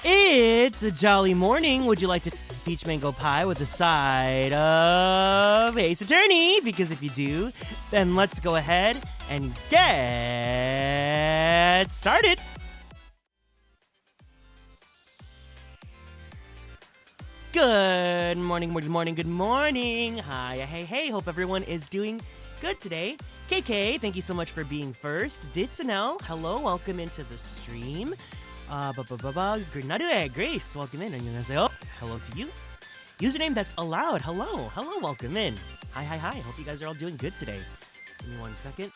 It's a jolly morning. Would you like to peach mango pie with a side of Ace Attorney? Because if you do, then let's go ahead and get started. Good morning, good morning, good morning. Hi, hey, hope everyone is doing good today. KK, thank you so much for being first. Ditsunel, hello, welcome into the stream. Grace, welcome in. Annyeonghaseyo. Hello to you. Username that's allowed, hello, welcome in. Hi, hope you guys are all doing good today. Give me 1 second.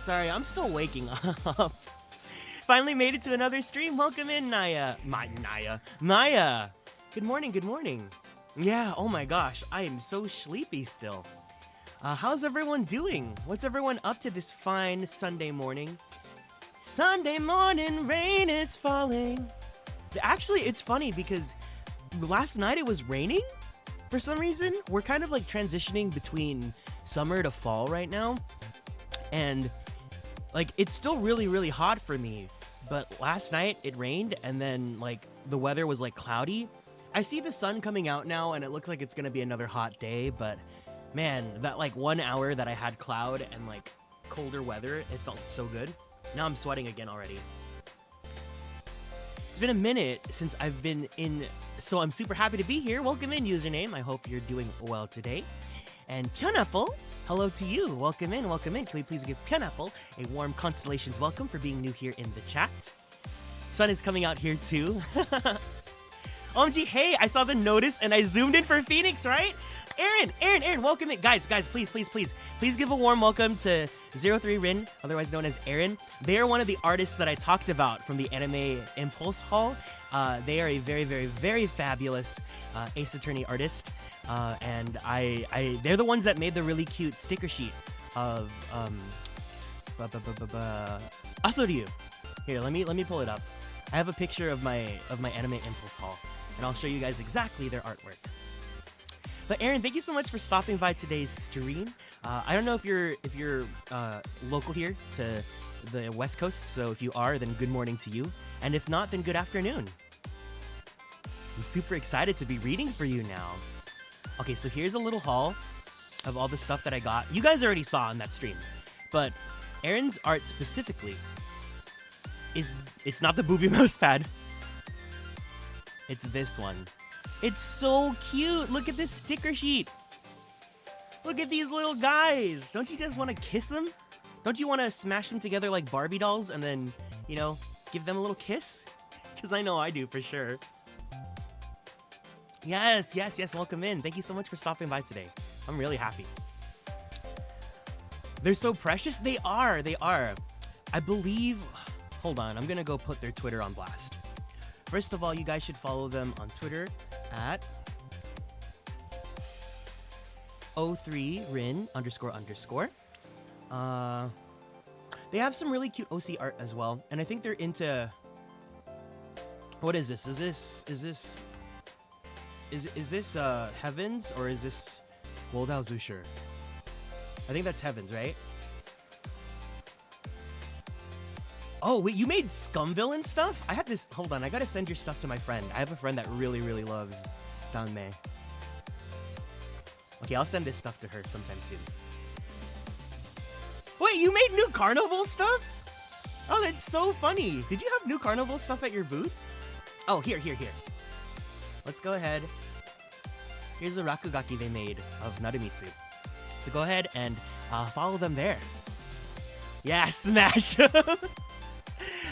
Sorry, I'm still waking up. Finally made it to another stream. Welcome in, Maya. Good morning. Yeah, oh my gosh, I am so sleepy still. How's everyone doing? What's everyone up to this fine Sunday morning? Sunday morning, rain is falling. Actually, it's funny because last night it was raining for some reason. We're kind of like transitioning between summer to fall right now. And like, it's still really hot for me. But last night it rained and then like the weather was like cloudy. I see the sun coming out now and it looks like it's gonna be another hot day, but man, that like 1 hour that I had cloud and like colder weather, it felt so good. Now I'm sweating again already. It's been a minute since I've been in, so I'm super happy to be here. Welcome in, username. I hope you're doing well today. And Pineapple, hello to you. Welcome in. Can we please give Pineapple a warm Konstellations welcome for being new here in the chat? Sun is coming out here too. OMG, hey, I saw the notice and I zoomed in for Phoenix, right? Aaron, welcome in. Guys, please give a warm welcome to 03 Rin, otherwise known as Aaron. They are one of the artists that I talked about from the Anime Impulse Hall. They are a very fabulous Ace Attorney artist. And they're the ones that made the really cute sticker sheet of Asoryu. Here, let me pull it up. I have a picture of my Anime Impulse Hall, and I'll show you guys exactly their artwork. But Aaron, thank you so much for stopping by today's stream. I don't know if you're local here to the West Coast, so if you are, then good morning to you, and if not, then good afternoon. I'm super excited to be reading for you now. Okay, so here's a little haul of all the stuff that I got. You guys already saw on that stream, but Aaron's art specifically it's not the Booby Mouse pad. It's this one. It's so cute. Look at this sticker sheet. Look at these little guys. Don't you just want to kiss them? Don't you want to smash them together like Barbie dolls and then, you know, give them a little kiss? Because I know I do for sure. Yes, welcome in. Thank you so much for stopping by today. I'm really happy. They're so precious. They are. I believe, hold on, I'm gonna go put their Twitter on blast. First of all, you guys should follow them on Twitter at 03rin__. They have some really cute OC art as well, and I think they're into, what is this? Is this Heavens, or is this Woldao Zusher? I think that's Heavens, right? Oh, wait, you made Scum Villain stuff? I have this, hold on, I gotta send your stuff to my friend. I have a friend that really loves Danmei. Okay, I'll send this stuff to her sometime soon. Wait, you made new Carnival stuff? Oh, that's so funny. Did you have new Carnival stuff at your booth? Oh, here. Let's go ahead. Here's a Rakugaki they made of Narumitsu. So go ahead and follow them there. Yeah, smash them.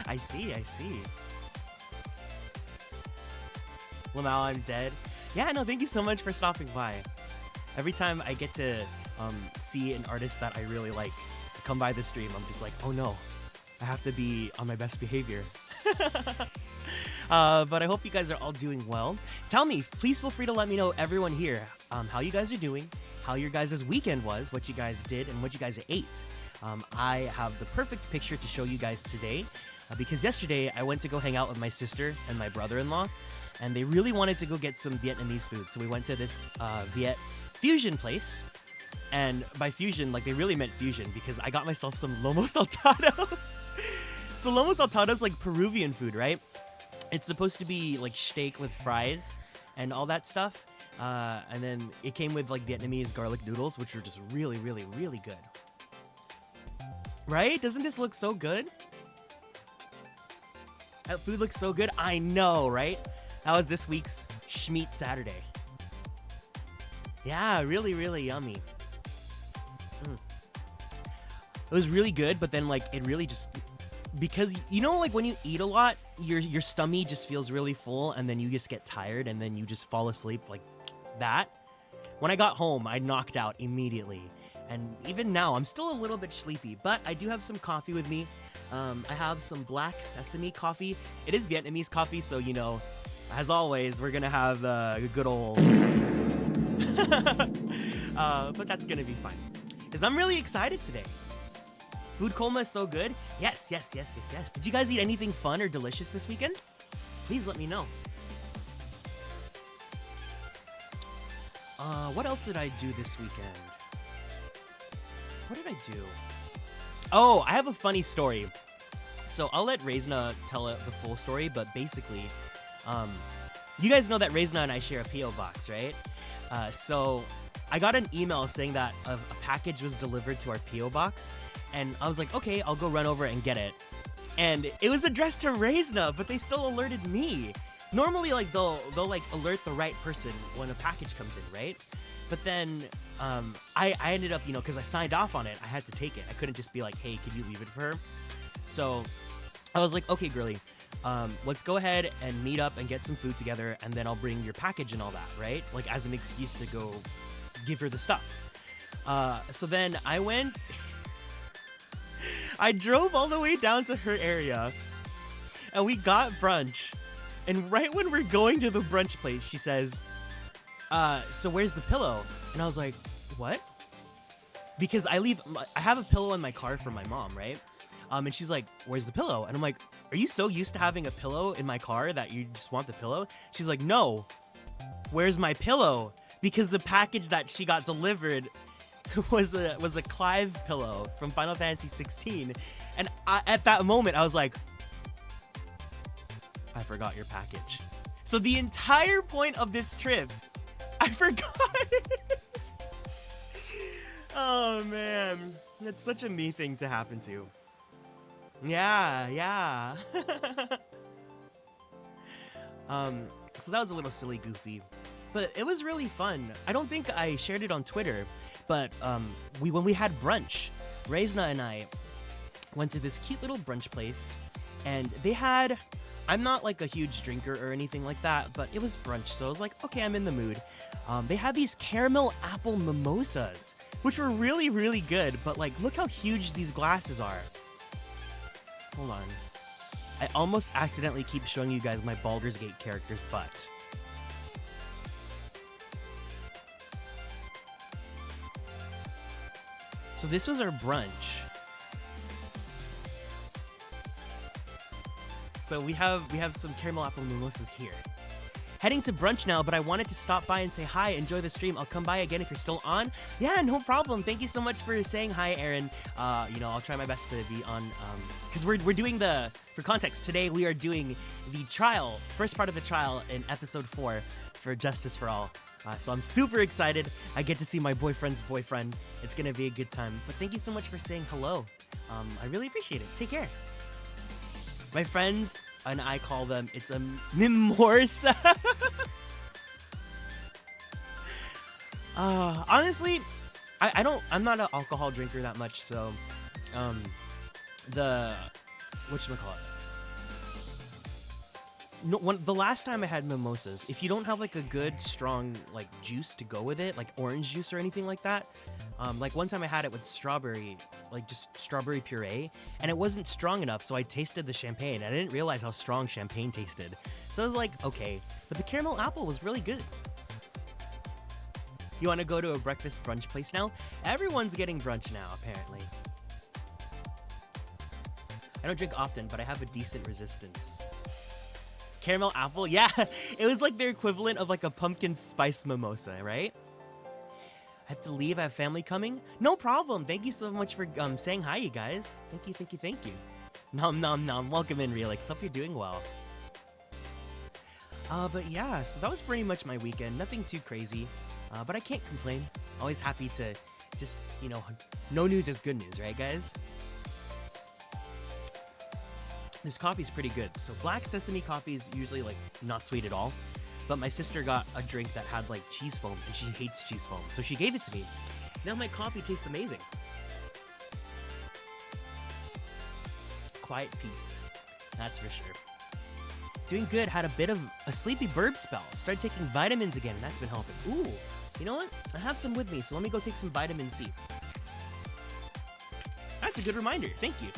I see. Lamau, I'm dead. Yeah, no, thank you so much for stopping by. Every time I get to see an artist that I really like come by the stream, I'm just like, oh no, I have to be on my best behavior. But I hope you guys are all doing well. Tell me, please feel free to let me know, everyone here, how you guys are doing, how your guys' weekend was, what you guys did, and what you guys ate. I have the perfect picture to show you guys today, because yesterday I went to go hang out with my sister and my brother-in-law, and they really wanted to go get some Vietnamese food, so we went to this Viet fusion place. And by fusion, like, they really meant fusion, because I got myself some lomo saltado. So lomo saltado is like Peruvian food, right? It's supposed to be like steak with fries and all that stuff. And then it came with like Vietnamese garlic noodles, which were just really good. Right? Doesn't this look so good? That food looks so good. I know, right? That was this week's Schmeat Saturday. Yeah, really, really yummy. It was really good, but then like it really just, because you know, like when you eat a lot, your stomach just feels really full, and then you just get tired, and then you just fall asleep like that. When I got home, I knocked out immediately, and even now I'm still a little bit sleepy, but I do have some coffee with me. I have some black sesame coffee. It is Vietnamese coffee, so you know, as always, we're gonna have a good old but that's gonna be fine, because I'm really excited today. Food coma is so good. Yes. Did you guys eat anything fun or delicious this weekend? Please let me know. What else did I do this weekend? What did I do? Oh, I have a funny story. So I'll let Reisna tell the full story, but basically, you guys know that Reisna and I share a P.O. box, right? So I got an email saying that a package was delivered to our P.O. box, and I was like, okay, I'll go run over and get it. And it was addressed to Reisna, but they still alerted me. Normally, like they'll like alert the right person when a package comes in, right? But then I ended up, you know, because I signed off on it, I had to take it. I couldn't just be like, hey, can you leave it for her? So I was like, okay, girly, let's go ahead and meet up and get some food together, and then I'll bring your package and all that, right? Like as an excuse to go give her the stuff. So then I went, I drove all the way down to her area, and we got brunch. And right when we're going to the brunch place, she says, so where's the pillow? And I was like, what? Because I have a pillow in my car for my mom, right? And she's like, where's the pillow? And I'm like, are you so used to having a pillow in my car that you just want the pillow? She's like, no, where's my pillow? Because the package that she got delivered was a Clive pillow from Final Fantasy 16. And at that moment, I was like, I forgot your package. So the entire point of this trip, I forgot. Oh man, that's such a me thing to happen to. Yeah. So that was a little silly goofy, but it was really fun. I don't think I shared it on Twitter, but when we had brunch, Reisna and I went to this cute little brunch place, and they had, I'm not like a huge drinker or anything like that, but it was brunch, so I was like, okay, I'm in the mood. They had these caramel apple mimosas, which were really, really good, but like, look how huge these glasses are. Hold on. I almost accidentally keep showing you guys my Baldur's Gate character's butt. So this was our brunch. So we have some caramel apple mimosas here. Heading to brunch now, but I wanted to stop by and say hi, enjoy the stream. I'll come by again if you're still on. Yeah, no problem. Thank you so much for saying hi, Aaron. You know, I'll try my best to be on, because we're doing for context, today we are doing the trial, first part of the trial in episode 4 for Justice for All. So I'm super excited. I get to see my boyfriend's boyfriend. It's gonna be a good time. But thank you so much for saying hello. I really appreciate it. Take care. My friends and I call them, it's a mimosa. Honestly, I'm not an alcohol drinker that much, so, whatchamacallit? No, the last time I had mimosas, if you don't have like a good strong like juice to go with it, like orange juice or anything like that, like one time I had it with strawberry, like just strawberry puree, and it wasn't strong enough, so I tasted the champagne. I didn't realize how strong champagne tasted, so I was like, okay, but the caramel apple was really good. You want to go to a breakfast brunch place now? Everyone's getting brunch now, apparently. I don't drink often, but I have a decent resistance. Caramel apple? Yeah, it was like their equivalent of like a pumpkin spice mimosa, right? I have to leave, I have family coming. No problem. Thank you so much for saying hi, you guys. Thank you. Nom nom nom. Welcome in, Relix. Hope you're doing well. But yeah, so that was pretty much my weekend. Nothing too crazy, but I can't complain. Always happy to just, you know, no news is good news, right, guys? This coffee's pretty good. So black sesame coffee is usually like not sweet at all. But my sister got a drink that had like cheese foam, and she hates cheese foam, so she gave it to me. Now my coffee tastes amazing. Quiet peace, that's for sure. Doing good, had a bit of a sleepy burp spell. Started taking vitamins again, and that's been helping. Ooh, you know what? I have some with me, so let me go take some vitamin C. That's a good reminder, thank you.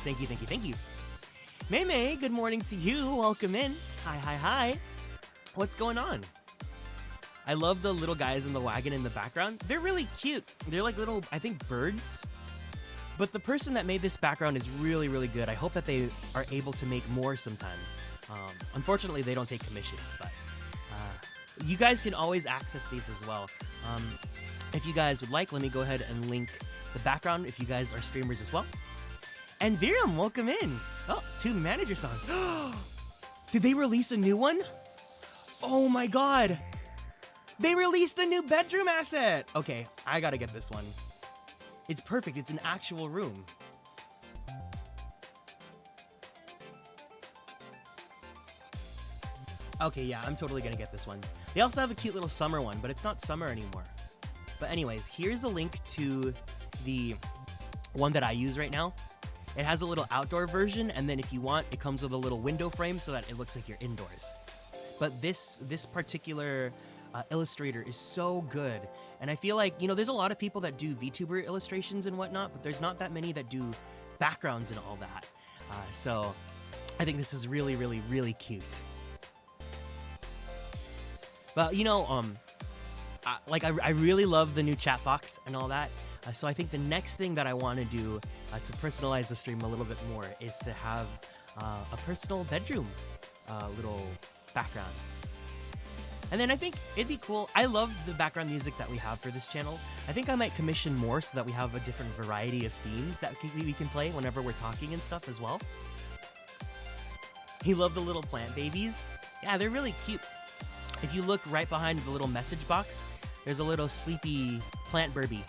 Thank you, thank you, thank you. May May, good morning to you. Welcome in. Hi, hi, hi. What's going on? I love the little guys in the wagon in the background. They're really cute. They're like little, I think, birds. But the person that made this background is really, really good. I hope that they are able to make more sometime. Unfortunately, they don't take commissions, but you guys can always access these as well. If you guys would like, let me go ahead and link the background if you guys are streamers as well. And Viram, welcome in. Oh, 2 manager songs. Did they release a new one? Oh my god. They released a new bedroom asset. Okay, I gotta get this one. It's perfect. It's an actual room. Okay, yeah, I'm totally gonna get this one. They also have a cute little summer one, but it's not summer anymore. But anyways, here's a link to the one that I use right now. It has a little outdoor version, and then if you want, it comes with a little window frame so that it looks like you're indoors. But this particular illustrator is so good, and I feel like, you know, there's a lot of people that do VTuber illustrations and whatnot, but there's not that many that do backgrounds and all that. So I think this is really, really, really cute. But you know, I really love the new chat box and all that. So I think the next thing that I want to do to personalize the stream a little bit more is to have a personal bedroom little background. And then I think it'd be cool. I love the background music that we have for this channel. I think I might commission more so that we have a different variety of themes that we can play whenever we're talking and stuff as well. You love the little plant babies? Yeah, they're really cute. If you look right behind the little message box, there's a little sleepy plant Burby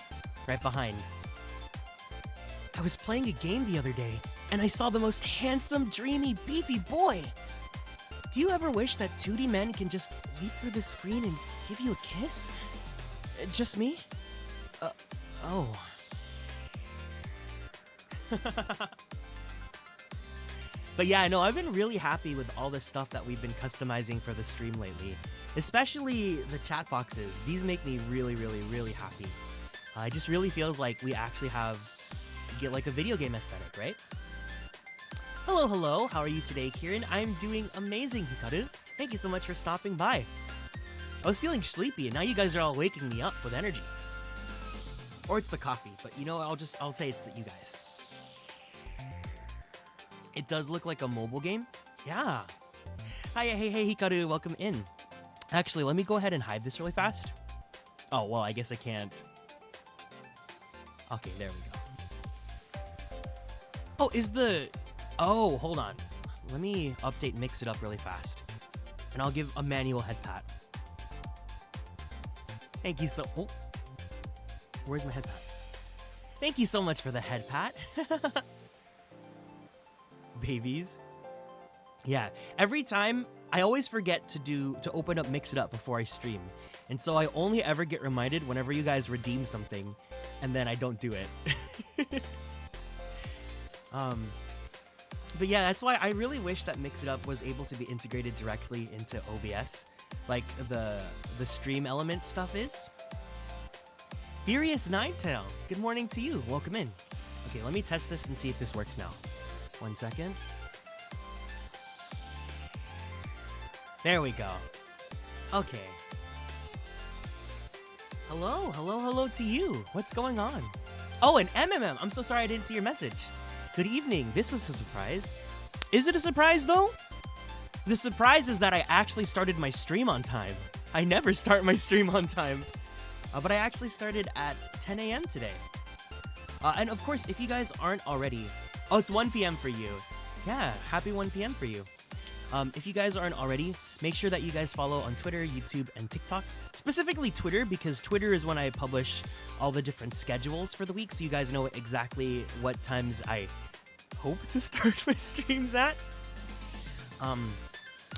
right behind. I was playing a game the other day, and I saw the most handsome, dreamy, beefy boy. Do you ever wish that 2D men can just leap through the screen and give you a kiss? Just me? Oh. But yeah, no, I've been really happy with all the stuff that we've been customizing for the stream lately. Especially the chat boxes. These make me really, really, really happy. It just really feels like we actually get like a video game aesthetic, right? Hello, hello. How are you today, Kieran? I'm doing amazing, Hikaru. Thank you so much for stopping by. I was feeling sleepy, and now you guys are all waking me up with energy. Or it's the coffee, but you know, I'll say it's you guys. It does look like a mobile game. Yeah. Hi, hey, Hikaru, welcome in. Actually, let me go ahead and hide this really fast. Oh, well, I guess I can't. Okay, there we go. Oh, hold on. Let me update Mix It Up really fast. And I'll give a manual head pat. Thank you so... Oh. Where's my head pat? Thank you so much for the head pat. Babies. Yeah, every time I always forget to open up Mix It Up before I stream. And so I only ever get reminded whenever you guys redeem something, and then I don't do it. But yeah, that's why I really wish that Mix It Up was able to be integrated directly into OBS, like the stream element stuff is. Furious Ninetail, good morning to you. Welcome in. Okay, let me test this and see if this works now. 1 second. There we go. Okay. Hello to you. What's going on? Oh, and MMM, I'm so sorry I didn't see your message. Good evening. This was a surprise. Is it a surprise, though? The surprise is that I actually started my stream on time. I never start my stream on time. But I actually started at 10 a.m. today. And of course, if you guys aren't already... Oh, it's 1 p.m. for you. Yeah, happy 1 p.m. for you. If you guys aren't already, Make sure that you guys follow on Twitter, YouTube, and TikTok. Specifically Twitter, because Twitter is when I publish all the different schedules for the week, so you guys know exactly what times I hope to start my streams at.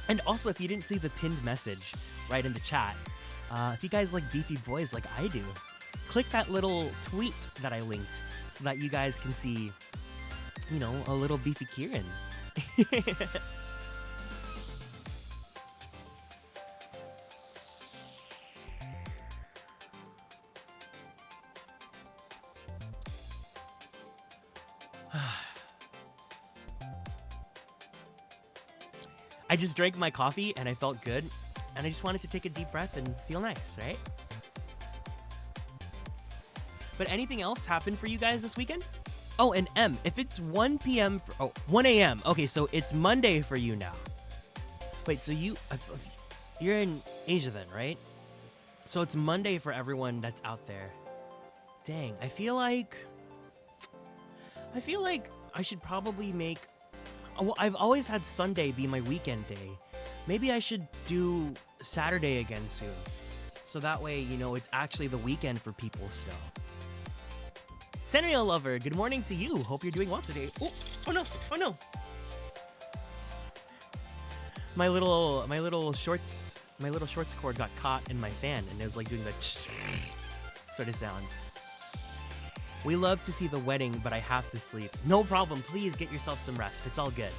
And also, if you didn't see the pinned message right in the chat, if you guys like beefy boys like I do, click that little tweet that I linked so that you guys can see, you know, a little beefy Kieran. I just drank my coffee and I felt good, and I just wanted to take a deep breath and feel nice, right? But anything else happened for you guys this weekend? Oh, and M, if it's 1 p.m. 1 a.m. Okay, so it's Monday for you now. Wait, so you're in Asia then, right? So it's Monday for everyone that's out there. Dang, I feel like I should probably make... Well, I've always had Sunday be my weekend day. Maybe I should do Saturday again soon. So that way, you know, it's actually the weekend for people still. Sanrio Lover, good morning to you. Hope you're doing well today. Oh no. My little shorts cord got caught in my fan and it was like doing the sort of sound. We love to see the wedding, but I have to sleep. No problem, please get yourself some rest. It's all good.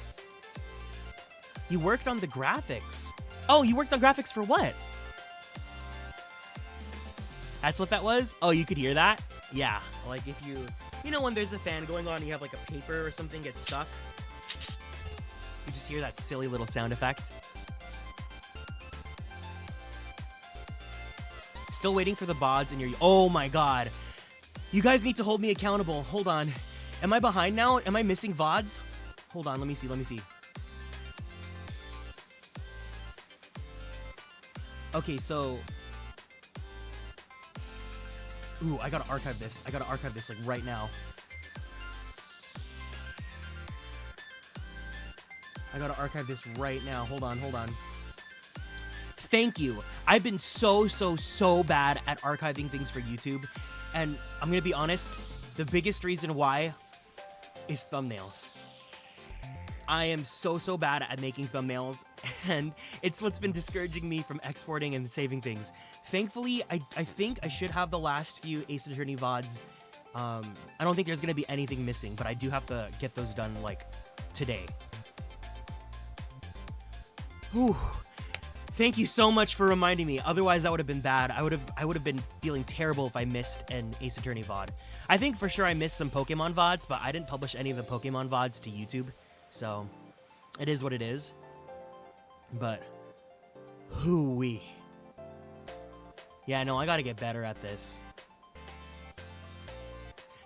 You worked on the graphics. Oh, you worked on graphics for what? That's what that was? Oh, you could hear that? Yeah, like if you know when there's a fan going on, you have like a paper or something get stuck. You just hear that silly little sound effect. Still waiting for the VODs and oh my god. You guys need to hold me accountable. Hold on. Am I behind now? Am I missing VODs? Hold on, let me see. Okay, so... Ooh, I gotta archive this. Like right now. I gotta archive this right now. Hold on. Thank you. I've been so bad at archiving things for YouTube. And I'm gonna be honest, the biggest reason why is thumbnails. I am so bad at making thumbnails, and it's what's been discouraging me from exporting and saving things. Thankfully, I think I should have the last few Ace Attorney VODs. I don't think there's gonna be anything missing, but I do have to get those done, like, today. Whew. Thank you so much for reminding me. Otherwise, that would have been bad. I would have been feeling terrible if I missed an Ace Attorney VOD. I think for sure I missed some Pokemon VODs, but I didn't publish any of the Pokemon VODs to YouTube. So, it is what it is. But, hoo-wee. Yeah, no, I gotta get better at this.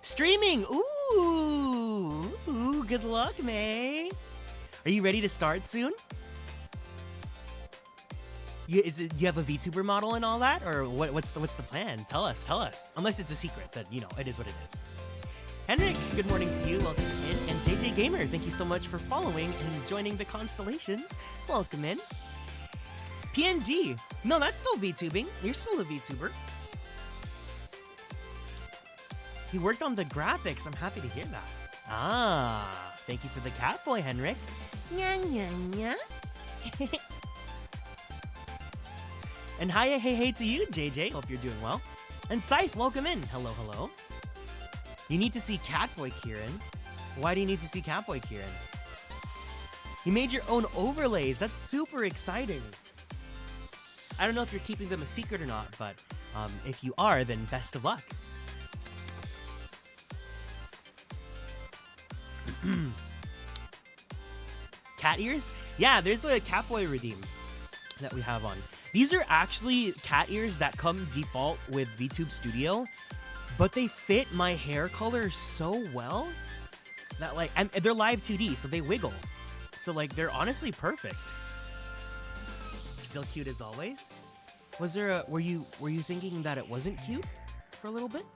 Streaming! Ooh, good luck, May. Are you ready to start soon? You have a VTuber model and all that, or what's the plan? Tell us. Unless it's a secret, that you know it is what it is. Henrik, good morning to you. Welcome in, and JJ Gamer, thank you so much for following and joining the Konstellations. Welcome in. PNG, no, that's still VTubing. You're still a VTuber. He worked on the graphics. I'm happy to hear that. Ah, thank you for the cat boy, Henrik. Nya. And hey to you, JJ. Hope you're doing well. And Scythe, welcome in. Hello. You need to see Catboy Kieran. Why do you need to see Catboy Kieran? You made your own overlays. That's super exciting. I don't know if you're keeping them a secret or not, but if you are, then best of luck. Cat ears? Yeah, there's a Catboy redeem that we have on. These are actually cat ears that come default with VTube Studio, but they fit my hair color so well that like, and they're live 2D, so they wiggle. So like, they're honestly perfect. Still cute as always. Was there were you thinking that it wasn't cute for a little bit?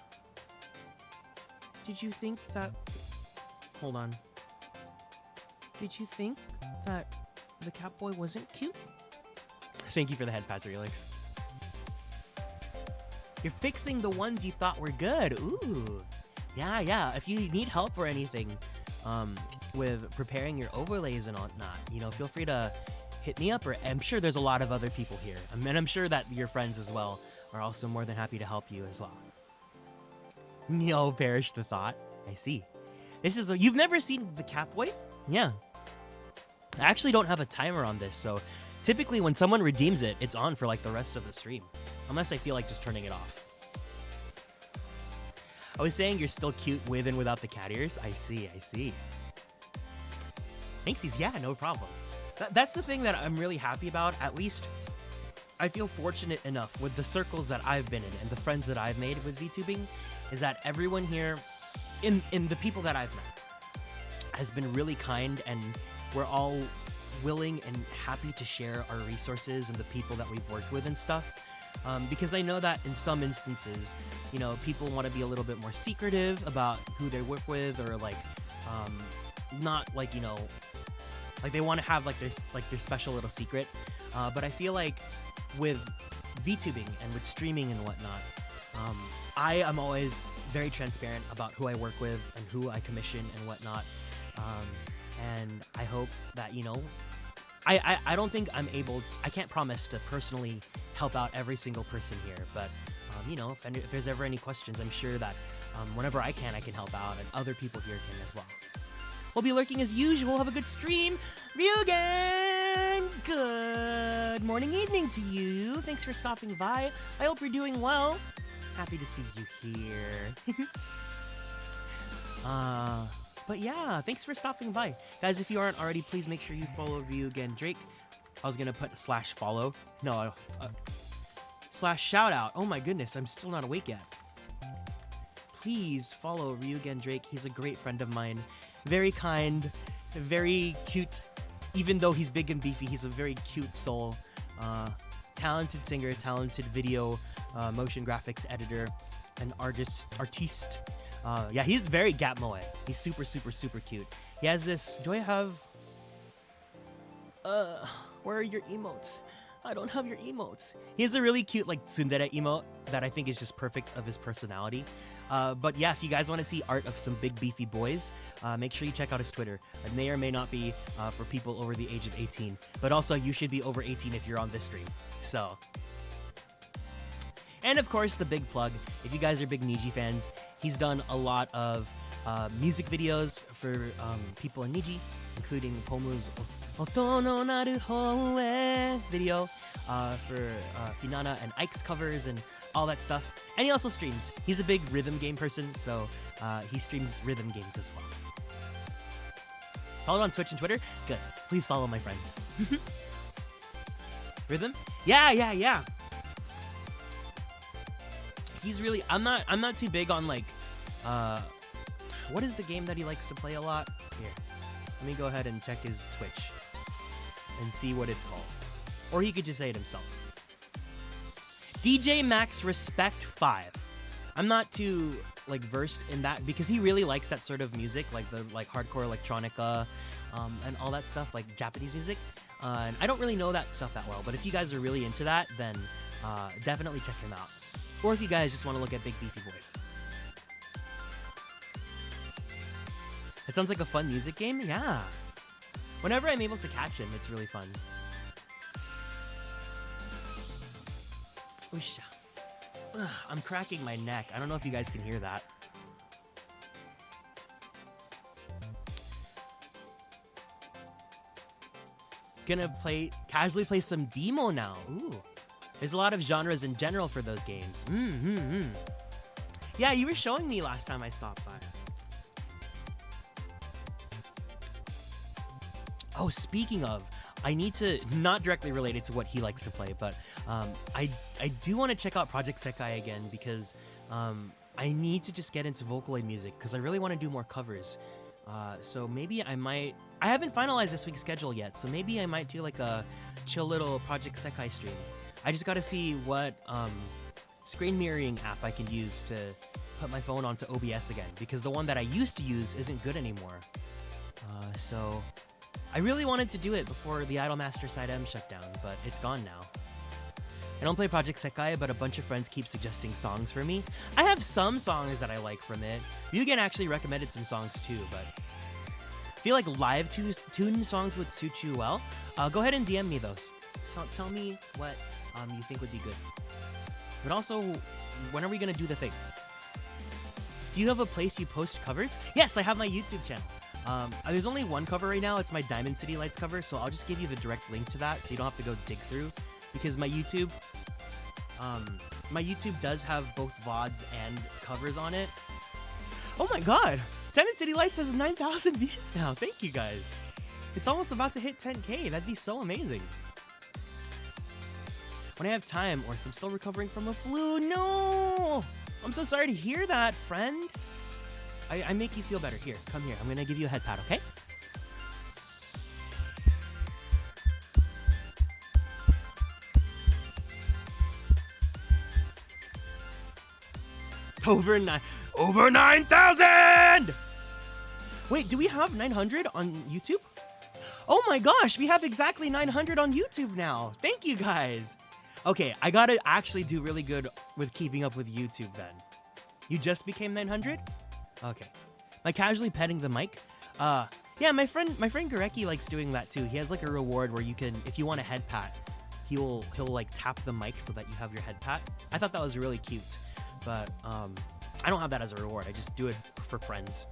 Did you think that, hold on. Did you think that the Catboy wasn't cute? Thank you for the head pats, Relix. You're fixing the ones you thought were good. Ooh. Yeah. If you need help or anything with preparing your overlays and whatnot, you know, feel free to hit me up. Or I'm sure there's a lot of other people here. And I'm sure that your friends as well are also more than happy to help you as well. Perish the thought. I see. You've never seen the Catboy? Yeah. I actually don't have a timer on this, so typically when someone redeems it, it's on for like the rest of the stream. Unless I feel like just turning it off. I was saying you're still cute with and without the cat ears. I see. Thanksies, yeah, no problem. That's the thing that I'm really happy about. At least I feel fortunate enough with the circles that I've been in and the friends that I've made with VTubing, is that everyone here, in the people that I've met, has been really kind, and we're all willing and happy to share our resources and the people that we've worked with and stuff. Because I know that in some instances, you know, people want to be a little bit more secretive about who they work with, or like, not like, you know, like they want to have like this, like their special little secret. But I feel like with VTubing and with streaming and whatnot, I am always very transparent about who I work with and who I commission and whatnot. And I hope that, you know, I don't think I can't promise to personally help out every single person here, but, you know, if there's ever any questions, I'm sure that whenever I can help out, and other people here can as well. We'll be lurking as usual. Have a good stream. Ryugen! Good morning, evening to you. Thanks for stopping by. I hope you're doing well. Happy to see you here. But yeah, thanks for stopping by. Guys, if you aren't already, please make sure you follow Ryugen Drake. I was gonna put /follow. No, /shoutout. Oh my goodness, I'm still not awake yet. Please follow Ryugen Drake. He's a great friend of mine. Very kind, very cute. Even though he's big and beefy, he's a very cute soul. Talented singer, talented video, motion graphics editor, and artiste. Yeah, he's very Gatmoe. He's super cute. He has this, do I have, where are your emotes? I don't have your emotes. He has a really cute, like, tsundere emote that I think is just perfect of his personality. But yeah, if you guys want to see art of some big beefy boys, make sure you check out his Twitter. It may or may not be for people over the age of 18. But also, you should be over 18 if you're on this stream. So. And of course, the big plug, if you guys are big Niji fans, he's done a lot of music videos for people in Niji, including Pomu's Oto no Naru Hoe video for Finana and Ike's covers and all that stuff. And he also streams. He's a big rhythm game person, so he streams rhythm games as well. Follow on Twitch and Twitter? Good. Please follow my friends. Rhythm? Yeah. He's really, I'm not too big on like, what is the game that he likes to play a lot? Here, let me go ahead and check his Twitch and see what it's called. Or he could just say it himself. DJ Max Respect 5. I'm not too like versed in that because he really likes that sort of music, like the hardcore electronica, and all that stuff, like Japanese music. And I don't really know that stuff that well, but if you guys are really into that, then definitely check him out. Or if you guys just want to look at big beefy boys. It sounds like a fun music game? Yeah. Whenever I'm able to catch him, it's really fun. Oosha. Ugh, I'm cracking my neck. I don't know if you guys can hear that. Gonna casually play some demo now. Ooh. There's a lot of genres in general for those games. Yeah, you were showing me last time I stopped by. Oh, speaking of, I need to, not directly related to what he likes to play, but I do want to check out Project Sekai again because I need to just get into Vocaloid music because I really want to do more covers. So maybe I haven't finalized this week's schedule yet, so maybe I might do like a chill little Project Sekai stream. I just gotta see what screen mirroring app I can use to put my phone onto OBS again, because the one that I used to use isn't good anymore. So I really wanted to do it before the Idolmaster Side M shut down, but it's gone now. I don't play Project Sekai, but a bunch of friends keep suggesting songs for me. I have some songs that I like from it. Yugen actually recommended some songs too, but I feel like live tune songs would suit you well. Go ahead and DM me those. So tell me what you think would be good. But also, when are we gonna do the thing? Do you have a place you post covers? Yes, I have my YouTube channel. There's only one cover right now. It's my Diamond City Lights cover, so I'll just give you the direct link to that so you don't have to go dig through. Because my YouTube does have both VODs and covers on it. Oh my god! Diamond City Lights has 9,000 views now. Thank you guys. It's almost about to hit 10K. That'd be so amazing. When I have time, or I'm still recovering from a flu. No! I'm so sorry to hear that, friend. I make you feel better. Here, come here. I'm gonna give you a head pat, okay? Over 9,000! Wait, do we have 900 on YouTube? Oh my gosh, we have exactly 900 on YouTube now. Thank you guys. Okay, I gotta actually do really good with keeping up with YouTube then. You just became 900? Okay. Like casually petting the mic? Yeah, my friend Gorecki likes doing that too. He has like a reward where you can, if you want a head pat, he'll like tap the mic so that you have your head pat. I thought that was really cute. But I don't have that as a reward. I just do it for friends.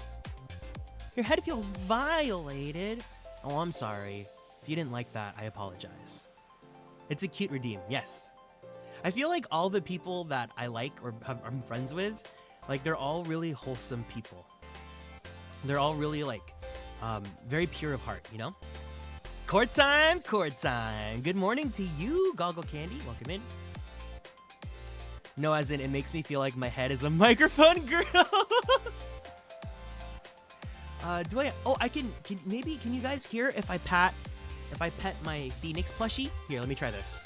Your head feels violated. Oh, I'm sorry. If you didn't like that, I apologize. It's a cute redeem, yes. I feel like all the people that I like or I'm friends with, like they're all really wholesome people. They're all really like very pure of heart, you know? Court time, court time. Good morning to you, Goggle Candy. Welcome in. No, as in, it makes me feel like my head is a microphone grill. Can you guys hear if I pet my Phoenix plushie? Here, let me try this.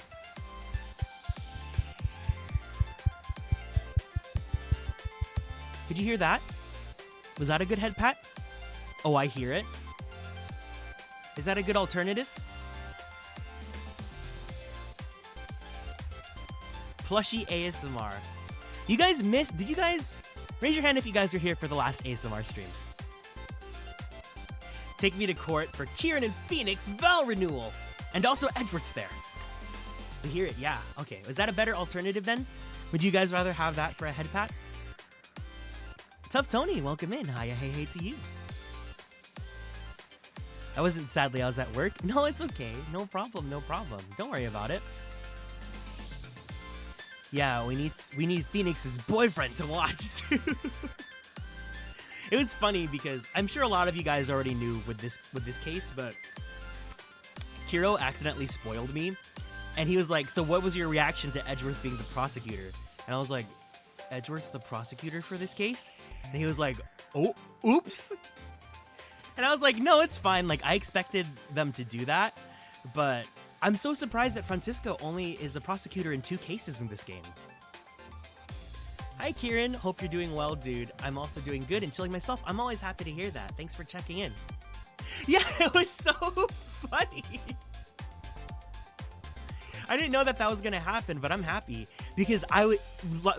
Could you hear that? Was that a good head pat? Oh, I hear it. Is that a good alternative? Plushie ASMR. You guys missed? Did you guys raise your hand if you guys were here for the last ASMR stream? Take me to court for Kieran and Phoenix vow renewal, and also Edward's there. We hear it, yeah. Okay, is that a better alternative then? Would you guys rather have that for a head pat? Tough Tony, welcome in. Hiya, hey to you. I wasn't, sadly, I was at work. No, it's okay. No problem, no problem. Don't worry about it. Yeah, we need Phoenix's boyfriend to watch too. It was funny because I'm sure a lot of you guys already knew with this case, but Kiro accidentally spoiled me, and he was like, "So what was your reaction to Edgeworth being the prosecutor?" And I was like, "Edgeworth's the prosecutor for this case?" And he was like, "Oh, oops." And I was like, "No, it's fine. Like I expected them to do that, but I'm so surprised that Francisco only is a prosecutor in 2 cases in this game." Hi, Kieran. Hope you're doing well, dude. I'm also doing good and chilling myself. I'm always happy to hear that. Thanks for checking in. Yeah, it was so funny. I didn't know that was gonna happen, but I'm happy because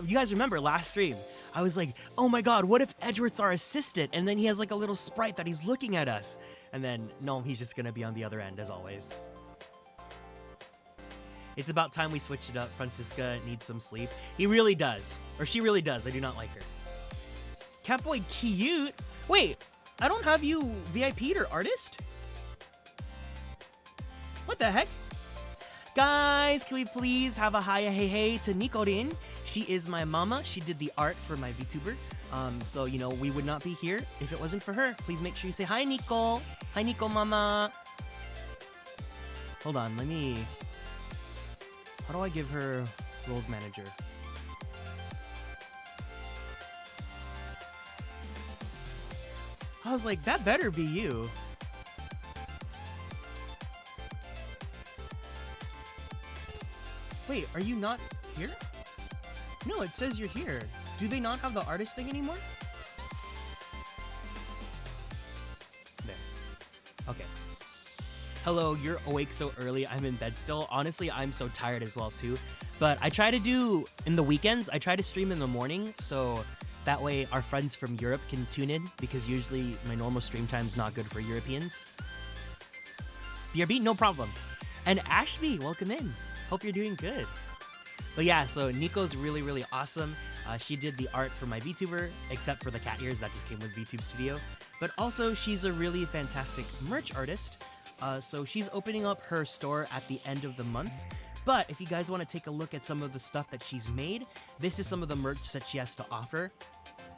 you guys remember last stream, I was like, oh my god, what if Edgeworth's our assistant? And then he has like a little sprite that he's looking at us. And then, no, he's just gonna be on the other end as always. It's about time we switched it up. Francisca needs some sleep. He really does. Or she really does. I do not like her. Catboy cute. Wait, I don't have you VIP'd or artist? What the heck? Guys, can we please have a hiya hey to Nikorin? She is my mama. She did the art for my VTuber. So, you know, we would not be here if it wasn't for her. Please make sure you say hi, Nico. Hi, Nico mama. Hold on, let me... How do I give her roles manager? I was like, that better be you. Wait, are you not here? No, it says you're here. Do they not have the artist thing anymore? There. Okay. Hello, you're awake so early. I'm in bed still. Honestly, I'm so tired as well too. But I try to do in the weekends. I try to stream in the morning, so that way our friends from Europe can tune in, because usually my normal stream time is not good for Europeans. BRB, no problem. And Ashby, welcome in. Hope you're doing good. But yeah, so Nico's really, really awesome. She did the art for my VTuber, except for the cat ears that just came with VTube Studio. But also, she's a really fantastic merch artist. So she's opening up her store at the end of the month. But if you guys want to take a look at some of the stuff that she's made, this is some of the merch that she has to offer.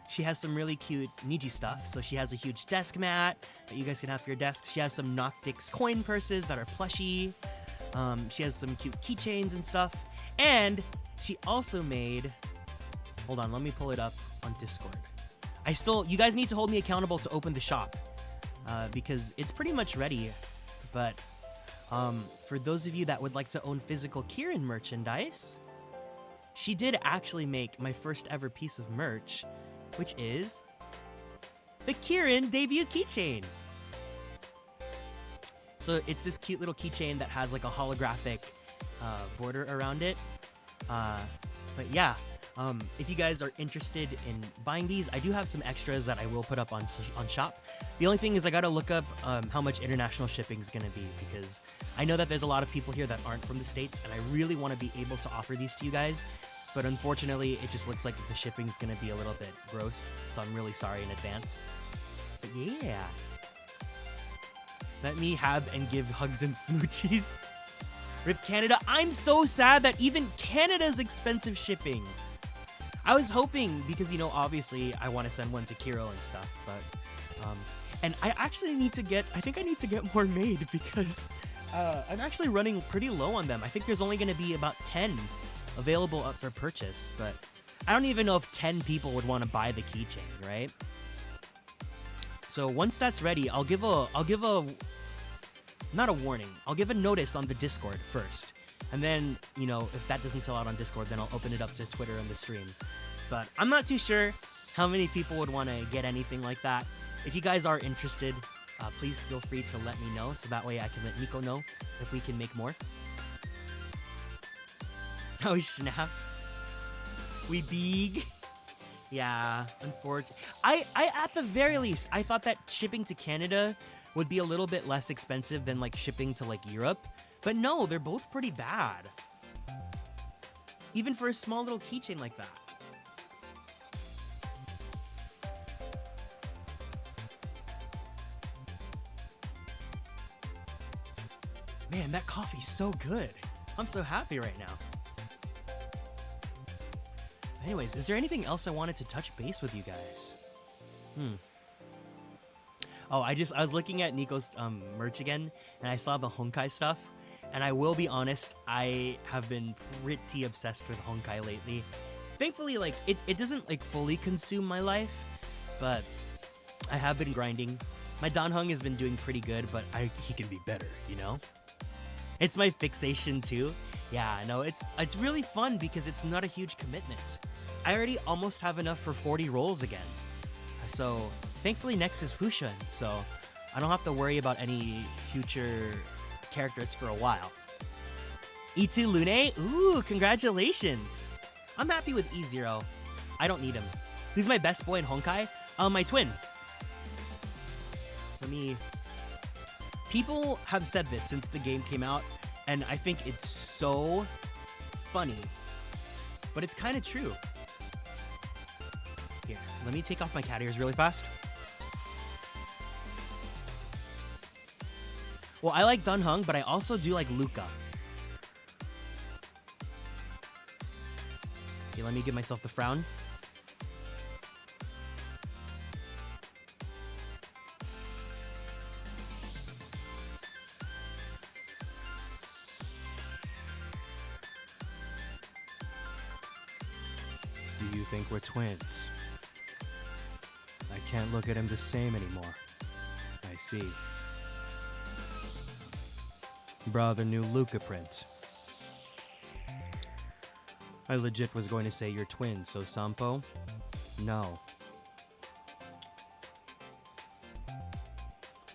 She has some really cute Niji stuff. So she has a huge desk mat that you guys can have for your desks. She has some Noctix coin purses that are plushy. She has some cute keychains and stuff. And she also made... Hold on, let me pull it up on Discord. You guys need to hold me accountable to open the shop. Because it's pretty much ready. But for those of you that would like to own physical Kieran merchandise, she did actually make my first ever piece of merch, which is the Kieran debut keychain. So it's this cute little keychain that has like a holographic border around it. But yeah, if you guys are interested in buying these, I do have some extras that I will put up on shop. The only thing is I gotta look up how much international shipping is gonna be, because I know that there's a lot of people here that aren't from the States, and I really want to be able to offer these to you guys. But unfortunately, it just looks like the shipping's gonna be a little bit gross, so I'm really sorry in advance. But yeah. Let me have and give hugs and smoochies. Rip Canada. I'm so sad that even Canada's expensive shipping. I was hoping, because, you know, obviously I want to send one to Kiro and stuff, but, and I actually need to get, I think I need to get more made, because, I'm actually running pretty low on them. I think there's only going to be about 10 available up for purchase, but I don't even know if 10 people would want to buy the keychain, right? So once that's ready, I'll give a, not a warning, I'll give a notice on the Discord first. And then, you know, if that doesn't sell out on Discord, then I'll open it up to Twitter and the stream. But I'm not too sure how many people would want to get anything like that. If you guys are interested, please feel free to let me know, so that way I can let Nico know if we can make more. Oh snap. We big. Yeah, unfortunately. I at the very least, I thought that shipping to Canada would be a little bit less expensive than like shipping to like Europe. But no, they're both pretty bad. Even for a small little keychain like that. Man, that coffee's so good. I'm so happy right now. Anyways, is there anything else I wanted to touch base with you guys? Oh, I was looking at Nico's merch again, and I saw the Honkai stuff. And I will be honest, I have been pretty obsessed with Honkai lately. Thankfully, like, it doesn't, like, fully consume my life, but I have been grinding. My Danheng has been doing pretty good, but he can be better, you know? It's my fixation, too. Yeah, no, it's really fun because it's not a huge commitment. I already almost have enough for 40 rolls again. So, thankfully, next is Fushun, so I don't have to worry about any future characters for a while. E2 Lune? Ooh, congratulations! I'm happy with E0. I don't need him. Who's my best boy in Honkai? My twin. People have said this since the game came out, and I think it's so funny, but it's kind of true. Here, let me take off my cat ears really fast. Well, I like Danheng, but I also do like Luca. Okay, let me give myself the frown. Do you think we're twins? I can't look at him the same anymore. I see. Brought the new Luca print. I legit was going to say you're twins, so Sampo? No.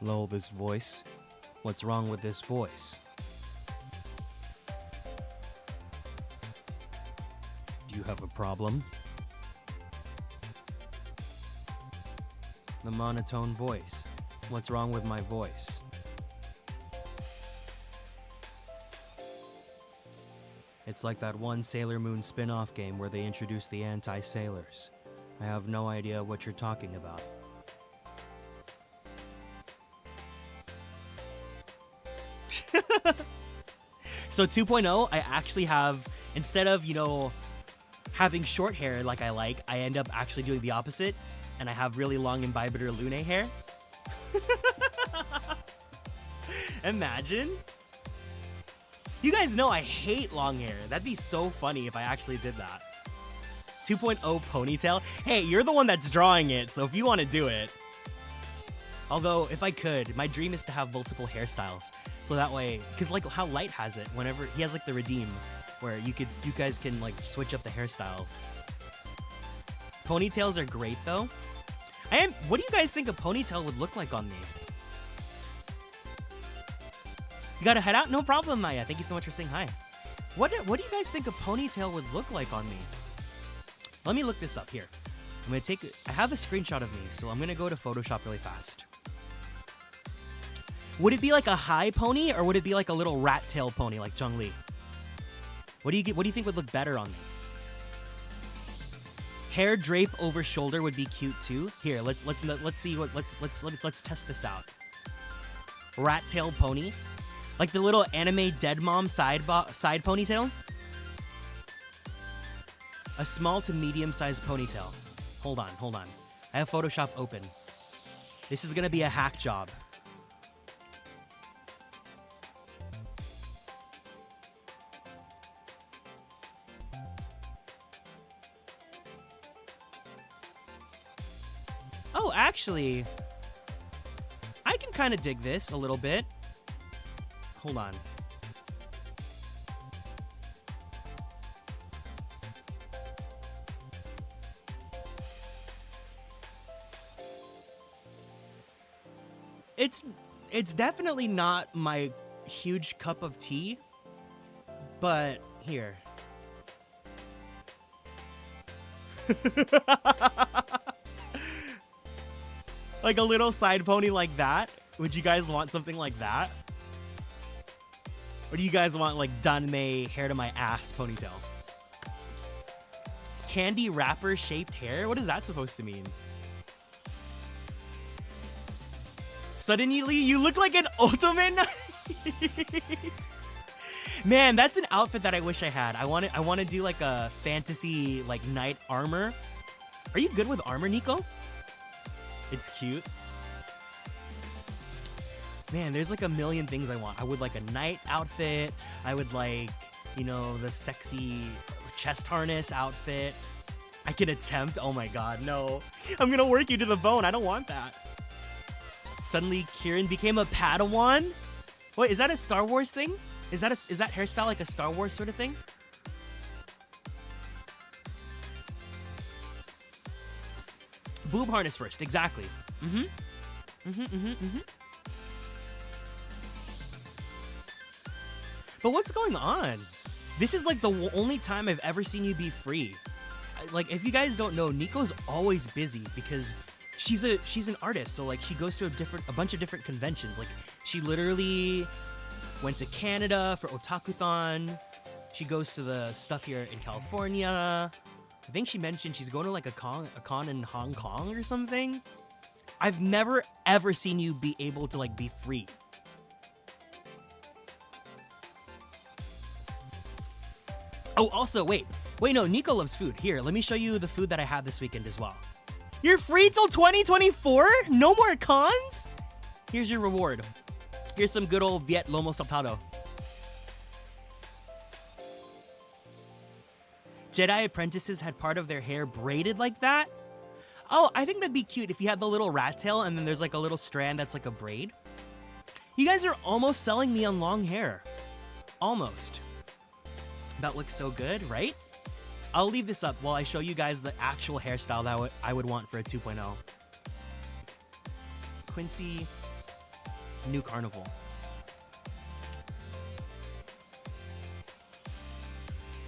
Lol, this voice. What's wrong with this voice? have a problem? The monotone voice. What's wrong with my voice? It's like that one Sailor Moon spin-off game where they introduced the anti-sailors. I have no idea what you're talking about. So 2.0, I actually have, instead of, you know, having short hair like I end up actually doing the opposite, and I have really long imbibitor lunae hair. Imagine. You guys know I hate long hair. That'd be so funny if I actually did that. 2.0 ponytail. Hey, you're the one that's drawing it, so if you want to do it. Although, if I could, my dream is to have multiple hairstyles. So that way, because like how Light has it, whenever he has like the redeem, where you guys can like switch up the hairstyles. Ponytails are great though. What do you guys think a ponytail would look like on me? You gotta head out? No problem, Maya. Thank you so much for saying hi. What do you guys think a ponytail would look like on me? Let me look this up here. I have a screenshot of me, so I'm gonna go to Photoshop really fast. Would it be like a high pony, or would it be like a little rat tail pony like Zhongli? What do you think would look better on me? Hair drape over shoulder would be cute too. Here, let's see what let's test this out. Rat tail pony, like the little anime dead mom side ponytail. A small to medium sized ponytail. Hold on. I have Photoshop open. This is gonna be a hack job. Oh, actually, I can kind of dig this a little bit. Hold on. It's definitely not my huge cup of tea, but here. Like a little side pony like that? Would you guys want something like that? Or do you guys want like Danmei hair to my ass ponytail? Candy wrapper shaped hair? What is that supposed to mean? Suddenly you look like an Ottoman. Man, that's an outfit that I wish I had. I want to do like a fantasy like knight armor. Are you good with armor, Nico? It's cute. Man, there's like a million things I want. I would like a knight outfit. I would like, you know, the sexy chest harness outfit. I can attempt. Oh my god, no. I'm gonna work you to the bone. I don't want that. Suddenly, Kieran became a Padawan? Wait, is that a Star Wars thing? Is that hairstyle like a Star Wars sort of thing? Boob harness first, exactly. But what's going on? This is like the only time I've ever seen you be free. Like, if you guys don't know, Nico's always busy because she's an artist, so like she goes to a bunch of different conventions. Like she literally went to Canada for Otakuthon. She goes to the stuff here in California. I think she mentioned she's going to like a con in Hong Kong or something. I've never ever seen you be able to like be free. Oh, also, wait, no, Nico loves food. Here, let me show you the food that I had this weekend as well. You're free till 2024? No more cons? Here's your reward. Here's some good old Viet Lomo Saltado. Jedi apprentices had part of their hair braided like that? Oh, I think that'd be cute if you had the little rat tail and then there's like a little strand that's like a braid. You guys are almost selling me on long hair. Almost. That looks so good, right? I'll leave this up while I show you guys the actual hairstyle that I would want for a 2.0. Quincy, New Carnival.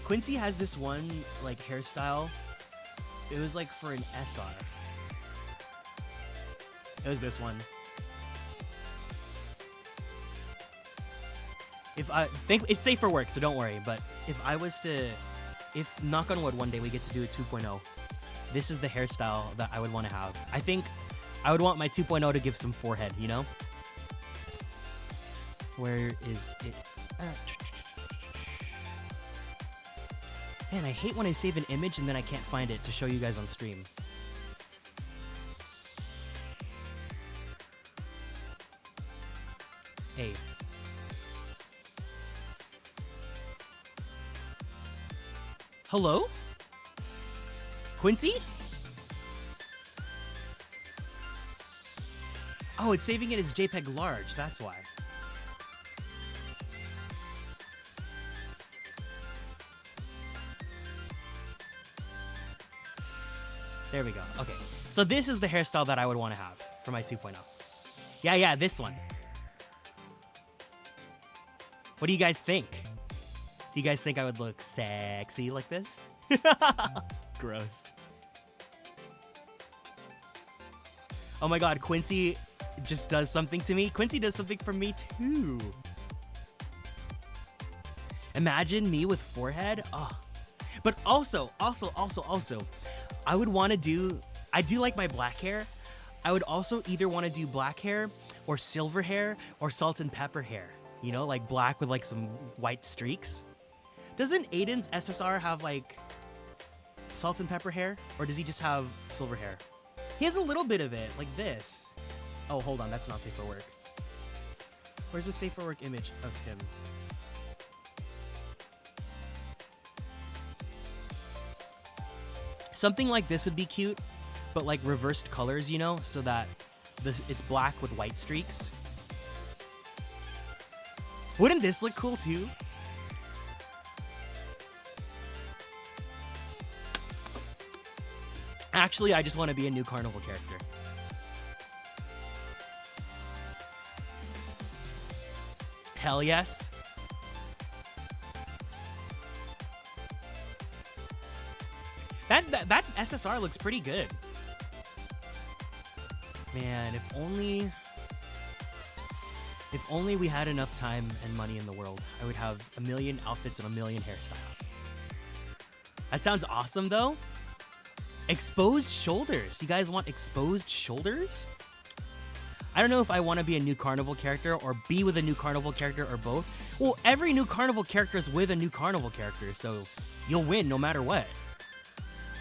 Quincy has this one like hairstyle. It was like for an SR. It was this one. If I think it's safe for work, so don't worry. But if I was to, if knock on wood, one day we get to do a 2.0, this is the hairstyle that I would want to have. I think I would want my 2.0 to give some forehead, you know? Where is it? Man, I hate when I save an image and then I can't find it to show you guys on stream. Hey. Hello? Quincy? Oh, it's saving it as JPEG large, that's why. There we go. Okay. So this is the hairstyle that I would want to have for my 2.0. Yeah, this one. What do you guys think? Do you guys think I would look sexy like this? Gross. Oh my god, Quincy just does something to me. Quincy does something for me too. Imagine me with forehead. Oh. But also, I would want to do, I do like my black hair. I would also either want to do black hair or silver hair or salt and pepper hair. You know, like black with like some white streaks. Doesn't Aiden's SSR have like salt and pepper hair? Or does he just have silver hair? He has a little bit of it, like this. Oh, hold on, that's not safe for work. Where's the safe for work image of him? Something like this would be cute, but like reversed colors, you know, so that it's black with white streaks. Wouldn't this look cool too? Actually, I just want to be a new carnival character. Hell yes. That SSR looks pretty good. Man, if only we had enough time and money in the world, I would have a million outfits and a million hairstyles. That sounds awesome though. Exposed shoulders. You guys want exposed shoulders? I don't know if I want to be a new carnival character or be with a new carnival character or both. Well, every new carnival character is with a new carnival character, so you'll win no matter what.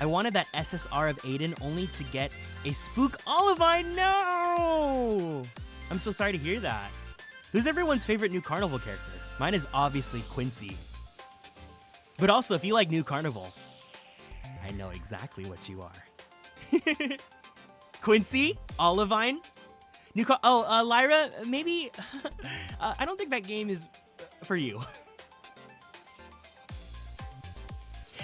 I wanted that SSR of Aiden only to get a spook Olivine. No! I'm so sorry to hear that. Who's everyone's favorite new carnival character? Mine is obviously Quincy. But also, if you like new carnival, I know exactly what you are. Quincy? Olivine? Lyra, maybe... I don't think that game is for you.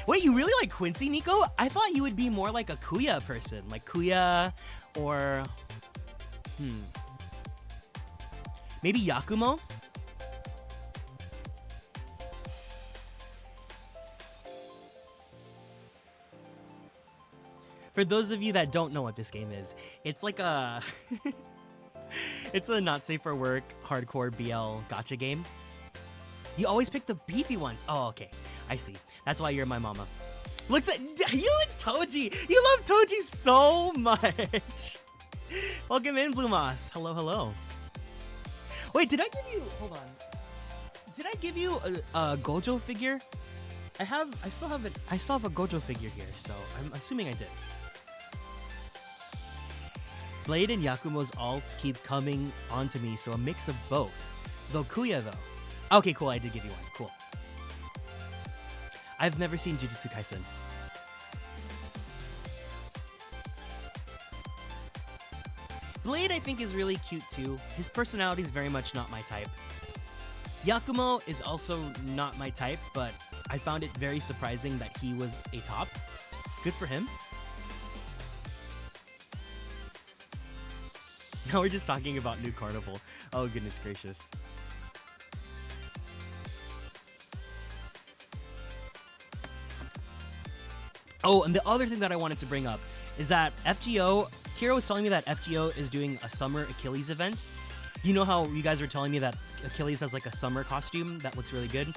Wait, you really like Quincy, Nico? I thought you would be more like a Kuya person. Like Kuya or... Maybe Yakumo? For those of you that don't know what this game is, it's like a... It's a not safe for work, hardcore BL gacha game. You always pick the beefy ones. Oh, okay. I see. That's why you're my mama. Looks at... You like Toji! You love Toji so much! Welcome in, Blue Moss. Hello, hello. Wait, did I give you... Hold on. Did I give you a Gojo figure? I still have a Gojo figure here, so I'm assuming I did. Blade and Yakumo's alts keep coming onto me, so a mix of both. Though Kuya, though. Okay, cool, I did give you one. Cool. I've never seen Jujutsu Kaisen. Blade, I think, is really cute, too. His personality is very much not my type. Yakumo is also not my type, but I found it very surprising that he was a top. Good for him. Now we're just talking about New Carnival. Oh, goodness gracious. Oh, and the other thing that I wanted to bring up is that FGO, Kira was telling me that FGO is doing a summer Achilles event. You know how you guys were telling me that Achilles has like a summer costume that looks really good?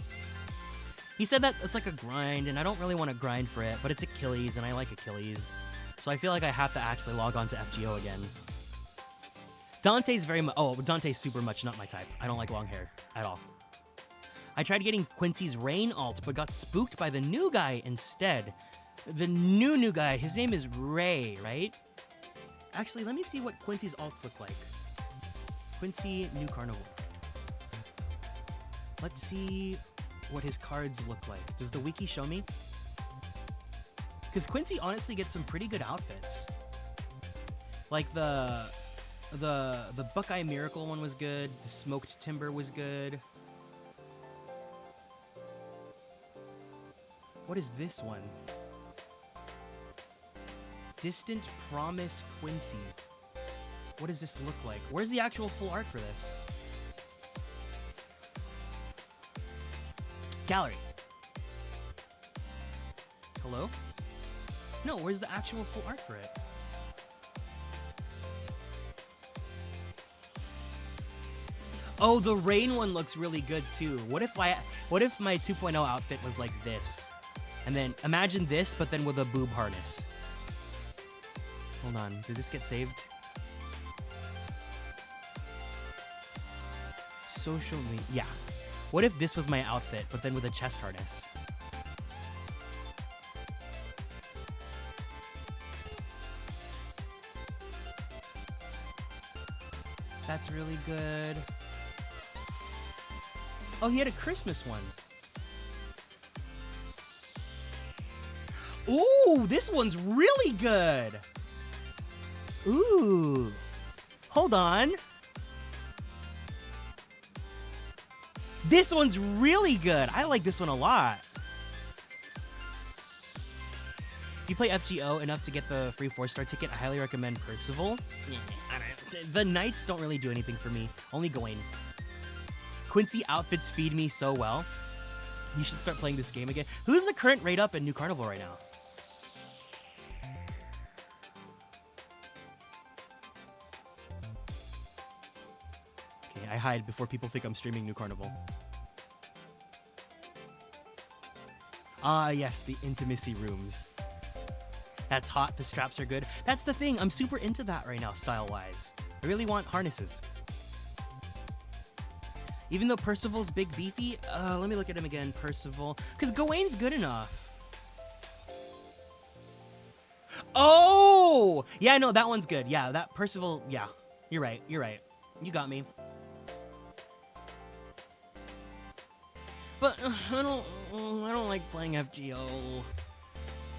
He said that it's like a grind, and I don't really want to grind for it, but it's Achilles, and I like Achilles. So I feel like I have to actually log on to FGO again. Dante's very much... Oh, Dante's super much not my type. I don't like long hair at all. I tried getting Quincy's Rain alt, but got spooked by the new guy instead. The new guy, his name is Ray, right? Actually, let me see what Quincy's alts look like. Quincy New Carnival. Let's see what his cards look like. Does the wiki show me? Because Quincy honestly gets some pretty good outfits. Like the Buckeye Miracle one was good. The Smoked Timber was good. What is this one? Distant Promise Quincy. What does this look like? Where's the actual full art for this? Gallery. Hello? No, where's the actual full art for it? Oh, the rain one looks really good too. What if my 2.0 outfit was like this? And then imagine this, but then with a boob harness. Hold on, did this get saved? Social media, yeah. What if this was my outfit, but then with a chest harness? That's really good. Oh, he had a Christmas one. Ooh, this one's really good. Ooh. Hold on. This one's really good. I like this one a lot. If you play FGO enough to get the free 4-star ticket, I highly recommend Percival. The Knights don't really do anything for me. Only Gawain. Quincy outfits feed me so well. You should start playing this game again. Who's the current rate up in New Carnival right now? Okay, I hide before people think I'm streaming New Carnival. Ah, yes, the intimacy rooms. That's hot, the straps are good. That's the thing, I'm super into that right now, style-wise. I really want harnesses. Even though Percival's big beefy, let me look at him again, Percival. Because Gawain's good enough. Oh! Yeah, no, that one's good. Yeah, that Percival, yeah. You're right, you're right. You got me. But I don't like playing FGO.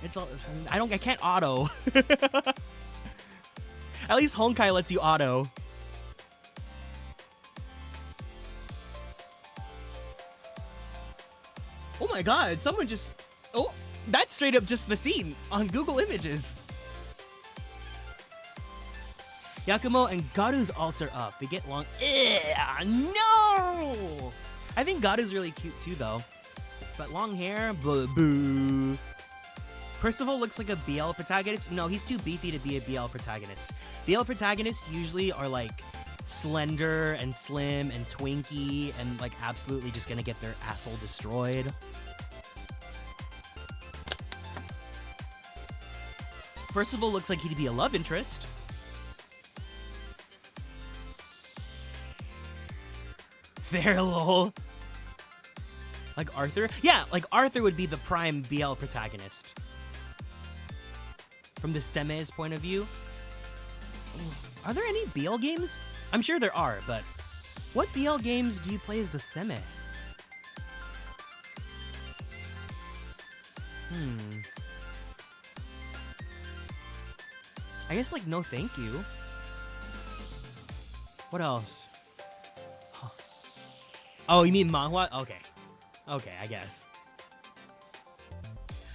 It's all, I can't auto. At least Honkai lets you auto. Oh my god, someone just... Oh, that's straight up just the scene on Google Images. Yakumo and Garu's alts are up. They get long... No! I think Garu's really cute too, though. But long hair? Boo. Percival looks like a BL protagonist. No, he's too beefy to be a BL protagonist. BL protagonists usually are like slender and slim and twinky and like absolutely just gonna get their asshole destroyed. Percival looks like he'd be a love interest. Fair lol. Like Arthur? Yeah, like Arthur would be the prime BL protagonist. From the Seme's point of view. Are there any BL games? I'm sure there are, but what BL games do you play as the Seme? I guess like no thank you. What else? Huh. Oh, you mean manhwa? Okay. Okay, I guess.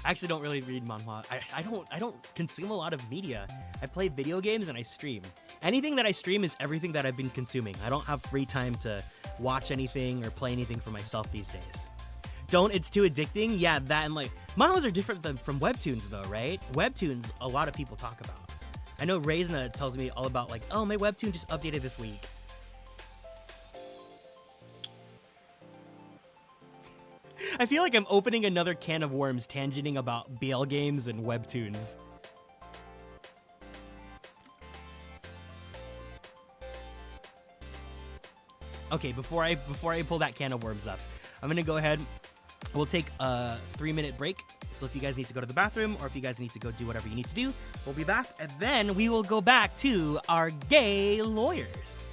I actually don't really read manhwa. I don't consume a lot of media. I play video games and I stream. Anything that I stream is everything that I've been consuming. I don't have free time to watch anything or play anything for myself these days. Don't, it's too addicting. Yeah, that and like manhwas are different from webtoons though, right? Webtoons, a lot of people talk about. I know Reisna tells me all about like, oh, my webtoon just updated this week. I feel like I'm opening another can of worms tangenting about BL games and webtoons. Okay, before I pull that can of worms up, I'm gonna go ahead. We'll take a 3-minute break. So if you guys need to go to the bathroom or if you guys need to go do whatever you need to do, we'll be back and then we will go back to our gay lawyers.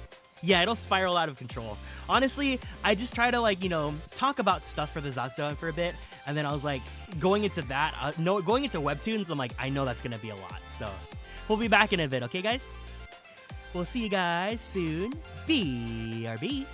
Yeah, it'll spiral out of control. Honestly, I just try to like, you know, talk about stuff for the Zatsuan for a bit. And then I was like, going into that, going into webtoons, I'm like, I know that's gonna be a lot. So we'll be back in a bit, okay guys? We'll see you guys soon. BRB.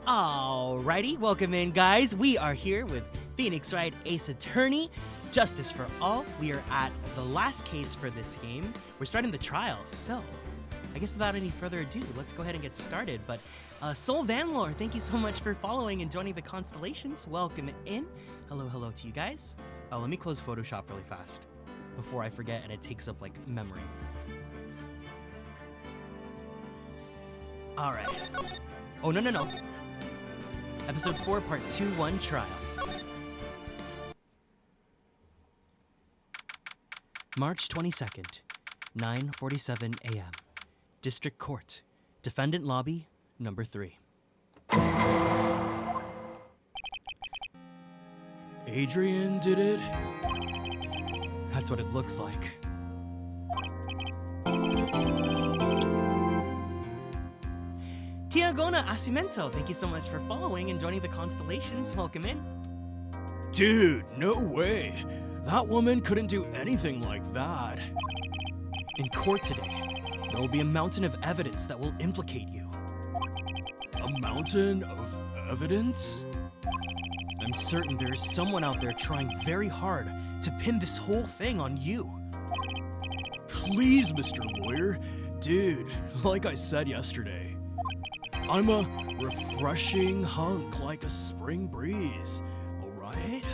Alrighty, welcome in guys. We are here with Phoenix Wright Ace Attorney, Justice for All. We are at the last case for this game. We're starting the trial, so I guess without any further ado, let's go ahead and get started. But Soul Vanlore, thank you so much for following and joining the Konstellations. Welcome in. Hello to you guys. Let me close Photoshop really fast before I forget and it takes up like memory. Alright. Oh, no. Episode 4, Part 2-1 Trial. March 22nd, 9:47 a.m. District Court, Defendant Lobby, number 3. Adrian did it? That's what it looks like. Tiagona Asimento, thank you so much for following and joining the Konstellations. Welcome in. Dude, no way. That woman couldn't do anything like that. In court today, there will be a mountain of evidence that will implicate you. A mountain of evidence? I'm certain there is someone out there trying very hard to pin this whole thing on you. Please, Mr. Lawyer. Dude, like I said yesterday, I'm a refreshing hunk like a spring breeze, alright?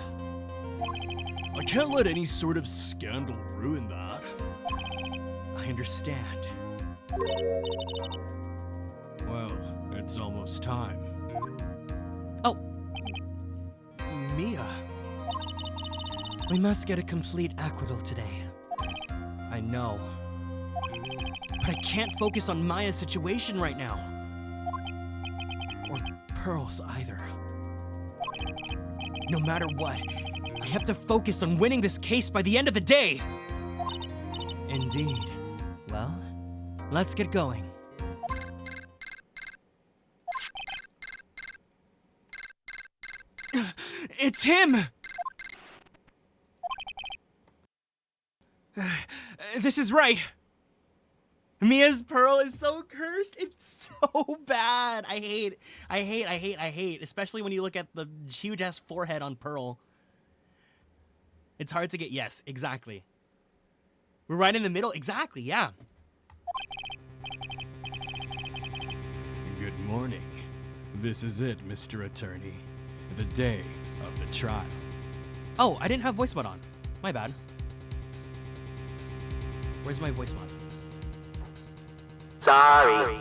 I can't let any sort of scandal ruin that. I understand. Well, it's almost time. Oh, Mia. We must get a complete acquittal today. I know. But I can't focus on Maya's situation right now. Or Pearl's either. No matter what, I have to focus on winning this case by the end of the day. Indeed. Well, let's get going. It's him! This is Wright. Mia's Pearl is so cursed. It's so bad. I hate. Especially when you look at the huge ass forehead on Pearl. It's hard to get, yes, exactly. We're right in the middle, exactly, yeah. Good morning. This is it, Mr. Attorney. The day of the trial. Oh, I didn't have voice mod on. My bad. Where's my voice mod? Sorry.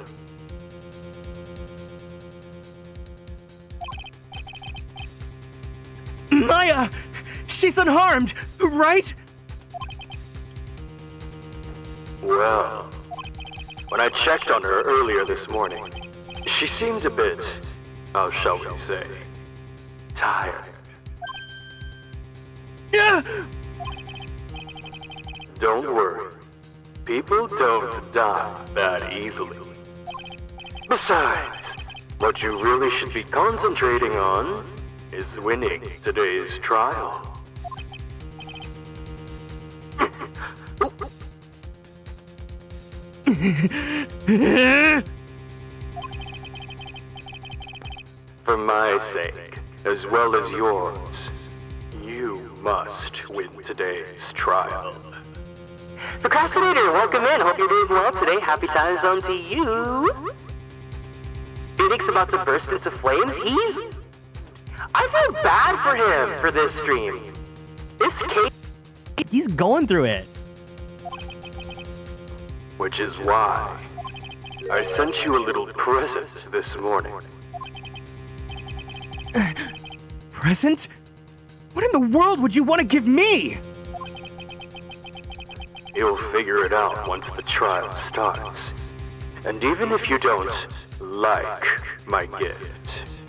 Maya! She's unharmed, right? Well, when I checked on her earlier this morning, she seemed a bit, how shall we say, tired. Yeah! Don't worry. People don't die that easily. Besides, what you really should be concentrating on is winning today's trial. For my sake, as well as yours, you must win today's trial. Procrastinator, welcome in. Hope you're doing well today. Happy time zone to you. Phoenix about to burst into flames. I feel bad for him for this stream. This case. He's going through it. Which is why I sent you a little present this morning. Present? What in the world would you want to give me? You'll figure it out once the trial starts. And even if you don't like my gift,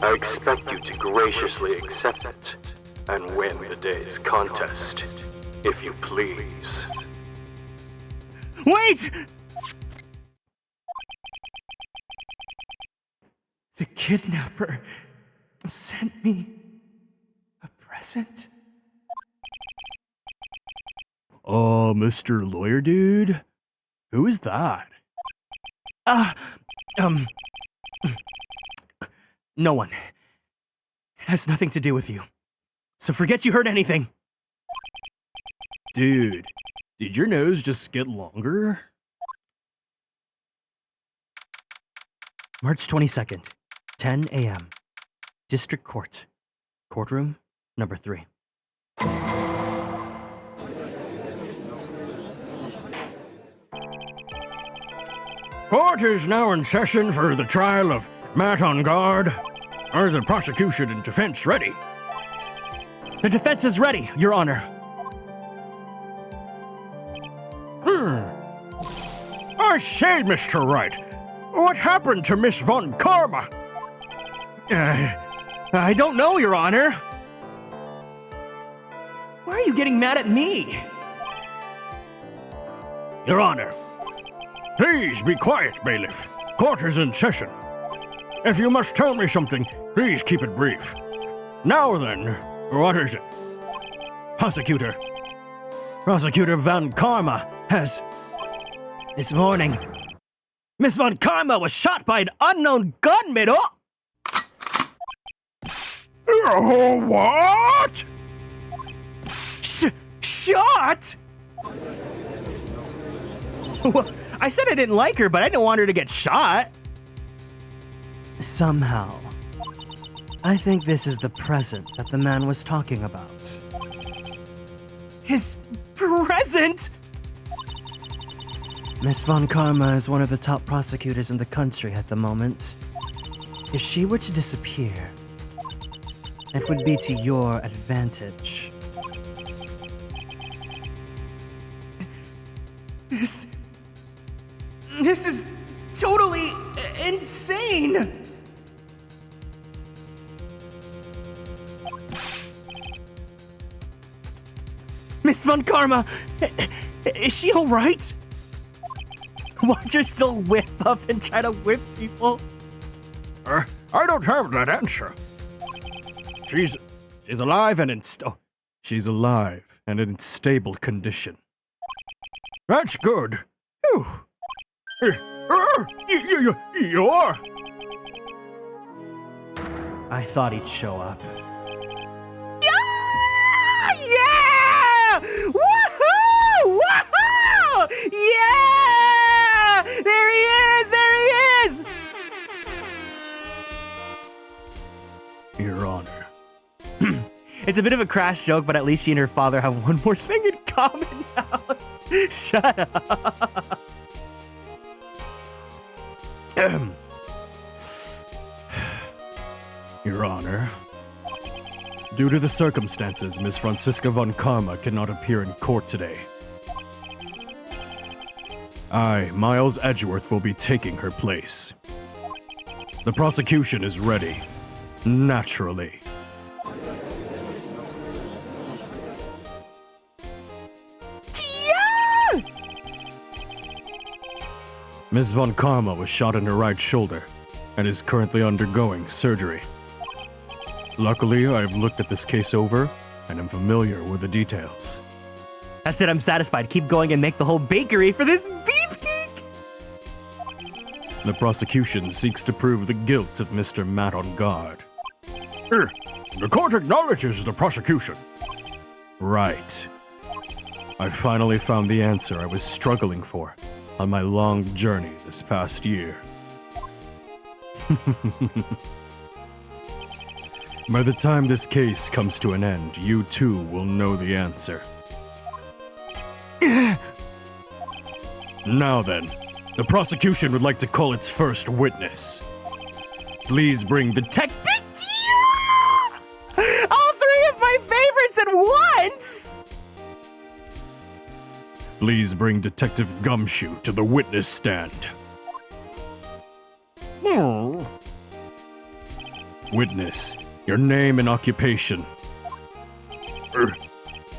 I expect you to graciously accept it and win the day's contest, if you please. Wait! The kidnapper sent me a present. Mr. Lawyer Dude? Who is that? No one. It has nothing to do with you. So forget you heard anything. Dude, did your nose just get longer? March 22nd, 10 a.m. District Court. Courtroom number 3. Court is now in session for the trial of Matt on guard. Are the prosecution and defense ready? The defense is ready, Your Honor. I say, Mr. Wright, what happened to Miss Von Karma? I don't know, Your Honor. Why are you getting mad at me? Your Honor. Please be quiet, bailiff. Court is in session. If you must tell me something, please keep it brief. Now then, what is it? Prosecutor. Prosecutor Von Karma has... This morning, Miss Von Karma was shot by an unknown gunman. Oh, what? Shot? Well, I said I didn't like her, but I didn't want her to get shot. Somehow, I think this is the present that the man was talking about. His present? Miss Von Karma is one of the top prosecutors in the country at the moment. If she were to disappear, it would be to your advantage. This is totally insane! Miss Von Karma, is she alright? Watch her still whip up and try to whip people? I don't have that answer. She's alive and she's alive and in stable condition. That's good. Whew. You are. I thought he'd show up. Yeah! Woohoo! Woohoo! Yeah! There he is! There he is! Your Honor. It's a bit of a crass joke, but at least she and her father have one more thing in common now. Shut up. Your Honor. Due to the circumstances, Miss Franziska Von Karma cannot appear in court today. I, Miles Edgeworth, will be taking her place. The prosecution is ready. Naturally. Yeah! Ms. Von Karma was shot in her right shoulder and is currently undergoing surgery. Luckily, I've looked at this case over and am familiar with the details. That's it, I'm satisfied. Keep going and make the whole bakery for this beefcake! The prosecution seeks to prove the guilt of Mr. Matt on guard. The court acknowledges the prosecution. Right. I finally found the answer I was struggling for on my long journey this past year. By the time this case comes to an end, you too will know the answer. Now then, the prosecution would like to call its first witness. Please bring detective... All three of my favorites at once! Please bring Detective Gumshoe to the witness stand. Witness, your name and occupation.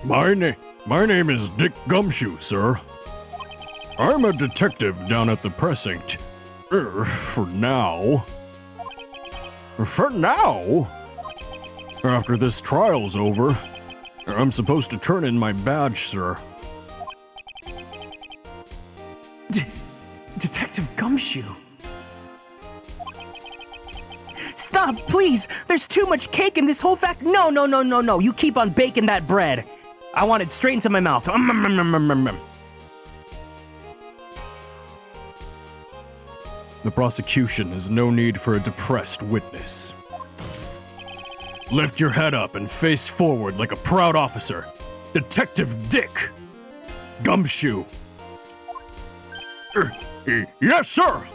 My name is Dick Gumshoe, sir. I'm a detective down at the precinct. For now. For now? After this trial's over, I'm supposed to turn in my badge, sir. Detective Gumshoe? Stop, please! There's too much cake in this whole fact. No. You keep on baking that bread. I want it straight into my mouth. The prosecution has no need for a depressed witness. Lift your head up and face forward like a proud officer. Detective Dick Gumshoe. Yes, sir!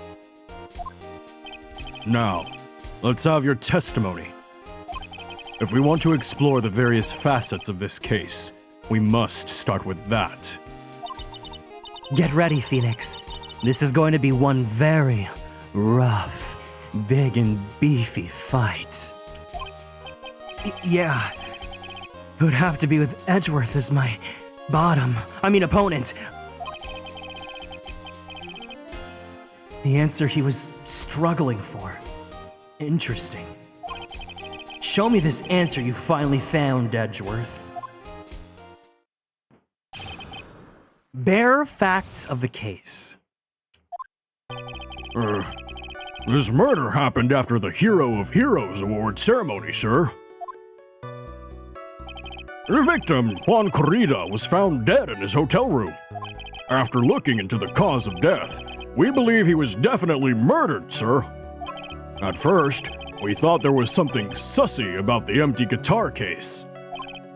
Now, let's have your testimony. If we want to explore the various facets of this case, we must start with that. Get ready, Phoenix. This is going to be one very rough, big and beefy fight. Yeah. It would have to be with Edgeworth as my opponent. The answer he was struggling for. Interesting. Show me this answer you finally found, Edgeworth. Bare facts of the case. This murder happened after the Hero of Heroes award ceremony, sir. The victim, Juan Corrida, was found dead in his hotel room. After looking into the cause of death, we believe he was definitely murdered, sir. At first, we thought there was something sussy about the empty guitar case.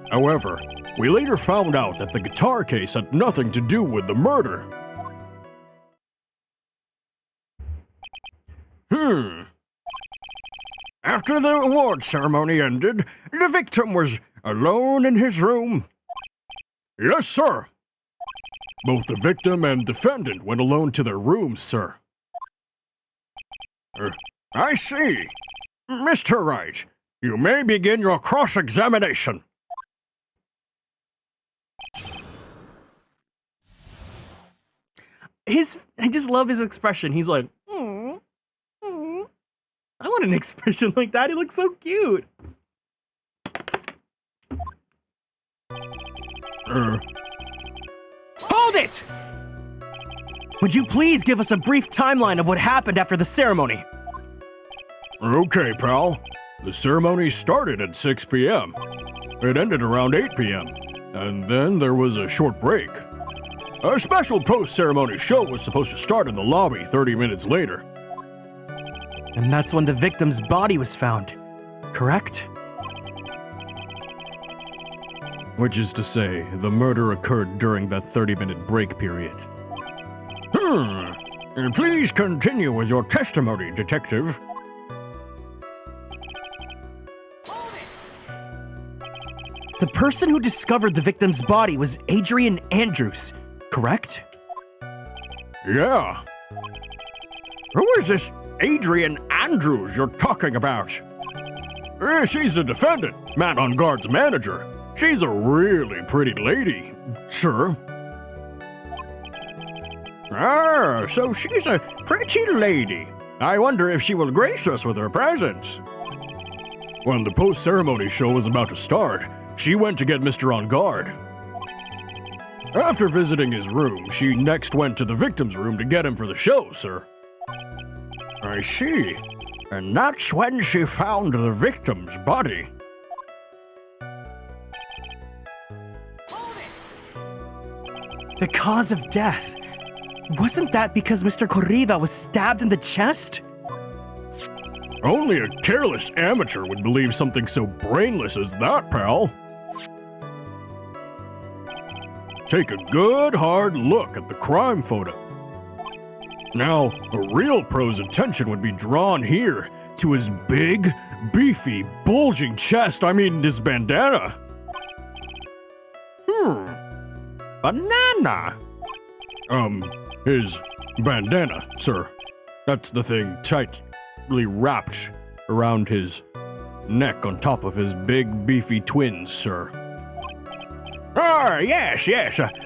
However, we later found out that the guitar case had nothing to do with the murder. After the award ceremony ended, the victim was alone in his room. Yes, sir. Both the victim and defendant went alone to their rooms, sir. I see. Mr. Wright, you may begin your cross-examination. I just love his expression. He's like, I want an expression like that. He looks so cute. Hold it! Would you please give us a brief timeline of what happened after the ceremony? Okay, pal. The ceremony started at 6 p.m. It ended around 8 p.m. And then there was a short break. A special post-ceremony show was supposed to start in the lobby 30 minutes later. And that's when the victim's body was found, correct? Which is to say, the murder occurred during that 30-minute break period. Please continue with your testimony, detective. The person who discovered the victim's body was Adrian Andrews, correct? Yeah. Who is this Adrian Andrews you're talking about? She's the defendant, Matt on Guard's manager. She's a really pretty lady, sir. So she's a pretty lady. I wonder if she will grace us with her presence. When the post-ceremony show was about to start, she went to get Mr. On Guard. After visiting his room, she next went to the victim's room to get him for the show, sir. I see. And that's when she found the victim's body. The cause of death. Wasn't that because Mr. Corrida was stabbed in the chest? Only a careless amateur would believe something so brainless as that, pal. Take a good hard look at the crime photo. Now, a real pro's attention would be drawn here to his big, beefy, bulging chest. His bandana. Banana. His bandana, sir. That's the thing tightly wrapped around his neck on top of his big, beefy twins, sir. Yes,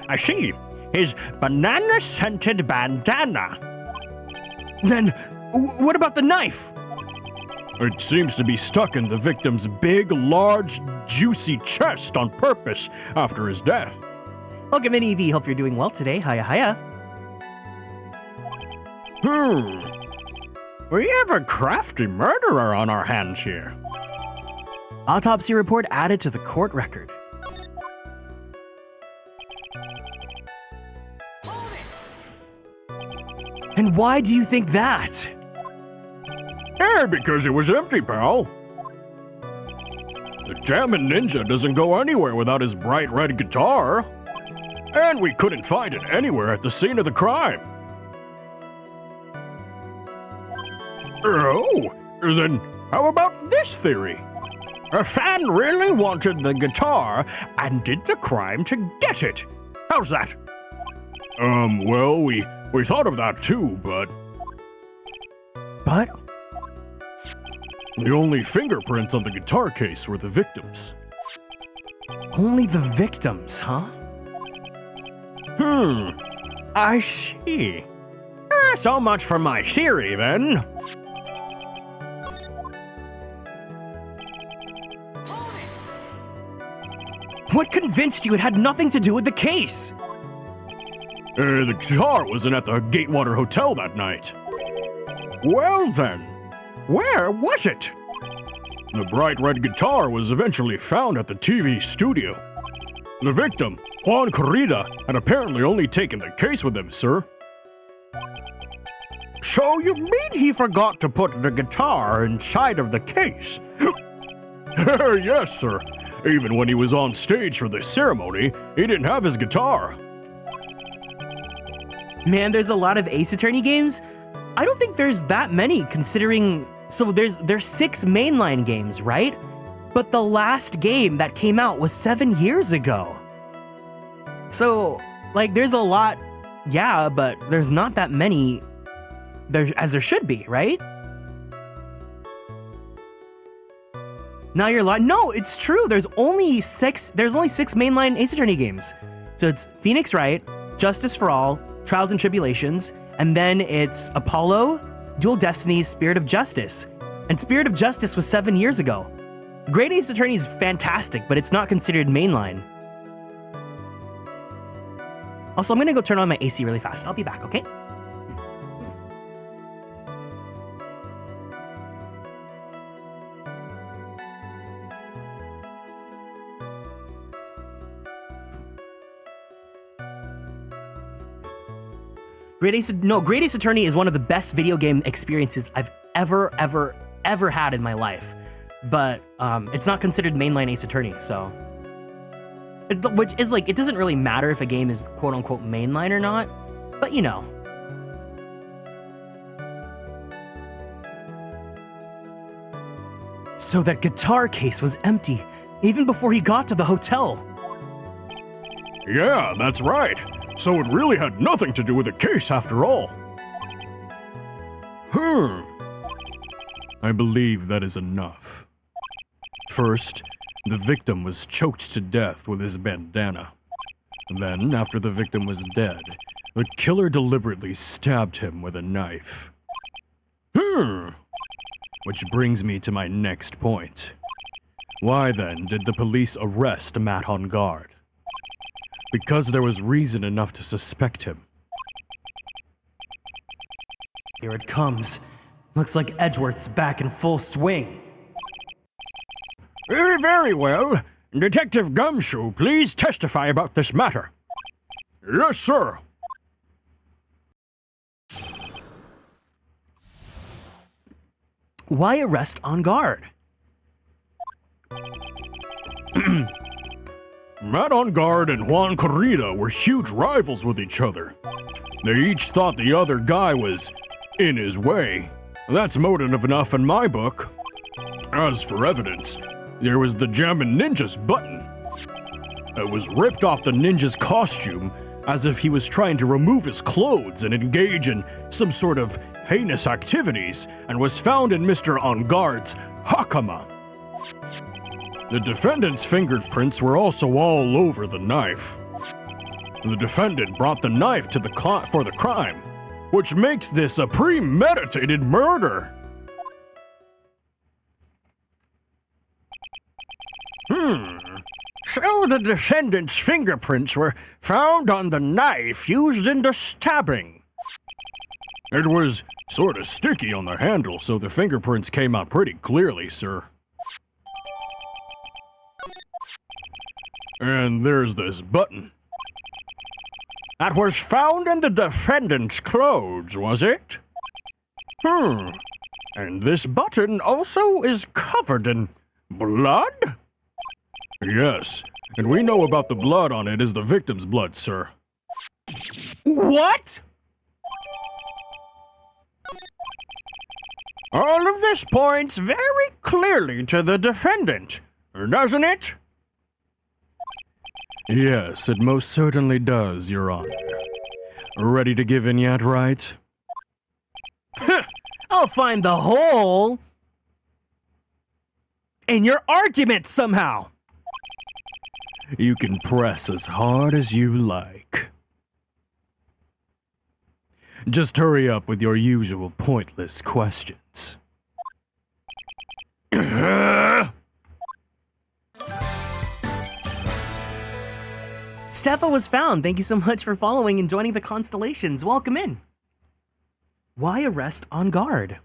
I see. His banana-scented bandana. Then, what about the knife? It seems to be stuck in the victim's big, large, juicy chest on purpose after his death. Welcome in, EV. Hope you're doing well today. Hiya. We have a crafty murderer on our hands here. Autopsy report added to the court record. And why do you think that? Because it was empty, pal. The Jammin' Ninja doesn't go anywhere without his bright red guitar. And we couldn't find it anywhere at the scene of the crime. Oh, then how about this theory? A fan really wanted the guitar and did the crime to get it. How's that? Well, we We thought of that too, but But the only fingerprints on the guitar case were the victims. only the victims, huh? I see. So much for my theory, then. What convinced you it had nothing to do with the case? The guitar wasn't at the Gatewater Hotel that night. Well then, where was it? The bright red guitar was eventually found at the TV studio. The victim, Juan Corrida, had apparently only taken the case with him, sir. So you mean he forgot to put the guitar inside of the case? Yes, sir. Even when he was on stage for the ceremony, he didn't have his guitar. Man, there's a lot of Ace Attorney games. I don't think there's that many considering, so there's 6 mainline games, right? But the last game that came out was 7 years ago. So, like, there's a lot, yeah, but there's not that many as there should be, right? Now you're lying. No, it's true. There's only 6 mainline Ace Attorney games. So it's Phoenix Wright, Justice for All, Trials and Tribulations, and then it's Apollo, Dual Destiny, Spirit of Justice. And Spirit of Justice was 7 years ago. Great Ace Attorney is fantastic, but it's not considered mainline. Also, I'm gonna go turn on my AC really fast. I'll be back, okay? Great Ace Attorney is one of the best video game experiences I've ever had in my life. But it's not considered mainline Ace Attorney, so. Which is like, it doesn't really matter if a game is quote unquote mainline or not, but you know. So that guitar case was empty, even before he got to the hotel. Yeah, that's right. So it really had nothing to do with the case after all. I believe that is enough. First, the victim was choked to death with his bandana. Then, after the victim was dead, the killer deliberately stabbed him with a knife. Which brings me to my next point. Why then did the police arrest Matt on guard? Because there was reason enough to suspect him. Here it comes. Looks like Edgeworth's back in full swing. Very well. Detective Gumshoe, please testify about this matter. Yes, sir. Why arrest on guard? Matt on guard and Juan Corrida were huge rivals with each other. They each thought the other guy was in his way. That's motive enough in my book. As for evidence, there was the Jammin' Ninja's button. It was ripped off the ninja's costume as if he was trying to remove his clothes and engage in some sort of heinous activities, and was found in Mr. On Guard's hakama. The defendant's fingerprints were also all over the knife. The defendant brought the knife to for the crime, which makes this a premeditated murder. So the defendant's fingerprints were found on the knife used in the stabbing. It was sort of sticky on the handle, so the fingerprints came out pretty clearly, sir. And there's this button. That was found in the defendant's clothes, was it? And this button also is covered in blood? Yes, and we know about the blood on it is the victim's blood, sir. What? All of this points very clearly to the defendant, doesn't it? Yes, it most certainly does, Your Honor. Ready to give in yet, Wright? I'll find the hole in your argument somehow. You can press as hard as you like. Just hurry up with your usual pointless questions. Steffa was found. Thank you so much for following and joining the Konstellations. Welcome in. Why arrest on guard?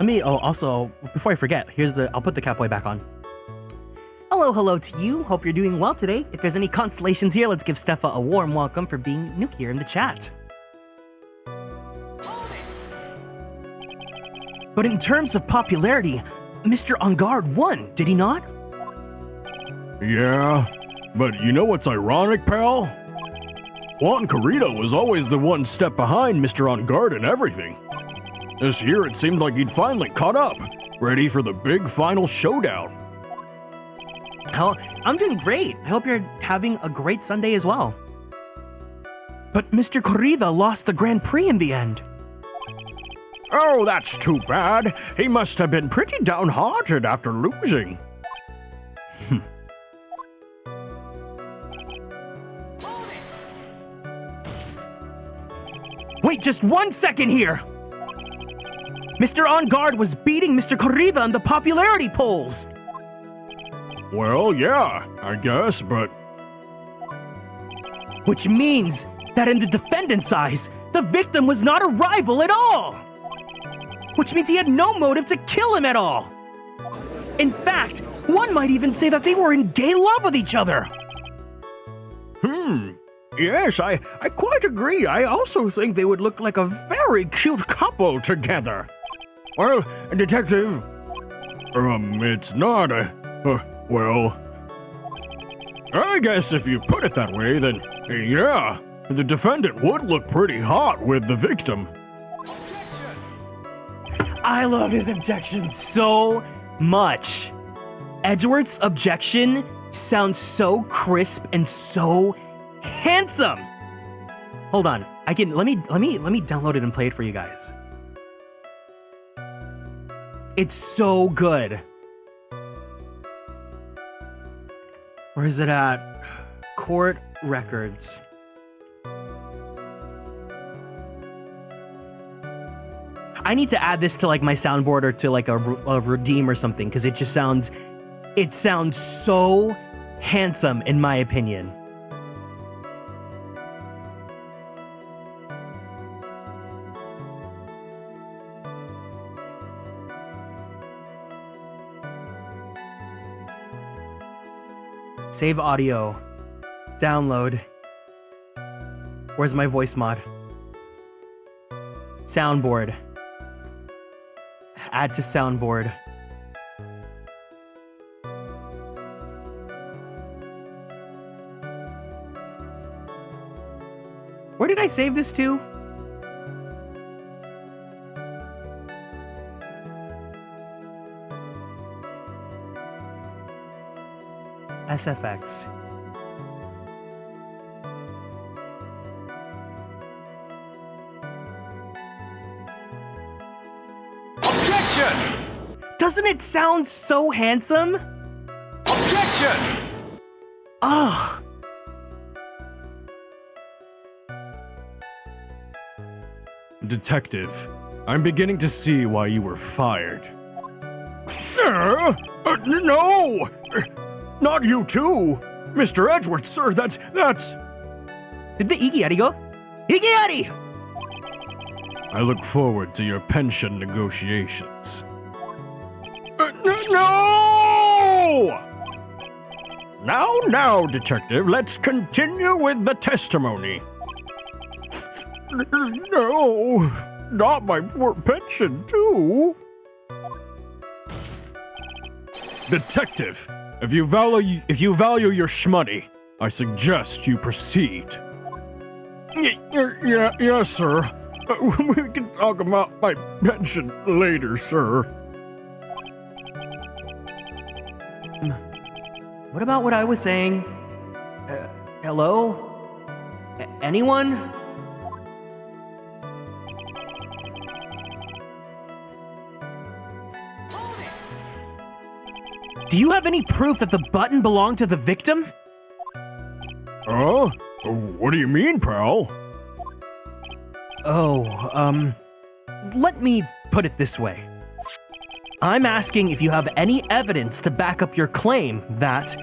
Also, before I forget, I'll put the catboy back on. Hello to you. Hope you're doing well today. If there's any Konstellations here, let's give Steffa a warm welcome for being new here in the chat. But in terms of popularity, Mr. On Guard won, did he not? Yeah, but you know what's ironic, pal? Juan Corrida was always the one step behind Mr. On Guard in everything. This year it seemed like he'd finally caught up, ready for the big final showdown. Oh, I'm doing great. I hope you're having a great Sunday as well. But Mr. Corrida lost the Grand Prix in the end. Oh, that's too bad. He must have been pretty downhearted after losing. Wait just 1 second here! Mr. On Guard was beating Mr. Corrida in the popularity polls! Well, yeah, I guess, but... Which means that in the defendant's eyes, the victim was not a rival at all! Which means he had no motive to kill him at all! In fact, one might even say that they were in gay love with each other! Yes, I quite agree. I also think they would look like a very cute couple together. Well, Detective... it's not well... I guess if you put it that way, then, yeah, the defendant would look pretty hot with the victim. I love his objection so much. Edgeworth's objection sounds so crisp and so handsome. Hold on, let me download it and play it for you guys. It's so good. Where is it at? Court records. I need to add this to like my soundboard or to like a redeem or something because it sounds so handsome in my opinion. Save audio. Download. Where's my voice mod? Soundboard. Add to soundboard. Where did I save this to? SFX. Objection! Doesn't it sound so handsome? Objection! Ah. Detective, I'm beginning to see why you were fired. No! Not you too! Mr. Edgeworth, sir, that's... Did the Iggy go? Iggy! I look forward to your pension negotiations. No! Now, Detective, let's continue with the testimony. No, not my poor pension, too. Detective, if you value your shmoney, I suggest you proceed. Yes, sir. We can talk about my pension later, sir. What about what I was saying? Hello? Anyone? Do you have any proof that the button belonged to the victim? Huh? What do you mean, pal? Oh, let me put it this way. I'm asking if you have any evidence to back up your claim that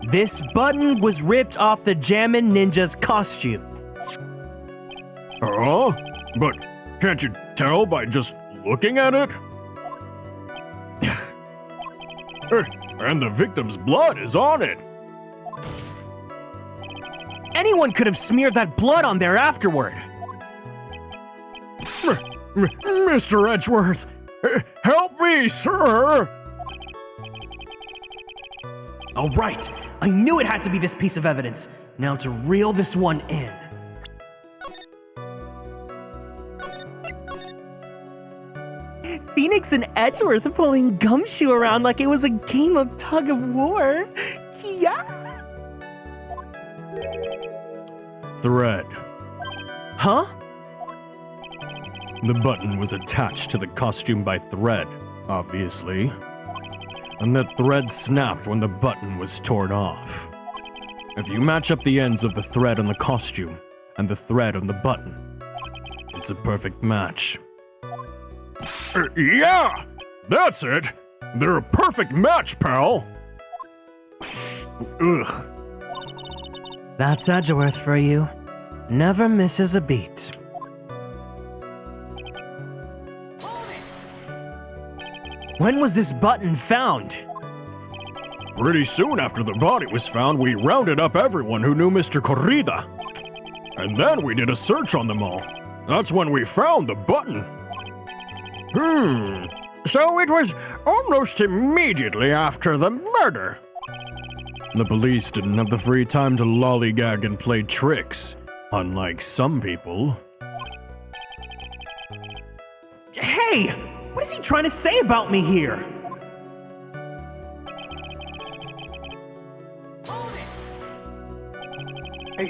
this button was ripped off the Jammin' Ninja's costume. Huh? But can't you tell by just looking at it? And the victim's blood is on it. Anyone could have smeared that blood on there afterward. Mr. Edgeworth, help me, sir! All right, I knew it had to be this piece of evidence. Now to reel this one in. Phoenix and Edgeworth pulling Gumshoe around like it was a game of tug of war. Yeah. Thread. Huh? The button was attached to the costume by thread, obviously. And that thread snapped when the button was torn off. If you match up the ends of the thread on the costume and the thread on the button, it's a perfect match. Yeah! That's it! They're a perfect match, pal! Ugh. That's Edgeworth for you. Never misses a beat. When was this button found? Pretty soon after the body was found, we rounded up everyone who knew Mr. Corrida. And then we did a search on them all. That's when we found the button. So it was almost immediately after the murder. The police didn't have the free time to lollygag and play tricks, unlike some people. Hey! What is he trying to say about me here?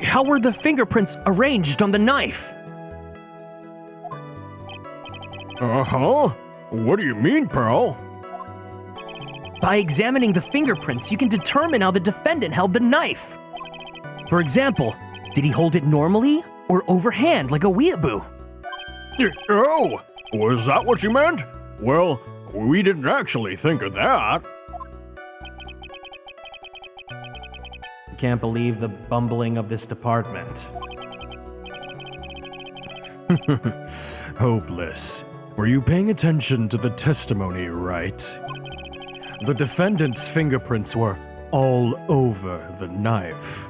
How were the fingerprints arranged on the knife? Uh-huh? What do you mean, pal? By examining the fingerprints, you can determine how the defendant held the knife. For example, did he hold it normally or overhand like a weeaboo? Oh, was that what you meant? Well, we didn't actually think of that. Can't believe the bumbling of this department. Hopeless. Were you paying attention to the testimony, Wright? The defendant's fingerprints were all over the knife.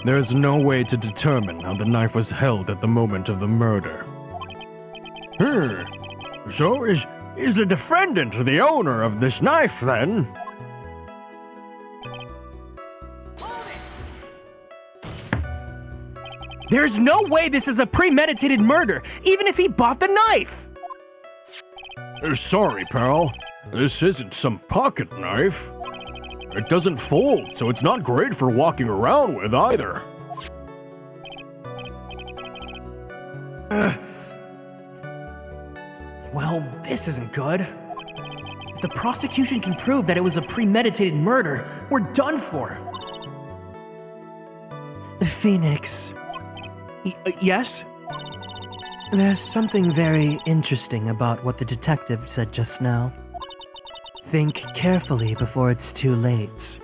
There's no way to determine how the knife was held at the moment of the murder. So is the defendant the owner of this knife, then? There's no way this is a premeditated murder, even if he bought the knife! Sorry, pal. This isn't some pocket knife. It doesn't fold, so it's not great for walking around with either. Well, this isn't good. If the prosecution can prove that it was a premeditated murder, we're done for. Phoenix. Yes? There's something very interesting about what the detective said just now. Think carefully before it's too late.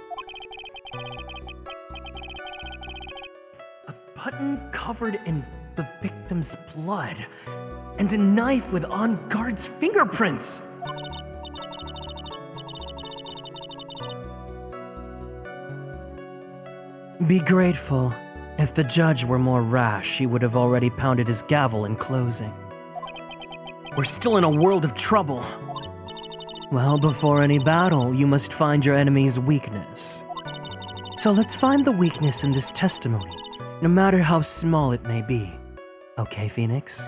A button covered in the victim's blood, and a knife with on-guard's fingerprints! Be grateful. If the judge were more rash, he would have already pounded his gavel in closing. We're still in a world of trouble. Well, before any battle, you must find your enemy's weakness. So let's find the weakness in this testimony, no matter how small it may be. Okay, Phoenix?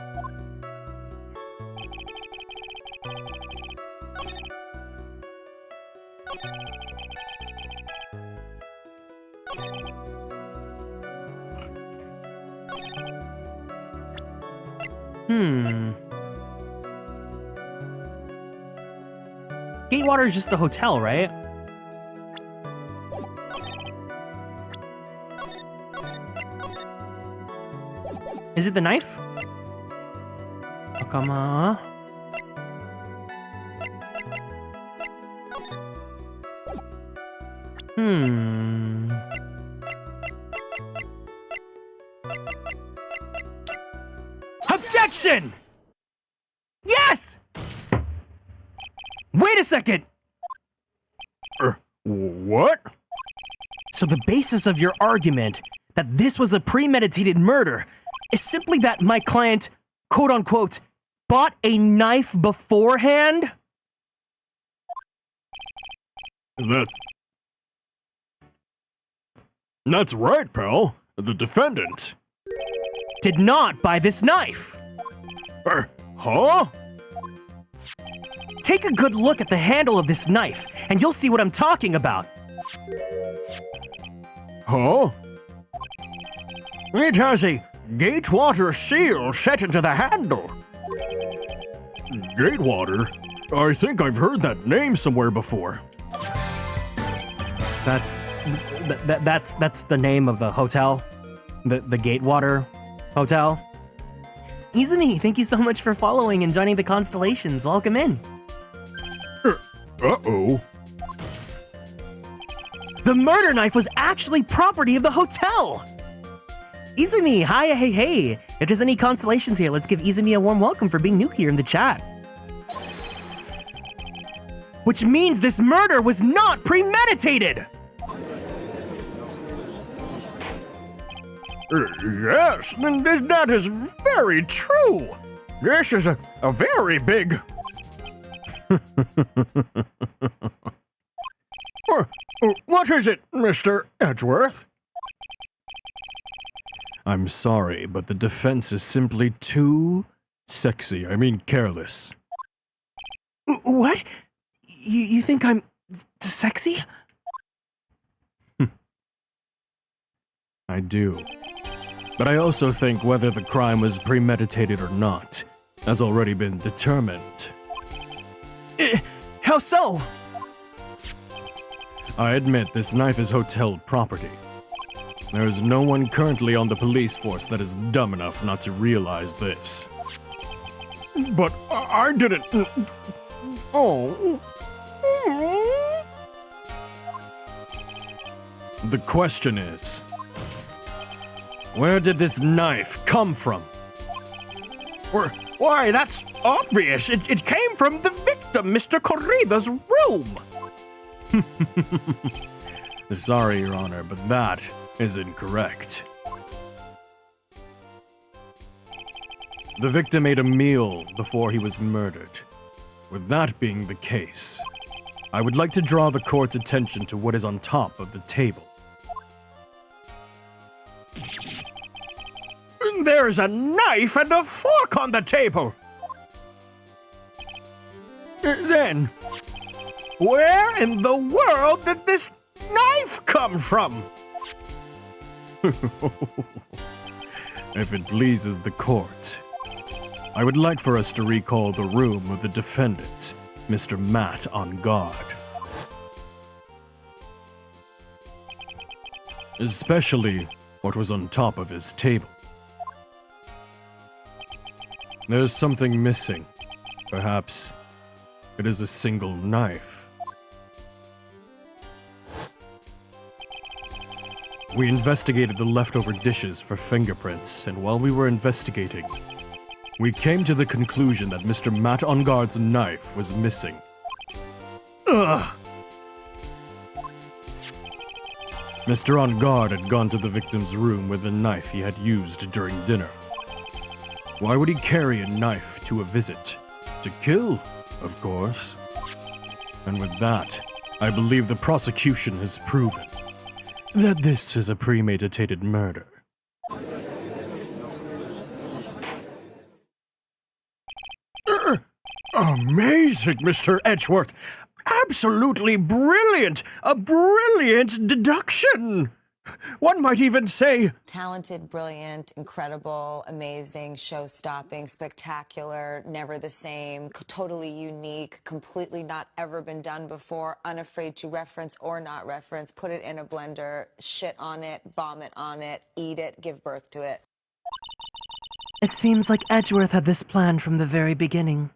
Gatewater is just the hotel, right? Is it the knife? Oh, come on. Objection! Yes! Wait a second! What? So the basis of your argument that this was a premeditated murder is simply that my client, quote-unquote, bought a knife beforehand? That's right, pal. The defendant. Did not buy this knife. Huh? Take a good look at the handle of this knife, and you'll see what I'm talking about. Huh? It has a Gatewater seal set into the handle. Gatewater? I think I've heard that name somewhere before. That's the name of the hotel, the Gatewater Hotel. Izumi, thank you so much for following and joining the Konstellations. Welcome in. Uh-oh. The murder knife was actually property of the hotel. Izumi, hi, hey. If there's any Konstellations here, let's give Izumi a warm welcome for being new here in the chat. Which means this murder was not premeditated. Yes, that is very true. This is a very big... What is it, Mr. Edgeworth? I'm sorry, but the defense is simply too careless. What? You think I'm sexy? I do. But I also think whether the crime was premeditated or not has already been determined. How so? I admit this knife is hotel property. There is no one currently on the police force that is dumb enough not to realize this. But I didn't... Oh... The question is, where did this knife come from? Why, that's obvious. It came from the victim, Mr. Corrida's room. Sorry, Your Honor, but that is incorrect. The victim ate a meal before he was murdered. With that being the case, I would like to draw the court's attention to what is on top of the table. There's a knife and a fork on the table. Then, where in the world did this knife come from? If it pleases the court, I would like for us to recall the room of the defendant, Mr. Matt on guard. Especially what was on top of his table. There's something missing. Perhaps it is a single knife. We investigated the leftover dishes for fingerprints, and while we were investigating, we came to the conclusion that Mr. Matt on guard's knife was missing. Ugh. Mr. On Guard had gone to the victim's room with the knife he had used during dinner. Why would he carry a knife to a visit? To kill, of course. And with that, I believe the prosecution has proven that this is a premeditated murder. Amazing, Mr. Edgeworth. Absolutely brilliant. A brilliant deduction. One might even say Talented, brilliant, incredible, amazing, show-stopping, spectacular, never the same, totally unique, completely not ever been done before, unafraid to reference or not reference, put it in a blender, shit on it, vomit on it, eat it, give birth to it. It seems like Edgeworth had this planned from the very beginning.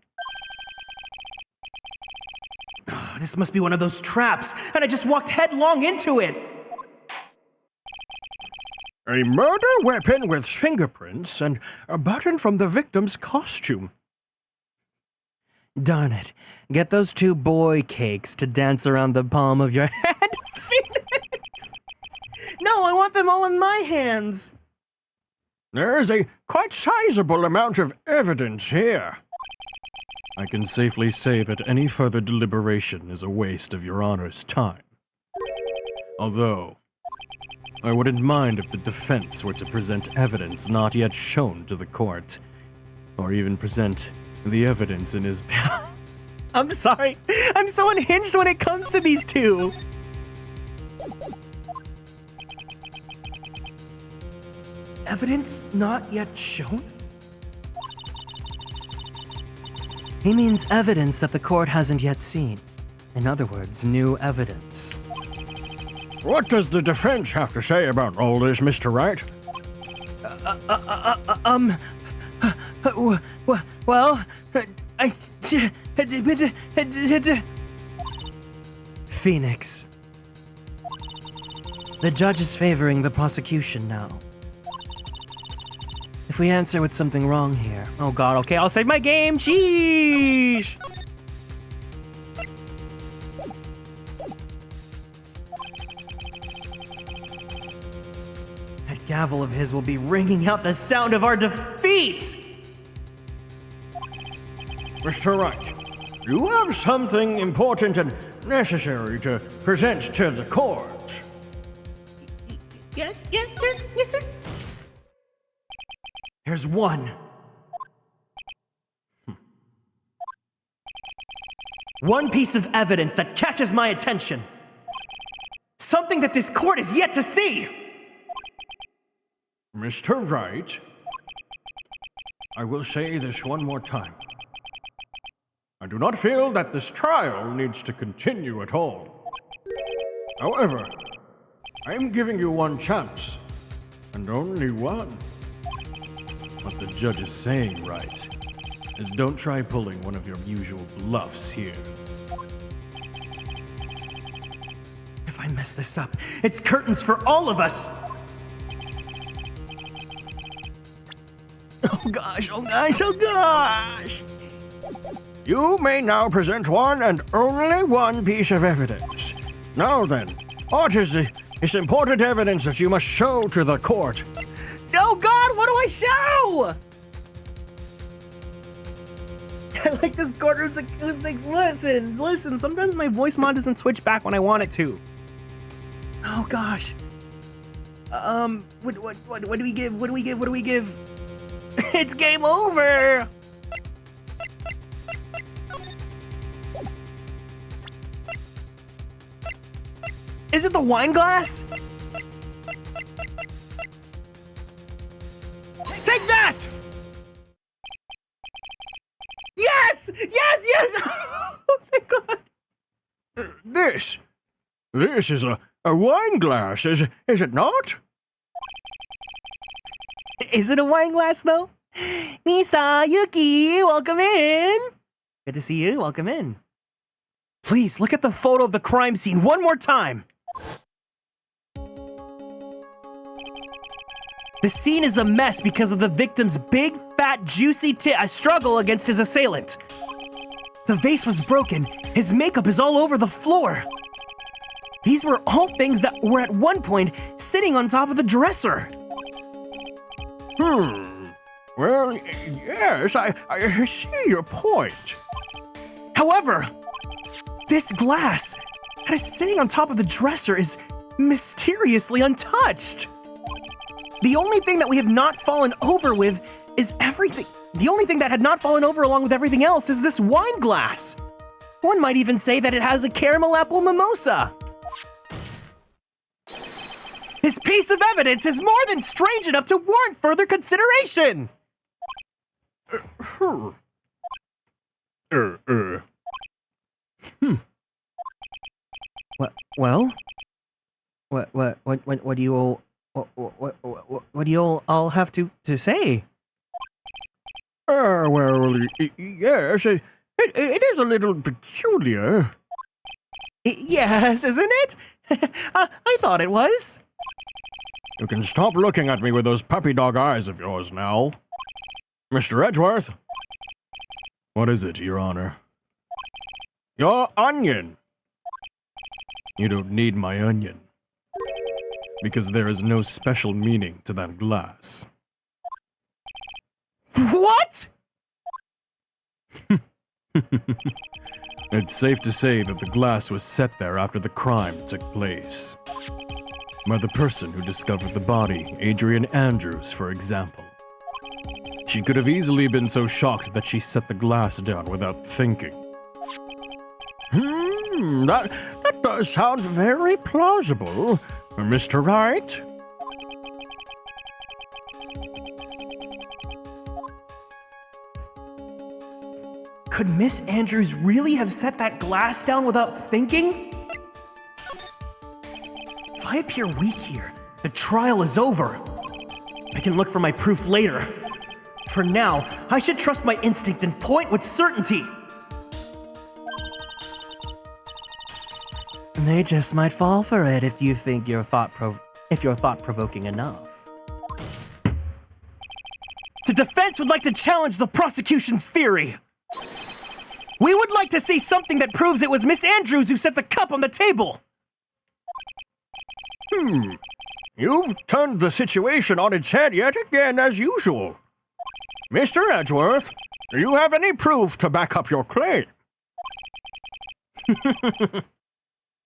This must be one of those traps, and I just walked headlong into it! a murder weapon with fingerprints and a button from the victim's costume. Darn it. Get those two boy cakes to dance around the palm of your hand, Phoenix! No, I want them all in my hands! There is a quite sizable amount of evidence here. I can safely say that any further deliberation is a waste of your Honor's time. Although, I wouldn't mind if the defense were to present evidence not yet shown to the court, or even present the evidence in his... I'm sorry. I'm so unhinged when it comes to these two. Evidence not yet shown? He means evidence that the court hasn't yet seen. In other words, new evidence. What does the defense have to say about all this, Mr. Wright? Well, Phoenix. The judge is favoring the prosecution now. If we answer with something wrong here... Oh god, okay, I'll save my game! Sheesh! That gavel of his will be ringing out the sound of our defeat! Mr. Wright, you have something important and necessary to present to the court. Yes, sir. Yes, sir. Here's one. One piece of evidence that catches my attention. Something that this court is yet to see. Mr. Wright, I will say this one more time. I do not feel that this trial needs to continue at all. However, I am giving you one chance, and only one. What the judge is saying, Wright, is don't try pulling one of your usual bluffs here. If I mess this up, it's curtains for all of us! Oh gosh, oh gosh, oh gosh! You may now present one and only one piece of evidence. Now then, what is this important evidence that you must show to the court? Oh god, what do I show? I like this courtroom's acoustics. Listen, sometimes my voice mod doesn't switch back when I want it to. Oh gosh. What do we give? What do we give? It's game over! Is it the wine glass? Take that! Yes! Yes! Oh my god! This is a wine glass, is it not? Is it a wine glass though? Mr. Yuki, welcome in! Good to see you, welcome in. Please, look at the photo of the crime scene one more time! The scene is a mess because of the victim's big, fat, juicy struggle against his assailant. The vase was broken. His makeup is all over the floor. These were all things that were at one point sitting on top of the dresser. Well, yes, I see your point. However, this glass that is sitting on top of the dresser is mysteriously untouched. The only thing that we have not fallen over with is everything. The only thing that had not fallen over along with everything else is this wine glass. One might even say that it has a caramel apple mimosa. This piece of evidence is more than strange enough to warrant further consideration! Well? What do you all have to say? Yes, it is a little peculiar. Yes, isn't it? I thought it was. You can stop looking at me with those puppy dog eyes of yours now. Mr. Edgeworth? What is it, Your Honor? Your onion! You don't need my onion. Because there is no special meaning to that glass. What? It's safe to say that the glass was set there after the crime took place. By the person who discovered the body, Adrian Andrews, for example. She could have easily been so shocked that she set the glass down without thinking. That does sound very plausible, Mr. Wright. Could Miss Andrews really have set that glass down without thinking? If I appear weak here, the trial is over. I can look for my proof later. For now, I should trust my instinct and point with certainty. They just might fall for it if you think you're thought-provoking enough. The defense would like to challenge the prosecution's theory. We would like to see something that proves it was Miss Andrews who set the cup on the table. You've turned the situation on its head yet again, as usual. Mr. Edgeworth, do you have any proof to back up your claim?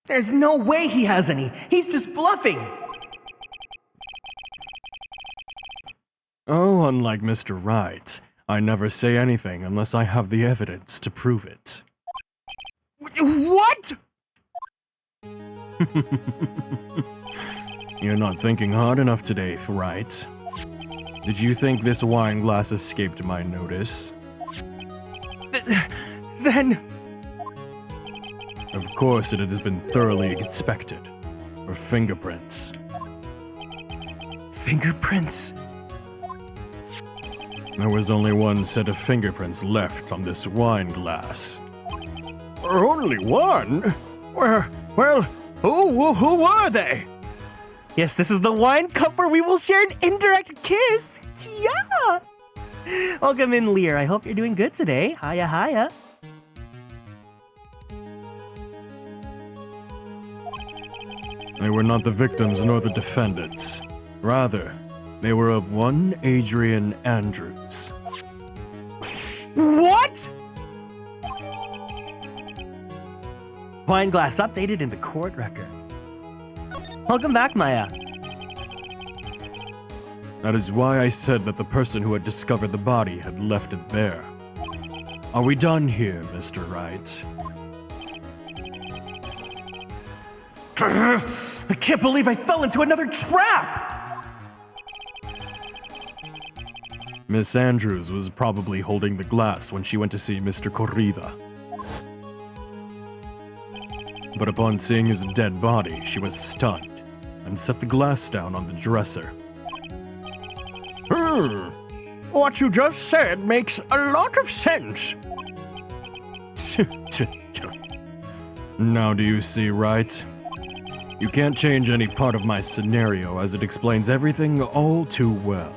There's no way he has any. He's just bluffing. Oh, unlike Mr. Wright, I never say anything unless I have the evidence to prove it. What? You're not thinking hard enough today, Wright. Did you think this wine glass escaped my notice? Then... Of course it has been thoroughly inspected. For fingerprints. Fingerprints? There was only one set of fingerprints left on this wine glass. Only one? Well, who were they? Yes, this is the wine cup where we will share an indirect kiss. Yeah! Welcome in, Lear. I hope you're doing good today. Hiya, hiya. They were not the victims nor the defendants. Rather, they were of one Adrian Andrews. What? Wine glass updated in the court record. Welcome back, Maya. That is why I said that the person who had discovered the body had left it there. Are we done here, Mr. Wright? I can't believe I fell into another trap! Miss Andrews was probably holding the glass when she went to see Mr. Corrida. But upon seeing his dead body, she was stunned and set the glass down on the dresser. What you just said makes a lot of sense. Now do you see, Wright? You can't change any part of my scenario as it explains everything all too well.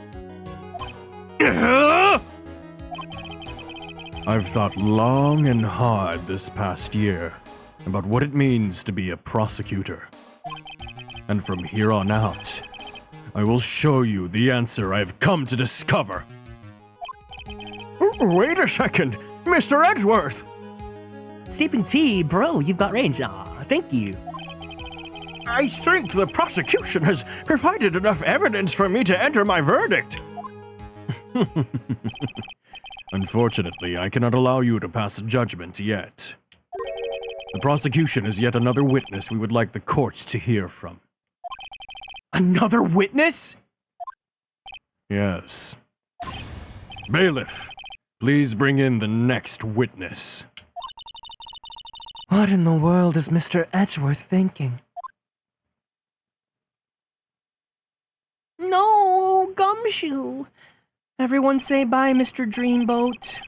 I've thought long and hard this past year about what it means to be a prosecutor. And from here on out, I will show you the answer I've come to discover. Wait a second, Mr. Edgeworth! Sipping tea, bro, you've got range. Aw, thank you. I think the prosecution has provided enough evidence for me to enter my verdict. Unfortunately, I cannot allow you to pass judgment yet. The prosecution is yet another witness we would like the court to hear from. Another witness? Yes. Bailiff, please bring in the next witness. What in the world is Mr. Edgeworth thinking? No, Gumshoe. Everyone say bye, Mr. Dreamboat.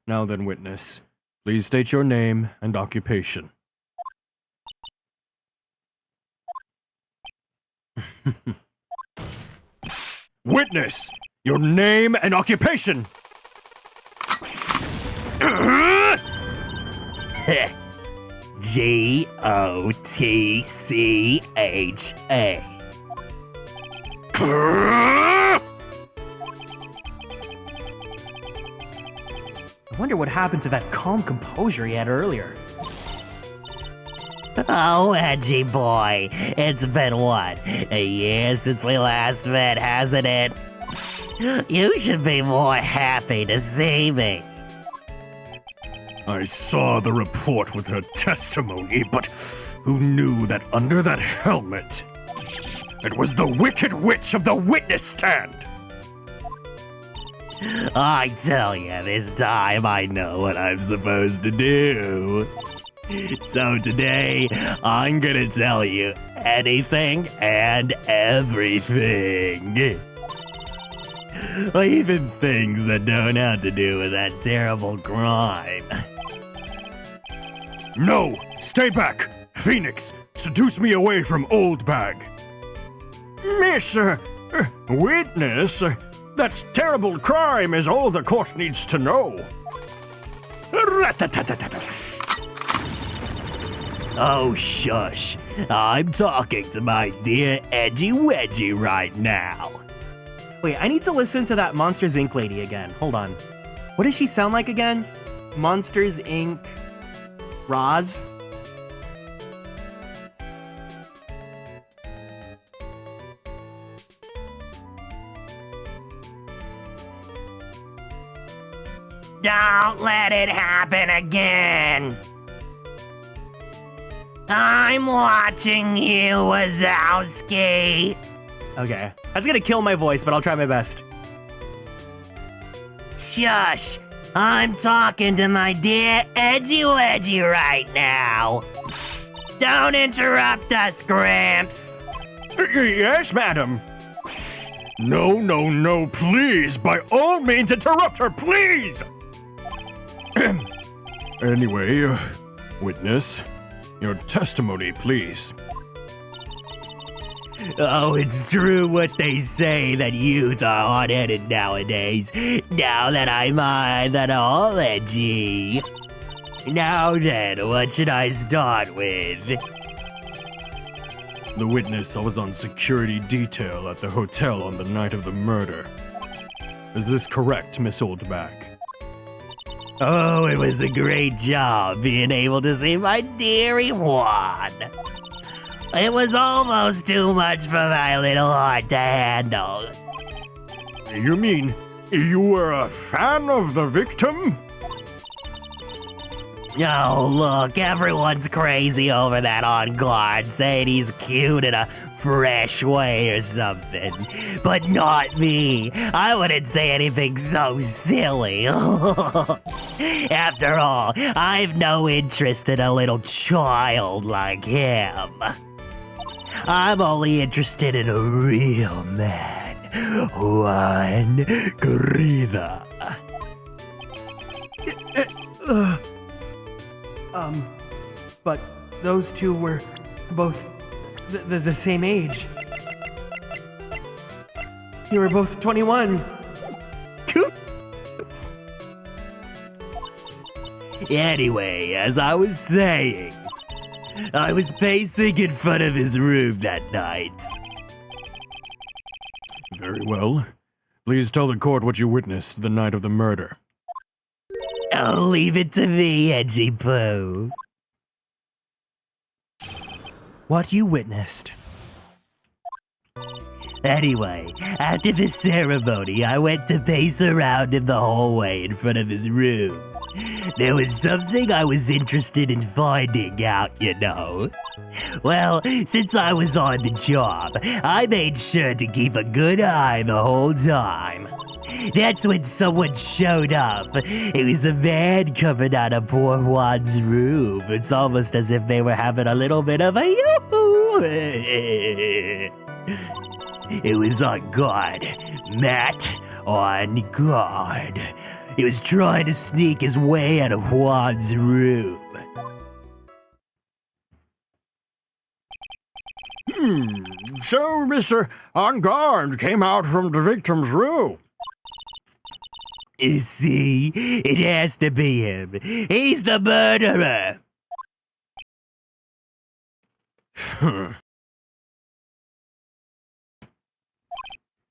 Now then, witness, please state your name and occupation. Witness, your name and occupation! G-O-T-C-H-A. I wonder what happened to that calm composure he had earlier. Oh, edgy boy, it's been what, a year since we last met, hasn't it? You should be more happy to see me. I saw the report with her testimony, but who knew that under that helmet, it was the Wicked Witch of the witness stand? I tell you, this time I know what I'm supposed to do. So today, I'm gonna tell you anything and everything. Even things that don't have to do with that terrible crime. No! Stay back! Phoenix, seduce me away from Oldbag! Miss, witness, that terrible crime is all the court needs to know. Oh, shush. I'm talking to my dear Edgy Wedgie right now. Wait, I need to listen to that Monsters Inc. lady again. Hold on. What does she sound like again? Monsters Inc. Roz? Don't let it happen again. I'm watching you, Wazowski. Okay. That's gonna kill my voice, but I'll try my best. Shush. I'm talking to my dear Edgy Wedgie right now. Don't interrupt us, Gramps. Yes, madam. No, please! By all means, interrupt her, please! Anyway, witness, your testimony, please. Oh, it's true what they say that youth are hot-headed nowadays. Now that I'm that all edgy. Now then, what should I start with? The witness was on security detail at the hotel on the night of the murder. Is this correct, Miss Oldbag? Oh, it was a great job being able to see my dearie Juan. It was almost too much for my little heart to handle. You mean you were a fan of the victim? Oh, look, everyone's crazy over that on guard, saying he's cute in a fresh way or something. But not me. I wouldn't say anything so silly. After all, I've no interest in a little child like him. I'm only interested in a real man, Juan Garida. But those two were both the same age. You were both 21. Anyway, as I was saying, I was pacing in front of his room that night. Very well. Please tell the court what you witnessed the night of the murder. Oh, leave it to me, Edgy Poo. What you witnessed? Anyway, after the ceremony, I went to pace around in the hallway in front of his room. There was something I was interested in finding out, you know. Well, since I was on the job, I made sure to keep a good eye the whole time. That's when someone showed up. It was a man coming out of poor Juan's room. It's almost as if they were having a little bit of a yoo-hoo. It was on guard. Matt on guard. He was trying to sneak his way out of Juan's room. So Mr. On Guard came out from the victim's room. You see, it has to be him. He's the murderer.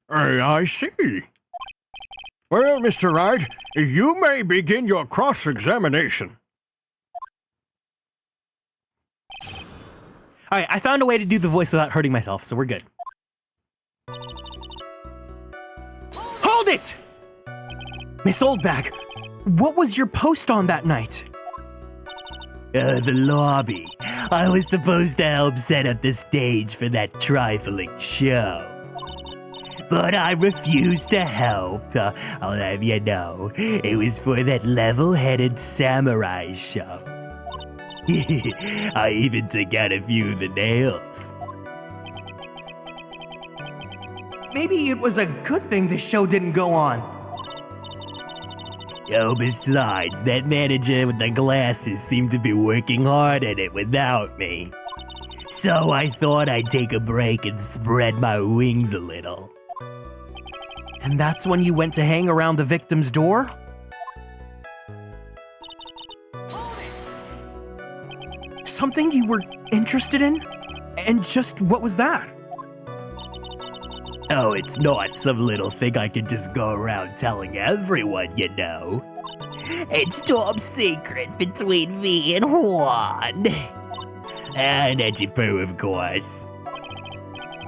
I see. Well, Mr. Wright, you may begin your cross-examination. Alright, I found a way to do the voice without hurting myself, so we're good. Hold it! Miss Oldbag, what was your post on that night? The lobby. I was supposed to help set up the stage for that trifling show. But I refused to help. I'll have you know, it was for that level-headed samurai show. I even took out a few of the nails. Maybe it was a good thing the show didn't go on. Oh, besides, that manager with the glasses seemed to be working hard at it without me. So I thought I'd take a break and spread my wings a little. And that's when you went to hang around the victim's door? Something you were interested in? And just what was that? Oh, it's not some little thing I can just go around telling everyone, you know. It's top secret between me and Juan. And Edgy-Poo, of course.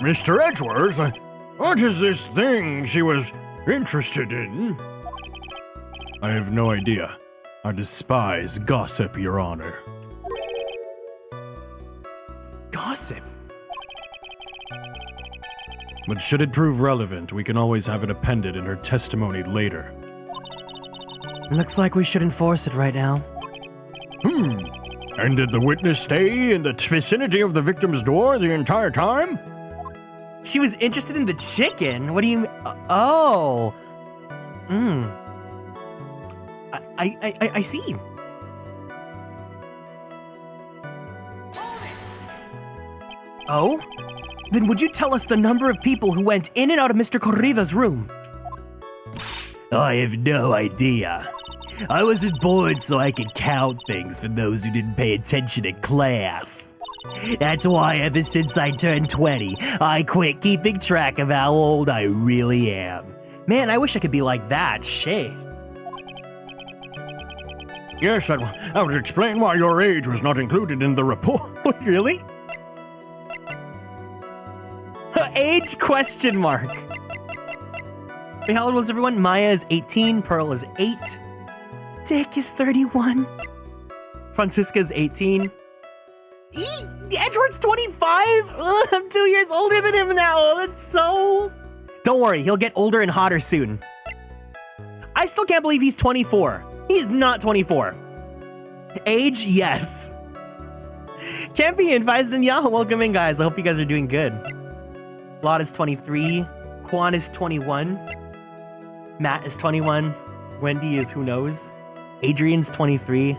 Mr. Edgeworth, what is this thing she was interested in? I have no idea. I despise gossip, Your Honor. Gossip? But should it prove relevant, we can always have it appended in her testimony later. Looks like we should enforce it right now. And did the witness stay in the vicinity of the victim's door the entire time? She was interested in the chicken? What do you mean? Oh. I see. Oh? Then would you tell us the number of people who went in and out of Mr. Corrida's room? I have no idea. I wasn't born so I could count things for those who didn't pay attention in class. That's why ever since I turned 20, I quit keeping track of how old I really am. Man, I wish I could be like that. Shit. Yes, that would explain why your age was not included in the report. Really? Age question mark. Wait, how old was everyone? Maya is 18, Pearl is 8, Dick is 31, Francisca's 18. Edward's 25? Ugh, I'm 2 years older than him now. That's so... Don't worry, he'll get older and hotter soon. I still can't believe he's 24. He's not 24. Age, yes. Campy and Feist and Yahoo, welcome in, guys. I hope you guys are doing good. Lot is 23. Juan is 21. Matt is 21. Wendy is who knows. Adrian's 23.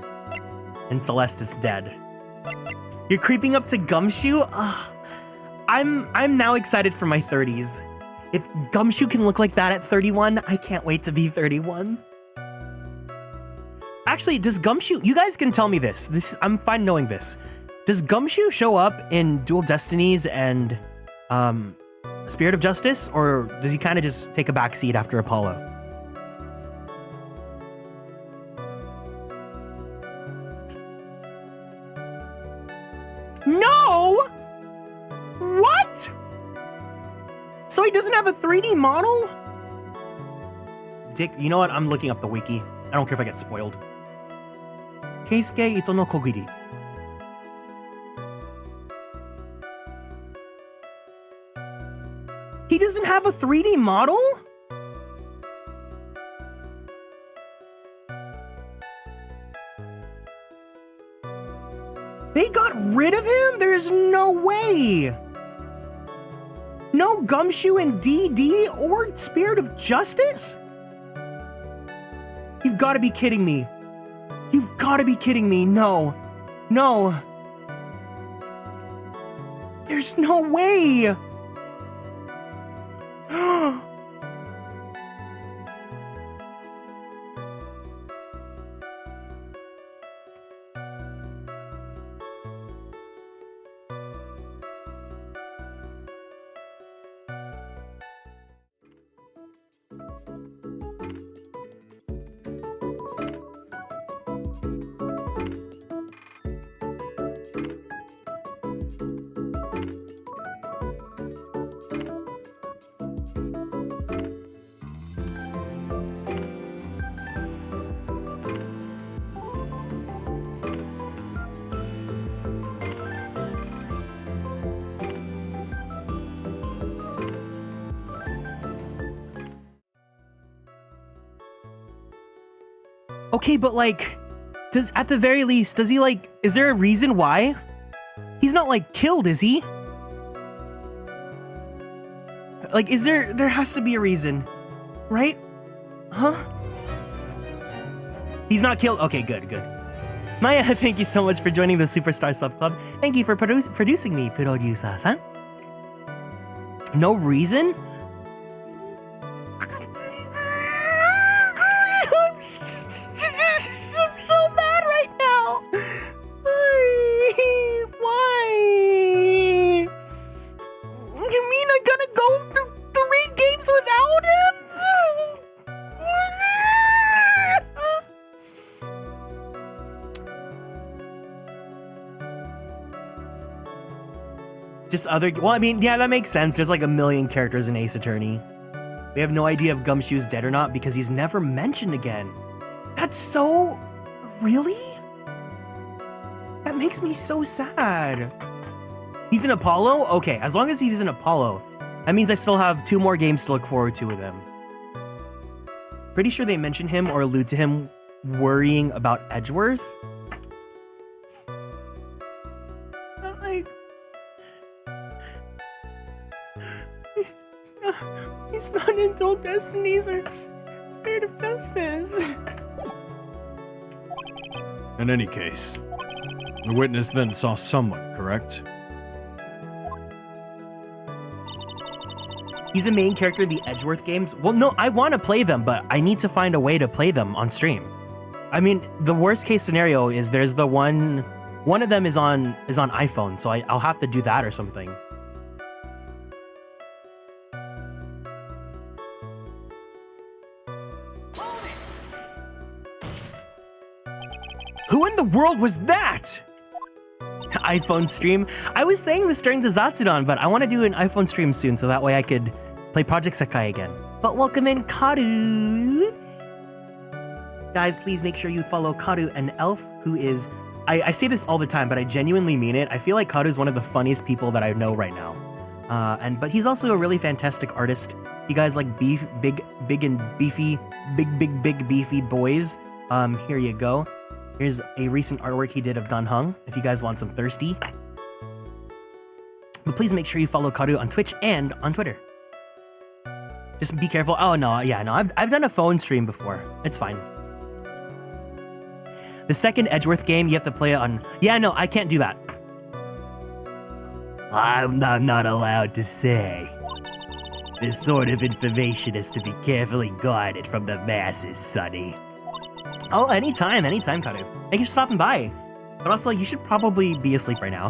And Celeste is dead. You're creeping up to Gumshoe? I'm now excited for my 30s. If Gumshoe can look like that at 31, I can't wait to be 31. Actually, does Gumshoe... You guys can tell me this. I'm fine knowing this. Does Gumshoe show up in Dual Destinies and... Spirit of Justice, or does he kind of just take a backseat after Apollo? No! What? So he doesn't have a 3D model? Dick, you know what? I'm looking up the wiki. I don't care if I get spoiled. Keisuke Ito no Kogiri. He doesn't have a 3D model? They got rid of him? There's no way. No Gumshoe in DD or Spirit of Justice? You've got to be kidding me. You've got to be kidding me. No. No. There's no way. Okay, but like, at the very least, does he like, is there a reason why? He's not like killed, is he? Like, there has to be a reason, right? Huh? He's not killed? Okay, good. Maya, thank you so much for joining the Superstar Sub Club. Thank you for producing me, producer-san. No reason? I'm so mad right now. Why? You mean I'm gonna go through 3 games without him? Well, I mean, yeah, that makes sense. There's like a million characters in Ace Attorney. We have no idea if Gumshoe's dead or not because he's never mentioned again. That's so... Really? That makes me so sad. He's in Apollo? Okay, as long as he's in Apollo, that means I still have 2 more games to look forward to with him. Pretty sure they mention him or allude to him worrying about Edgeworth. Like... He's not in Dual Destinies or Spirit of Justice. In any case, the witness then saw someone, correct? He's a main character in the Edgeworth games? Well, no, I want to play them, but I need to find a way to play them on stream. I mean, the worst case scenario is there's the one of them is on iPhone, so I'll have to do that or something. Who in the world was that? iPhone stream? I was saying this during the Zatsudan, but I want to do an iPhone stream soon so that way I could play Project Sekai again. But welcome in Karu! Guys, please make sure you follow Karu, an elf who is... I say this all the time, but I genuinely mean it. I feel like Karu is one of the funniest people that I know right now. But he's also a really fantastic artist. You guys like big and beefy, big beefy boys. Here you go. Here's a recent artwork he did of Dan Heng, if you guys want some thirsty. But please make sure you follow Karu on Twitch and on Twitter. Just be careful. Oh, no, yeah, no, I've done a phone stream before. It's fine. The second Edgeworth game, you have to play it on... Yeah, no, I can't do that. I'm not allowed to say. This sort of information is to be carefully guarded from the masses, Sonny. Oh, anytime, Karu. Thank you for stopping by. But also, you should probably be asleep right now.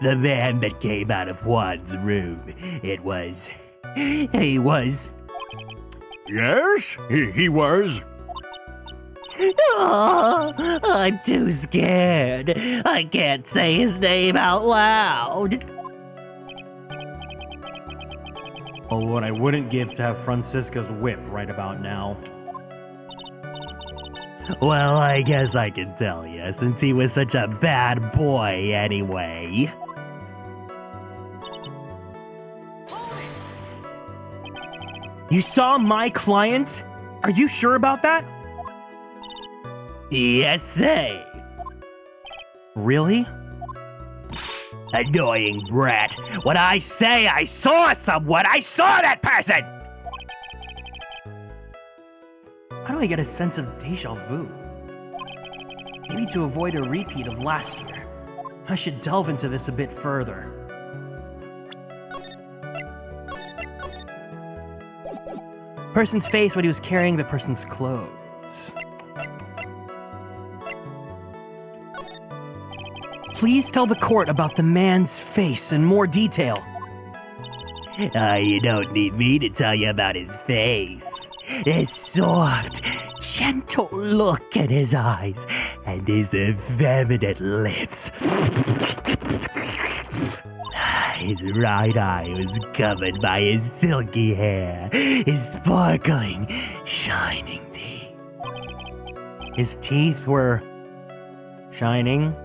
The man that came out of Juan's room, he was... Yes, he was. Oh, I'm too scared. I can't say his name out loud. Oh, what I wouldn't give to have Francisca's whip right about now. Well, I guess I can tell you, since he was such a bad boy anyway. You saw my client? Are you sure about that? Yes, sir. Really? Annoying brat. When I say I saw someone, I saw that person! How do I get a sense of deja vu? Maybe to avoid a repeat of last year, I should delve into this a bit further. Person's face when he was carrying the person's clothes. Please tell the court about the man's face in more detail. You don't need me to tell you about his face. His soft, gentle look in his eyes and his effeminate lips. His right eye was covered by his silky hair, his sparkling, shining teeth. His teeth were shining.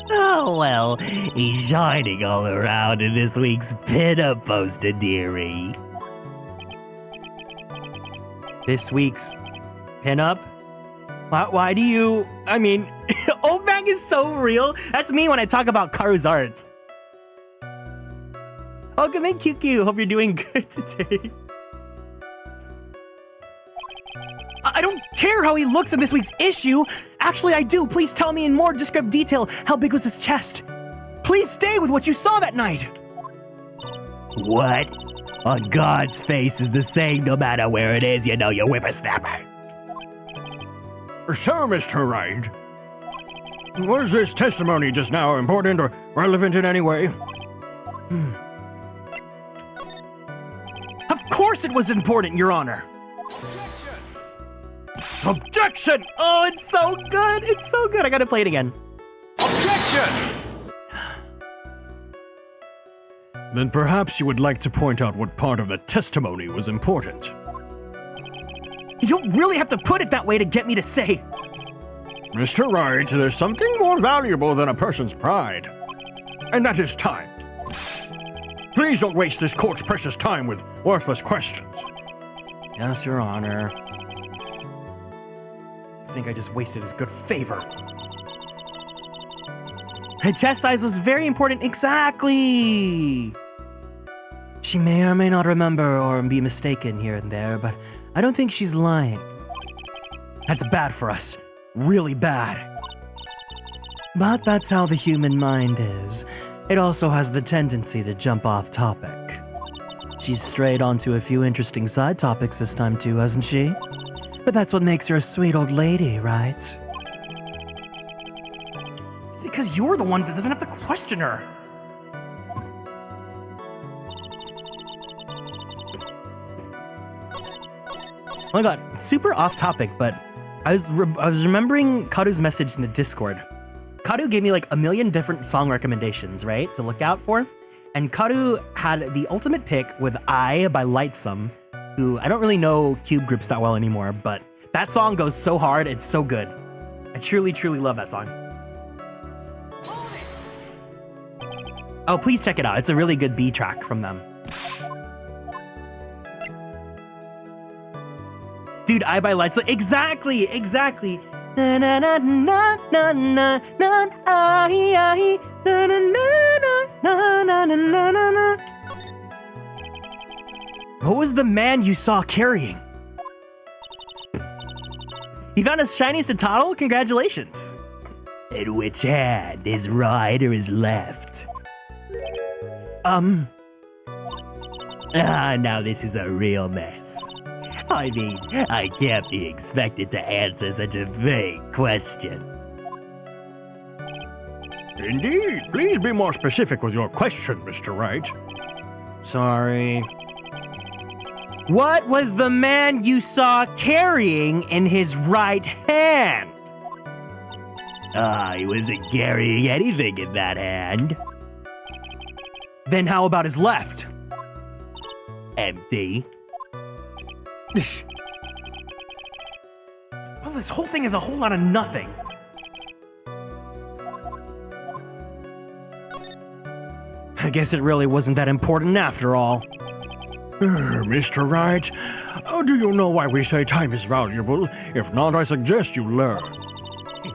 Oh, well, he's shining all around in this week's pinup poster, dearie. This week's pinup? Why do you... I mean, Oldbag is so real. That's me when I talk about Karu's art. Welcome in, QQ. Hope you're doing good today. I don't care how he looks in this week's issue. Actually, I do. Please tell me in more descriptive detail how big was his chest. Please stay with what you saw that night. What? On God's face is the same no matter where it is, you know, you whippersnapper. So, Mr. Wright, was this testimony just now important or relevant in any way? Of course it was important, Your Honor. Objection! Oh, it's so good. It's so good. I gotta play it again. Objection! Then perhaps you would like to point out what part of the testimony was important. You don't really have to put it that way to get me to say. Mr. Wright, there's something more valuable than a person's pride, and that is time. Please don't waste this court's precious time with worthless questions. Yes, Your Honor. I think I just wasted his good favor. Her chest size was very important. Exactly. She may or may not remember or be mistaken here and there, but I don't think she's lying. That's bad for us. Really bad. But that's how the human mind is. It also has the tendency to jump off topic. She's strayed onto a few interesting side topics this time too, hasn't she? But that's what makes her a sweet old lady, right? It's because you're the one that doesn't have to question her. Oh my god, super off topic, but I was remembering Karu's message in the Discord. Karu gave me like a million different song recommendations, right, to look out for. And Karu had the ultimate pick with I by Lightsome, who I don't really know Cube groups that well anymore, but that song goes so hard, it's so good. I truly, truly love that song. Oh, please check it out. It's a really good B track from them. Dude, I by Lightsome. Exactly. Na na na na na na na I na na na na na na na na. Who was the man you saw carrying? You found his shiniest Tattle? Congratulations. In which hand, his right or his left? Now this is a real mess. I mean, I can't be expected to answer such a vague question. Indeed. Please be more specific with your question, Mr. Wright. Sorry. What was the man you saw carrying in his right hand? He wasn't carrying anything in that hand. Then how about his left? Empty. Well, this whole thing is a whole lot of nothing. I guess it really wasn't that important after all. Mr. Wright, do you know why we say time is valuable? If not, I suggest you learn.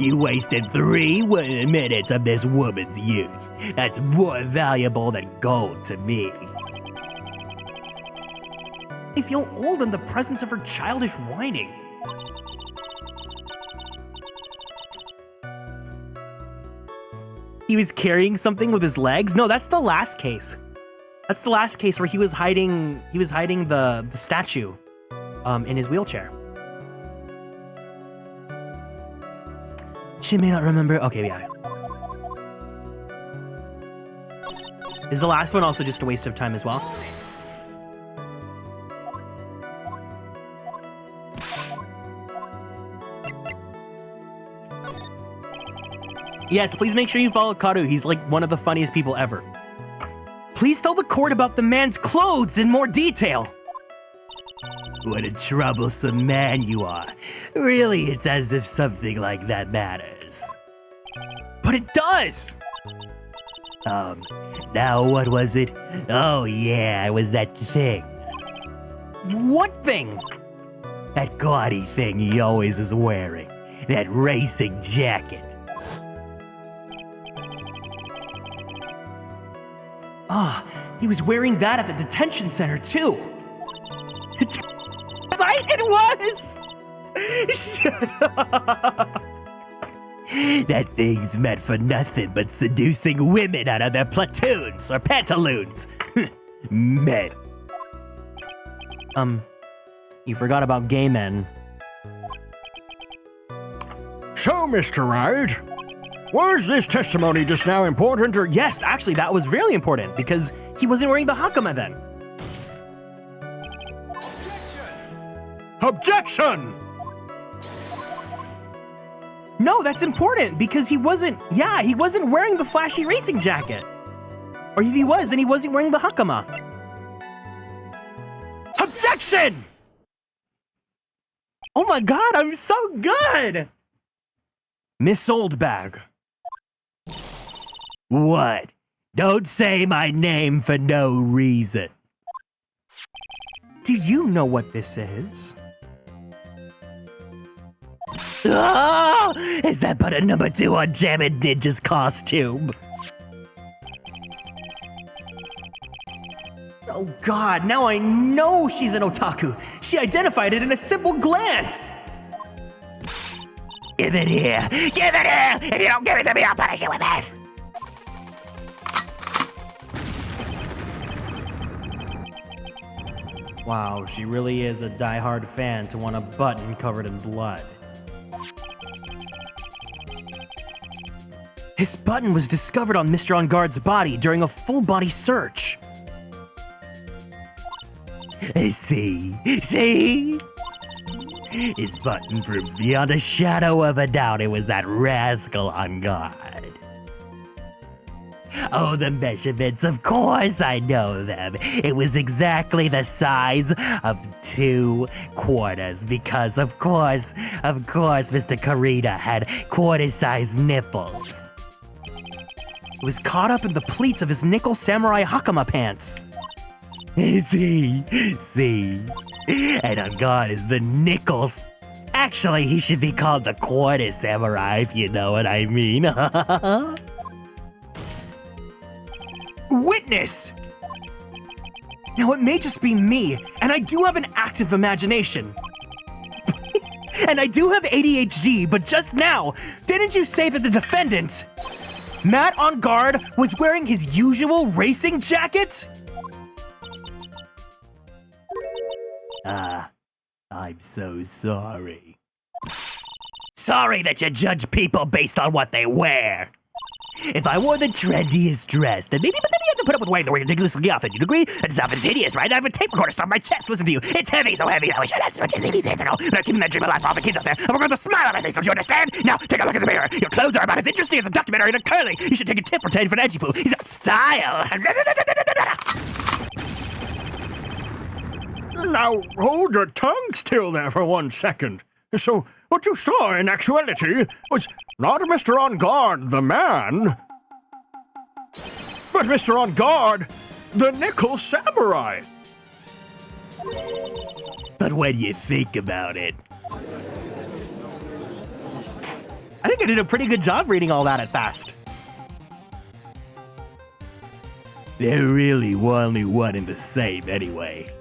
You wasted 3 minutes of this woman's youth. That's more valuable than gold to me. I feel old in the presence of her childish whining. He was carrying something with his legs? No, that's the last case. That's the last case where he was hiding the statue in his wheelchair. She may not remember. Okay, yeah. Is the last one also just a waste of time as well? Yes, please make sure you follow Karu. He's like one of the funniest people ever. Please tell the court about the man's clothes in more detail. What a troublesome man you are. Really, it's as if something like that matters. But it does! Now what was it? Oh yeah, it was that thing. What thing? That gaudy thing he always is wearing. That racing jacket. Ah, he was wearing that at the detention center too. Right, it was! Shut up. That thing's meant for nothing but seducing women out of their platoons or pantaloons. Men. You forgot about gay men. So, Mr. Wright, was this testimony just now important or... Yes, actually, that was really important because he wasn't wearing the hakama then. Objection! No, that's important because he wasn't wearing the flashy racing jacket. Or if he was, then he wasn't wearing the hakama. Objection! Oh my god, I'm so good! Miss Oldbag. What? Don't say my name for no reason. Do you know what this is? Oh, is that but a number 2 on Jammin' Ninja's costume? Oh god, now I know she's an otaku. She identified it in a simple glance. Give it here! Give it here! If you don't give it to me, I'll punish you with this! Wow, she really is a die-hard fan to want a button covered in blood. His button was discovered on Mr. On Guard's body during a full-body search. See? See? His button proves beyond a shadow of a doubt it was that rascal on guard. Oh, the measurements, of course I know them. It was exactly the size of 2 quarters because, of course, Mr. Karita had quarter-sized nipples. It was caught up in the pleats of his nickel samurai hakama pants. See? And on guard is the nickels. Actually, he should be called the quarter samurai, if you know what I mean. Witness! Now, it may just be me, and I do have an active imagination. And I do have ADHD, but just now, didn't you say that the defendant, Matt On Guard, was wearing his usual racing jacket? I'm so sorry. Sorry that you judge people based on what they wear. If I wore the trendiest dress, then maybe, but then you have to put up with wearing the ridiculously outfit. You'd agree? And this outfit is hideous, right? I have a tape recorder stuck on my chest. Listen to you. It's heavy, so heavy. I wish I had so much as 80s years ago. But I'm keeping that dream alive for all the kids out there. I'm going to smile on my face. Don't you understand? Now, take a look in the mirror. Your clothes are about as interesting as a documentary in a curly. You should take a tip for Ted for an edgy poo. He's got style. Now, hold your tongue still there for 1 second. So, what you saw in actuality was not Mr. On Guard, the man, but Mr. On Guard, the nickel samurai. But when you think about it, I think I did a pretty good job reading all that at fast. they're really only one and the same anyway.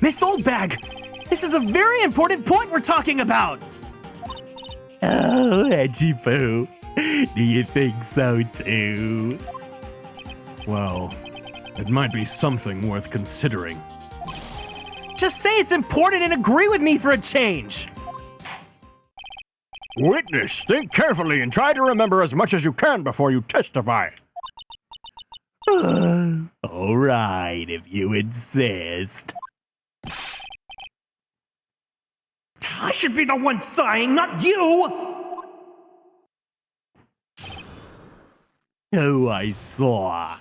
Miss Oldbag, this is a very important point we're talking about. Oh, Edgy Poo, do you think so too? Well, it might be something worth considering. Just say it's important and agree with me for a change. Witness, think carefully and try to remember as much as you can before you testify. All right, if you insist. I should be the one sighing, not you! Oh, I saw.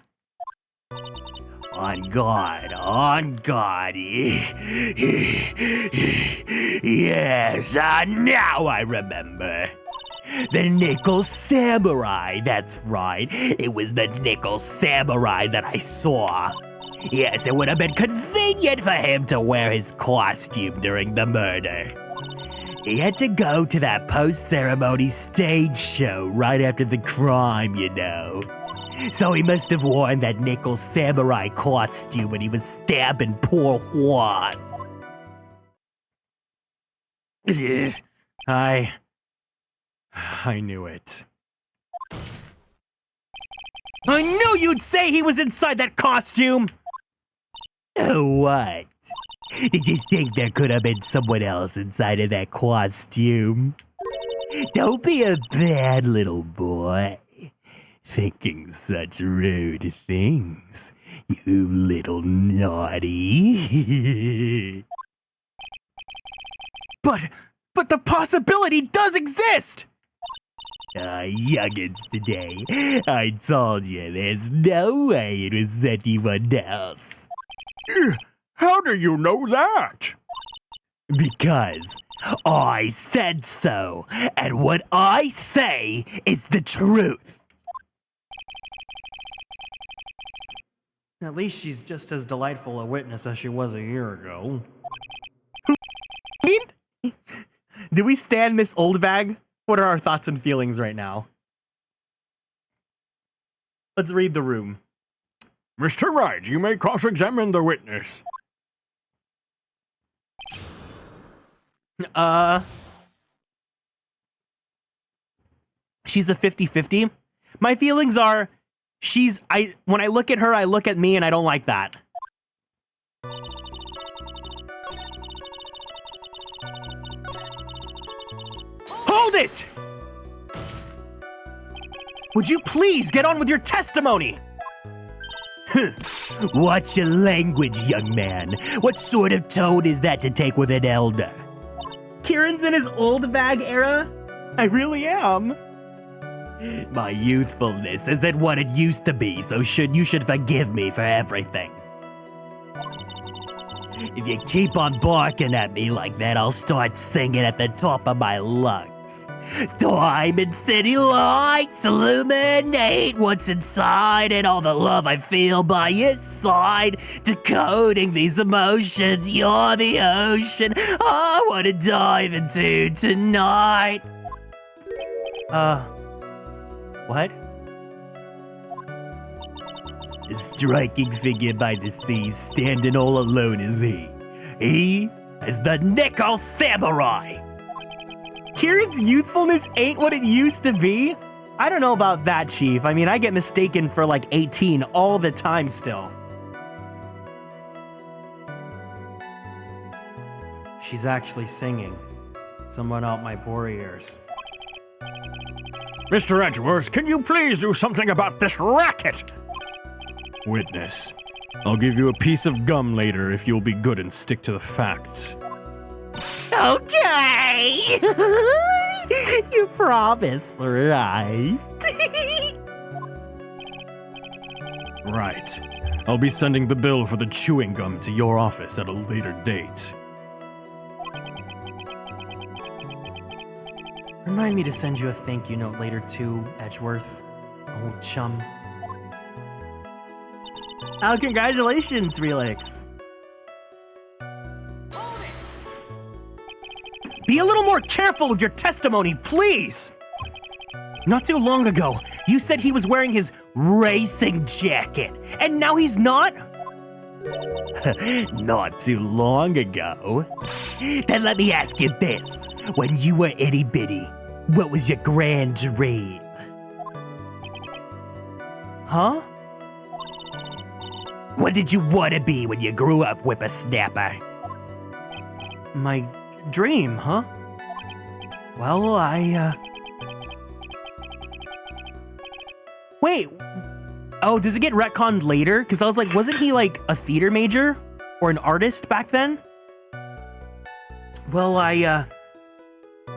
On guard, on guard. Yes, now I remember. The Nickel Samurai, that's right. It was the Nickel Samurai that I saw. Yes, it would have been convenient for him to wear his costume during the murder. He had to go to that post-ceremony stage show right after the crime, you know. So he must have worn that Nickel Samurai costume when he was stabbing poor Juan. I knew it. I knew you'd say he was inside that costume! What? Did you think there could have been someone else inside of that costume? Don't be a bad little boy. Thinking such rude things, you little naughty. But the possibility does exist! Youngins today, I told you there's no way it was anyone else. How do you know that? Because I said so, and what I say is the truth. At least she's just as delightful a witness as she was a year ago. Do we stand Miss Oldbag? What are our thoughts and feelings right now? Let's read the room. Mr. Wright, you may cross-examine the witness. She's a 50-50. My feelings are, when I look at her, I look at me and I don't like that. Hold it! Would you please get on with your testimony? Watch your language, young man. What sort of tone is that to take with an elder? Kieran's in his Oldbag era? I really am. My youthfulness isn't what it used to be, so you should forgive me for everything. If you keep on barking at me like that, I'll start singing at the top of my lungs. Diamond City lights illuminate what's inside and all the love I feel by your side. Decoding these emotions, you're the ocean I want to dive into tonight. What? A striking figure by the sea, standing all alone is he. He is the Nickel Samurai. Kieran's youthfulness ain't what it used to be? I don't know about that, Chief. I mean, I get mistaken for like 18 all the time still. She's actually singing. Someone out my poor ears. Mr. Edgeworth, can you please do something about this racket? Witness, I'll give you a piece of gum later if you'll be good and stick to the facts. Okay! You promise, right? Right. I'll be sending the bill for the chewing gum to your office at a later date. Remind me to send you a thank you note later too, Edgeworth. Old chum. Oh, congratulations, Relix. more careful with your testimony, please! Not too long ago, you said he was wearing his racing jacket, and now he's not? Not too long ago. Then let me ask you this. When you were itty bitty, what was your grand dream? Huh? What did you want to be when you grew up, whippersnapper? My dream, huh? Well, Wait. Oh, does it get retconned later? Because I was like, wasn't he like a theater major? Or an artist back then? Well, I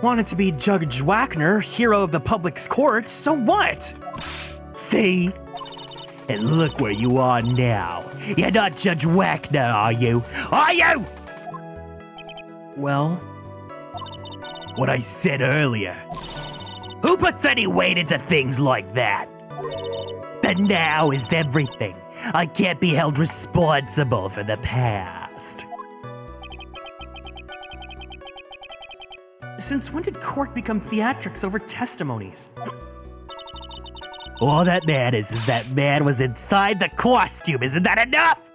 wanted to be Judge Wagner, hero of the public's court, so what? See? And look where you are now. You're not Judge Wagner, are you? Are you? Well, what I said earlier. Who puts any weight into things like that? The now is everything. I can't be held responsible for the past. Since when did court become theatrics over testimonies? All that matters is that man was inside the costume. Isn't that enough?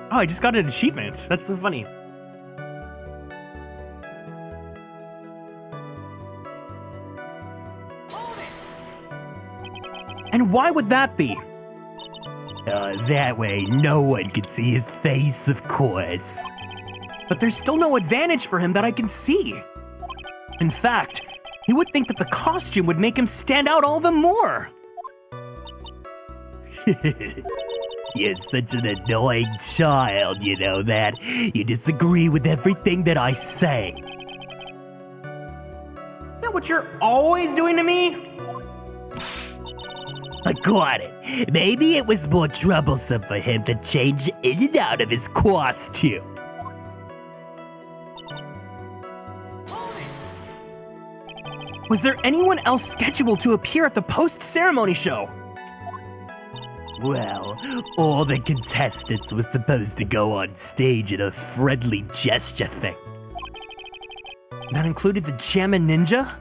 Oh, I just got an achievement. That's so funny. And why would that be? That way no one can see his face, of course. But there's still no advantage for him that I can see. In fact, he would think that the costume would make him stand out all the more. You're such an annoying child, you know that. You disagree with everything that I say. Is that what you're always doing to me? I got it. Maybe it was more troublesome for him to change in and out of his costume. Was there anyone else scheduled to appear at the post-ceremony show? Well, all the contestants were supposed to go on stage in a friendly gesture thing. That included the Jammin' Ninja?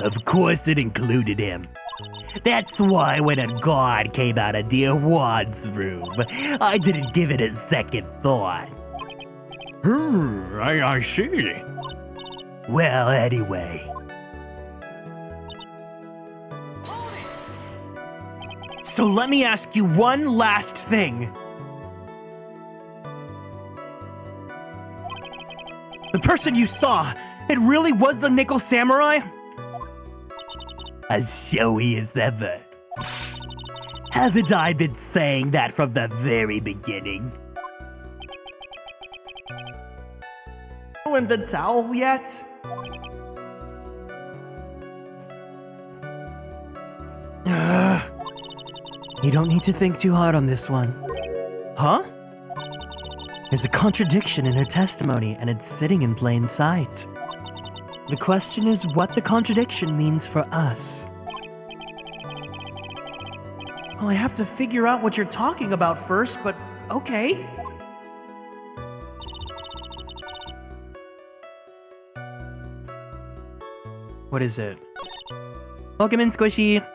Of course it included him. That's why when a guard came out of Dear Juan's room, I didn't give it a second thought. I see. Well, anyway. So let me ask you one last thing. The person you saw, it really was the Nickel Samurai? As showy as ever. Haven't I been saying that from the very beginning? In the towel yet? You don't need to think too hard on this one. Huh? There's a contradiction in her testimony, and it's sitting in plain sight. The question is what the contradiction means for us. Well, I have to figure out what you're talking about first, but okay. What is it? Welcome in, Squishy.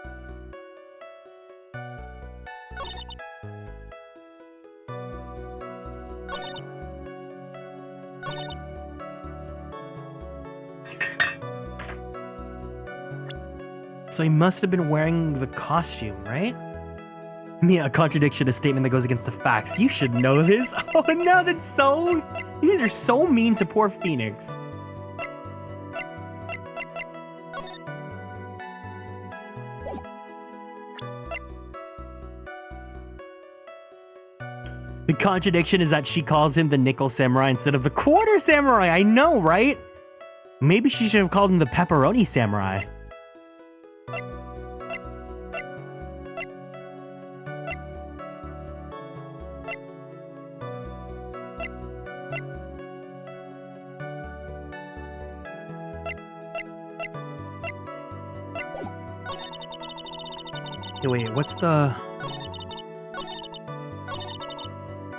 So he must have been wearing the costume, right? Yeah, a contradiction, a statement that goes against the facts. You should know this. Oh no, that's so... You guys are so mean to poor Phoenix. The contradiction is that she calls him the Nickel Samurai instead of the Quarter Samurai. I know, right? Maybe she should have called him the Pepperoni Samurai. Hey, wait, what's the...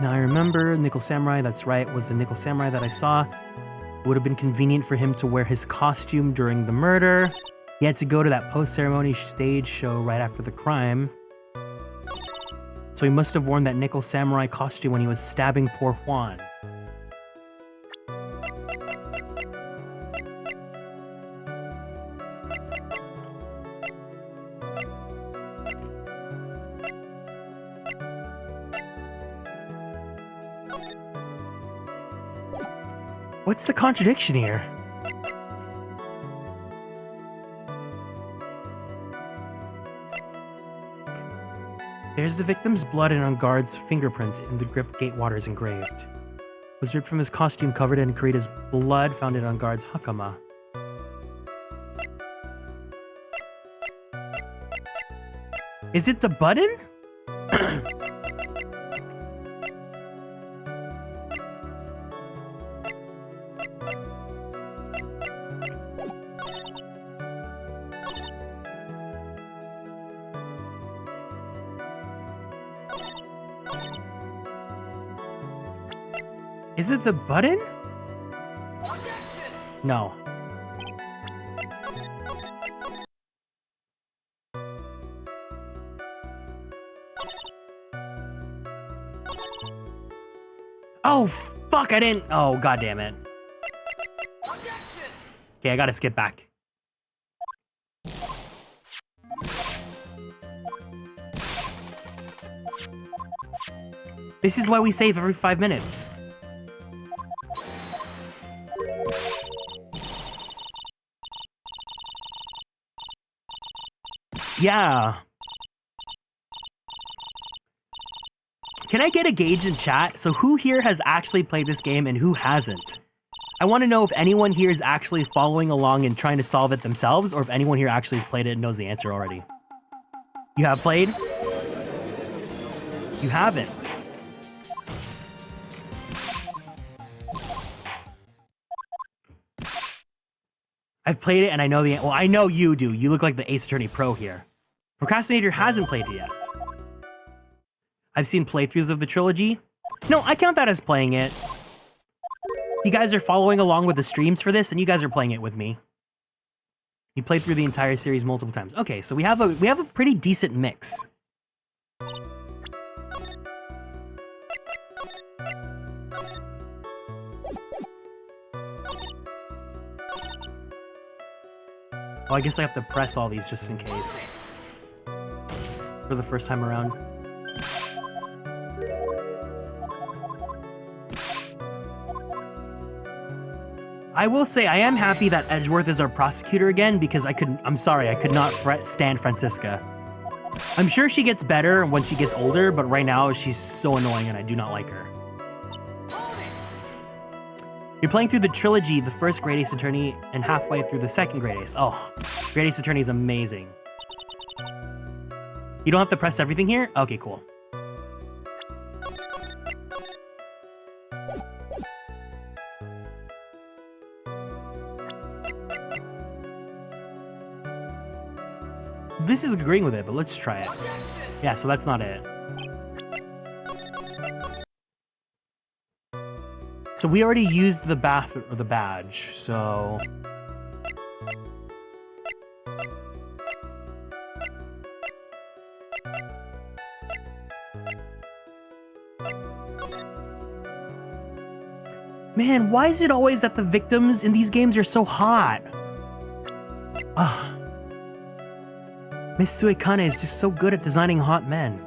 Now I remember Nickel Samurai, that's right, was the Nickel Samurai that I saw. It would have been convenient for him to wear his costume during the murder. He had to go to that post-ceremony stage show right after the crime. So he must have worn that Nickel Samurai costume when he was stabbing poor Juan. What's the contradiction here? There's the victim's blood and on guard's fingerprints in the grip Gatewaters engraved. Was ripped from his costume, covered in Kurita's blood, found it on guard's hakama. Is it the button? Is it the button? No. Oh, fuck, I didn't. Oh, god damn it. Okay, I gotta skip back. This is why we save every 5 minutes. Yeah. Can I get a gauge in chat? So who here has actually played this game and who hasn't? I want to know if anyone here is actually following along and trying to solve it themselves, or if anyone here actually has played it and knows the answer already. You have played? You haven't. I've played it and I know the, well, I know you do. You look like the Ace Attorney Pro here. Procrastinator hasn't played it yet. I've seen playthroughs of the trilogy. No, I count that as playing it. You guys are following along with the streams for this, and you guys are playing it with me. You played through the entire series multiple times. Okay, so we have a pretty decent mix. Well, I guess I have to press all these just in case. For the first time around. I will say I am happy that Edgeworth is our prosecutor again because I'm sorry, I could not stand Francisca. I'm sure she gets better when she gets older, but right now she's so annoying and I do not like her. You're playing through the trilogy, the first Great Ace Attorney, and halfway through the second Great Ace. Oh, Great Ace Attorney is amazing. You don't have to press everything here? Okay, cool. This is agreeing with it, but let's try it. Yeah, so that's not it. So we already used the bath or the badge, so man, why is it always that the victims in these games are so hot? Ugh. Miss Suekane is just so good at designing hot men.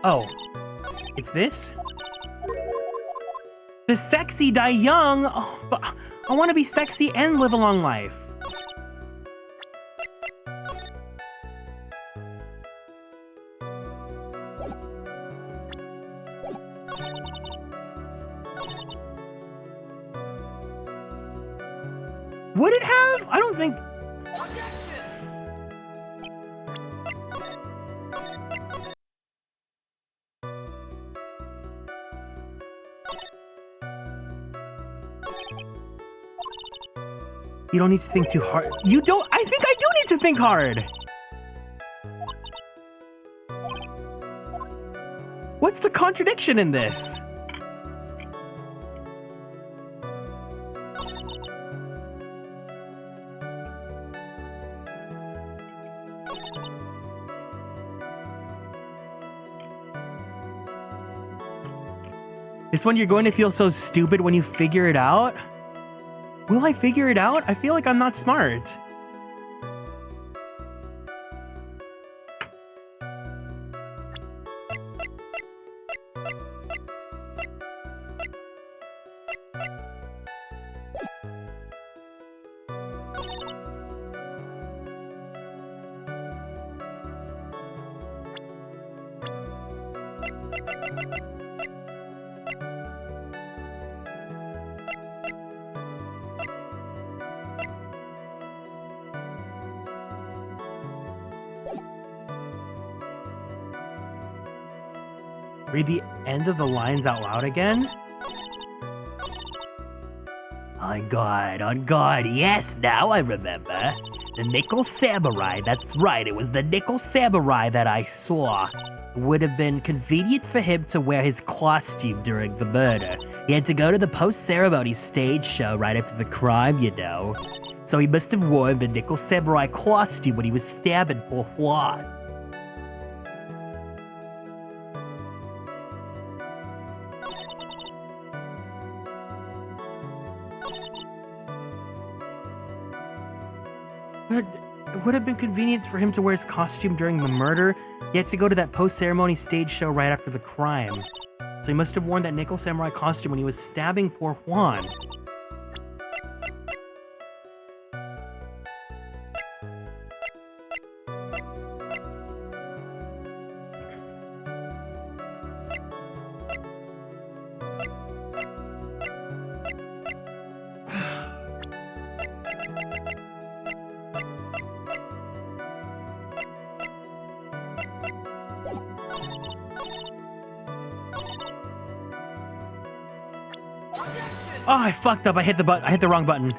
Oh, it's this? The sexy die young? Oh, but I want to be sexy and live a long life. Would it have? I don't think... You don't need to think too hard. You don't. I think I do need to think hard. What's the contradiction in this? This one you're going to feel so stupid when you figure it out? Will I figure it out? I feel like I'm not smart. Read the end of the lines out loud again? On guard, yes, now I remember. The nickel samurai, that's right, it was the nickel samurai that I saw. It would have been convenient for him to wear his costume during the murder. He had to go to the post-ceremony stage show right after the crime, you know. So he must have worn the nickel samurai costume when he was stabbing poor Juan. But it would have been convenient for him to wear his costume during the murder. He had to go to that post-ceremony stage show right after the crime. So he must have worn that nickel samurai costume when he was stabbing poor Juan. Oh, I fucked up. I hit the wrong button.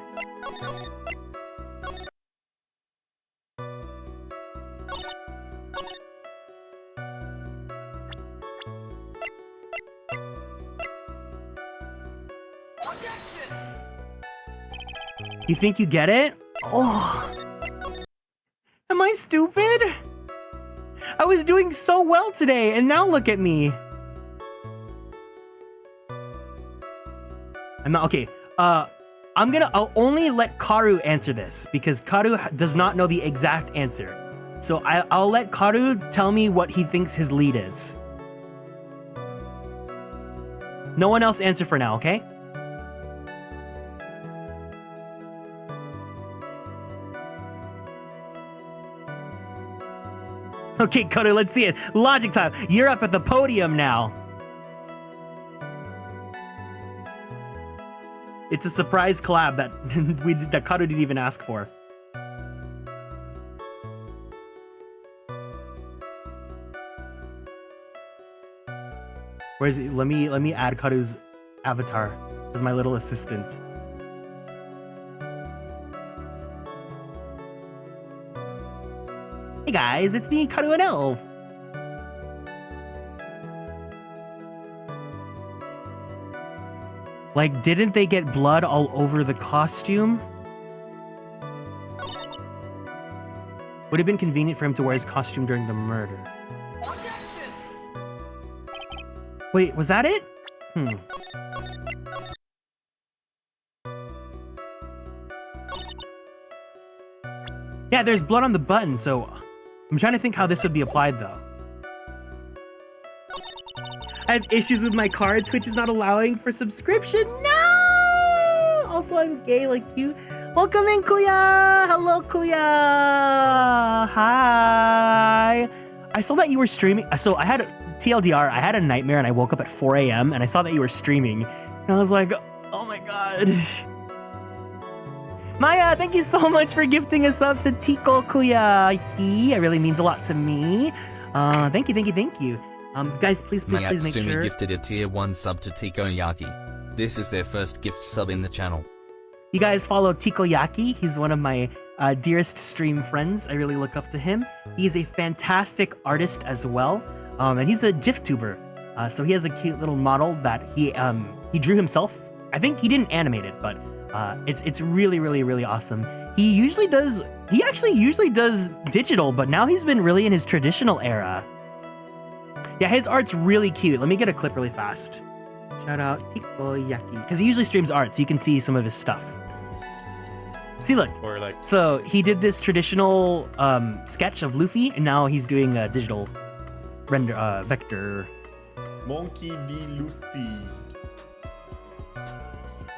You think you get it? Oh. Am I stupid? I was doing so well today, and now look at me. I'm not, okay, I'll only let Karu answer this, because Karu does not know the exact answer. So I'll let Karu tell me what he thinks his lead is. No one else answer for now, okay? Okay, Karu, let's see it. Logic time, you're up at the podium now. It's a surprise collab that that Karu didn't even ask for. Where is it? Let me add Karu's avatar as my little assistant. Hey guys, it's me, Karu and Elf. Like, didn't they get blood all over the costume? Would have been convenient for him to wear his costume during the murder. Wait, was that it? Yeah, there's blood on the button, so I'm trying to think how this would be applied, though. I have issues with my card. Twitch is not allowing for subscription. No! Also, I'm gay like you. Welcome in, Kuya! Hello, Kuya! Hi! I saw that you were streaming. So I had, TLDR, I had a nightmare and I woke up at 4 a.m. and I saw that you were streaming. And I was like, oh my god. Maya, thank you so much for gifting us up to Tico Kuya. It really means a lot to me. Thank you. Guys, please make Natsumi sure. gifted a tier 1 sub to Tiko Yaki. This is their first gift sub in the channel. you guys follow Tikoyaki. He's one of my dearest stream friends. I really look up to him. He's a fantastic artist as well, and he's a vtuber. So he has a cute little model that he drew himself. I think he didn't animate it, but it's really, really, really awesome. He actually usually does digital, but now he's been really in his traditional era. Yeah, his art's really cute. Let me get a clip really fast. Shout out Tikoyaki, because he usually streams art, so you can see some of his stuff. See, look. Or like, so he did this traditional sketch of Luffy, and now he's doing a digital render vector. Monkey D. Luffy.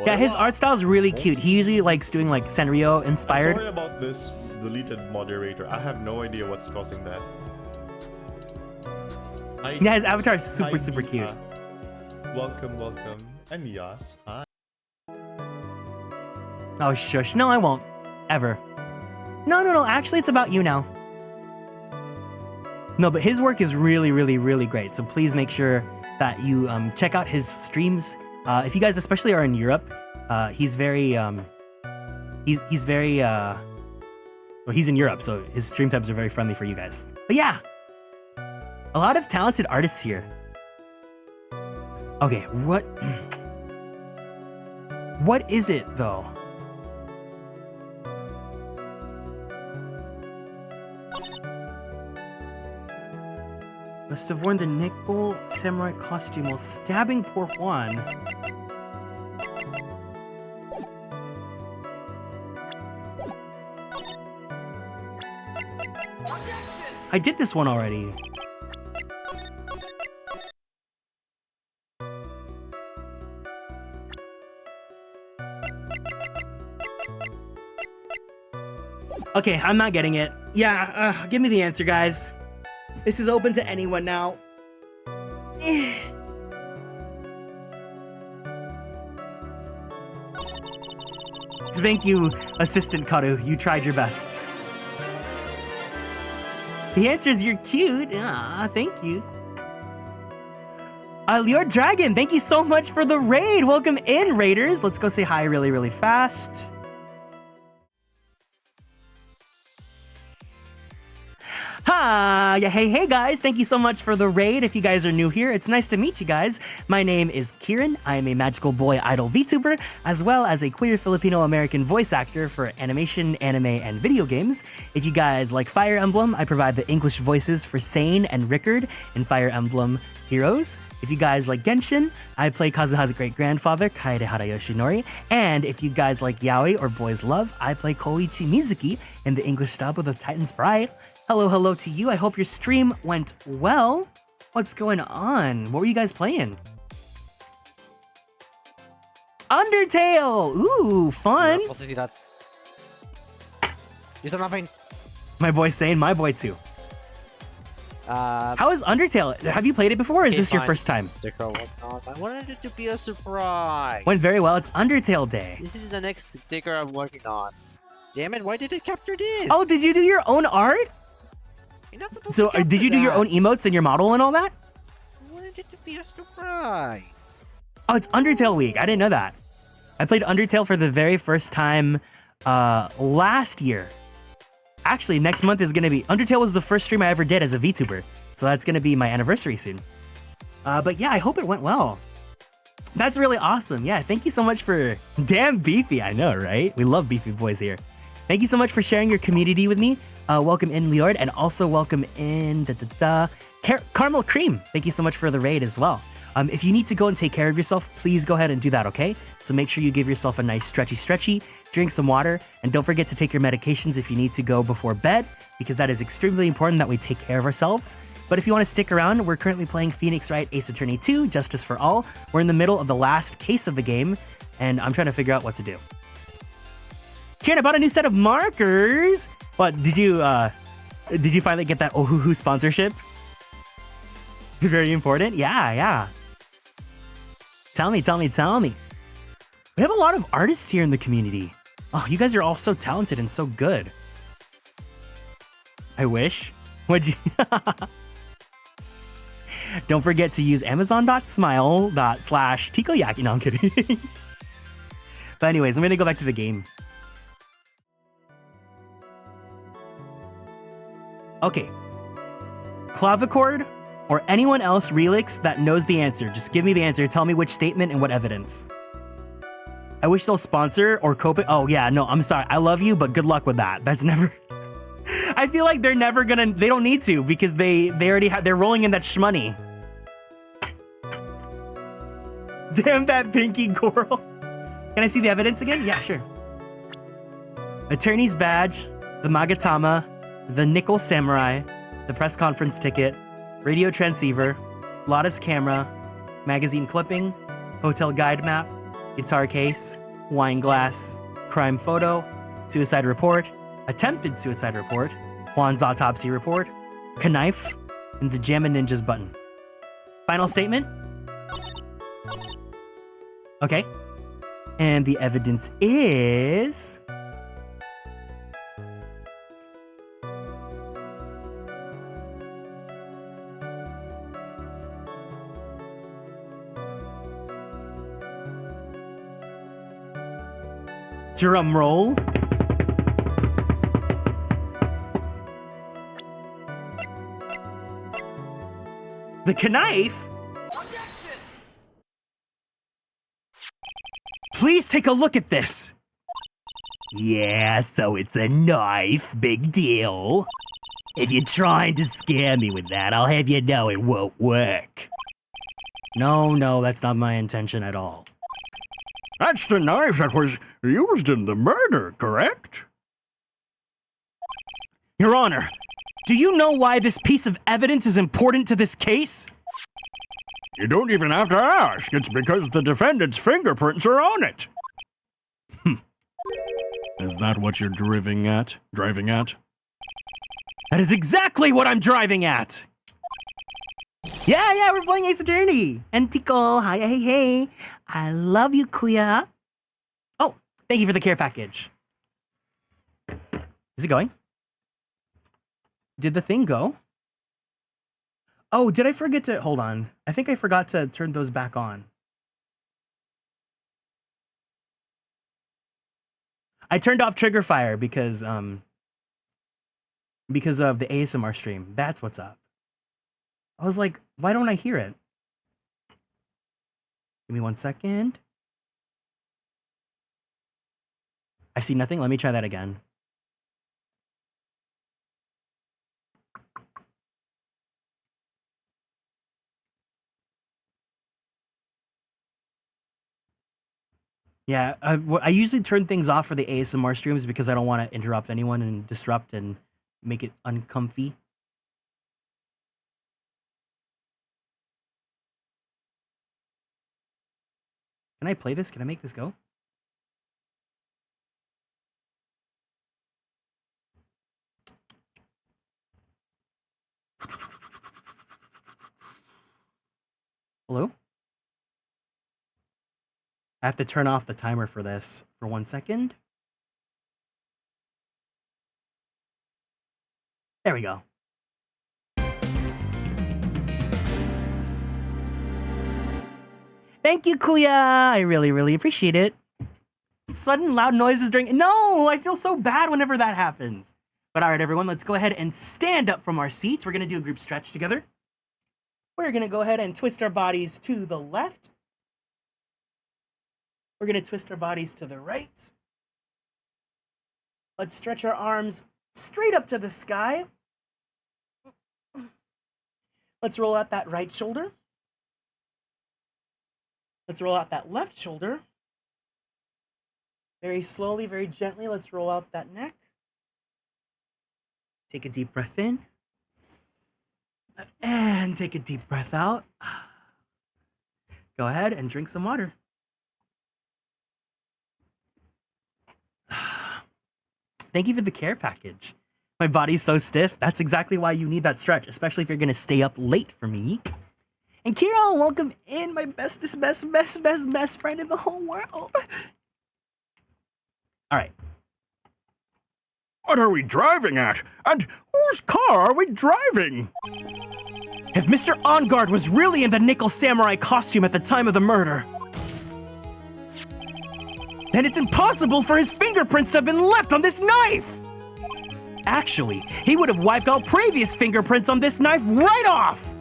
Yeah, his art style is really cute. He usually likes doing like Sanrio inspired. I'm sorry about this deleted moderator. I have no idea what's causing that. Yeah, his avatar is super cute. Welcome. And Yas. Hi. Oh, shush. No, I won't. Ever. No. Actually, it's about you now. No, but his work is really, really, really great. So please make sure that you check out his streams. If you guys especially are in Europe, he's very, well, he's in Europe, so his stream times are very friendly for you guys. But yeah, a lot of talented artists here. Okay, what is it though? Must have worn the nickel samurai costume while stabbing poor Juan. I did this one already. Okay, I'm not getting it. Yeah, give me the answer, guys. This is open to anyone now. Thank you, Assistant Karu. You tried your best. The answer is you're cute. Thank you. Lord Dragon, thank you so much for the raid. Welcome in, raiders. Let's go say hi really, really fast. Hi, yeah, hey guys, thank you so much for the raid. If you guys are new here, it's nice to meet you guys. My name is Kieran. I am a magical boy idol VTuber, as well as a queer Filipino-American voice actor for animation, anime, and video games. If you guys like Fire Emblem, I provide the English voices for Sane and Rickard in Fire Emblem Heroes. If you guys like Genshin, I play Kazuha's great-grandfather, Kaedehara Yoshinori. And if you guys like Yaoi or Boys Love, I play Koichi Mizuki in the English dub of the Titan's Bride. Hello to you. I hope your stream went well. What's going on? What were you guys playing? Undertale! Ooh, fun! You're supposed to see that. You said nothing. My boy saying my boy too. How is Undertale? Have you played it before, or is this your first time? I wanted it to be a surprise. Went very well. It's Undertale Day. This is the next sticker I'm working on. Damn it, why did it capture this? Oh, did you do your own art? You're not supposed So to did you do your own emotes and your model and all that? I wanted it to be a surprise. Oh, it's Undertale week. I didn't know that. I played Undertale for the very first time last year. Actually, next month is going to be... Undertale was the first stream I ever did as a VTuber. So that's going to be my anniversary soon. But yeah, I hope it went well. That's really awesome. Yeah, thank you so much for... Damn beefy, I know, right? We love beefy boys here. Thank you so much for sharing your community with me. Welcome in, Liord, and also welcome in Caramel Cream. Thank you so much for the raid as well. If you need to go and take care of yourself, please go ahead and do that, okay? So make sure you give yourself a nice stretchy, drink some water, and don't forget to take your medications if you need to go before bed, because that is extremely important that we take care of ourselves. But if you want to stick around, we're currently playing Phoenix Wright Ace Attorney 2, Justice for All. We're in the middle of the last case of the game, and I'm trying to figure out what to do. Kieran, I bought a new set of markers. What, did you finally get that Ohuhu sponsorship? Very important? Yeah. Tell me. We have a lot of artists here in the community. Oh, you guys are all so talented and so good. I wish. Would you? Don't forget to use amazon.smile/tikoyaki. No, I'm kidding. But anyways, I'm gonna go back to the game. Okay. Clavichord or anyone else, Relix, that knows the answer. Just give me the answer. Tell me which statement and what evidence. I wish they'll sponsor or cope it. Oh yeah, no, I'm sorry. I love you, but good luck with that. That's never... I feel like they're never gonna... They don't need to because they already have... They're rolling in that shmoney. Damn that pinky coral. Can I see the evidence again? Yeah, sure. Attorney's badge, the Magatama, the nickel samurai, the press conference ticket, radio transceiver, Lotta's camera, magazine clipping, hotel guide map, guitar case, wine glass, crime photo, suicide report, attempted suicide report, Juan's autopsy report, knife, and the Jammin' Ninjas button. Final statement? Okay. And the evidence is... Drum roll. The knife? Please take a look at this. Yeah, so it's a knife. Big deal. If you're trying to scare me with that, I'll have you know it won't work. No, that's not my intention at all. That's the knife that was used in the murder, correct? Your Honor, do you know why this piece of evidence is important to this case? You don't even have to ask. It's because the defendant's fingerprints are on it. Is that what you're driving at? That is exactly what I'm driving at! Yeah, we're playing Ace Attorney! And Tico, hi, hey. I love you, Kuya. Oh, thank you for the care package. Is it going? Did the thing go? Oh, did I forget to... Hold on. I think I forgot to turn those back on. I turned off trigger fire because of the ASMR stream. That's what's up. I was like, why don't I hear it? Give me 1 second. I see nothing. Let me try that again. Yeah, I usually turn things off for the ASMR streams because I don't want to interrupt anyone and disrupt and make it uncomfy. Can I play this? Can I make this go? Hello? I have to turn off the timer for this for 1 second. There we go. Thank you, Kuya. I really appreciate it. Sudden loud noises during... No, I feel so bad whenever that happens. But all right, everyone, let's go ahead and stand up from our seats. We're going to do a group stretch together. We're going to go ahead and twist our bodies to the left. We're going to twist our bodies to the right. Let's stretch our arms straight up to the sky. Let's roll out that right shoulder. Let's roll out that left shoulder. Very slowly, very gently, let's roll out that neck. Take a deep breath in. And take a deep breath out. Go ahead and drink some water. Thank you for the care package. My body's so stiff. That's exactly why you need that stretch, especially if you're going to stay up late for me. And Kieran, welcome in, my bestest, best friend in the whole world. All right. What are we driving at? And whose car are we driving? If Mr. OnGuard was really in the nickel samurai costume at the time of the murder, and it's impossible for his fingerprints to have been left on this knife! Actually, he would have wiped all previous fingerprints on this knife right off!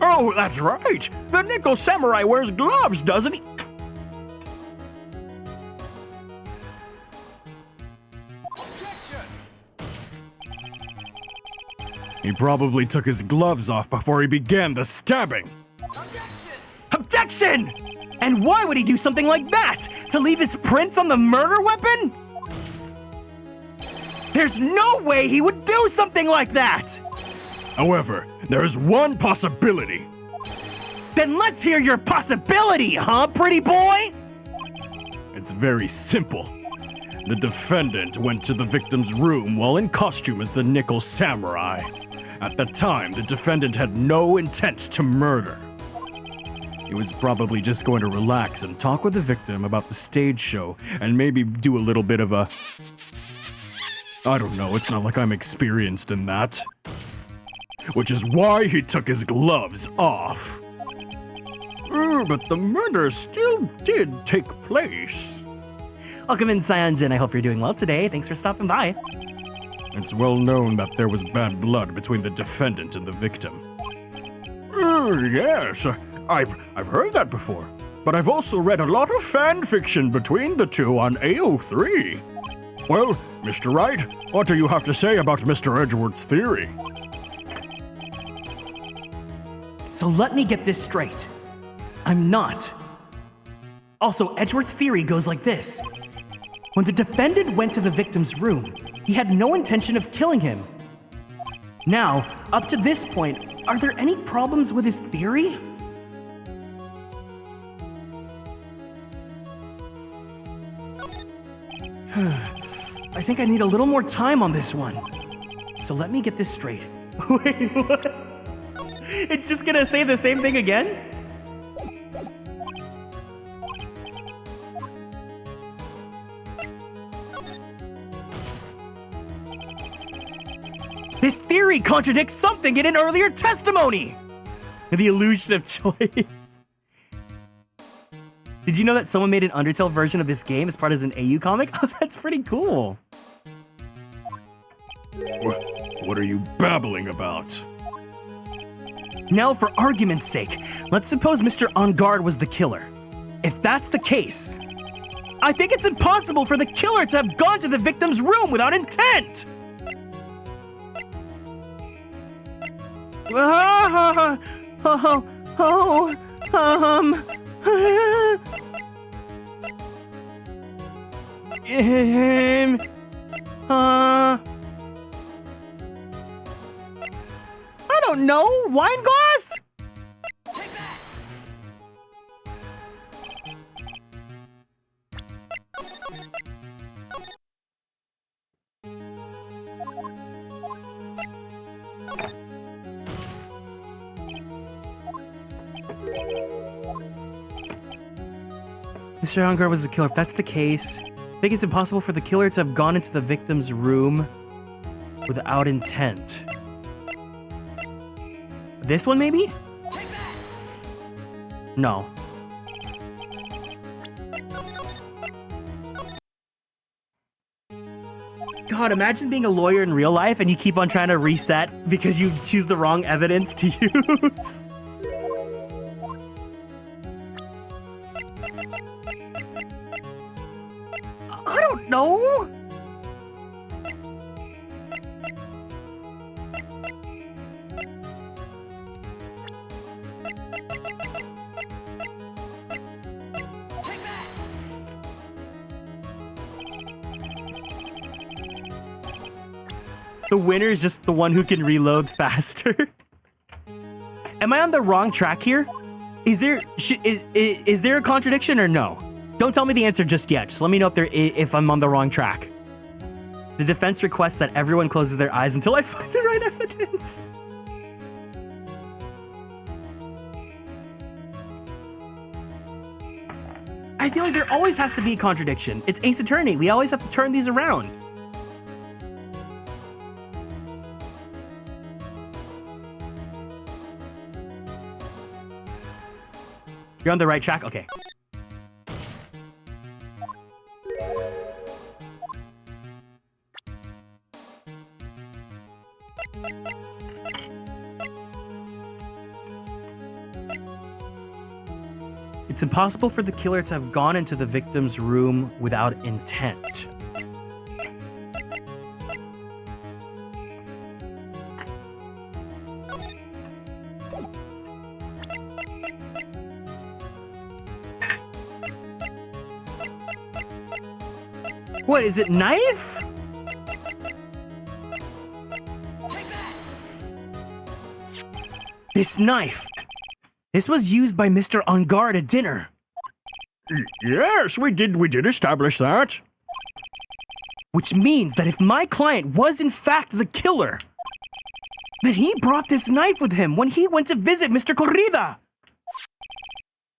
Oh, that's right! The Nickel Samurai wears gloves, doesn't he? He probably took his gloves off before he began the stabbing. Objection! And why would he do something like that? To leave his prints on the murder weapon? There's no way he would do something like that! However, there is one possibility. Then let's hear your possibility, huh, pretty boy? It's very simple. The defendant went to the victim's room while in costume as the Nickel Samurai. At the time, the defendant had no intent to murder. He was probably just going to relax and talk with the victim about the stage show and maybe do a little bit of a... I don't know, it's not like I'm experienced in that. Which is why he took his gloves off. But the murder still did take place. Welcome in, Cyan-jin. I hope you're doing well today. Thanks for stopping by. It's well known that there was bad blood between the defendant and the victim. Yes, I've heard that before. But I've also read a lot of fan fiction between the two on AO3. Well, Mr. Wright, what do you have to say about Mr. Edgeworth's theory? So let me get this straight. I'm not. Also, Edgeworth's theory goes like this. When the defendant went to the victim's room, he had no intention of killing him. Now, up to this point, are there any problems with his theory? I think I need a little more time on this one. So let me get this straight. Wait, what? It's just gonna say the same thing again? This theory contradicts something in an earlier testimony! The illusion of choice. Did you know that someone made an Undertale version of this game as part of an AU comic? Oh, that's pretty cool. What are you babbling about? Now, for argument's sake, let's suppose Mr. On Guard was the killer. If that's the case, I think it's impossible for the killer to have gone to the victim's room without intent! I don't know, wine glass? Mr. Ongar was the killer. If that's the case, I think it's impossible for the killer to have gone into the victim's room without intent. This one, maybe? No. God, imagine being a lawyer in real life and you keep on trying to reset because you choose the wrong evidence to use. I don't know. The winner is just the one who can reload faster. Am I on the wrong track here? Is there a contradiction or no? Don't tell me the answer just yet. Just let me know if I'm on the wrong track. The defense requests that everyone closes their eyes until I find the right evidence. I feel like there always has to be a contradiction. It's Ace Attorney. We always have to turn these around. You're on the right track? Okay. It's impossible for the killer to have gone into the victim's room without intent. What is it, knife? This knife. This was used by Mr. On Guard at dinner. Yes, we did establish that. Which means that if my client was in fact the killer, then he brought this knife with him when he went to visit Mr. Corrida.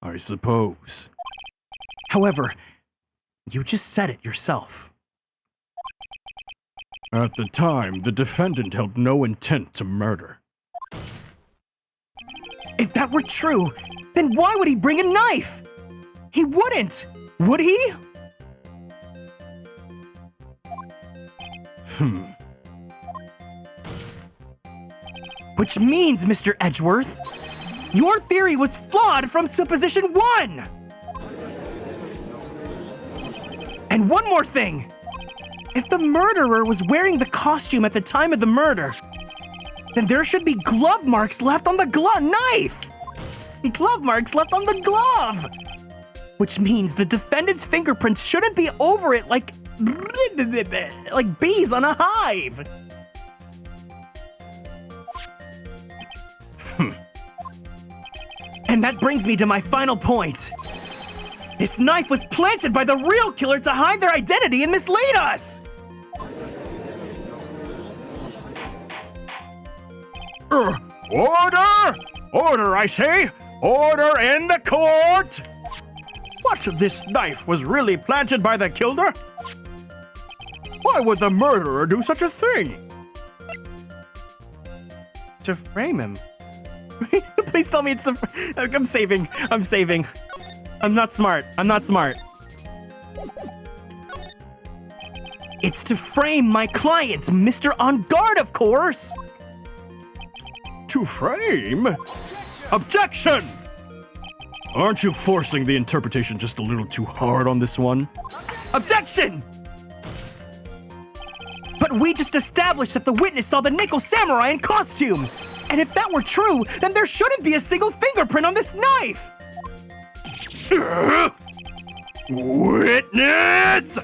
I suppose. However, you just said it yourself. At the time, the defendant held no intent to murder. If that were true, then why would he bring a knife? He wouldn't, would he? Which means, Mr. Edgeworth, your theory was flawed from supposition 1! And one more thing! If the murderer was wearing the costume at the time of the murder, then there should be glove marks left on the knife! Glove marks left on the glove! Which means the defendant's fingerprints shouldn't be over it like bees on a hive! And that brings me to my final point. This knife was planted by the real killer to hide their identity and mislead us! Order! Order, I say! Order in the court! What, this knife was really planted by the killer? Why would the murderer do such a thing? To frame him. Please tell me it's I'm saving. I'm not smart. It's to frame my client, Mr. On Guard, of course! To frame? Objection! Aren't you forcing the interpretation just a little too hard on this one? Objection! But we just established that the witness saw the nickel samurai in costume! And if that were true, then there shouldn't be a single fingerprint on this knife! Witness!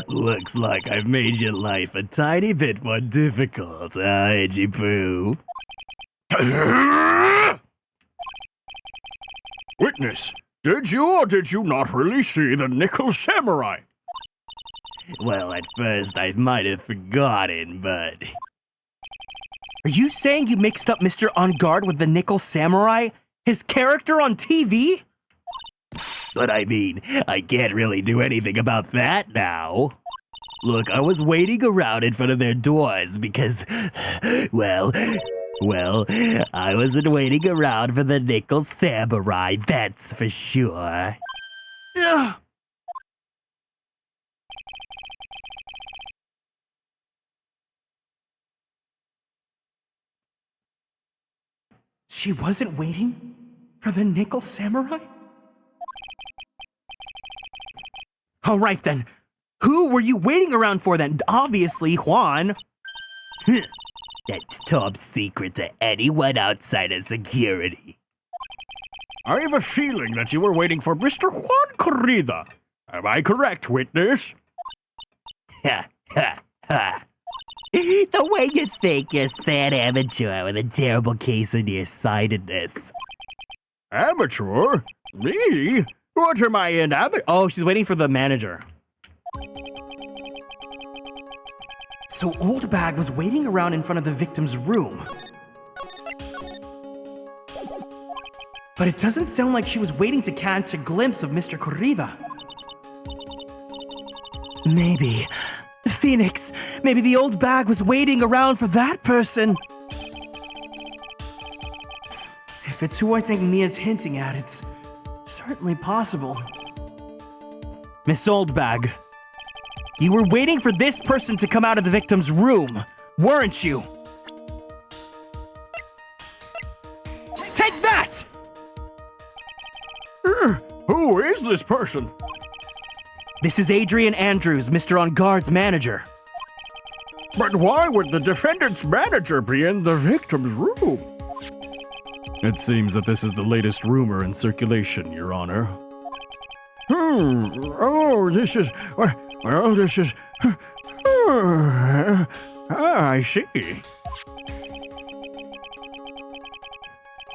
Looks like I've made your life a tiny bit more difficult, Edgy Poo. Witness, did you or did you not really see the nickel samurai? Well, at first I might have forgotten, but... Are you saying you mixed up Mr. On Guard with the nickel samurai? His character on TV? But I mean, I can't really do anything about that now. Look, I was waiting around in front of their doors because, well, I wasn't waiting around for the nickel samurai, that's for sure. Ugh. She wasn't waiting for the nickel samurai? All right then. Who were you waiting around for then? Obviously, Juan. That's top secret to anyone outside of security. I have a feeling that you were waiting for Mr. Juan Corrida. Am I correct, witness? Ha, ha, ha. The way you think, you're a sad amateur with a terrible case of nearsightedness. Amateur? Me? What am I in Oh, she's waiting for the manager. So Oldbag was waiting around in front of the victim's room. But it doesn't sound like she was waiting to catch a glimpse of Mr. Corrida. Maybe. Phoenix, maybe the Oldbag was waiting around for that person. If it's who I think Mia's hinting at, it's certainly possible. Miss Oldbag, you were waiting for this person to come out of the victim's room, weren't you? Take that! Who is this person? This is Adrian Andrews, Mr. On Guard's manager. But why would the defendant's manager be in the victim's room? It seems that this is the latest rumor in circulation, Your Honor. Oh, this is... Well, this is... I see.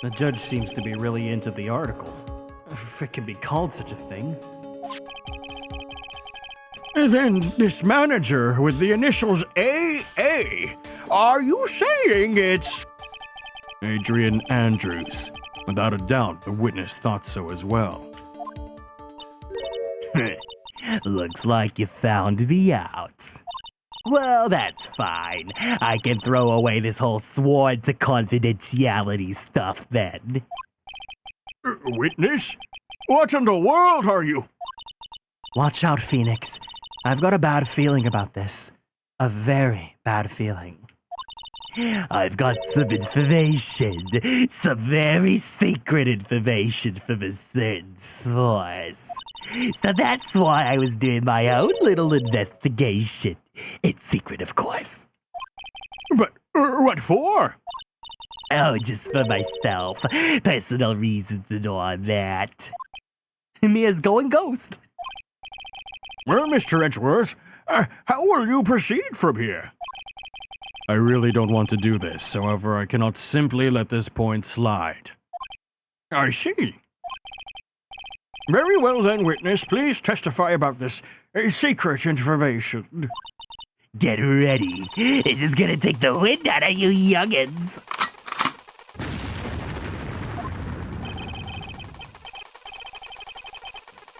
The judge seems to be really into the article, if it can be called such a thing. Then this manager with the initials AA, are you saying it's... Adrian Andrews. Without a doubt, the witness thought so as well. Looks like you found me out. Well, that's fine. I can throw away this whole sworn to confidentiality stuff then. Witness? What in the world are you? Watch out, Phoenix. I've got a bad feeling about this. A very bad feeling. I've got some information, some very secret information from a certain source. So that's why I was doing my own little investigation. It's secret, of course. But what for? Oh, just for myself. Personal reasons and all that. Mia's going ghost. Well, Mr. Edgeworth, how will you proceed from here? I really don't want to do this, however, I cannot simply let this point slide. I see. Very well then, witness, please testify about this secret information. Get ready. This is gonna take the wind out of you youngins.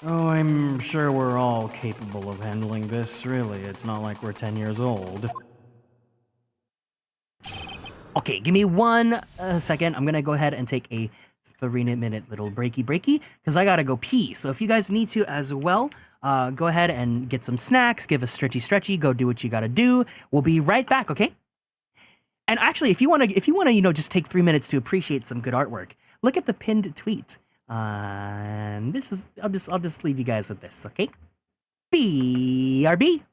Oh, I'm sure we're all capable of handling this, really. It's not like we're 10 years old. Okay, give me one second. I'm gonna go ahead and take a 3-minute little breaky, because I gotta go pee. So if you guys need to as well, go ahead and get some snacks, give a stretchy, go do what you gotta do. We'll be right back, okay? And actually, if you wanna, just take 3 minutes to appreciate some good artwork, look at the pinned tweet. And this is, I'll just leave you guys with this, okay? BRB.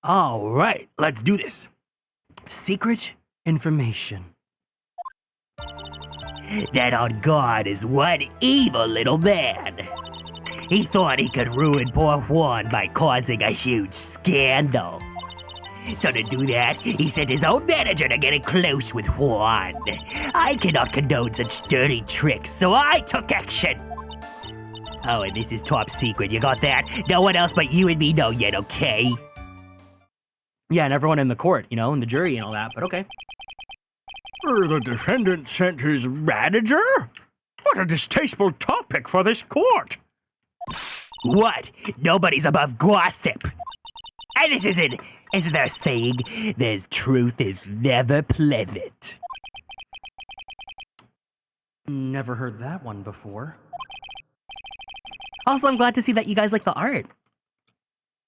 All right, let's do this. Secret information. That on guard is one evil little man. He thought he could ruin poor Juan by causing a huge scandal. So to do that, he sent his own manager to get in close with Juan. I cannot condone such dirty tricks, so I took action. Oh, and this is top secret, you got that? No one else but you and me know yet, okay? Yeah, and everyone in the court, you know, and the jury and all that, but okay. The defendant sent his manager? What a distasteful topic for this court! What? Nobody's above gossip. And this isn't there a saying? There's truth is never pleasant. Never heard that one before. Also, I'm glad to see that you guys like the art.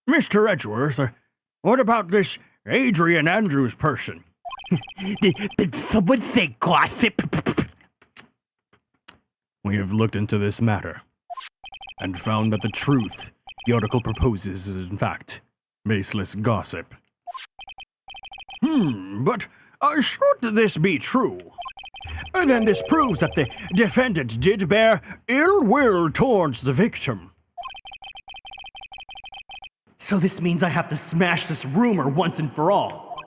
Mr. Edgeworth, what about this Adrian Andrews person? Did someone say gossip? We have looked into this matter and found that the truth the article proposes is in fact baseless gossip. But should this be true, then this proves that the defendant did bear ill will towards the victim. So this means I have to smash this rumor once and for all.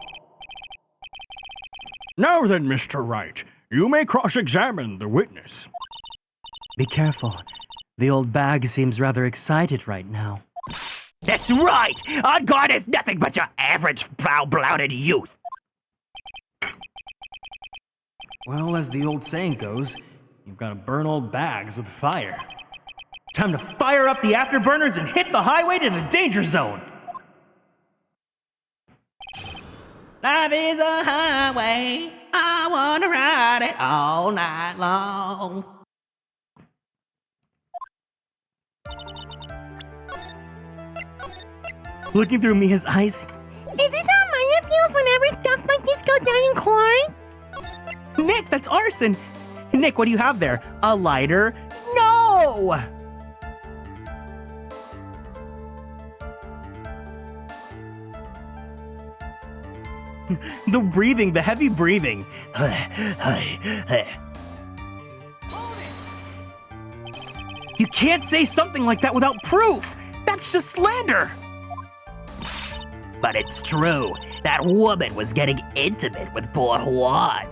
Now then, Mr. Wright, you may cross-examine the witness. Be careful. The old bag seems rather excited right now. That's right! On guard is nothing but your average foul-blooded youth. Well, as the old saying goes, you've got to burn old bags with fire. Time to fire up the afterburners and hit the highway to the danger zone! Life is a highway, I wanna ride it all night long. Looking through Mia's eyes. Is this how Maya feels whenever stuff like this goes down in court? Nick, that's arson! Nick, what do you have there? A lighter? No! The breathing, the heavy breathing. You can't say something like that without proof! That's just slander! But it's true. That woman was getting intimate with poor Juan.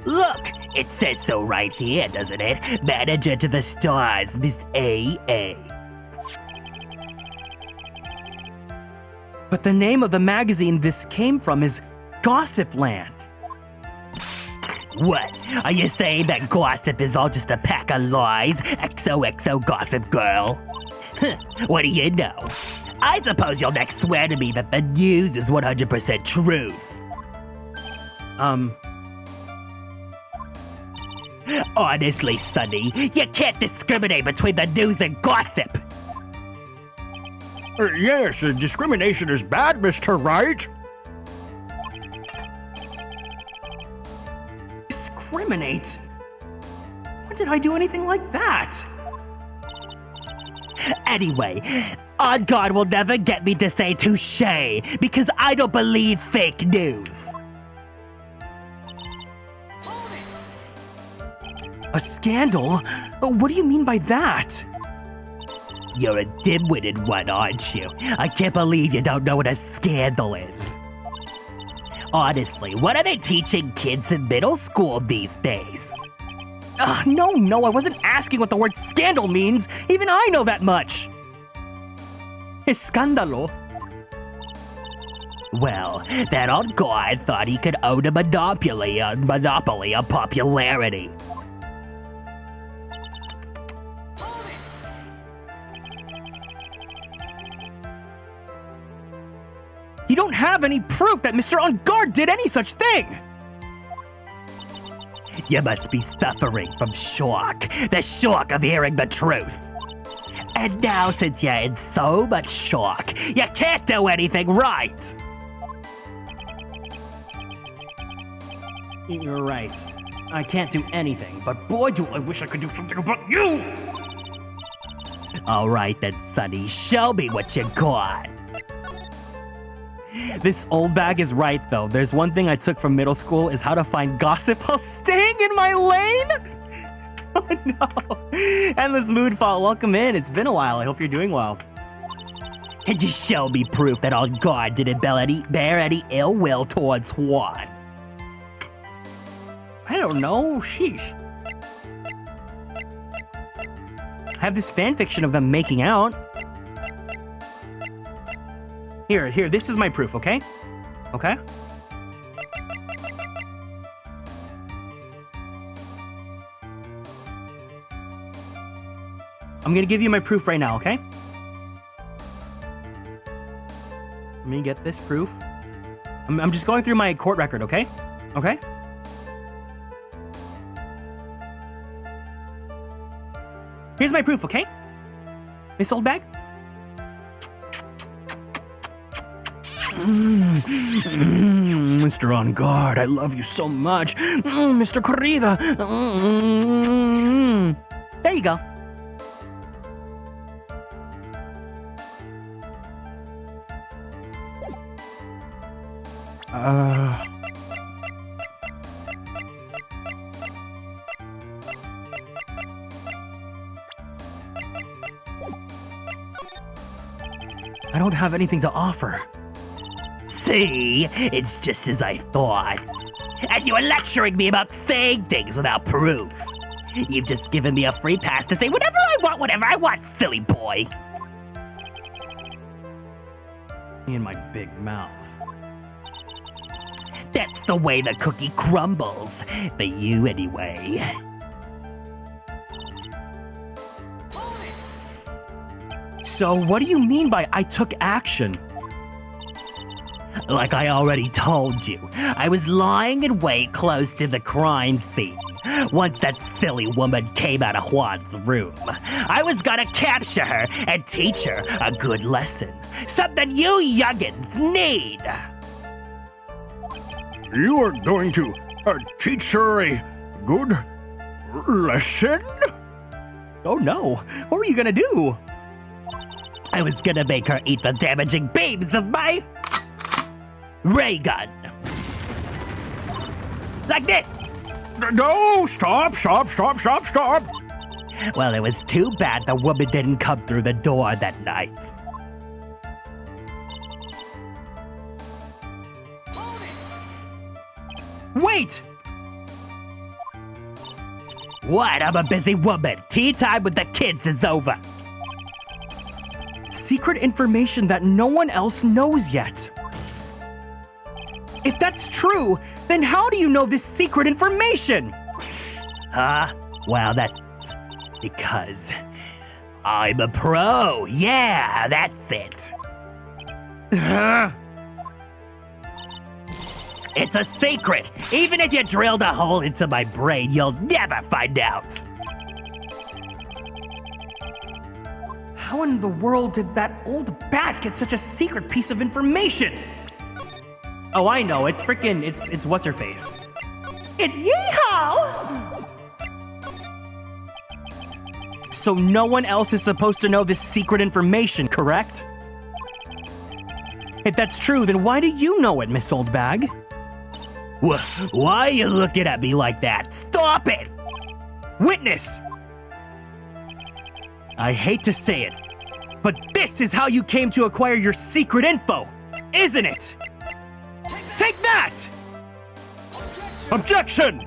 Look, it says so right here, doesn't it? Manager to the stars, Miss A.A. But the name of the magazine this came from is Gossip Land. What? Are you saying that gossip is all just a pack of lies? XOXO Gossip Girl? What do you know? I suppose you'll next swear to me that the news is 100% truth. Honestly, Sonny, you can't discriminate between the news and gossip. Yes, discrimination is bad, Mr. Wright. Discriminate? When did I do anything like that? Anyway, On God will never get me to say touche, because I don't believe fake news. A scandal? What do you mean by that? You're a dim-witted one, aren't you? I can't believe you don't know what a scandal is. Honestly, what are they teaching kids in middle school these days? No, I wasn't asking what the word scandal means. Even I know that much. Escándalo. Well, that old guard thought he could own a monopoly on popularity. You don't have any proof that Mr. On Guard did any such thing! You must be suffering from shock. The shock of hearing the truth. And now, since you're in so much shock, you can't do anything right. You're right. I can't do anything, but boy, do I wish I could do something about you! All right then, Sonny, show me what you got. This Oldbag is right, though. There's one thing I took from middle school is how to find gossip while staying in my lane? Oh no. Endless Mood Fall, welcome in. It's been a while. I hope you're doing well. Can you show me proof that On Guard didn't bear any ill will towards Juan? I don't know. Sheesh. I have this fanfiction of them making out. Here, this is my proof, okay? Okay? I'm gonna give you my proof right now, okay? Let me get this proof. I'm just going through my court record, okay? Okay? Here's my proof, okay? Miss Oldbag? Mr. On Guard, I love you so much. Mr. Corrida. There you go. I don't have anything to offer. See? It's just as I thought. And you were lecturing me about saying things without proof. You've just given me a free pass to say whatever I want, silly boy. In my big mouth. That's the way the cookie crumbles. For you, anyway. So what do you mean by I took action? Like I already told you, I was lying in wait close to the crime scene. Once that silly woman came out of Juan's room, I was gonna capture her and teach her a good lesson. Something you youngins need. You are going to teach her a good lesson? Oh no, what were you gonna do? I was gonna make her eat the damaging beams of my ray gun. Like this. No, stop. Well, it was too bad the woman didn't come through the door that night. Wait! What? I'm a busy woman. Tea time with the kids is over. Secret information that no one else knows yet. If that's true, then how do you know this secret information? Huh? Well, that's because I'm a pro. Yeah, that's it. It's a secret. Even if you drilled a hole into my brain, you'll never find out. How in the world did that old bat get such a secret piece of information? Oh, I know. It's frickin' it's what's her face. It's Yeehaw! So no one else is supposed to know this secret information, correct? If that's true, then why do you know it, Miss Oldbag? Why are you looking at me like that? Stop it! Witness! I hate to say it, but this is how you came to acquire your secret info, isn't it? Take that! Objection!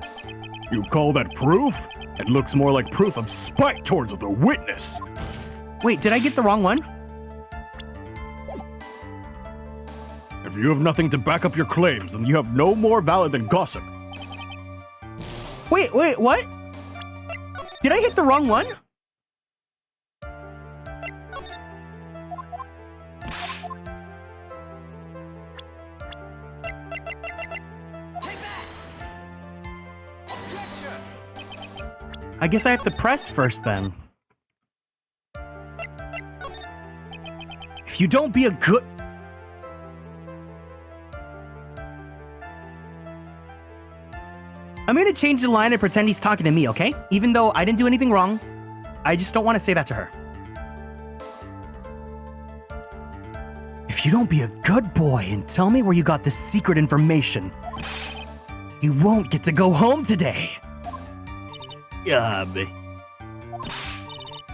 You call that proof? It looks more like proof of spite towards the witness. Wait, did I get the wrong one? If you have nothing to back up your claims, then you have no more valid than gossip. Wait, what? Did I hit the wrong one? I guess I have to press first then. If you don't be a good... I'm gonna change the line and pretend he's talking to me, okay? Even though I didn't do anything wrong, I just don't want to say that to her. If you don't be a good boy and tell me where you got this secret information, you won't get to go home today.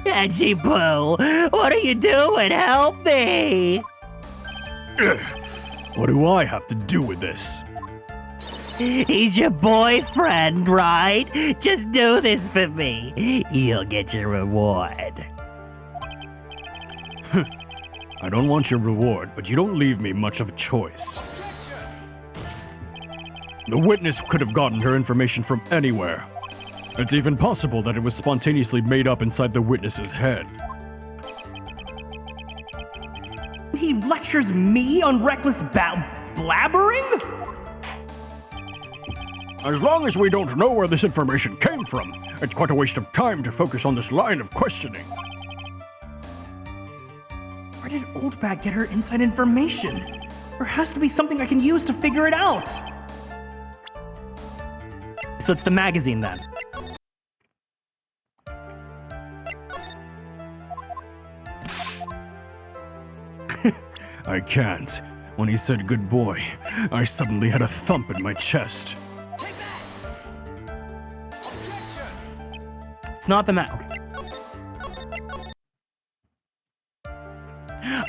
Edgy Boo, what are you doing? Help me! What do I have to do with this? He's your boyfriend, right? Just do this for me. You'll get your reward. I don't want your reward, but you don't leave me much of a choice. The witness could have gotten her information from anywhere. It's even possible that it was spontaneously made up inside the witness's head. He lectures me on reckless blabbering? As long as we don't know where this information came from, it's quite a waste of time to focus on this line of questioning. Where did Oldbag get her inside information? There has to be something I can use to figure it out. So it's the magazine then. I can't. When he said good boy, I suddenly had a thump in my chest. It's not the map. Okay.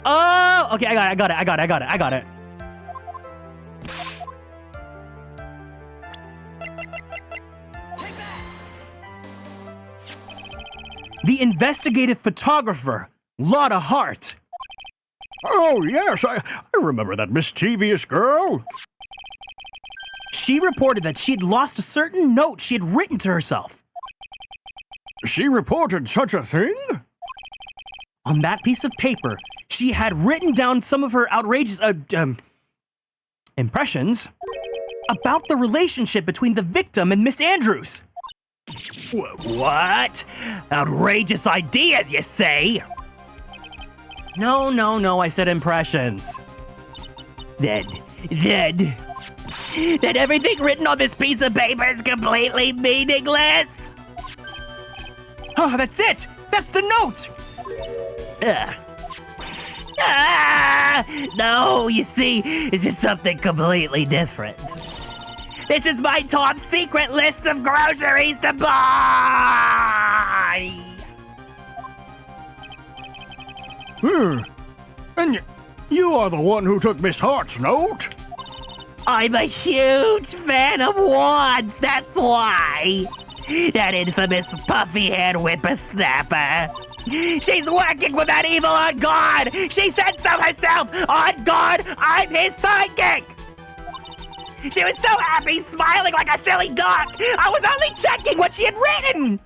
Oh, okay, I got it. The investigative photographer, lot of heart. Oh, yes, I remember that mischievous girl. She reported that she'd lost a certain note she had written to herself. She reported such a thing? On that piece of paper, she had written down some of her outrageous, impressions about the relationship between the victim and Miss Andrews. What? Outrageous ideas, you say? No, I said impressions. Then everything written on this piece of paper is completely meaningless? Oh, that's it! That's the note! No, you see, this is something completely different. This is my top secret list of groceries to buy! And you are the one who took Miss Hart's note? I'm a huge fan of wands, that's why! That infamous puffy-haired whippersnapper. She's working with that evil on guard! She said so herself! On guard, I'm his sidekick! She was so happy, smiling like a silly duck! I was only checking what she had written!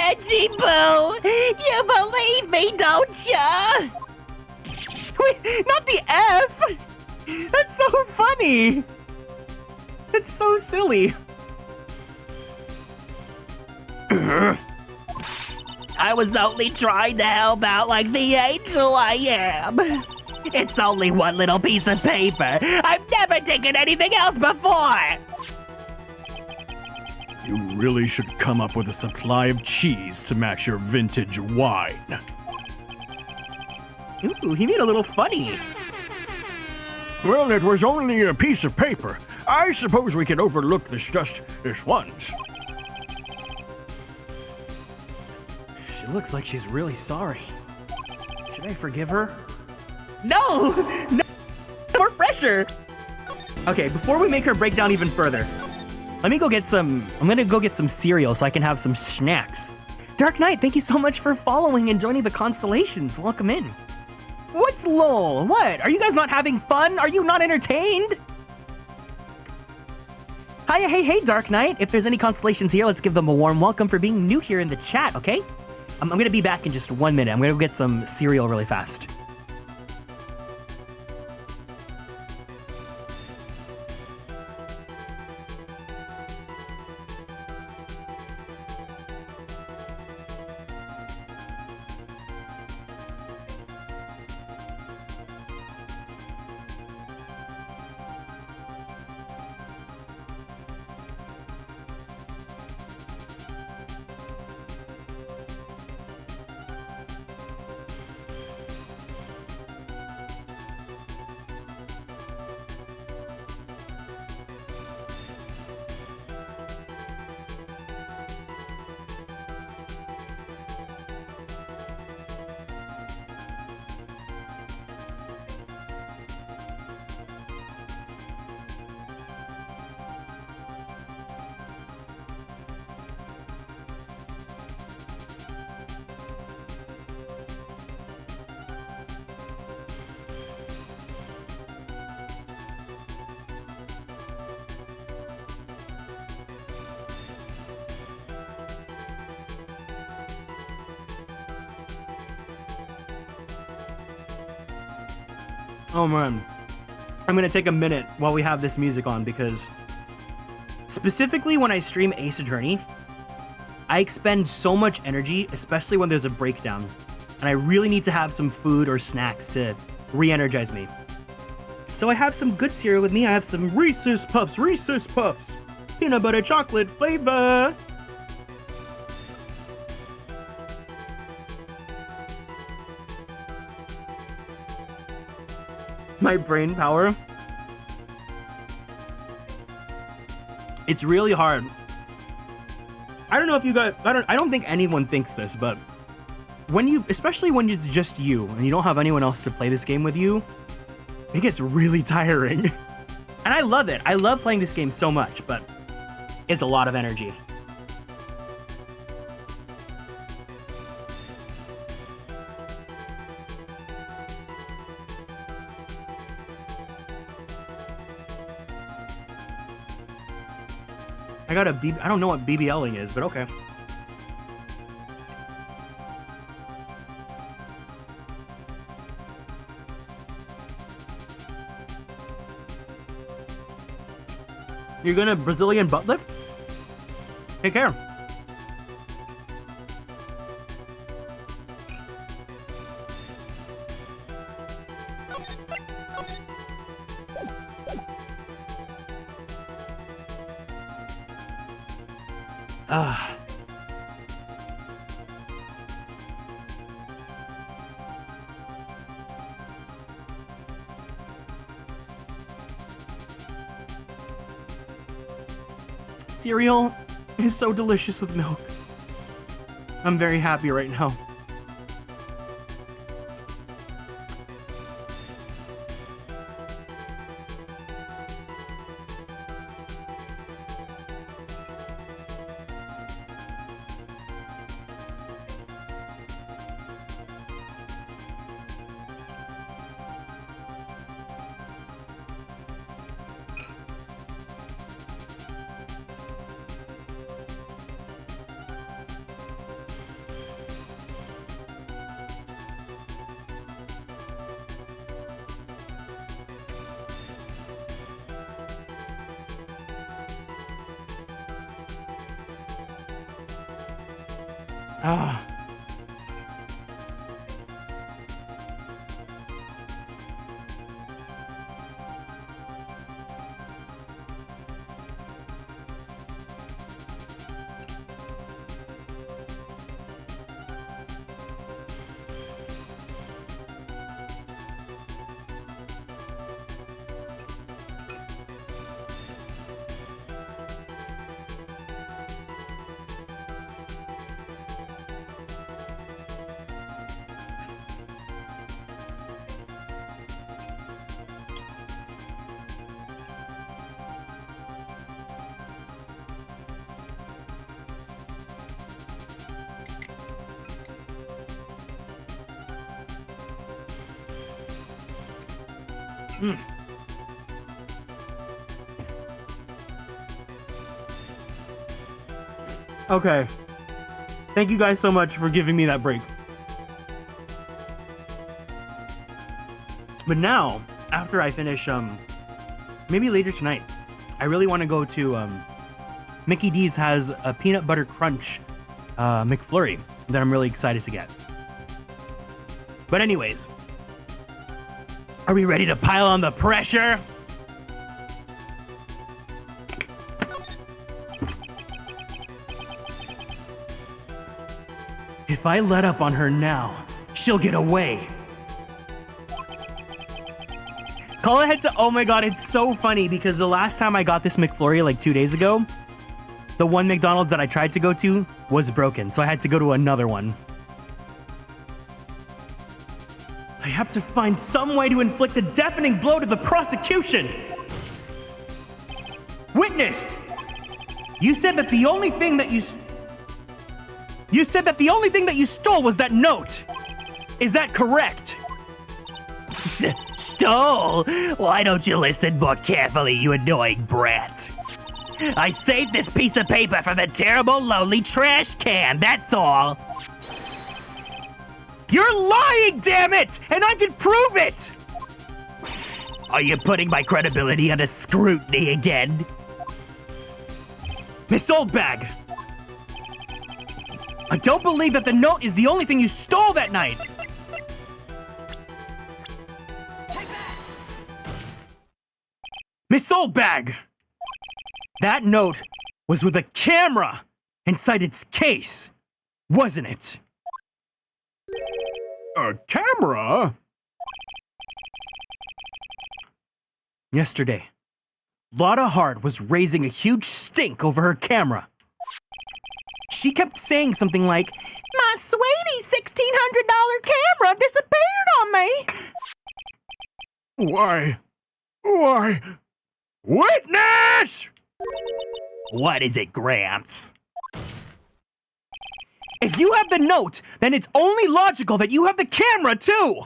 Edgy Boo! You believe me, don't ya? Wait, not the F! That's so funny! That's so silly. I was only trying to help out like the angel I am. It's only one little piece of paper. I've never taken anything else before. You really should come up with a supply of cheese to match your vintage wine. Ooh, he made a little funny. Well, it was only a piece of paper. I suppose we can overlook this once. She looks like she's really sorry. Should I forgive her? No! No! More pressure! Okay, before we make her break down even further, let me go get some, I'm gonna go get some cereal so I can have some snacks. Dark Knight, thank you so much for following and joining the Constellations. Welcome in. What's lol? What? Are you guys not having fun? Are you not entertained? Hiya, hey, Dark Knight. If there's any Constellations here, let's give them a warm welcome for being new here in the chat, okay? I'm gonna be back in just 1 minute. I'm gonna go get some cereal really fast. Oh man, I'm gonna take a minute while we have this music on because specifically when I stream Ace Attorney, I expend so much energy, especially when there's a breakdown, and I really need to have some food or snacks to re-energize me. So I have some good cereal with me. I have some Reese's Puffs, peanut butter chocolate flavor. My brain power. It's really hard. I don't know if you guys, I don't think anyone thinks this, but when you, especially when it's just you and you don't have anyone else to play this game with you, it gets really tiring. And I love it. I love playing this game so much, but it's a lot of energy. I got a I don't know what BBLing is, but okay. You're gonna Brazilian butt lift? Take care. Ah. Cereal is so delicious with milk. I'm very happy right now. Ah. Okay. Thank you guys so much for giving me that break. But now, after I finish, maybe later tonight, I really want to go to, Mickey D's has a peanut butter crunch, McFlurry that I'm really excited to get. But anyways, are we ready to pile on the pressure? If I let up on her now, she'll get away. Call ahead to, oh my god, it's so funny because the last time I got this McFlurry like 2 days ago, the one McDonald's that I tried to go to was broken, so I had to go to another one. I have to find some way to inflict a deafening blow to the prosecution. Witness! You said that the only thing that you stole was that note. Is that correct? Stole? Why don't you listen more carefully, you annoying brat? I saved this piece of paper from the terrible, lonely trash can, that's all. You're lying, damn it! And I can prove it! Are you putting my credibility under scrutiny again? Miss Oldbag! I don't believe that the note is the only thing you stole that night! Miss Oldbag! That note was with a camera inside its case, wasn't it? A camera? Yesterday, Lotta Hart was raising a huge stink over her camera. She kept saying something like, "My sweetie $1,600 camera disappeared on me." Why? Witness! What is it, Gramps? If you have the note, then it's only logical that you have the camera too!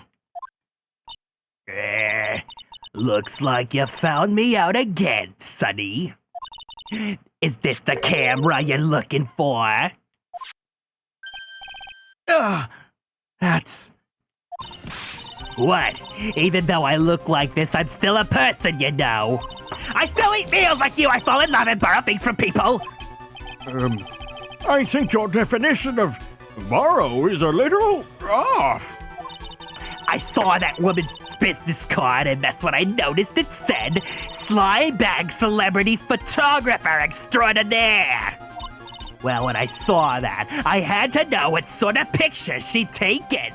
Looks like you found me out again, Sonny. Is this the camera you're looking for? That's... What? Even though I look like this, I'm still a person, you know. I still eat meals like you. I fall in love and borrow things from people. I think your definition of borrow is a little off. I saw that woman's business card, and that's what I noticed it said. Slime bag celebrity photographer extraordinaire. Well, when I saw that, I had to know what sort of pictures she'd taken.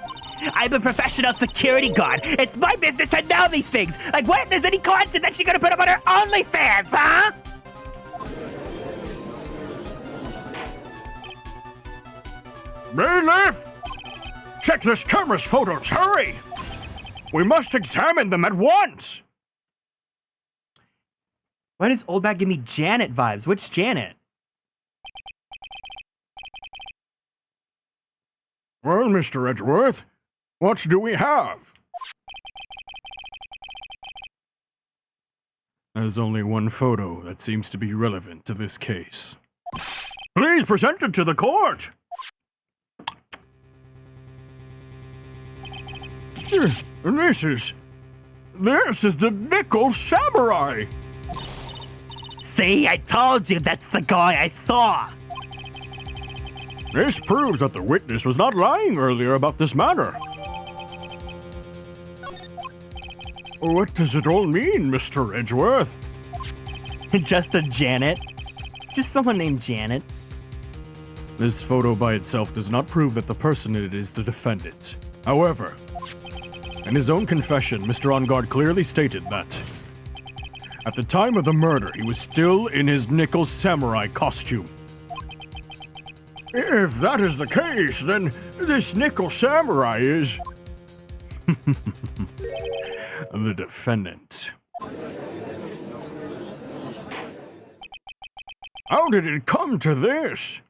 I'm a professional security guard. It's my business to know these things. Like, what if there's any content that she's gonna put up on her OnlyFans, huh? Bailiff! Check this camera's photos, hurry! We must examine them at once! Why does Oldbag give me Janet vibes? Which Janet? Well, Mr. Edgeworth, what do we have? There's only one photo that seems to be relevant to this case. Please present it to the court! This is the Nickel Samurai! See, I told you that's the guy I saw! This proves that the witness was not lying earlier about this matter. What does it all mean, Mr. Edgeworth? Just a Janet? Just someone named Janet? This photo by itself does not prove that the person in it is the defendant. However, in his own confession, Mr. On Guard clearly stated that at the time of the murder, he was still in his Nickel Samurai costume. If that is the case, then this Nickel Samurai is the defendant. How did it come to this?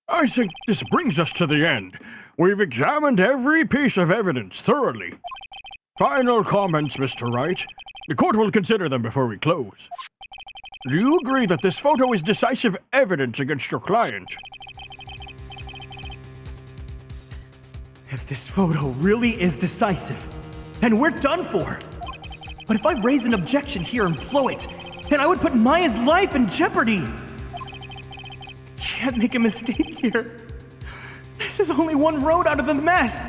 I think this brings us to the end. We've examined every piece of evidence thoroughly. Final comments, Mr. Wright. The court will consider them before we close. Do you agree that this photo is decisive evidence against your client? If this photo really is decisive, then we're done for. But if I raise an objection here and blow it, then I would put Maya's life in jeopardy. Can't make a mistake here. This is only one road out of the mess.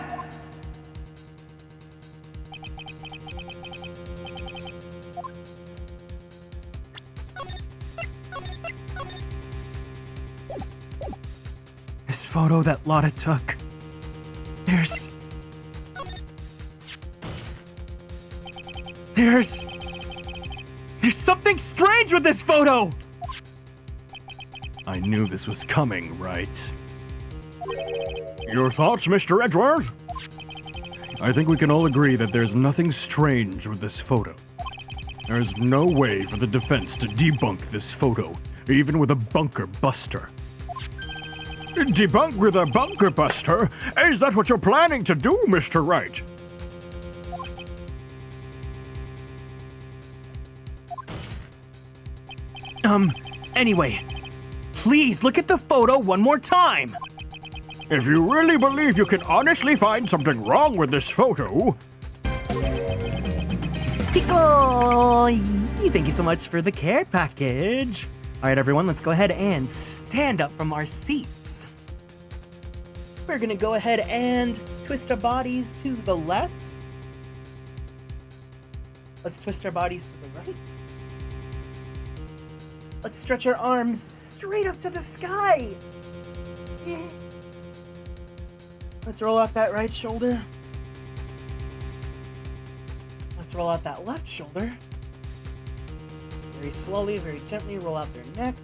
This photo that Lotta took. There's something strange with this photo! I knew this was coming, Wright. Your thoughts, Mr. Edward? I think we can all agree that there's nothing strange with this photo. There's no way for the defense to debunk this photo, even with a bunker buster. Debunk with a bunker buster? Is that what you're planning to do, Mr. Wright? Anyway, please look at the photo one more time. If you really believe you can honestly find something wrong with this photo... Tickle! Thank you so much for the care package. All right, everyone, let's go ahead and stand up from our seats. We're gonna go ahead and twist our bodies to the left. Let's twist our bodies to the right. Let's stretch our arms straight up to the sky. Let's roll out that right shoulder. Let's roll out that left shoulder. Very slowly, very gently roll out their neck.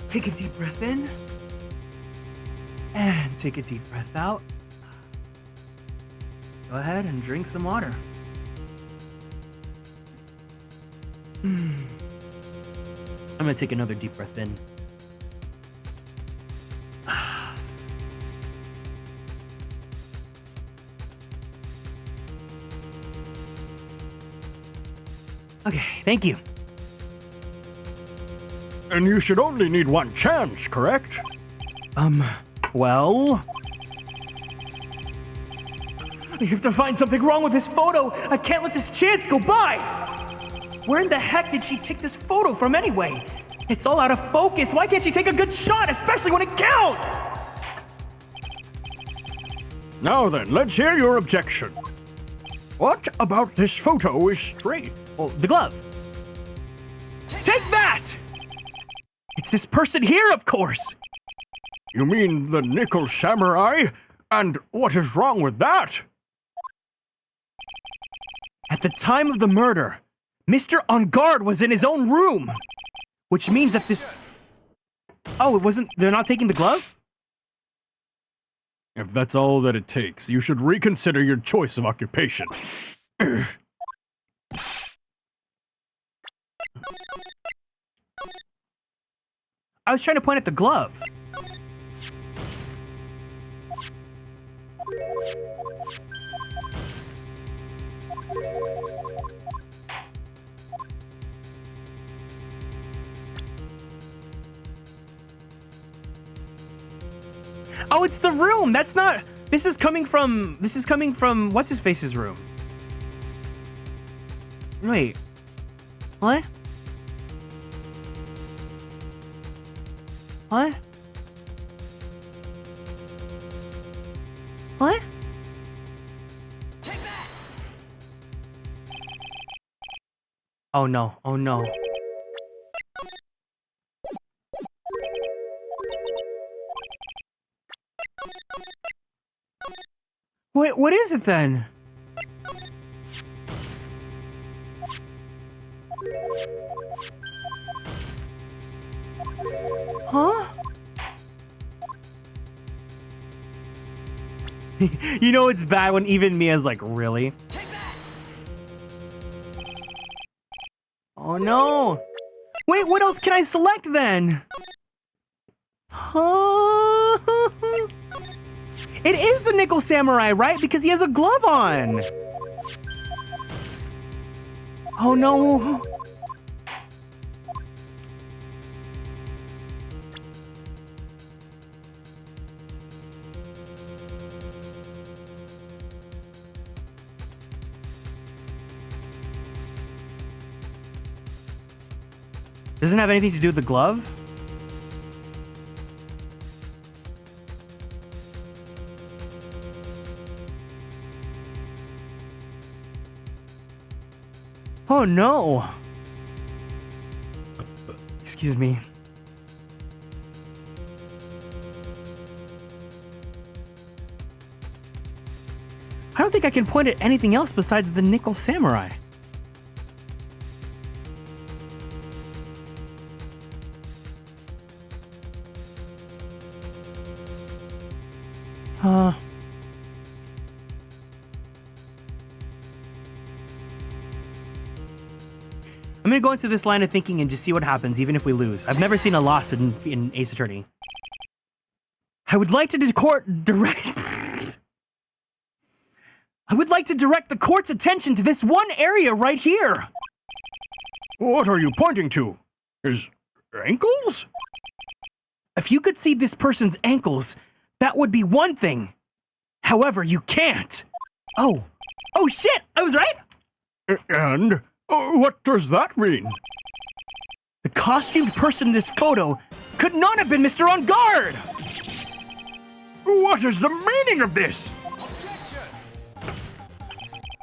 Take a deep breath in. And take a deep breath out. Go ahead and drink some water. I'm gonna take another deep breath in. Okay, thank you. And you should only need one chance, correct? Well... I have to find something wrong with this photo! I can't let this chance go by! Where in the heck did she take this photo from anyway? It's all out of focus. Why can't she take a good shot, especially when it counts? Now then, let's hear your objection. What about this photo is straight? Well, the glove. Take that! It's this person here, of course! You mean the nickel samurai? And what is wrong with that? At the time of the murder, Mr. On Guard was in his own room! Which means that this... Oh, it wasn't... They're not taking the glove? If that's all that it takes, you should reconsider your choice of occupation. I was trying to point at the glove. Oh, it's the room. That's not... This is coming from what's his face's room. Wait. What? What? What? Oh no, oh no. What is it then? Huh? You know it's bad when even Mia's like, really? Oh no! Wait, what else can I select then? Huh? It is the Nickel Samurai, right? Because he has a glove on. Oh no. Doesn't have anything to do with the glove? Oh no! Excuse me. I don't think I can point at anything else besides the Nickel Samurai. I'm gonna go into this line of thinking and just see what happens, even if we lose. I've never seen a loss in Ace Attorney. I would like to direct the court's attention to this one area right here. What are you pointing to? His ankles? If you could see this person's ankles, that would be one thing. However, you can't. Oh shit, I was right? And? What does that mean? The costumed person in this photo could not have been Mr. On Guard! What is the meaning of this?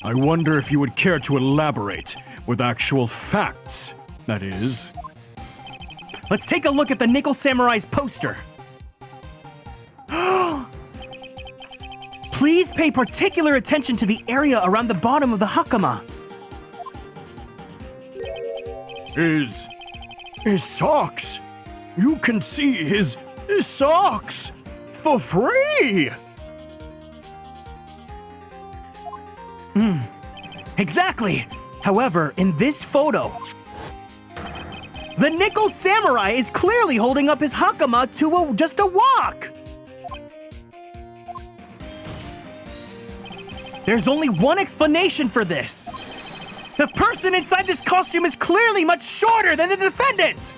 I wonder if you would care to elaborate with actual facts, that is. Let's take a look at the Nickel Samurai's poster. Please pay particular attention to the area around the bottom of the hakama. His socks. You can see his socks for free. Exactly. However, in this photo, the Nickel Samurai is clearly holding up his hakama to just a walk. There's only one explanation for this. The person inside this costume is clearly much shorter than the defendant!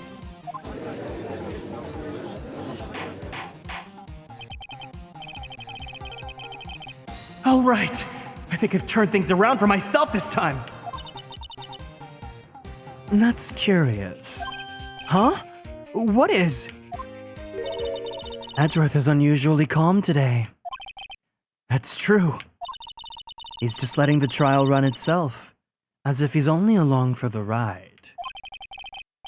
All right, I think I've turned things around for myself this time. That's curious. Huh? What is? Edgeworth is unusually calm today. That's true. He's just letting the trial run itself. As if he's only along for the ride.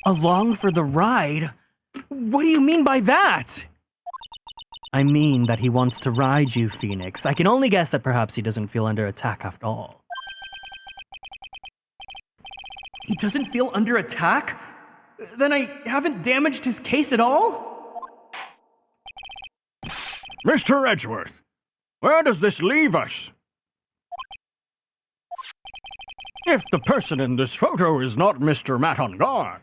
Along for the ride? What do you mean by that? I mean that he wants to ride you, Phoenix. I can only guess that perhaps he doesn't feel under attack after all. He doesn't feel under attack? Then I haven't damaged his case at all? Mr. Edgeworth, where does this leave us? If the person in this photo is not Mr. Matt on Guard,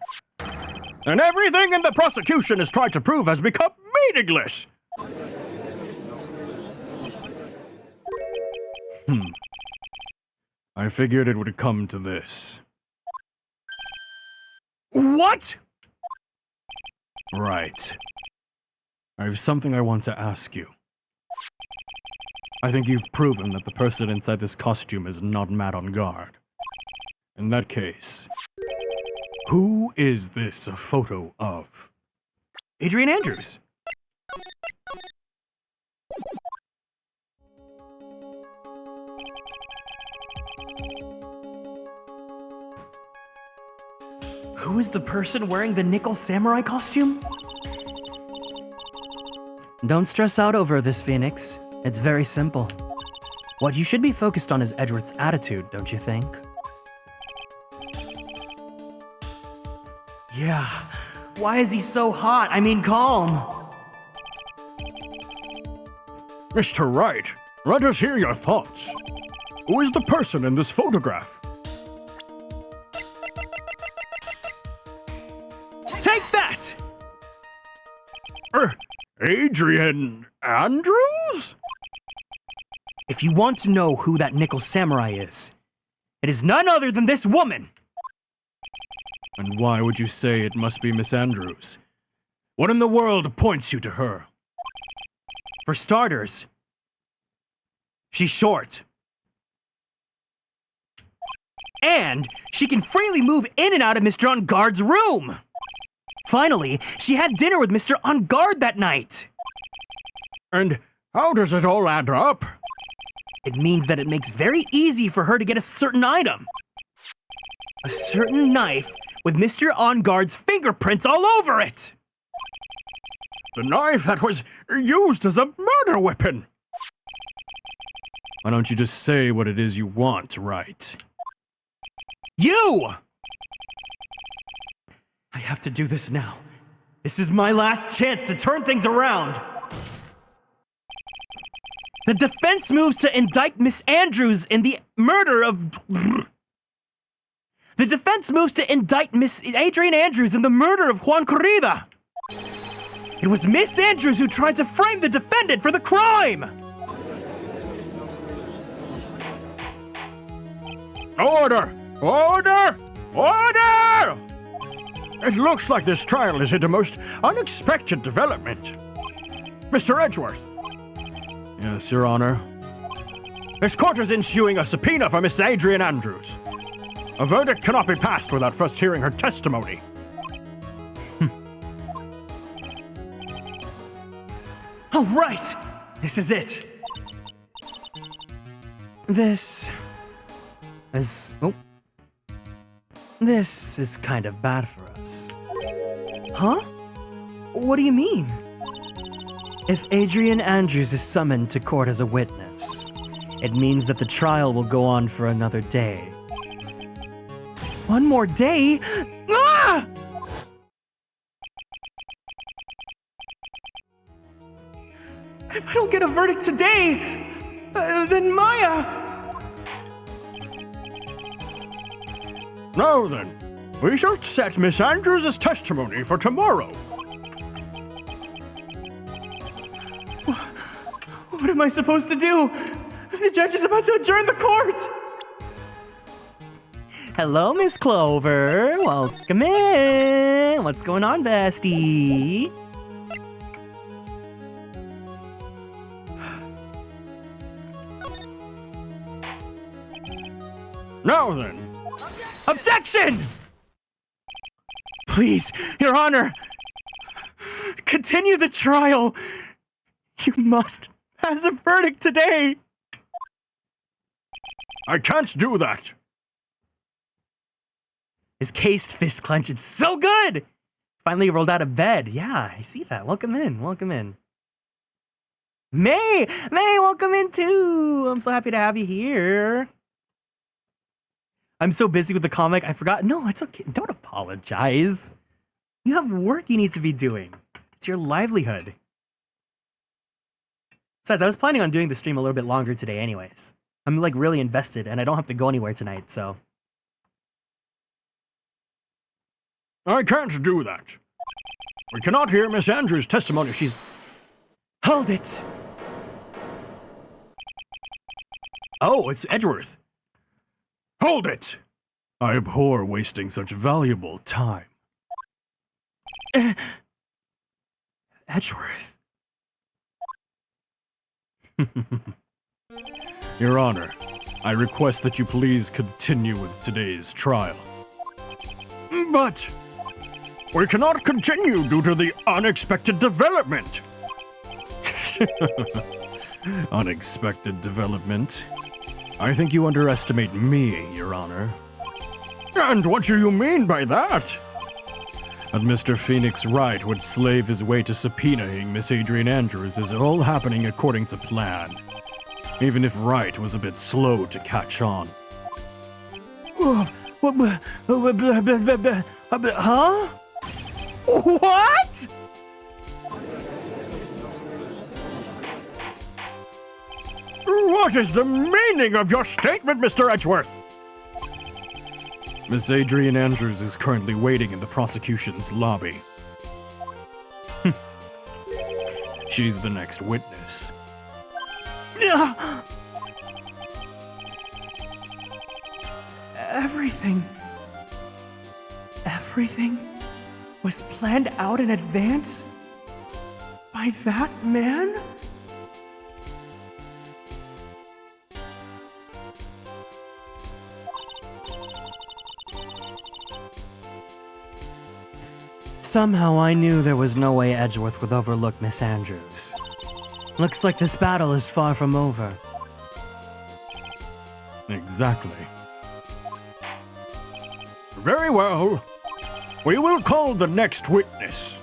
then everything in the prosecution has tried to prove has become meaningless. I figured it would come to this. What? Right. I have something I want to ask you. I think you've proven that the person inside this costume is not Matt on Guard. In that case, who is this a photo of? Adrian Andrews. Who is the person wearing the Nickel Samurai costume? Don't stress out over this, Phoenix. It's very simple. What you should be focused on is Edgeworth's attitude, don't you think? Yeah. Why is he so hot? I mean, calm. Mr. Wright, let us hear your thoughts. Who is the person in this photograph? Take that! Adrian Andrews? If you want to know who that nickel samurai is, it is none other than this woman! And why would you say it must be Miss Andrews? What in the world points you to her? For starters, she's short. And she can freely move in and out of Mr. On Guard's room! Finally, she had dinner with Mr. On Guard that night! And how does it all add up? It means that it makes very easy for her to get a certain item. A certain knife with Mr. On Guard's fingerprints all over it! The knife that was used as a murder weapon! Why don't you just say what it is you want, Wright? You! I have to do this now. This is my last chance to turn things around. The defense moves to indict Miss Andrews in the murder of... The defense moves to indict Miss Adrian Andrews in the murder of Juan Corrida. It was Miss Andrews who tried to frame the defendant for the crime. Order! Order! Order! It looks like this trial is hit a most unexpected development. Mr. Edgeworth. Yes, Your Honor. This court is issuing a subpoena for Miss Adrian Andrews. A verdict cannot be passed without first hearing her testimony. All right, this is it. This is kind of bad for us. Huh? What do you mean? If Adrian Andrews is summoned to court as a witness, it means that the trial will go on for another day. One more day? Ah! If I don't get a verdict today, then Maya... Now then, we shall set Miss Andrews' testimony for tomorrow. What am I supposed to do? The judge is about to adjourn the court! Hello, Miss Clover. Welcome in. What's going on, bestie? Now then. Objection! Please, Your Honor, continue the trial. You must pass a verdict today. I can't do that. His cased fist clench, it's so good! Finally rolled out of bed. Yeah, I see that. Welcome in, welcome in. May, welcome in too. I'm so happy to have you here. I'm so busy with the comic, I forgot. No, it's okay. Don't apologize. You have work you need to be doing. It's your livelihood. Besides, I was planning on doing the stream a little bit longer today anyways. I'm like really invested and I don't have to go anywhere tonight, so. I can't do that. We cannot hear Miss Andrews' testimony. She's... Hold it! Oh, it's Edgeworth. Hold it! I abhor wasting such valuable time. Edgeworth. Your Honor, I request that you please continue with today's trial. But we cannot continue due to the unexpected development. Unexpected development? I think you underestimate me, Your Honor. And what do you mean by that? That Mr. Phoenix Wright would slave his way to subpoenaing Miss Adrian Andrews is all happening according to plan. Even if Wright was a bit slow to catch on. Huh? What? What is the meaning of your statement, Mr. Edgeworth? Miss Adrian Andrews is currently waiting in the prosecution's lobby. She's the next witness. Everything was planned out in advance by that man? Somehow I knew there was no way Edgeworth would overlook Miss Andrews. Looks like this battle is far from over. Exactly. Very well. We will call the next witness.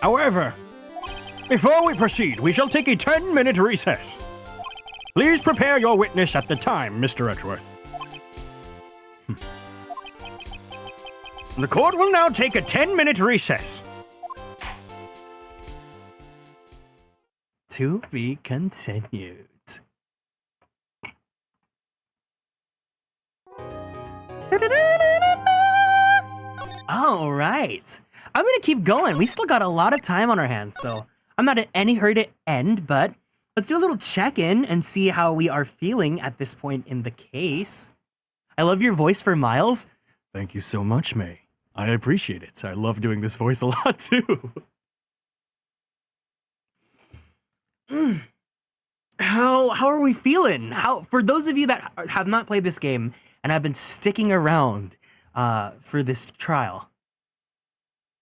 However, before we proceed, we shall take a 10-minute recess. Please prepare your witness at the time, Mr. Edgeworth. The court will now take a 10-minute recess. To be continued. All right. I'm gonna keep going. We still got a lot of time on our hands, so I'm not in any hurry to end, but let's do a little check-in and see how we are feeling at this point in the case. I love your voice for Miles. Thank you so much, May. I appreciate it. I love doing this voice a lot, too. How are we feeling? For those of you that have not played this game and have been sticking around for this trial,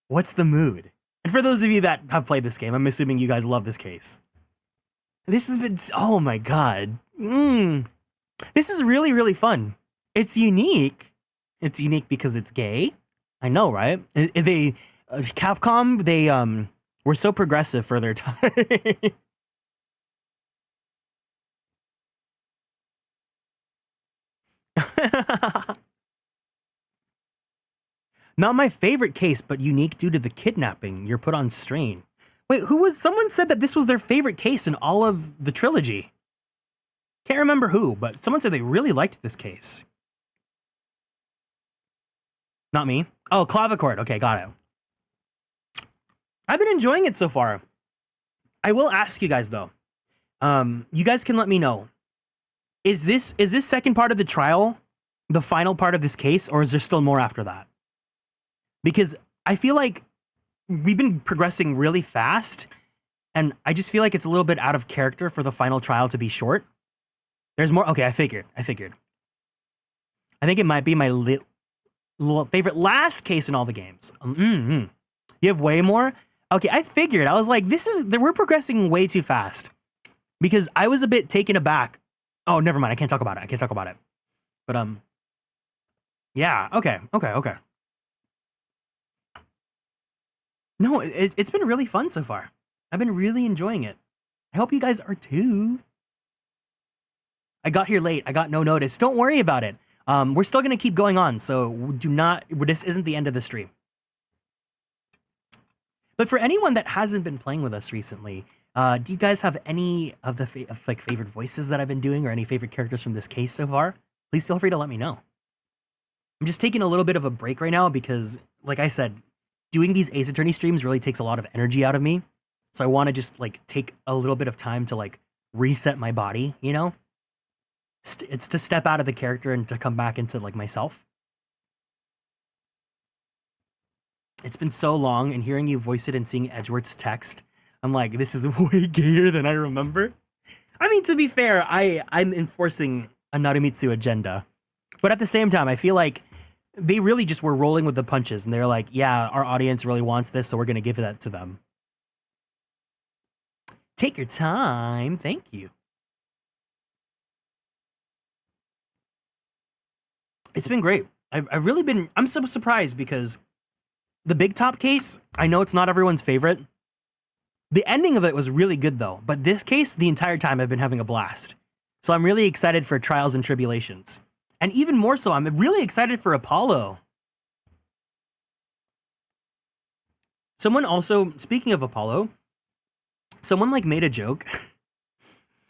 what's the mood? And for those of you that have played this game, I'm assuming you guys love this case. This has been, oh my god. This is really, really fun. It's unique. It's unique because it's gay. I know, right? Capcom, they were so progressive for their time. Not my favorite case, but unique due to the kidnapping. You're put on strain. Wait, someone said that this was their favorite case in all of the trilogy. Can't remember who, but someone said they really liked this case. Not me. Oh, clavichord. Okay, got it. I've been enjoying it so far. I will ask you guys though. You guys can let me know. Is this second part of the trial the final part of this case, or is there still more after that? Because I feel like we've been progressing really fast, and I just feel like it's a little bit out of character for the final trial to be short. There's more. Okay, I figured. I think it might be my favorite last case in all the games. You have way more? Okay, I figured. I was like, we're progressing way too fast. Because I was a bit taken aback. Oh, never mind. I can't talk about it. But, yeah. Okay. No, it's been really fun so far. I've been really enjoying it. I hope you guys are too. I got here late. I got no notice. Don't worry about it. We're still going to keep going on, so this isn't the end of the stream. But for anyone that hasn't been playing with us recently, do you guys have any of the favorite voices that I've been doing, or any favorite characters from this case so far? Please feel free to let me know. I'm just taking a little bit of a break right now because, like I said, doing these Ace Attorney streams really takes a lot of energy out of me. So I want to just take a little bit of time to reset my body, you know? It's to step out of the character and to come back into myself. It's been so long, and hearing you voice it and seeing Edgeworth's text, I'm like, this is way gayer than I remember. I mean, to be fair, I'm enforcing a Narumitsu agenda. But at the same time, I feel like they really just were rolling with the punches, and they're like, yeah, our audience really wants this, so we're going to give that to them. Take your time. Thank you. It's been great. I'm so surprised because the Big Top case, I know it's not everyone's favorite. The ending of it was really good though, but this case, the entire time I've been having a blast. So I'm really excited for Trials and Tribulations. And even more so, I'm really excited for Apollo. Someone also, speaking of Apollo, someone made a joke.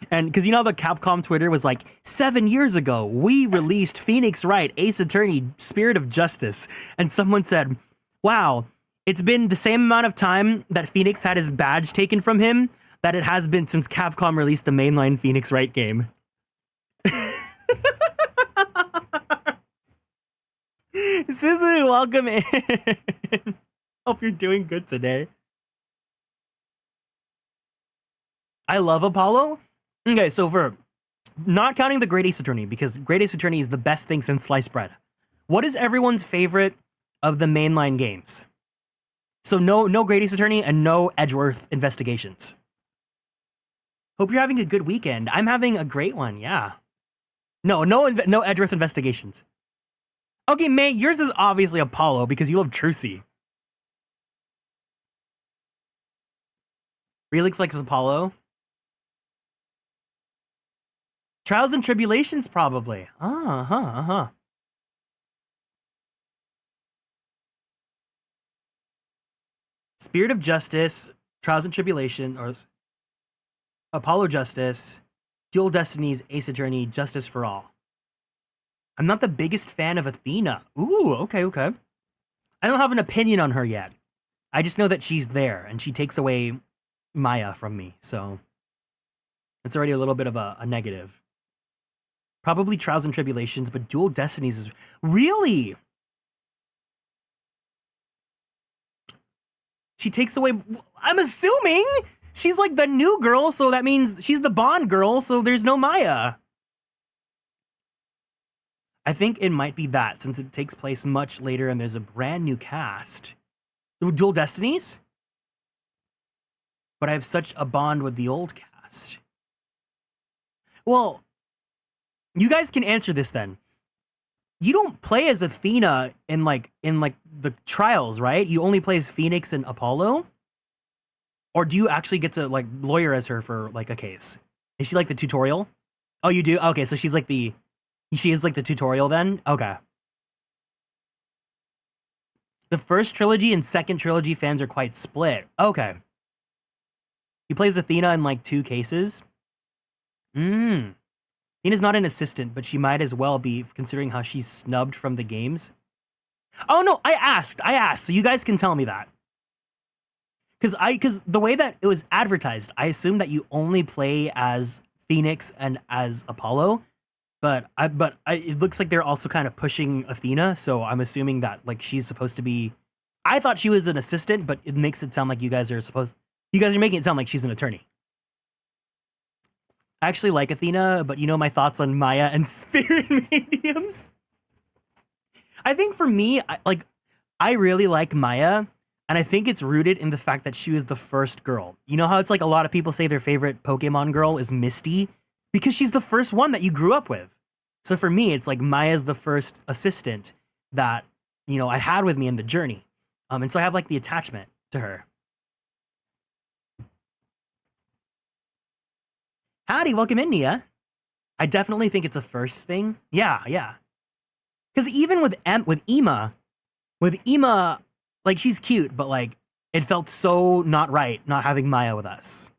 And because you know the Capcom Twitter was 7 years ago, we released Phoenix Wright, Ace Attorney, Spirit of Justice. And someone said, wow, it's been the same amount of time that Phoenix had his badge taken from him that it has been since Capcom released the mainline Phoenix Wright game. Suzu, welcome in. Hope you're doing good today. I love Apollo. Okay, so for not counting the Great Ace Attorney, because Great Ace Attorney is the best thing since sliced bread. What is everyone's favorite of the mainline games? So no Great Ace Attorney and no Edgeworth Investigations. Hope you're having a good weekend. I'm having a great one, yeah. No Edgeworth Investigations. Okay, May, yours is obviously Apollo because you love Trucy. Relix likes Apollo. Trials and Tribulations, probably. Spirit of Justice, Trials and Tribulation, or Apollo Justice, Dual Destinies, Ace Attorney, Justice for All. I'm not the biggest fan of Athena. Ooh, okay. I don't have an opinion on her yet. I just know that she's there, and she takes away Maya from me, so it's already a little bit of a negative. Probably Trials and Tribulations, but Dual Destinies is... Really? She takes away... I'm assuming she's like the new girl, so that means she's the Bond girl, so there's no Maya. I think it might be that, since it takes place much later and there's a brand new cast. Dual Destinies? But I have such a bond with the old cast. Well, you guys can answer this then. You don't play as Athena in the trials, right? You only play as Phoenix and Apollo? Or do you actually get to like lawyer as her for like a case? Is she like the tutorial? Oh, you do? Okay, so she is like the tutorial then? Okay. The first trilogy and second trilogy fans are quite split. Okay. He plays Athena in like 2 cases. Athena's not an assistant, but she might as well be, considering how she's snubbed from the games. Oh no, I asked, so you guys can tell me that. Because the way that it was advertised, I assumed that you only play as Phoenix and as Apollo, but it looks like they're also kind of pushing Athena, so I'm assuming that like she's supposed to be... I thought she was an assistant, but it makes it sound like you guys are making it sound like she's an attorney. I actually like Athena, but you know my thoughts on Maya and spirit mediums? I think for me, I really like Maya, and I think it's rooted in the fact that she was the first girl. You know how it's like a lot of people say their favorite Pokemon girl is Misty? Because she's the first one that you grew up with. So for me, it's like Maya's the first assistant that, you know, I had with me in the journey. And so I have like the attachment to her. Howdy, welcome in, Nia. I definitely think it's a first thing. Yeah. Because even with Ema, like she's cute, but like it felt so not right not having Maya with us.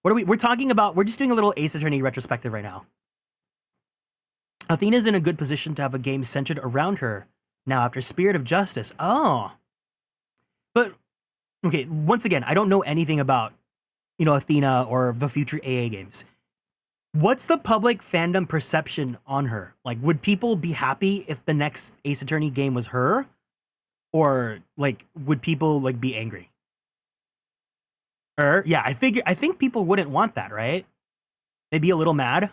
We're talking about, we're just doing a little Ace Attorney retrospective right now. Athena's in a good position to have a game centered around her now after Spirit of Justice. Oh. But, okay, once again, I don't know anything about, you know, Athena or the future AA games. What's the public fandom perception on her? Like, would people be happy if the next Ace Attorney game was her? Or, like, would people, like, be angry? Yeah, I think people wouldn't want that, right? They'd be a little mad.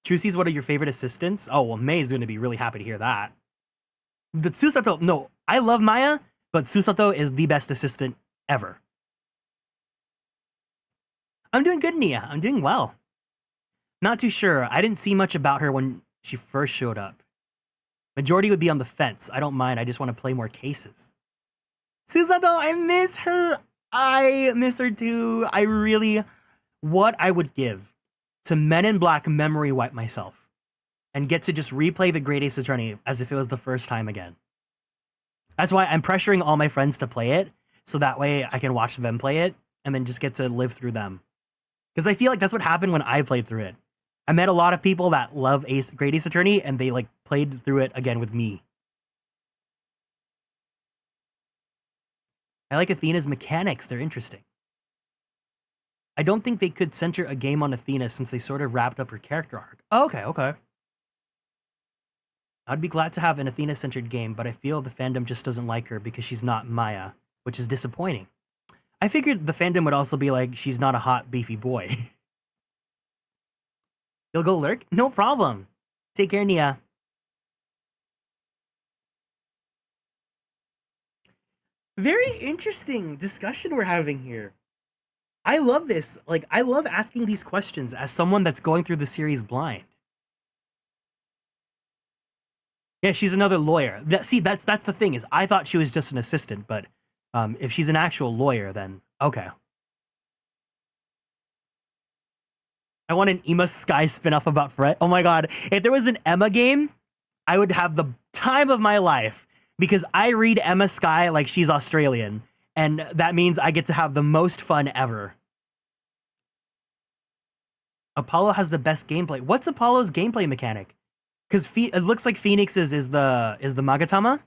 Trucy's, what are your favorite assistants? Oh, well, May's going to be really happy to hear that. The Susato, no, I love Maya, but Susato is the best assistant ever. I'm doing good, Nia. I'm doing well. Not too sure. I didn't see much about her when she first showed up. Majority would be on the fence. I don't mind. I just want to play more cases. Susato, I miss her. I miss her too. What I would give to Men in Black memory wipe myself and get to just replay the Great Ace Attorney as if it was the first time again. That's why I'm pressuring all my friends to play it, so that way I can watch them play it and then just get to live through them. Because I feel like that's what happened when I played through it. I met a lot of people that love Great Ace Attorney, and they like played through it again with me. I like Athena's mechanics. They're interesting. I don't think they could center a game on Athena since they sort of wrapped up her character arc. Okay, okay. I'd be glad to have an Athena-centered game, but I feel the fandom just doesn't like her because she's not Maya, which is disappointing. I figured the fandom would also be like, she's not a hot, beefy boy. You'll go lurk? No problem. Take care, Nia. Very interesting discussion we're having here. I love this. Like, I love asking these questions as someone that's going through the series blind. Yeah, she's another lawyer. See, that's the thing is, I thought she was just an assistant, but if she's an actual lawyer, then okay. I want an Emma Sky spinoff about Fred. Oh my god, if there was an Emma game, I would have the time of my life because I read Emma Sky like she's Australian, and that means I get to have the most fun ever. Apollo has the best gameplay. What's Apollo's gameplay mechanic? Because it looks like Phoenix's is the Magatama.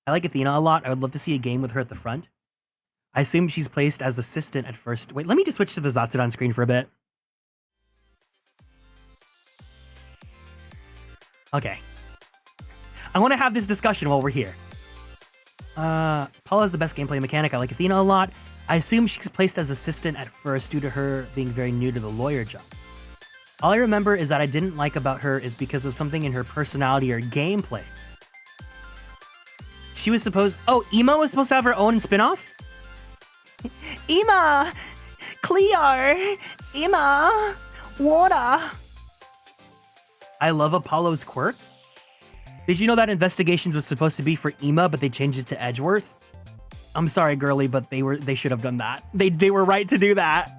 I like Athena a lot. I would love to see a game with her at the front. I assume she's placed as assistant at first. Wait, let me just switch to the Zatsudan screen for a bit. Okay. I want to have this discussion while we're here. Paula has the best gameplay mechanic. I like Athena a lot. I assume she's placed as assistant at first due to her being very new to the lawyer job. All I remember is that I didn't like about her is because of something in her personality or gameplay. She was supposed... Oh, Ema was supposed to have her own spin-off? Ema! Cleo! Ema! Water! I love Apollo's quirk. Did you know that Investigations was supposed to be for Ema, but they changed it to Edgeworth? I'm sorry, girly, but they should have done that. They were right to do that.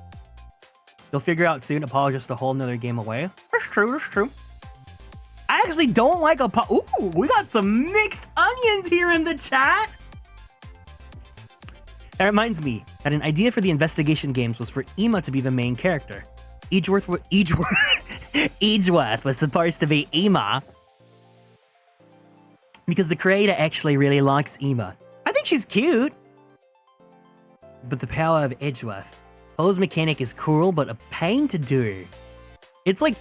You'll figure out soon. Apollo's just a whole nother game away. That's true, that's true. I actually don't like Apollo. Ooh, we got some mixed onions here in the chat. That reminds me that an idea for the investigation games was for Ema to be the main character. Edgeworth was supposed to be Ema because the creator actually really likes Ema. I think she's cute. But the power of Edgeworth. Apollo's mechanic is cool, but a pain to do. It's like,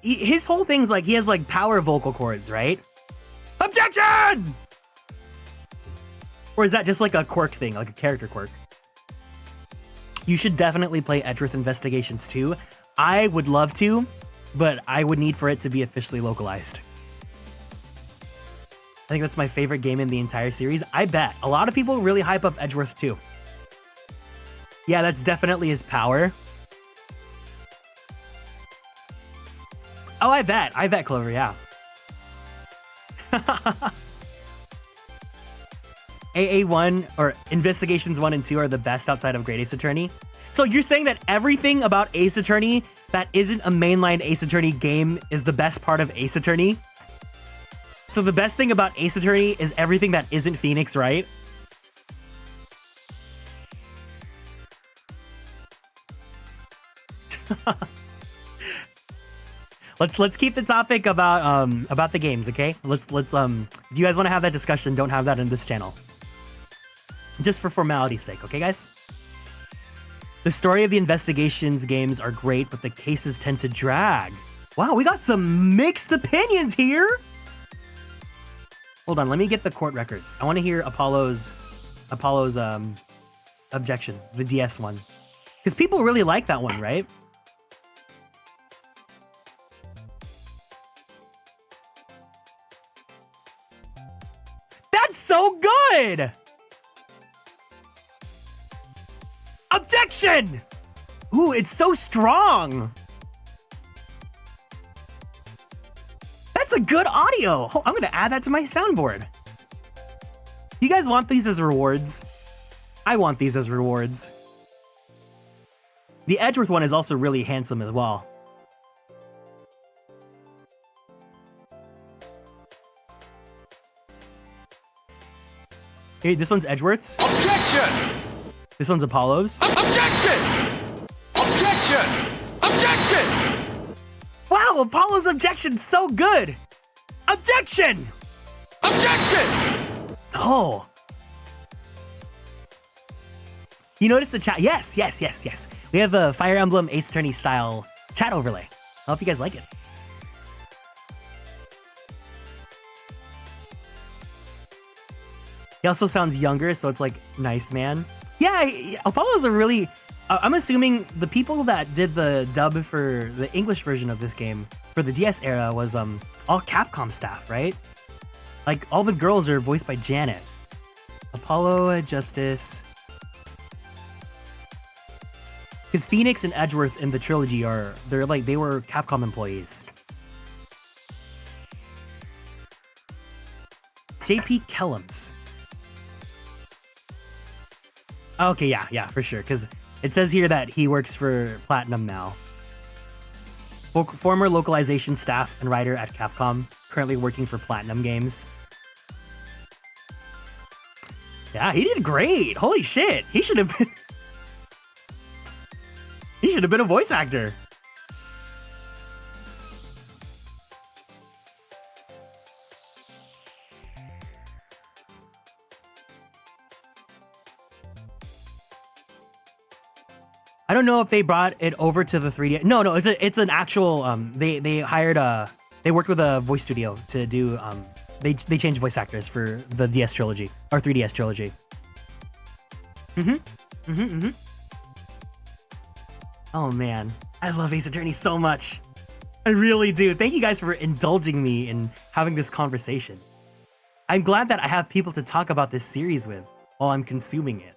his whole thing's like, he has like power vocal cords, right? Objection! Or is that just like a quirk thing, like a character quirk? You should definitely play Edgeworth Investigations 2. I would love to, but I would need for it to be officially localized. I think that's my favorite game in the entire series. I bet. A lot of people really hype up Edgeworth 2. Yeah, that's definitely his power. Oh, I bet, Clover, yeah. AA1 or Investigations 1 and 2 are the best outside of Great Ace Attorney. So you're saying that everything about Ace Attorney that isn't a mainline Ace Attorney game is the best part of Ace Attorney? So the best thing about Ace Attorney is everything that isn't Phoenix, right? Let's keep the topic about the games, okay? Let's if you guys want to have that discussion, don't have that in this channel. Just for formality's sake, okay, guys? The story of the Investigations games are great, but the cases tend to drag. Wow, we got some mixed opinions here. Hold on, let me get the court records. I want to hear Apollo's objection, the DS one, because people really like that one, right? That's so good! Objection! Ooh, it's so strong! That's a good audio! Oh, I'm gonna add that to my soundboard. You guys want these as rewards? I want these as rewards. The Edgeworth one is also really handsome as well. Hey, this one's Edgeworth's. Objection! This one's Apollo's. Objection! Objection! Objection! Wow, Apollo's objection's so good! Objection! Objection! Oh. You notice the chat? Yes, yes, yes, yes. We have a Fire Emblem Ace Attorney style chat overlay. I hope you guys like it. He also sounds younger, so it's like, nice man. Yeah, Apollo's a really... I'm assuming the people that did the dub for the English version of this game for the DS era was all Capcom staff, right? Like, all the girls are voiced by Janet. Apollo, Justice... Because Phoenix and Edgeworth in the trilogy they were Capcom employees. JP Kellums. Okay, yeah, for sure. Because it says here that he works for Platinum now. Former localization staff and writer at Capcom, currently working for Platinum Games. Yeah, he did great. Holy shit. He should have been... He should have been a voice actor. I don't know if they brought it over to the 3D. No, it's an actual. They hired they worked with a voice studio to do. They changed voice actors for the DS trilogy or 3DS trilogy. Oh man, I love Ace Attorney so much. I really do. Thank you guys for indulging me in having this conversation. I'm glad that I have people to talk about this series with while I'm consuming it.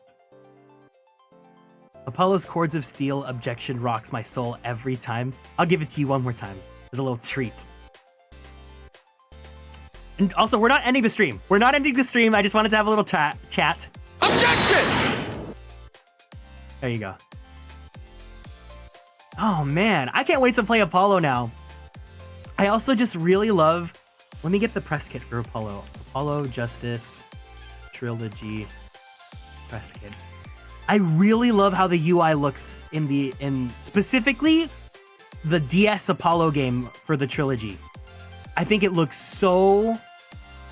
Apollo's Chords of Steel objection rocks my soul every time. I'll give it to you one more time as a little treat. And also, we're not ending the stream. We're not ending the stream. I just wanted to have a little chat. Objection! There you go. Oh man, I can't wait to play Apollo now. I also just really love... Let me get the press kit for Apollo. Apollo Justice Trilogy press kit. I really love how the UI looks in specifically the DS Apollo game for the trilogy. I think it looks so...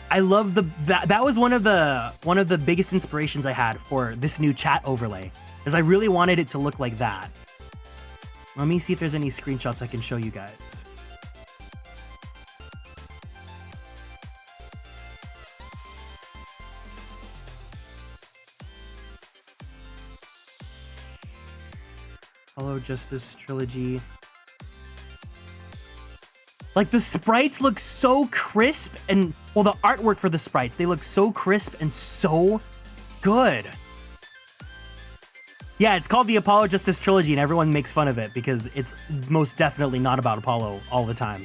I love that was one of the biggest inspirations I had for this new chat overlay, is I really wanted it to look like that. Let me see if there's any screenshots I can show you guys. Hello Justice Trilogy. Like the sprites look so crisp and, well, the artwork for the sprites, they look so crisp and so good. Yeah, it's called the Apollo Justice Trilogy and everyone makes fun of it because it's most definitely not about Apollo all the time.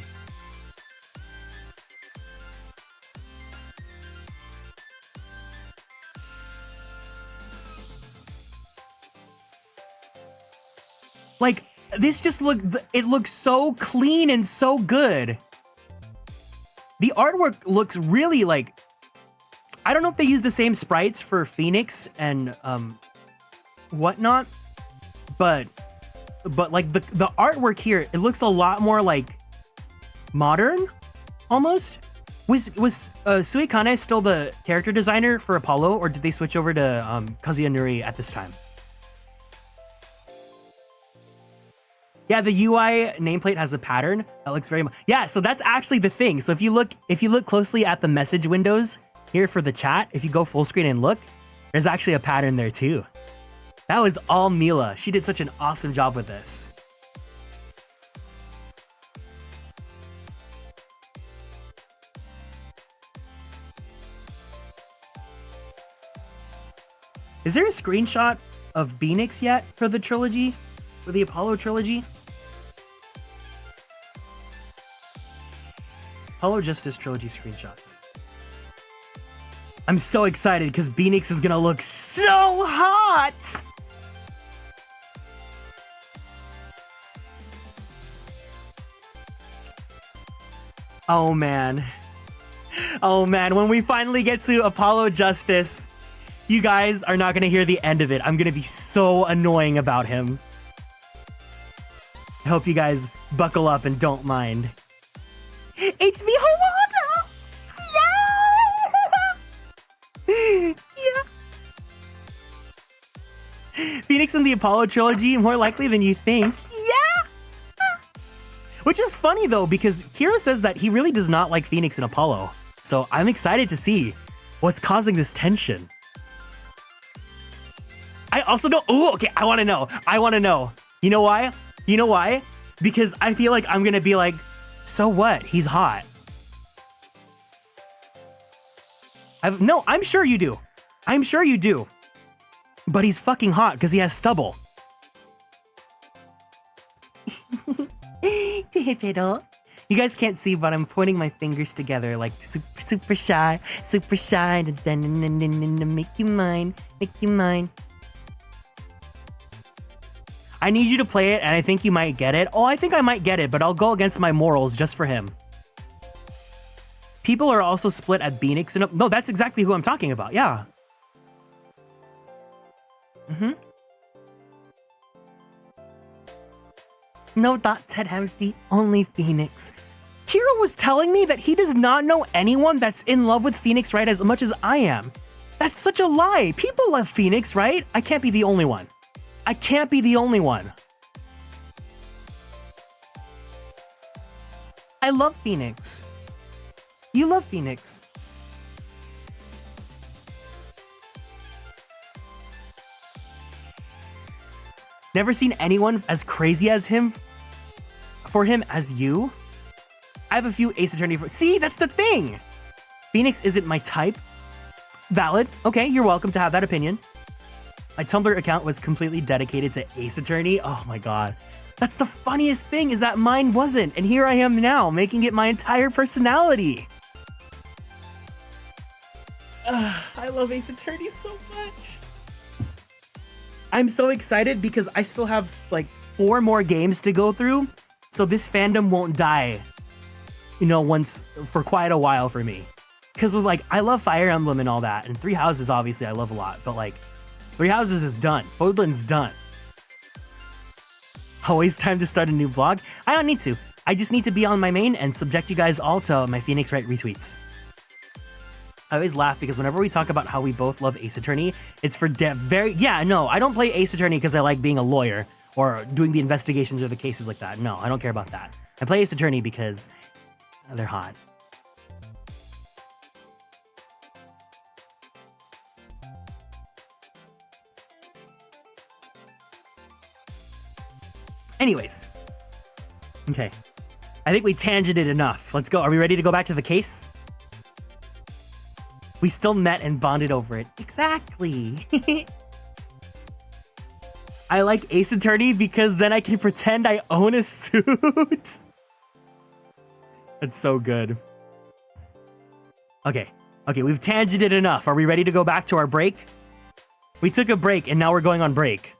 Like, this just it looks so clean and so good. The artwork looks really like, I don't know if they use the same sprites for Phoenix and whatnot, but like the artwork here, it looks a lot more like modern, almost. Was Suikane still the character designer for Apollo, or did they switch over to Kazuya Nuri at this time? Yeah, the UI nameplate has a pattern that looks very much. Yeah, so that's actually the thing. So if you look closely at the message windows here for the chat, if you go full screen and look, there's actually a pattern there too. That was all Mila. She did such an awesome job with this. Is there a screenshot of Phoenix yet for the trilogy? For the Apollo trilogy? Apollo Justice Trilogy screenshots. I'm so excited because Phoenix is gonna look so hot! Oh man. Oh man, when we finally get to Apollo Justice, you guys are not gonna hear the end of it. I'm gonna be so annoying about him. I hope you guys buckle up and don't mind. It's me, Hawada! Yeah! Yeah! Phoenix in the Apollo trilogy, more likely than you think. Yeah! Which is funny though, because Kira says that he really does not like Phoenix and Apollo. So I'm excited to see what's causing this tension. I also don't, oh, okay, I wanna know. You know why? Because I feel like I'm gonna be like, so what? He's hot. No, I'm sure you do. But he's fucking hot because he has stubble. You guys can't see, but I'm pointing my fingers together like super shy. Make you mine. I need you to play it, and I think you might get it. Oh, I think I might get it, but I'll go against my morals just for him. People are also split at Phoenix and... No, that's exactly who I'm talking about, yeah. No thoughts had empty, only Phoenix. Kira was telling me that he does not know anyone that's in love with Phoenix Wright as much as I am. That's such a lie. People love Phoenix, right? I can't be the only one. I love Phoenix. You love Phoenix. Never seen anyone as crazy as him, for him as you. I have a few Ace Attorney for— See, that's the thing. Phoenix isn't my type. Valid. Okay, you're welcome to have that opinion. My Tumblr account was completely dedicated to Ace Attorney. Oh my god. That's the funniest thing, is that mine wasn't, and here I am now, making it my entire personality. I love Ace Attorney so much. I'm so excited because I still have like 4 more games to go through, so this fandom won't die, you know, once for quite a while for me. Because with like, I love Fire Emblem and all that, and Three Houses obviously I love a lot, but like, Three Houses is done. Fodlan's done. Always time to start a new vlog? I don't need to. I just need to be on my main and subject you guys all to my Phoenix Wright retweets. I always laugh because whenever we talk about how we both love Ace Attorney, it's for yeah, no, I don't play Ace Attorney because I like being a lawyer or doing the investigations or the cases like that. No, I don't care about that. I play Ace Attorney because they're hot. Anyways. Okay. I think we tangented enough. Let's go. Are we ready to go back to the case? We still met and bonded over it. Exactly. I like Ace Attorney because then I can pretend I own a suit. That's so good. Okay. Okay, we've tangented enough. Are we ready to go back to our break? We took a break and now we're going on break.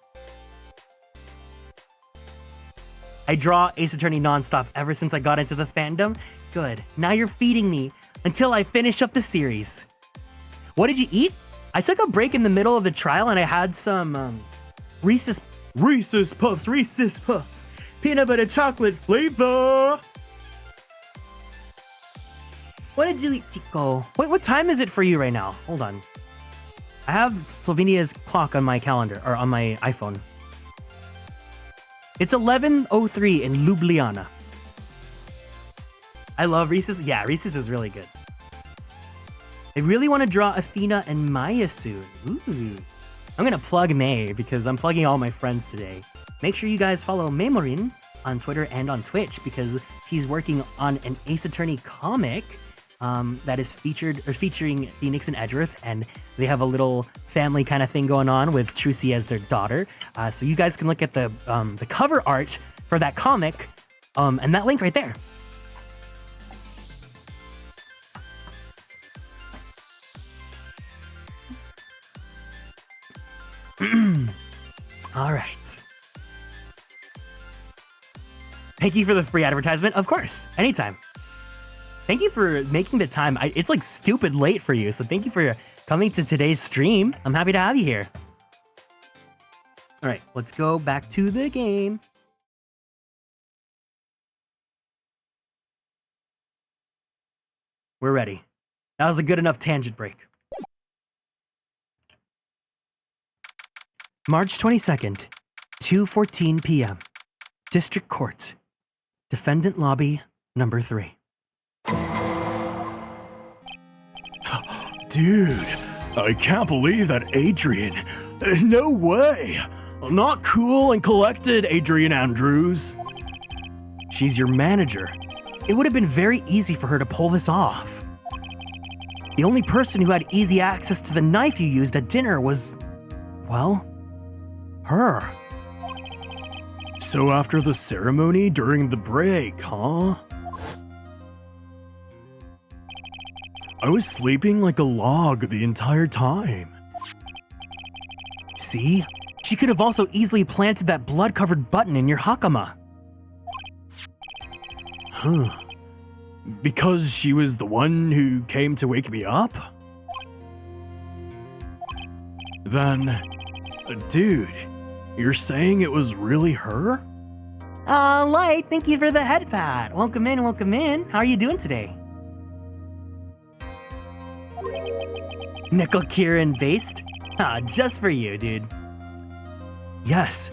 I draw Ace Attorney nonstop ever since I got into the fandom. Good. Now you're feeding me until I finish up the series. What did you eat? I took a break in the middle of the trial and I had some Reese's Puffs, peanut butter chocolate flavor. What did you eat, Chico? Wait, what time is it for you right now? Hold on. I have Slovenia's clock on my calendar, or on my iPhone. It's 11:03 in Ljubljana. I love Reese's. Yeah, Reese's is really good. I really want to draw Athena and Maya soon. Ooh. I'm gonna plug May because I'm plugging all my friends today. Make sure you guys follow Maymorin on Twitter and on Twitch because she's working on an Ace Attorney comic that is featuring Phoenix and Edgeworth, and they have a little family kind of thing going on with Trucy as their daughter. So you guys can look at the cover art for that comic and that link right there. All right. Thank you for the free advertisement. Of course, anytime. Thank you for making the time. It's like stupid late for you, so thank you for coming to today's stream. I'm happy to have you here. All right, let's go back to the game. We're ready. That was a good enough tangent break. March 22nd, 2:14 p.m. District Court. Defendant Lobby, number 3. Dude, I can't believe that Adrian. No way. Not cool and collected, Adrian Andrews. She's your manager. It would have been very easy for her to pull this off. The only person who had easy access to the knife you used at dinner was, well, her. So after the ceremony during the break, huh? I was sleeping like a log the entire time. See? She could have also easily planted that blood-covered button in your hakama. Huh. Because she was the one who came to wake me up? Then, dude, you're saying it was really her? Light, thank you for the head pat. Welcome in, welcome in. How are you doing today? Nickel Kieran based? Just for you, dude. Yes,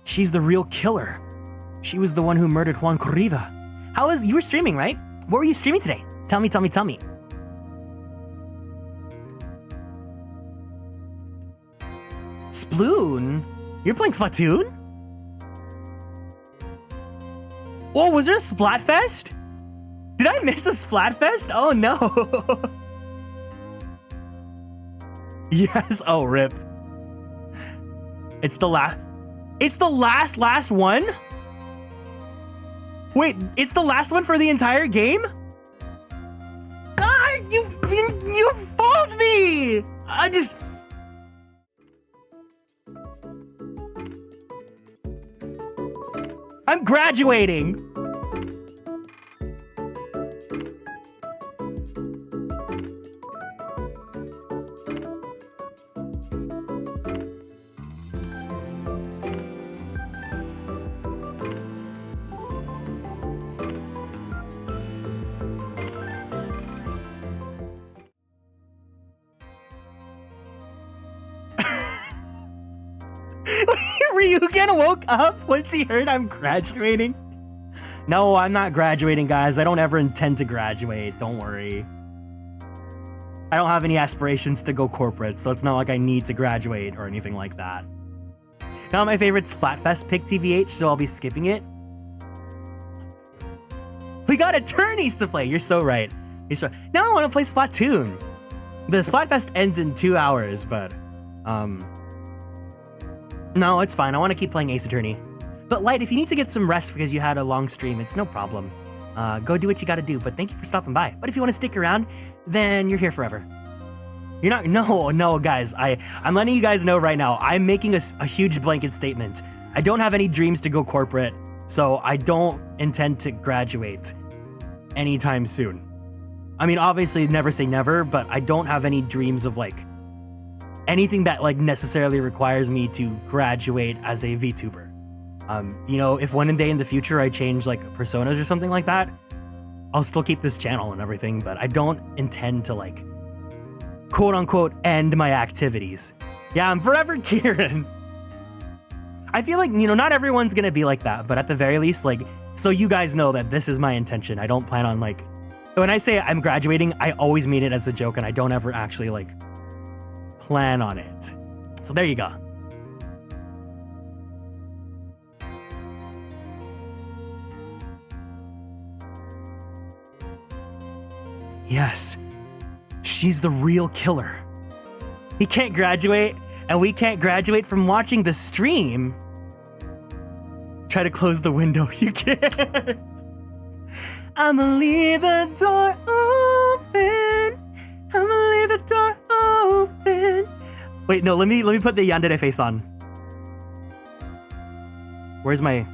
she's the real killer. She was the one who murdered Juan Corrida. You were streaming, right? What were you streaming today? Tell me. Sploon? You're playing Splatoon? Whoa, was there a Splatfest? Did I miss a Splatfest? Oh no. Yes, oh rip. It's the last one? Wait, it's the last one for the entire game? Ah, you fooled me! I'm graduating! Ryugen woke up once he heard I'm graduating. No, I'm not graduating, guys. I don't ever intend to graduate. Don't worry. I don't have any aspirations to go corporate, so it's not like I need to graduate or anything like that. Not my favorite Splatfest pick, TVH, so I'll be skipping it. We got attorneys to play. You're so right. Now I want to play Splatoon. The Splatfest ends in 2 hours, but no, it's fine. I want to keep playing Ace Attorney. But Light, if you need to get some rest because you had a long stream, it's no problem. Go do what you gotta do, but thank you for stopping by. But if you want to stick around, then you're here forever. You're not, no, guys. I'm letting you guys know right now, I'm making a huge blanket statement. I don't have any dreams to go corporate, so I don't intend to graduate anytime soon. I mean, obviously never say never, but I don't have any dreams of like, anything that like necessarily requires me to graduate as a VTuber. You know, if one day in the future I change like personas or something like that, I'll still keep this channel and everything, but I don't intend to like, quote unquote, end my activities. Yeah, I'm forever Kieran. I feel like, you know, not everyone's gonna be like that, but at the very least, like, so you guys know that this is my intention. I don't plan on like, when I say I'm graduating, I always mean it as a joke and I don't ever actually like plan on it. So there you go. Yes, she's the real killer. He can't graduate, and we can't graduate from watching the stream. Try to close the window, you can't. I'ma leave the door open. I'ma leave the door open. Wait, no, let me put the yandere face on. Where's my...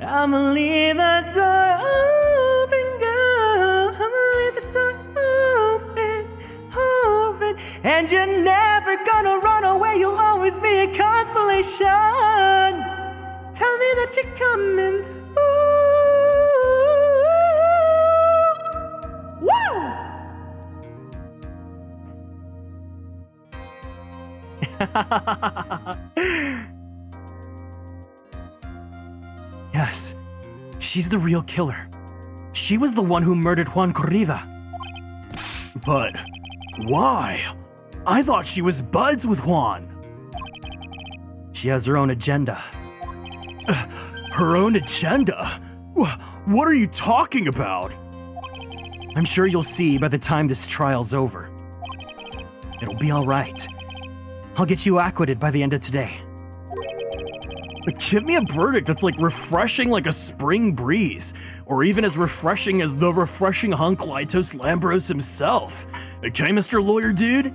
I'ma leave the door open, girl. I'ma leave the door open. And you're never gonna run away. You'll always be a consolation. Tell me that you're coming through. Woo! Yes, she's the real killer. She was the one who murdered Juan Corrida. But why? I thought she was buds with Juan. She has her own agenda. Her own agenda? What are you talking about? I'm sure you'll see by the time this trial's over. It'll be all right. I'll get you acquitted by the end of today. But give me a verdict that's like refreshing like a spring breeze, or even as refreshing as the refreshing hunk Lytos Lambros himself. Okay, Mr. Lawyer Dude?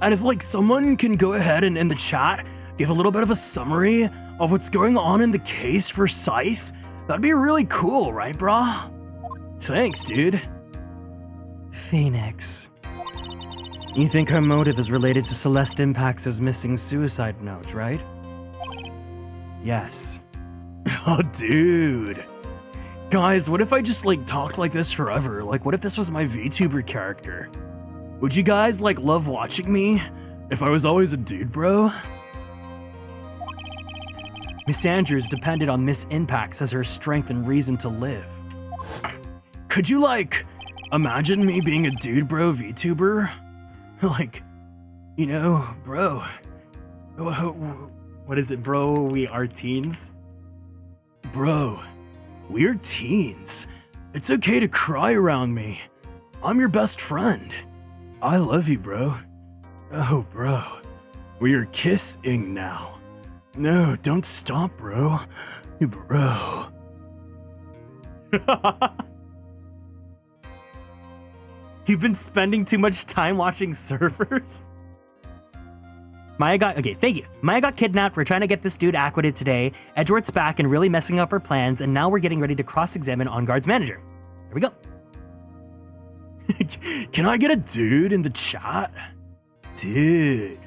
And if like someone can go ahead and in the chat give a little bit of a summary of what's going on in the case for Scythe, that'd be really cool, right, brah? Thanks, dude. Phoenix. You think her motive is related to Celeste Impacts' missing suicide note, right? Yes. Oh, dude. Guys, what if I just like talked like this forever? Like, what if this was my VTuber character? Would you guys like love watching me if I was always a dude, bro? Miss Andrews depended on Miss Impacts as her strength and reason to live. Could you like imagine me being a dude, bro, VTuber? Like, you know, bro. What is it, bro? We are teens? Bro, we're teens. It's okay to cry around me. I'm your best friend. I love you, bro. Oh, bro. We are kissing now. No, don't stop, bro. Bro. You've been spending too much time watching surfers? Okay, thank you. Maya got kidnapped. We're trying to get this dude acquitted today. Edgeworth's back and really messing up her plans, and now we're getting ready to cross-examine On Guard's manager. Here we go. Can I get a dude in the chat? Dude.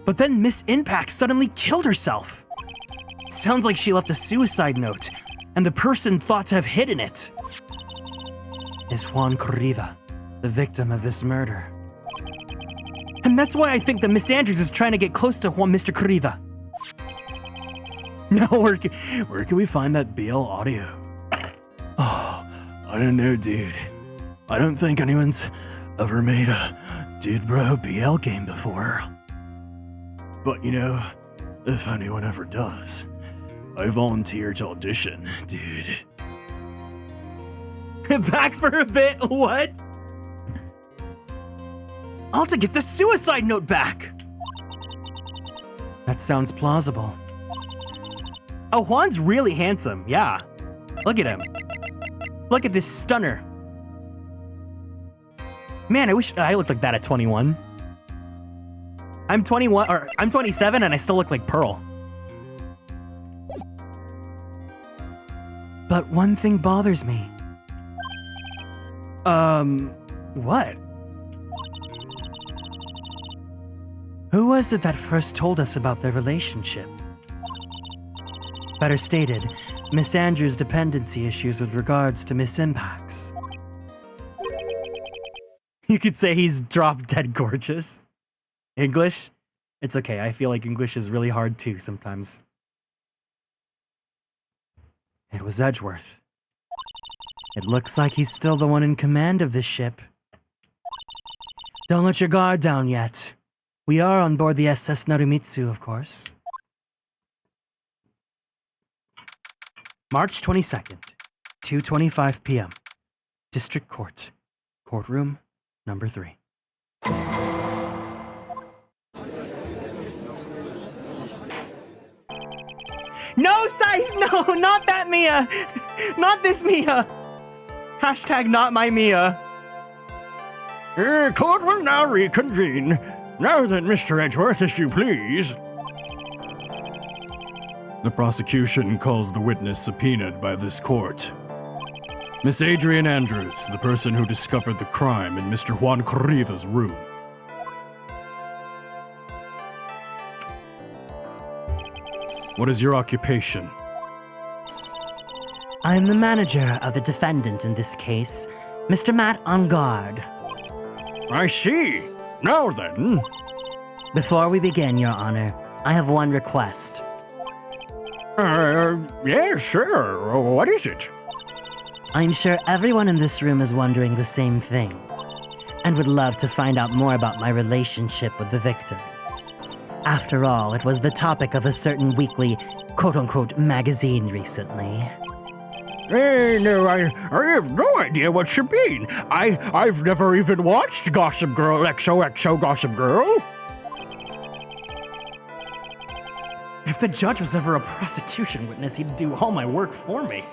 But then Miss Impact suddenly killed herself. Sounds like she left a suicide note, and the person thought to have hidden it is Juan Corrida, the victim of this murder. And that's why I think that Miss Andrews is trying to get close to Mr. Corrida. Now, where can we find that BL audio? Oh, I don't know, dude. I don't think anyone's ever made a Dude Bro BL game before. But you know, if anyone ever does, I volunteer to audition, dude. Back for a bit, what? I'll to get the suicide note back. That sounds plausible. Oh, Juan's really handsome, yeah. Look at him. Look at this stunner. Man, I wish I looked like that at 21. I'm 21, or I'm 27 and I still look like Pearl. But one thing bothers me. What? Who was it that first told us about their relationship? Better stated, Miss Andrews' dependency issues with regards to Miss Impacts. You could say he's drop dead gorgeous. English? It's okay, I feel like English is really hard too sometimes. It was Edgeworth. It looks like he's still the one in command of this ship. Don't let your guard down yet. We are on board the SS Narumitsu, of course. March 22nd, 2:25 p.m. District Court. Courtroom number 3. No, Scythe! No, not that Mia! Not this Mia! Hashtag not my Mia. Court will now reconvene. Now then, Mr. Edgeworth, if you please. The prosecution calls the witness subpoenaed by this court. Miss Adrian Andrews, the person who discovered the crime in Mr. Juan Corrida's room. What is your occupation? I'm the manager of the defendant in this case, Mr. Matt On Guard. I see. Now then, Before we begin, Your Honor, I have one request. Yeah, sure. What is it? I'm sure everyone in this room is wondering the same thing, and would love to find out more about my relationship with the victim. After all, it was the topic of a certain weekly, quote-unquote, magazine recently. No, I have no idea what you mean. I've never even watched Gossip Girl XOXO Gossip Girl. If the judge was ever a prosecution witness, he'd do all my work for me.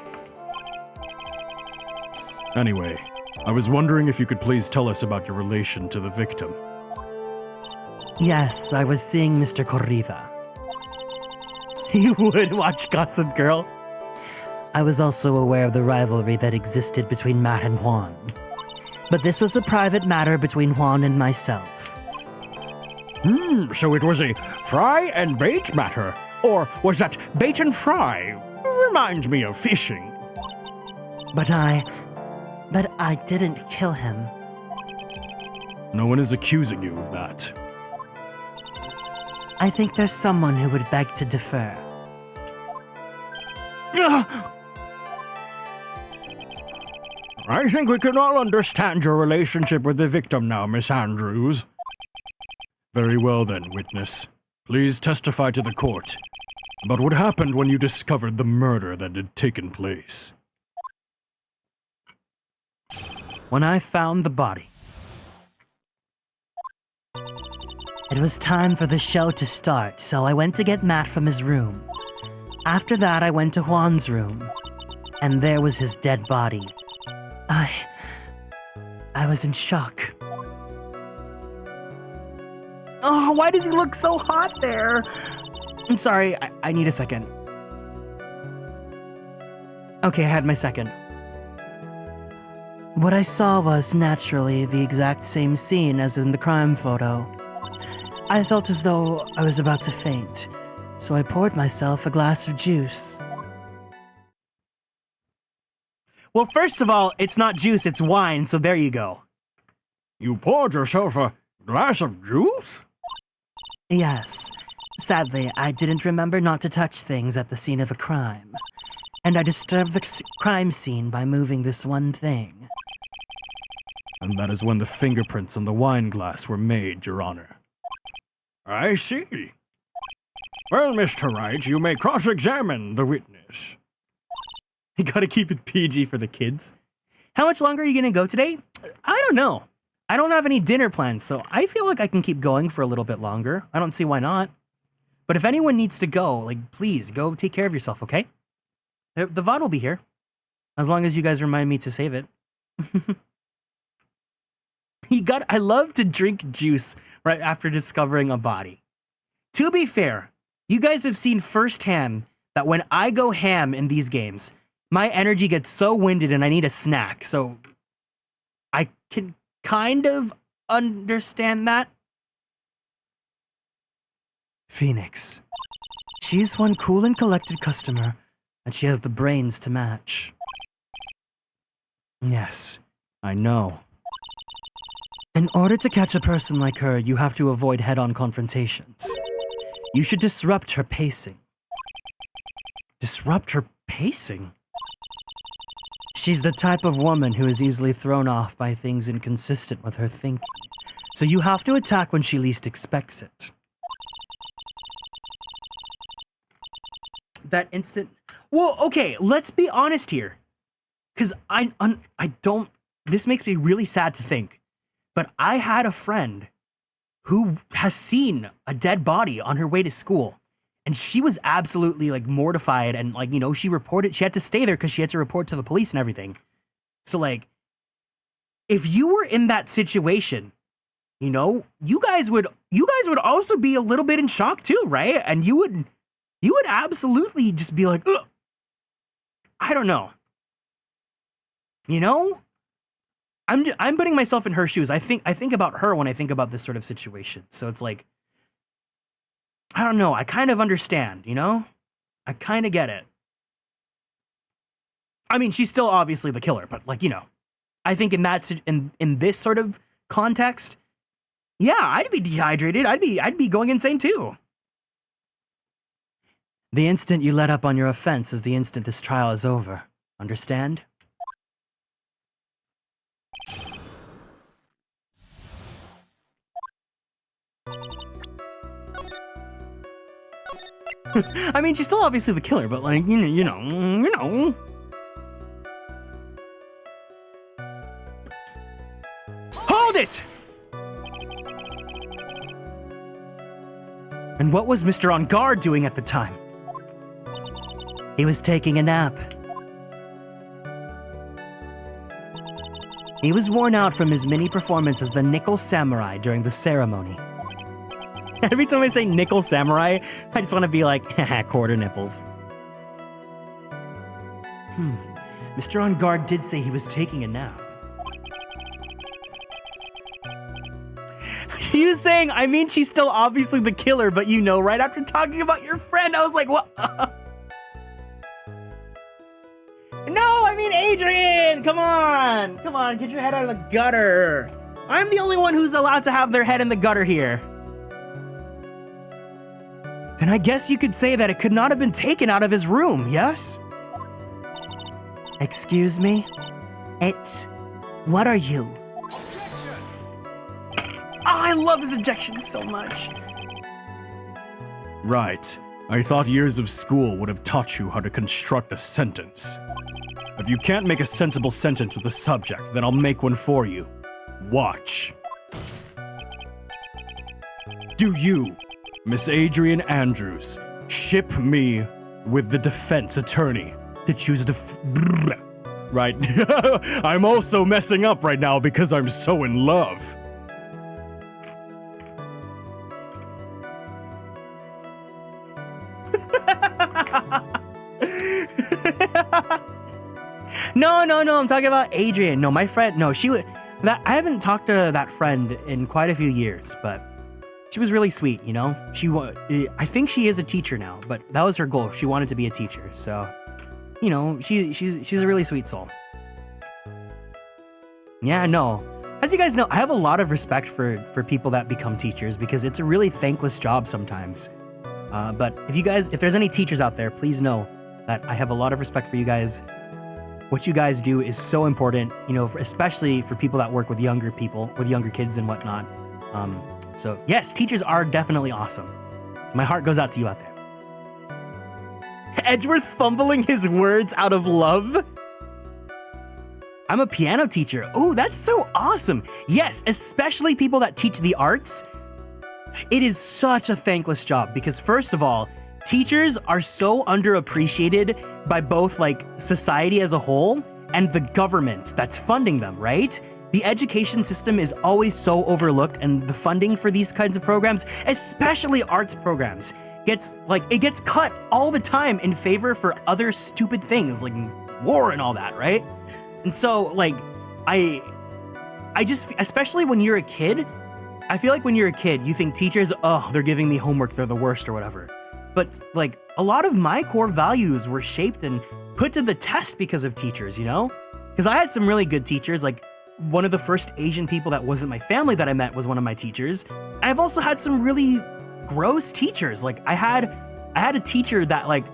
Anyway, I was wondering if you could please tell us about your relation to the victim. Yes, I was seeing Mr. Corriva. You would watch Gossip Girl? I was also aware of the rivalry that existed between Matt and Juan. But this was a private matter between Juan and myself. So it was a fry and bait matter? Or was that bait and fry? Reminds me of fishing. But I didn't kill him. No one is accusing you of that. I think there's someone who would beg to defer. I think we can all understand your relationship with the victim now, Miss Andrews. Very well then, witness. Please testify to the court about what happened when you discovered the murder that had taken place. When I found the body, it was time for the show to start, so I went to get Matt from his room. After that, I went to Juan's room, and there was his dead body. I was in shock. Oh, why does he look so hot there? I'm sorry, I need a second. Okay, I had my second. What I saw was, naturally, the exact same scene as in the crime photo. I felt as though I was about to faint, so I poured myself a glass of juice. Well, first of all, it's not juice, it's wine, so there you go. You poured yourself a glass of juice? Yes. Sadly, I didn't remember not to touch things at the scene of a crime. And I disturbed the crime scene by moving this one thing. And that is when the fingerprints on the wine glass were made, Your Honor. I see. Well, Mr. Wright, you may cross-examine the witness. You gotta keep it PG for the kids. How much longer are you gonna go today? I don't know. I don't have any dinner plans, so I feel like I can keep going for a little bit longer. I don't see why not. But if anyone needs to go, like, please, go take care of yourself, okay? The VOD will be here. As long as you guys remind me to save it. I love to drink juice right after discovering a body. To be fair, you guys have seen firsthand that when I go ham in these games, my energy gets so winded and I need a snack. So I can kind of understand that. Phoenix. She's one cool and collected customer, and she has the brains to match. Yes, I know. In order to catch a person like her, you have to avoid head-on confrontations. You should disrupt her pacing. Disrupt her pacing? She's the type of woman who is easily thrown off by things inconsistent with her thinking. So you have to attack when she least expects it. That instant... Well, okay, let's be honest here. Because I don't... This makes me really sad to think. But I had a friend who has seen a dead body on her way to school. And she was absolutely, like, mortified. And, like, you know, she had to stay there because she had to report to the police and everything. So, like, if you were in that situation, you know, you guys would also be a little bit in shock too, right? And you would absolutely just be like, ugh. I don't know. You know? I'm putting myself in her shoes. I think about her when I think about this sort of situation. So it's like, I don't know. I kind of understand, you know? I kind of get it. I mean, she's still obviously the killer, but like, you know, I think in this sort of context, Yeah, I'd be dehydrated. I'd be going insane too. The instant you let up on your offense is the instant this trial is over. Understand? I mean, she's still obviously the killer, but like, you know. Hold it! And what was Mr. On Guard doing at the time? He was taking a nap. He was worn out from his mini performance as the Nickel Samurai during the ceremony. Every time I say Nickel Samurai, I just want to be like, haha, quarter nipples. Mr. On Guard did say he was taking a nap. You saying, I mean, she's still obviously the killer, but you know, right after talking about your friend, I was like, what? No, I mean, Adrian, come on, get your head out of the gutter. I'm the only one who's allowed to have their head in the gutter here. Then I guess you could say that it could not have been taken out of his room, yes? Excuse me? What are you? Oh, I love his objection so much. Right. I thought years of school would have taught you how to construct a sentence. If you can't make a sensible sentence with a subject, then I'll make one for you. Watch. Do you, Miss Adrian Andrews, ship me with the defense attorney to choose Right. I'm also messing up right now because I'm so in love. No, I'm talking about Adrian. No, my friend, no, I haven't talked to that friend in quite a few years, but she was really sweet, you know? I think she is a teacher now, but that was her goal. She wanted to be a teacher, so, you know, she's a really sweet soul. Yeah, no. As you guys know, I have a lot of respect for people that become teachers because it's a really thankless job sometimes. But if there's any teachers out there, please know that I have a lot of respect for you guys. What you guys do is so important, you know, especially for people that work with younger people, with younger kids and whatnot. So yes, teachers are definitely awesome. So my heart goes out to you out there. Edgeworth fumbling his words out of love. I'm a piano teacher. Oh, that's so awesome. Yes, especially people that teach the arts. It is such a thankless job because first of all, teachers are so underappreciated by both like society as a whole and the government that's funding them, right? The education system is always so overlooked and the funding for these kinds of programs, especially arts programs, gets cut all the time in favor for other stupid things like war and all that, right? And so like I just, especially when you're a kid, I feel like when you're a kid, you think teachers, oh, they're giving me homework, they're the worst or whatever. But like a lot of my core values were shaped and put to the test because of teachers, you know? Because I had some really good teachers, like one of the first Asian people that wasn't my family that I met was one of my teachers. I've also had some really gross teachers. Like I had a teacher that like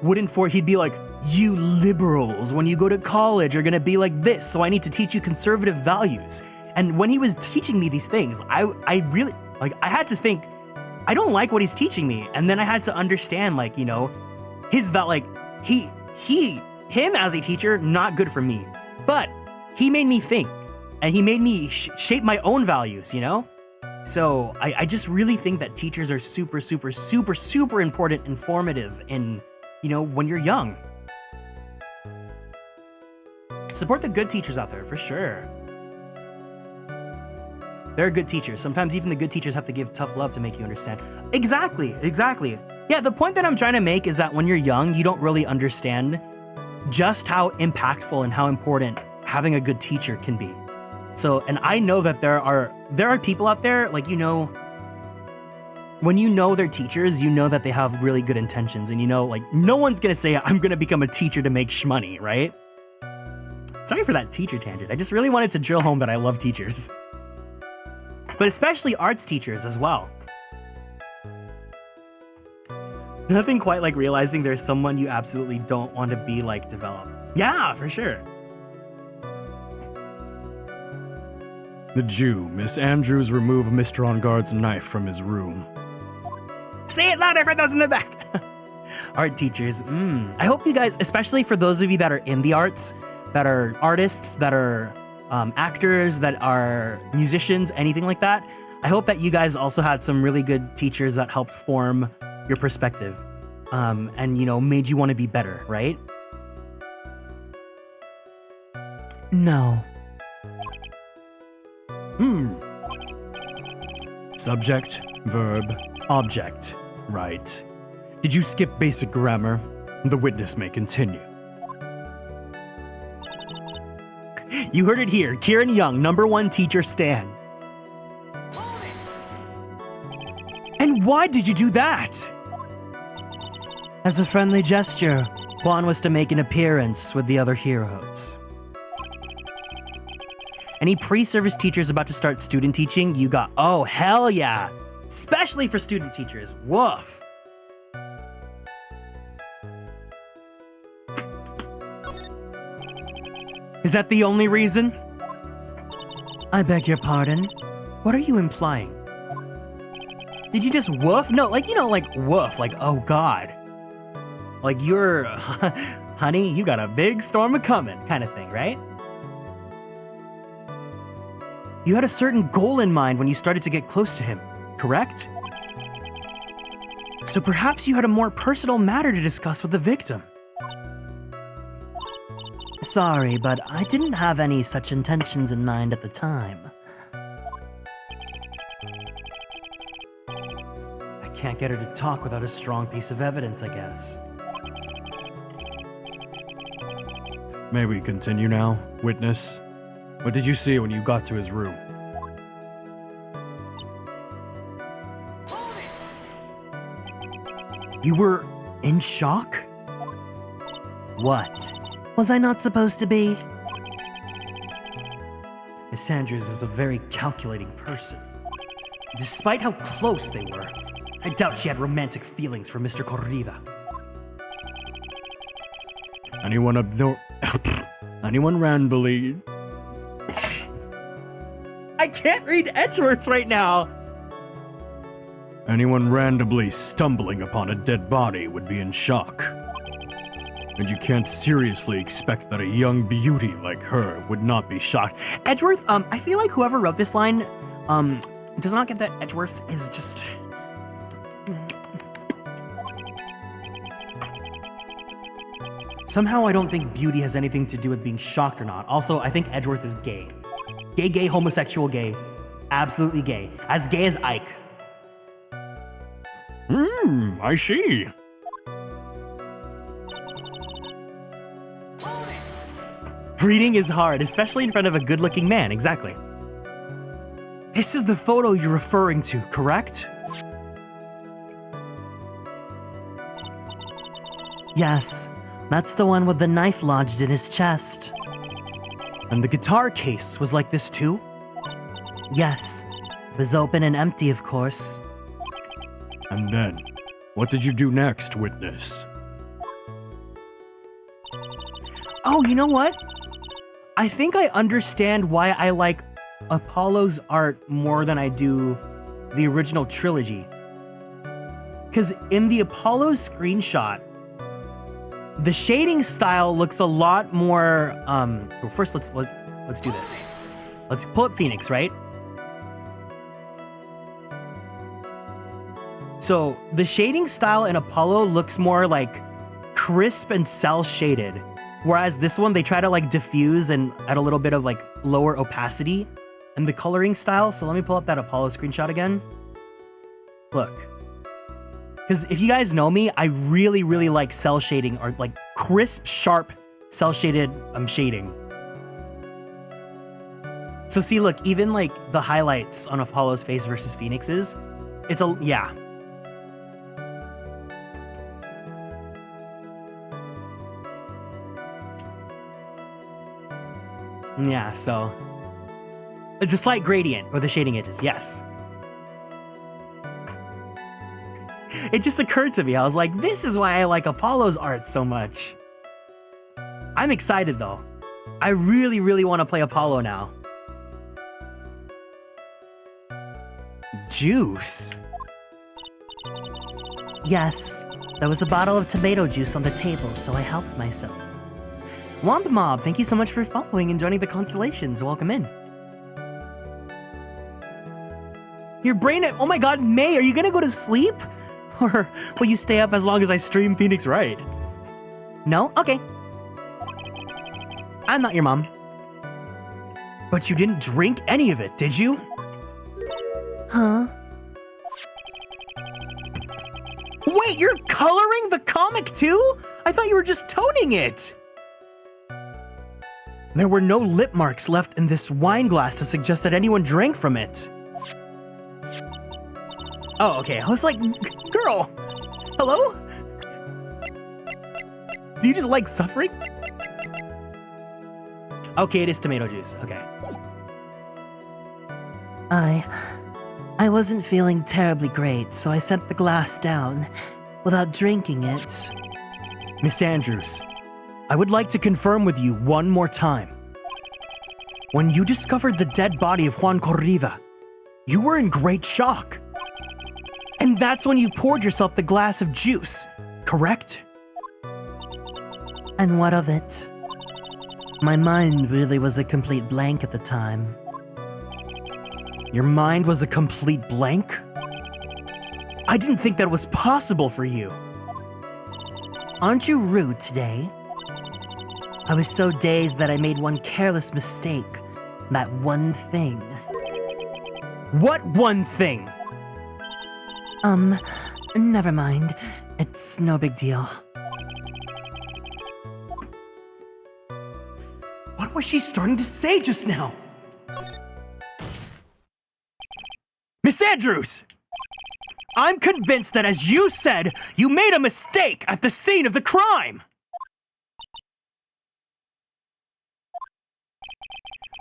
he'd be like, you liberals, when you go to college, are gonna be like this, so I need to teach you conservative values. And when he was teaching me these things, I really, like, I had to think, I don't like what he's teaching me. And then I had to understand, like, you know, him as a teacher, not good for me. But he made me think, and he made me shape my own values, you know? So I just really think that teachers are super, super, super, super important, informative, and, you know, when you're young. Support the good teachers out there, for sure. There are good teachers. Sometimes even the good teachers have to give tough love to make you understand. Exactly. Yeah, the point that I'm trying to make is that when you're young, you don't really understand just how impactful and how important having a good teacher can be. So, and I know that there are people out there, like, you know, when you know they're teachers, you know that they have really good intentions, and you know, like, no one's gonna say, I'm gonna become a teacher to make shmoney, right? Sorry for that teacher tangent. I just really wanted to drill home that I love teachers. but especially arts teachers as well. Nothing quite like realizing there's someone you absolutely don't want to be like develop. Yeah, for sure. The Jew, Miss Andrews, remove Mr. On Guard's knife from his room. Say it louder for those in the back. Art teachers, I hope you guys, especially for those of you that are in the arts, that are artists, that are actors, that are musicians, anything like that, I hope that you guys also had some really good teachers that helped form your perspective, and, you know, made you want to be better, right? No. Subject, verb, object. Right. Did you skip basic grammar? The witness may continue. You heard it here. Kieran Young, #1 teacher stan. And why did you do that? As a friendly gesture, Juan was to make an appearance with the other heroes. Any pre-service teachers about to start student teaching, you got, oh, hell yeah. Especially for student teachers, woof. Is that the only reason? I beg your pardon? What are you implying? Did you just woof? No, like, you know, like woof, like, oh God. Like you're, honey, you got a big storm a-coming kind of thing, right? You had a certain goal in mind when you started to get close to him, correct? So perhaps you had a more personal matter to discuss with the victim. Sorry, but I didn't have any such intentions in mind at the time. I can't get her to talk without a strong piece of evidence, I guess. May we continue now, witness? What did you see when you got to his room? You were in shock? What? Was I not supposed to be? Miss Andrews is a very calculating person. Despite how close they were, I doubt she had romantic feelings for Mr. Corrida. Anyone randomly... I can't read Edgeworth right now! Anyone randomly stumbling upon a dead body would be in shock. And you can't seriously expect that a young beauty like her would not be shocked. Edgeworth, I feel like whoever wrote this line, does not get that Edgeworth is just... Somehow I don't think beauty has anything to do with being shocked or not. Also, I think Edgeworth is gay. Gay, homosexual, gay. Absolutely gay. As gay as Ike. I see. Reading is hard, especially in front of a good-looking man, exactly. This is the photo you're referring to, correct? Yes, that's the one with the knife lodged in his chest. And the guitar case was like this too? Yes, it was open and empty, of course. And then, what did you do next, witness? Oh, you know what? I think I understand why I like Apollo's art more than I do the original trilogy. Because in the Apollo screenshot, the shading style looks a lot more. Well, first, let's do this. Let's pull up Phoenix, right? So the shading style in Apollo looks more like crisp and cell shaded, whereas this one they try to like diffuse and add a little bit of like lower opacity in the coloring style. So let me pull up that Apollo screenshot again. Look. Because if you guys know me, I really, really like cell shading or like crisp, sharp, cell shaded shading. So see, look, even like the highlights on Apollo's face versus Phoenix's, it's a, yeah. Yeah, so It's a slight gradient or the shading edges, yes. It just occurred to me, I was like, this is why I like Apollo's art so much. I'm excited though. I really, really want to play Apollo now. Juice? Yes, there was a bottle of tomato juice on the table, so I helped myself. Womp Mob, thank you so much for following and joining the Konstellations. Welcome in. Your brain, oh my god, May, are you gonna go to sleep? Or will you stay up as long as I stream Phoenix Wright? No? Okay. I'm not your mom. But you didn't drink any of it, did you? Huh? Wait, you're coloring the comic too? I thought you were just toning it. There were no lip marks left in this wine glass to suggest that anyone drank from it. Oh, okay. I was like, girl, hello? Do you just like suffering? Okay, it is tomato juice. Okay. I wasn't feeling terribly great, so I set the glass down without drinking it. Miss Andrews, I would like to confirm with you one more time. When you discovered the dead body of Juan Corriva, you were in great shock. And that's when you poured yourself the glass of juice, correct? And what of it? My mind really was a complete blank at the time. Your mind was a complete blank? I didn't think that was possible for you. Aren't you rude today? I was so dazed that I made one careless mistake. That one thing. What one thing? Never mind. It's no big deal. What was she starting to say just now? Miss Andrews! I'm convinced that, as you said, you made a mistake at the scene of the crime!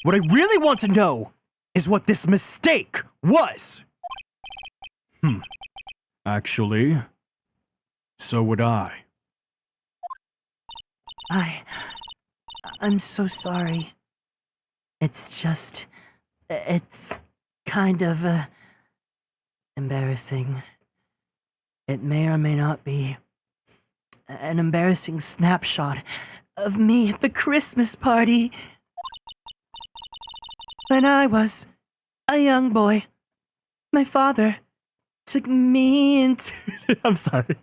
What I really want to know is what this mistake was. Actually, so would I. I'm so sorry. It's kind of, embarrassing. It may or may not be an embarrassing snapshot of me at the Christmas party. When I was a young boy, my father took me into... I'm sorry.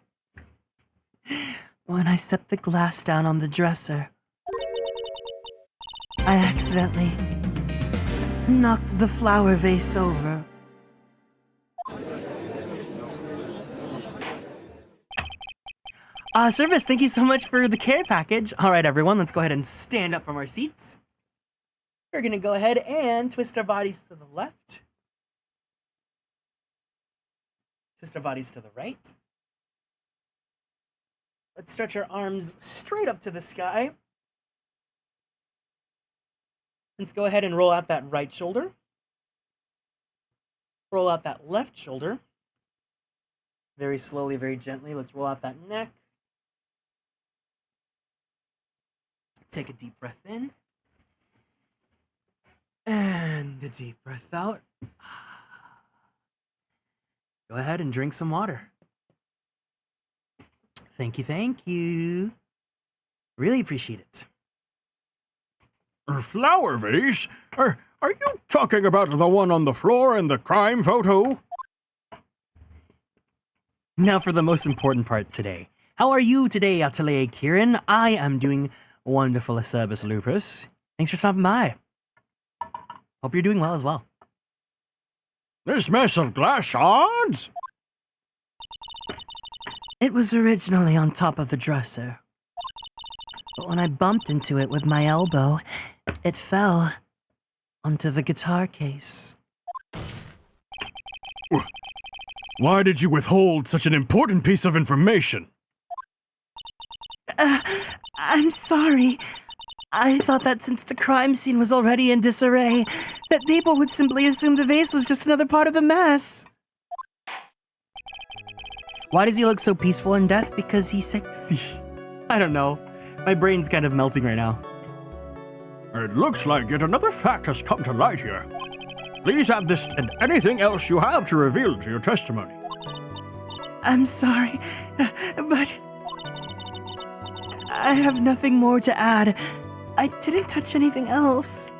When I set the glass down on the dresser, I accidentally knocked the flower vase over. Service, thank you so much for the care package. All right, everyone, let's go ahead and stand up from our seats. We're gonna go ahead and twist our bodies to the left. Twist our bodies to the right. Let's stretch our arms straight up to the sky. Let's go ahead and roll out that right shoulder. Roll out that left shoulder. Very slowly, very gently, let's roll out that neck. Take a deep breath in. And a deep breath out. Go ahead and drink some water. Thank you, thank you. Really appreciate it. Flower vase? Are you talking about the one on the floor in the crime photo? Now for the most important part today. How are you today, Atelier Kieran? I am doing wonderful, Service Lupus. Thanks for stopping by. Hope you're doing well as well. This mess of glass shards? It was originally on top of the dresser. But when I bumped into it with my elbow, it fell onto the guitar case. Why did you withhold such an important piece of information? I'm sorry. I thought that since the crime scene was already in disarray, that people would simply assume the vase was just another part of the mess. Why does he look so peaceful in death? Because he's sexy. I don't know. My brain's kind of melting right now. It looks like yet another fact has come to light here. Please add this and anything else you have to reveal to your testimony. I'm sorry, but I have nothing more to add. I didn't touch anything else.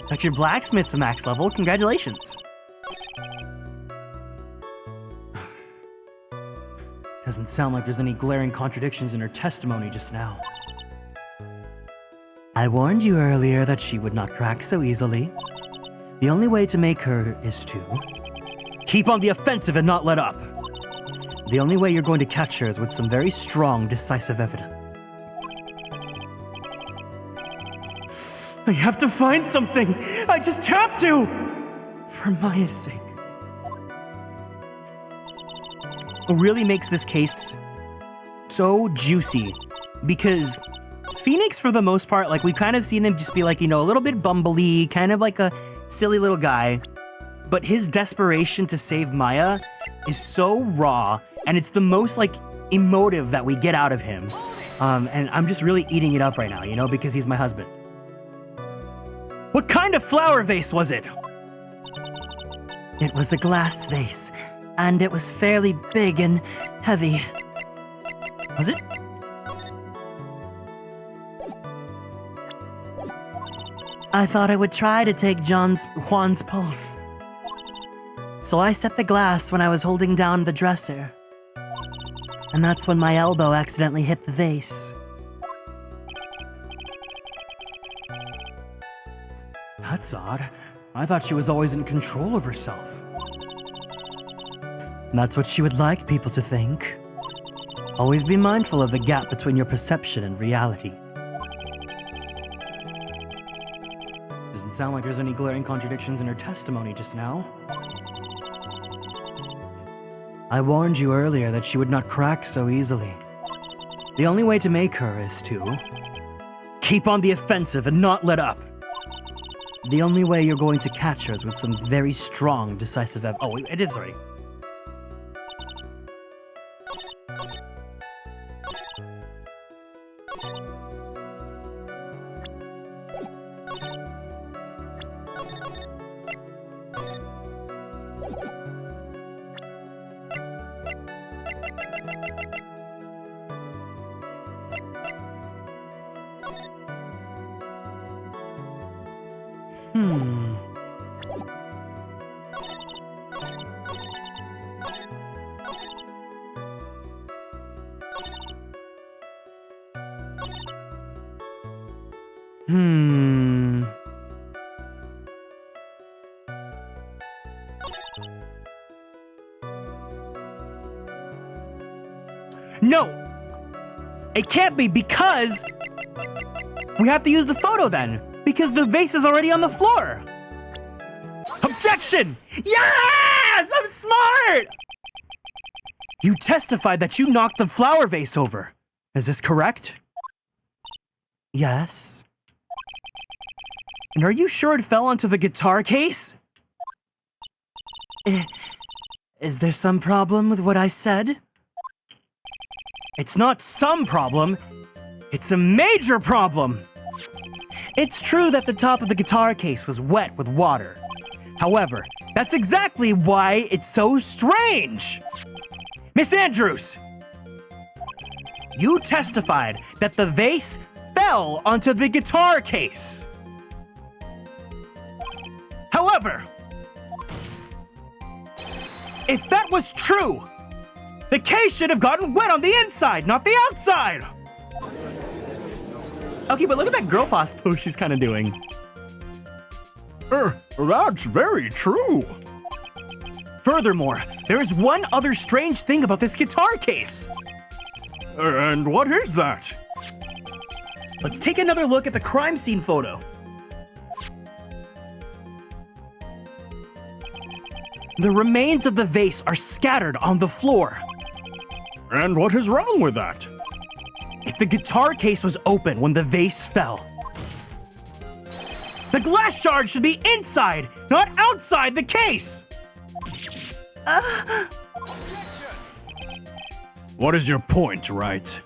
Got your blacksmith to max level. Congratulations. Doesn't sound like there's any glaring contradictions in her testimony just now. I warned you earlier that she would not crack so easily. The only way to make her is to keep on the offensive and not let up. The only way you're going to catch her is with some very strong, decisive evidence. I have to find something! I just have to! For Maya's sake. What really makes this case so juicy, because Phoenix, for the most part, like, we've kind of seen him just be like, you know, a little bit bumbly, kind of like a silly little guy, but his desperation to save Maya is so raw, and it's the most, like, emotive that we get out of him. And I'm just really eating it up right now, you know, because he's my husband. What kind of flower vase was it? It was a glass vase, and it was fairly big and heavy. Was it? I thought I would try to take Juan's pulse. So I set the glass when I was holding down the dresser. And that's when my elbow accidentally hit the vase. That's odd. I thought she was always in control of herself. That's what she would like people to think. Always be mindful of the gap between your perception and reality. Doesn't sound like there's any glaring contradictions in her testimony just now. I warned you earlier that she would not crack so easily. The only way to make her is to keep on the offensive and not let up. The only way you're going to catch her is with some very strong, decisive evidence. Oh, it is already. No! It can't be, because we have to use the photo then, because the vase is already on the floor. Objection! Yes! I'm smart! You testified that you knocked the flower vase over. Is this correct? Yes. And are you sure it fell onto the guitar case? Is there some problem with what I said? It's not some problem, it's a major problem. It's true that the top of the guitar case was wet with water. However, that's exactly why it's so strange. Miss Andrews, you testified that the vase fell onto the guitar case. However, if that was true, the case should have gotten wet on the inside, not the outside! Okay, but look at that girl boss pose she's kind of doing. That's very true. Furthermore, there is one other strange thing about this guitar case. And what is that? Let's take another look at the crime scene photo. The remains of the vase are scattered on the floor. And what is wrong with that? The guitar case was open when the vase fell. The glass shard should be inside, not outside the case! What is your point, Wright?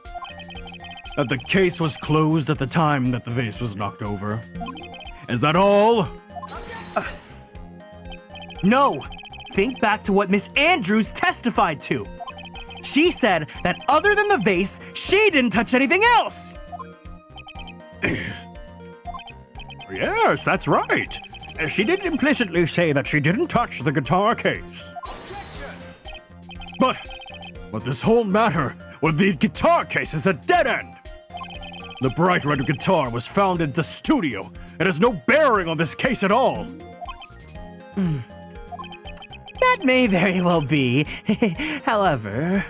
That the case was closed at the time that the vase was knocked over? Is that all? No! Think back to what Miss Andrews testified to. She said that other than the vase, she didn't touch anything else! Yes, that's right. She did implicitly say that she didn't touch the guitar case. But this whole matter with the guitar case is a dead end. The bright red guitar was found in the studio. It has no bearing on this case at all. That may very well be. However...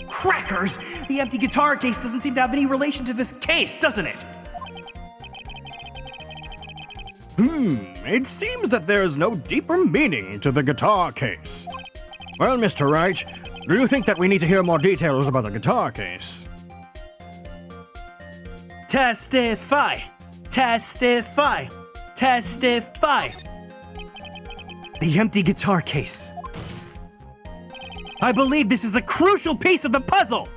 Crackers! The empty guitar case doesn't seem to have any relation to this case, doesn't it? It seems that there is no deeper meaning to the guitar case. Well, Mr. Wright, do you think that we need to hear more details about the guitar case? Testify! Testify! Testify! The empty guitar case. I believe this is a crucial piece of the puzzle!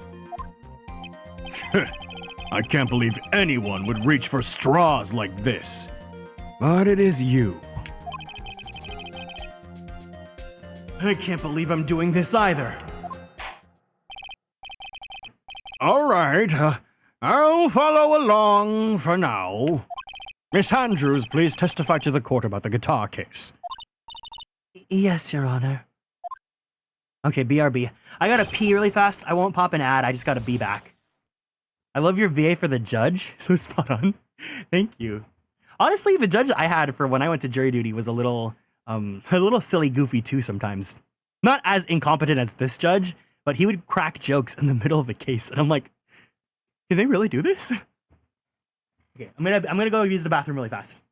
I can't believe anyone would reach for straws like this. But it is you. I can't believe I'm doing this either. All right, I'll follow along for now. Miss Andrews, please testify to the court about the guitar case. Yes, Your Honor. Okay, BRB. I gotta pee really fast. I won't pop an ad. I just gotta be back. I love your VA for the judge. So spot on. Thank you. Honestly, the judge I had for when I went to jury duty was a little silly goofy too sometimes. Not as incompetent as this judge, but he would crack jokes in the middle of the case. And I'm like, did they really do this? Okay, I'm gonna go use the bathroom really fast.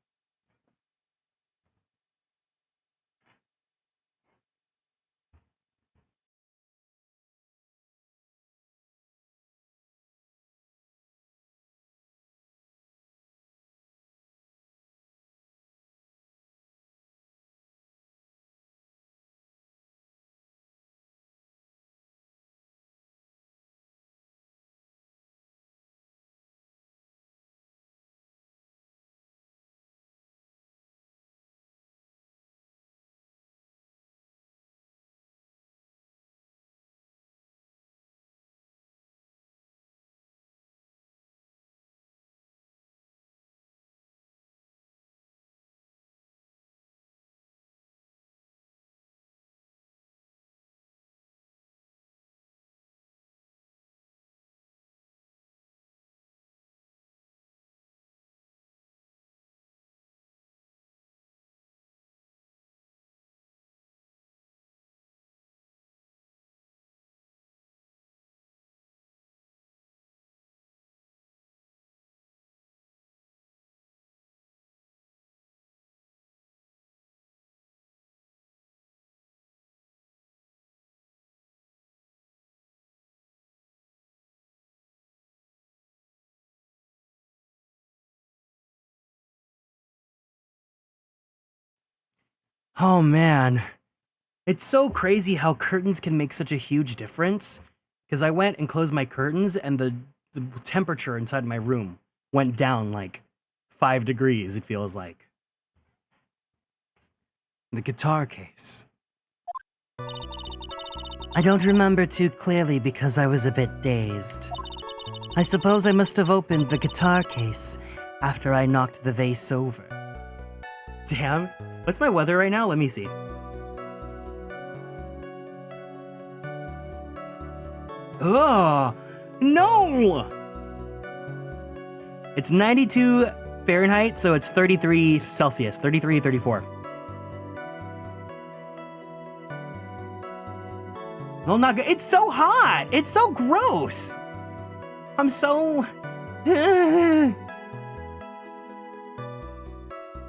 Oh man, it's so crazy how curtains can make such a huge difference. Because I went and closed my curtains and the temperature inside my room went down like 5 degrees, it feels like. The guitar case. I don't remember too clearly because I was a bit dazed. I suppose I must have opened the guitar case after I knocked the vase over. Damn, what's my weather right now? Let me see. Oh, no! It's 92 Fahrenheit, so it's 33 Celsius, 33, 34. Well, not good. It's so hot. It's so gross. I'm so...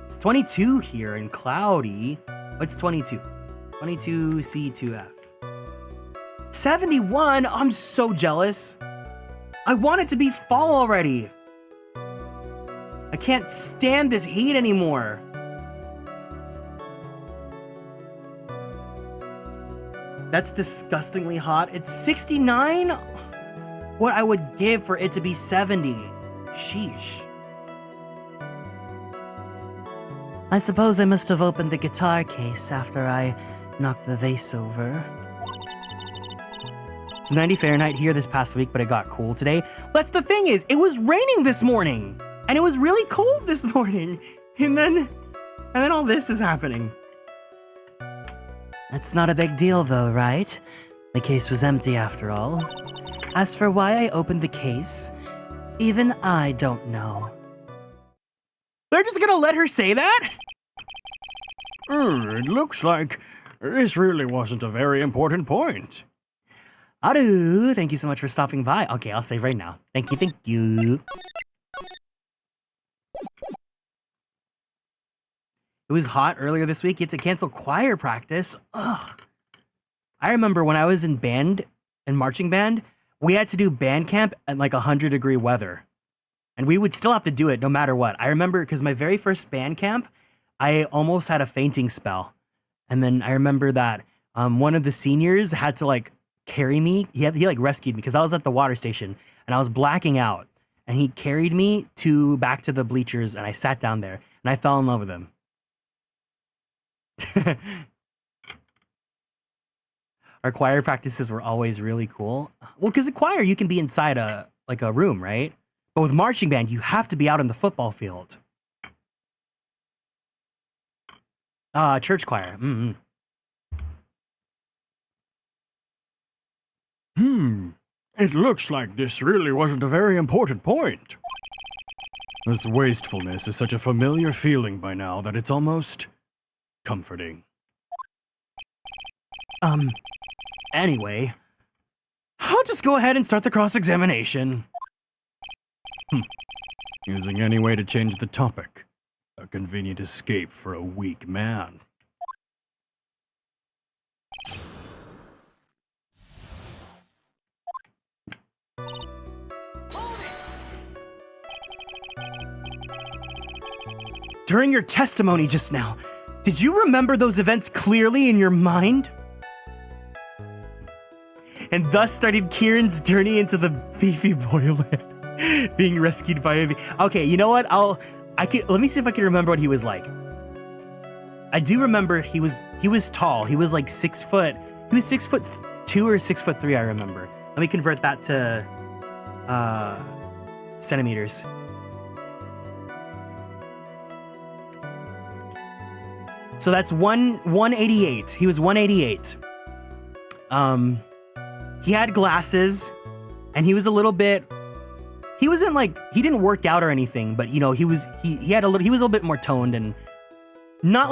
It's 22 here and cloudy. What's 22? 22 C2F. 71? I'm so jealous. I want it to be fall already. I can't stand this heat anymore. That's disgustingly hot. It's 69? What I would give for it to be 70. Sheesh. I suppose I must have opened the guitar case after I knocked the vase over. It's 90 Fahrenheit here this past week, but it got cool today. That's the thing is, it was raining this morning, and it was really cold this morning, and then all this is happening. It's not a big deal though, right? The case was empty after all. As for why I opened the case, even I don't know. They're just gonna let her say that? It looks like this really wasn't a very important point. Aru, thank you so much for stopping by. Okay, I'll save right now. Thank you, thank you. It was hot earlier this week. You had to cancel choir practice. Ugh. I remember when I was in band and marching band, we had to do band camp at like 100-degree weather. And we would still have to do it no matter what. I remember because my very first band camp, I almost had a fainting spell. And then I remember that one of the seniors had to like carry me. He like rescued me because I was at the water station and I was blacking out. And he carried me back to the bleachers and I sat down there and I fell in love with him. Our choir practices were always really cool. Well, because the choir, you can be inside a room, right? But with marching band, you have to be out in the football field. Church choir. Mm-hmm. It looks like this really wasn't a very important point. This wastefulness is such a familiar feeling by now that it's almost comforting. Anyway, I'll just go ahead and start the cross-examination. Using any way to change the topic. A convenient escape for a weak man. During your testimony just now, did you remember those events clearly in your mind? And thus started Kieran's journey into the beefy boyland, being rescued by a... Okay, you know what? Let me see if I can remember what he was like. I do remember he was tall. He was like 6 foot. He was 6'2" or 6'3", I remember. Let me convert that to centimeters. So that's 188. He was 188. He had glasses, and he was a little bit. He wasn't like he didn't work out or anything, but you know he was a little bit more toned and not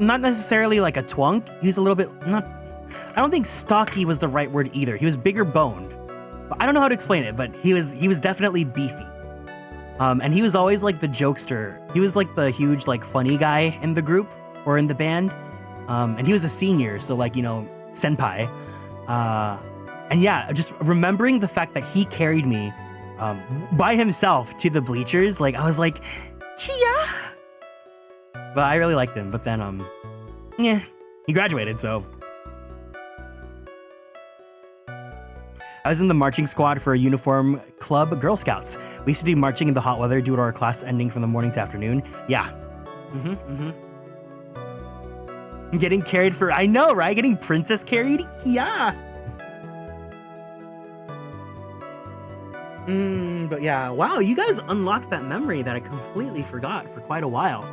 necessarily like a twunk. He was a little bit not. I don't think stocky was the right word either. He was bigger boned. But I don't know how to explain it, but he was definitely beefy. And he was always like the jokester. He was like the huge like funny guy in the group or in the band. And he was a senior, so like, you know, senpai. And yeah, just remembering the fact that he carried me by himself to the bleachers, like I was like, yeah. But I really liked him. But then, yeah, he graduated, so. I was in the marching squad for a uniform club, Girl Scouts. We used to do marching in the hot weather due to our class ending from the morning to afternoon. Yeah. I'm getting carried for, I know, right? Getting princess carried? Yeah. But yeah, wow, you guys unlocked that memory that I completely forgot for quite a while.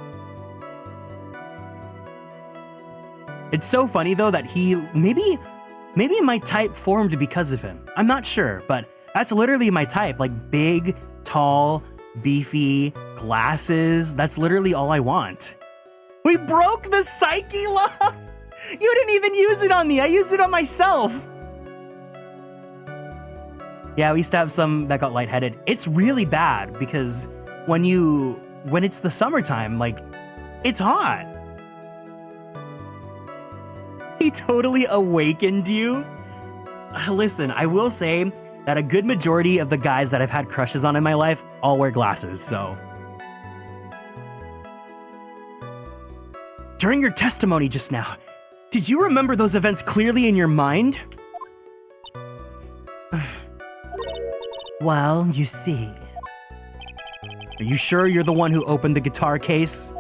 It's so funny though that he, maybe my type formed because of him. I'm not sure, but that's literally my type. Like big, tall, beefy, glasses. That's literally all I want. We broke the psyche lock! You didn't even use it on me. I used it on myself. Yeah, we used to have some that got lightheaded. It's really bad because when it's the summertime, like, it's hot. He totally awakened you? Listen, I will say that a good majority of the guys that I've had crushes on in my life all wear glasses, so. During your testimony just now, did you remember those events clearly in your mind? Well, you see. Are you sure you're the one who opened the guitar case?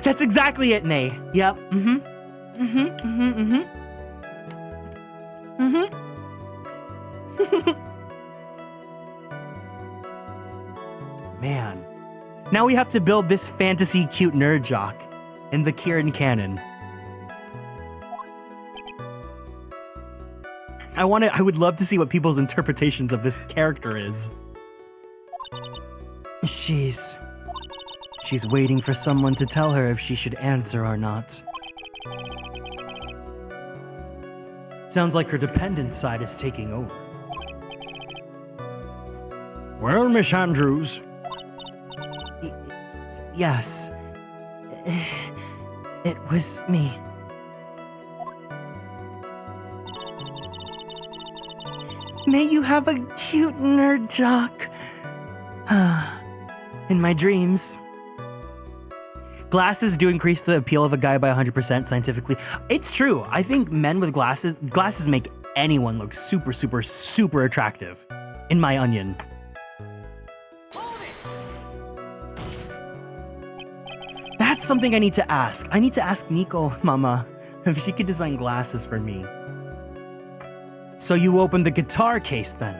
That's exactly it, Nay. Yep. Man. Now we have to build this fantasy cute nerd jock in the Kieran canon. I would love to see what people's interpretations of this character is. She's waiting for someone to tell her if she should answer or not. Sounds like her dependent side is taking over. Well, Miss Andrews. Yes. It was me. May you have a cute nerd jock. In my dreams. Glasses do increase the appeal of a guy by 100% scientifically. It's true. I think men with glasses make anyone look super, super, super attractive. In my onion. That's something I need to ask. I need to ask Nico, Mama, if she could design glasses for me. So you opened the guitar case then?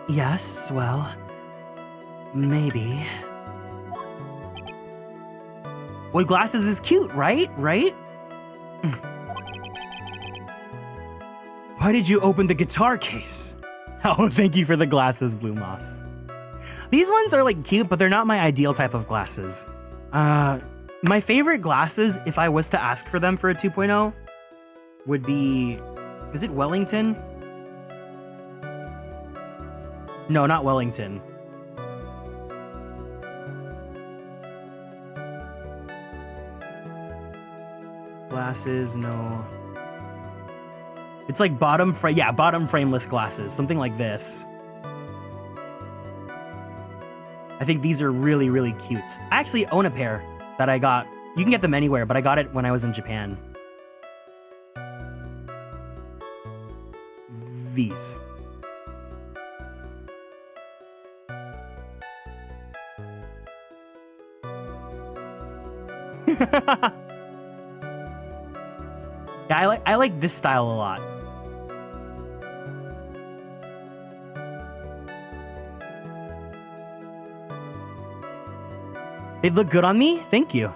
Yes, well, maybe. Well, glasses is cute, right? Right? Why did you open the guitar case? Oh, thank you for the glasses, Blue Moss. These ones are like cute, but they're not my ideal type of glasses. My favorite glasses, if I was to ask for them for a 2.0, would be, is it Wellington? No, not Wellington. Glasses, no. It's like bottom frameless glasses, something like this. I think these are really, really cute. I actually own a pair that I got. You can get them anywhere, but I got it when I was in Japan. These. Yeah, I like this style a lot. They look good on me? Thank you.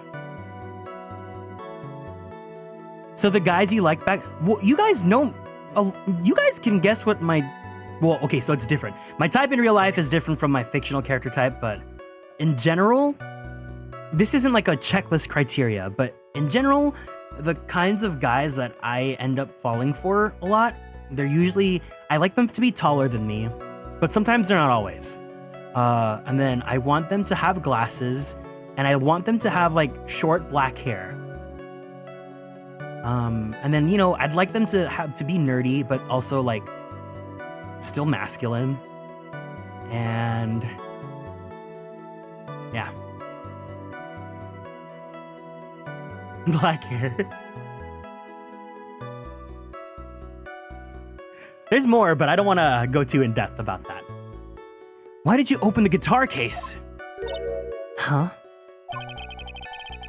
So the guys you like back... Well, you guys know... you guys can guess what my... Well, okay, so it's different. My type in real life is different from my fictional character type, but in general... This isn't like a checklist criteria, but in general, the kinds of guys that I end up falling for a lot, they're usually... I like them to be taller than me, but sometimes they're not always. And then I want them to have glasses, and I want them to have like short black hair. And then, you know, I'd like them to be nerdy, but also like still masculine. And yeah. Black hair. There's more, but I don't want to go too in depth about that. Why did you open the guitar case? Huh?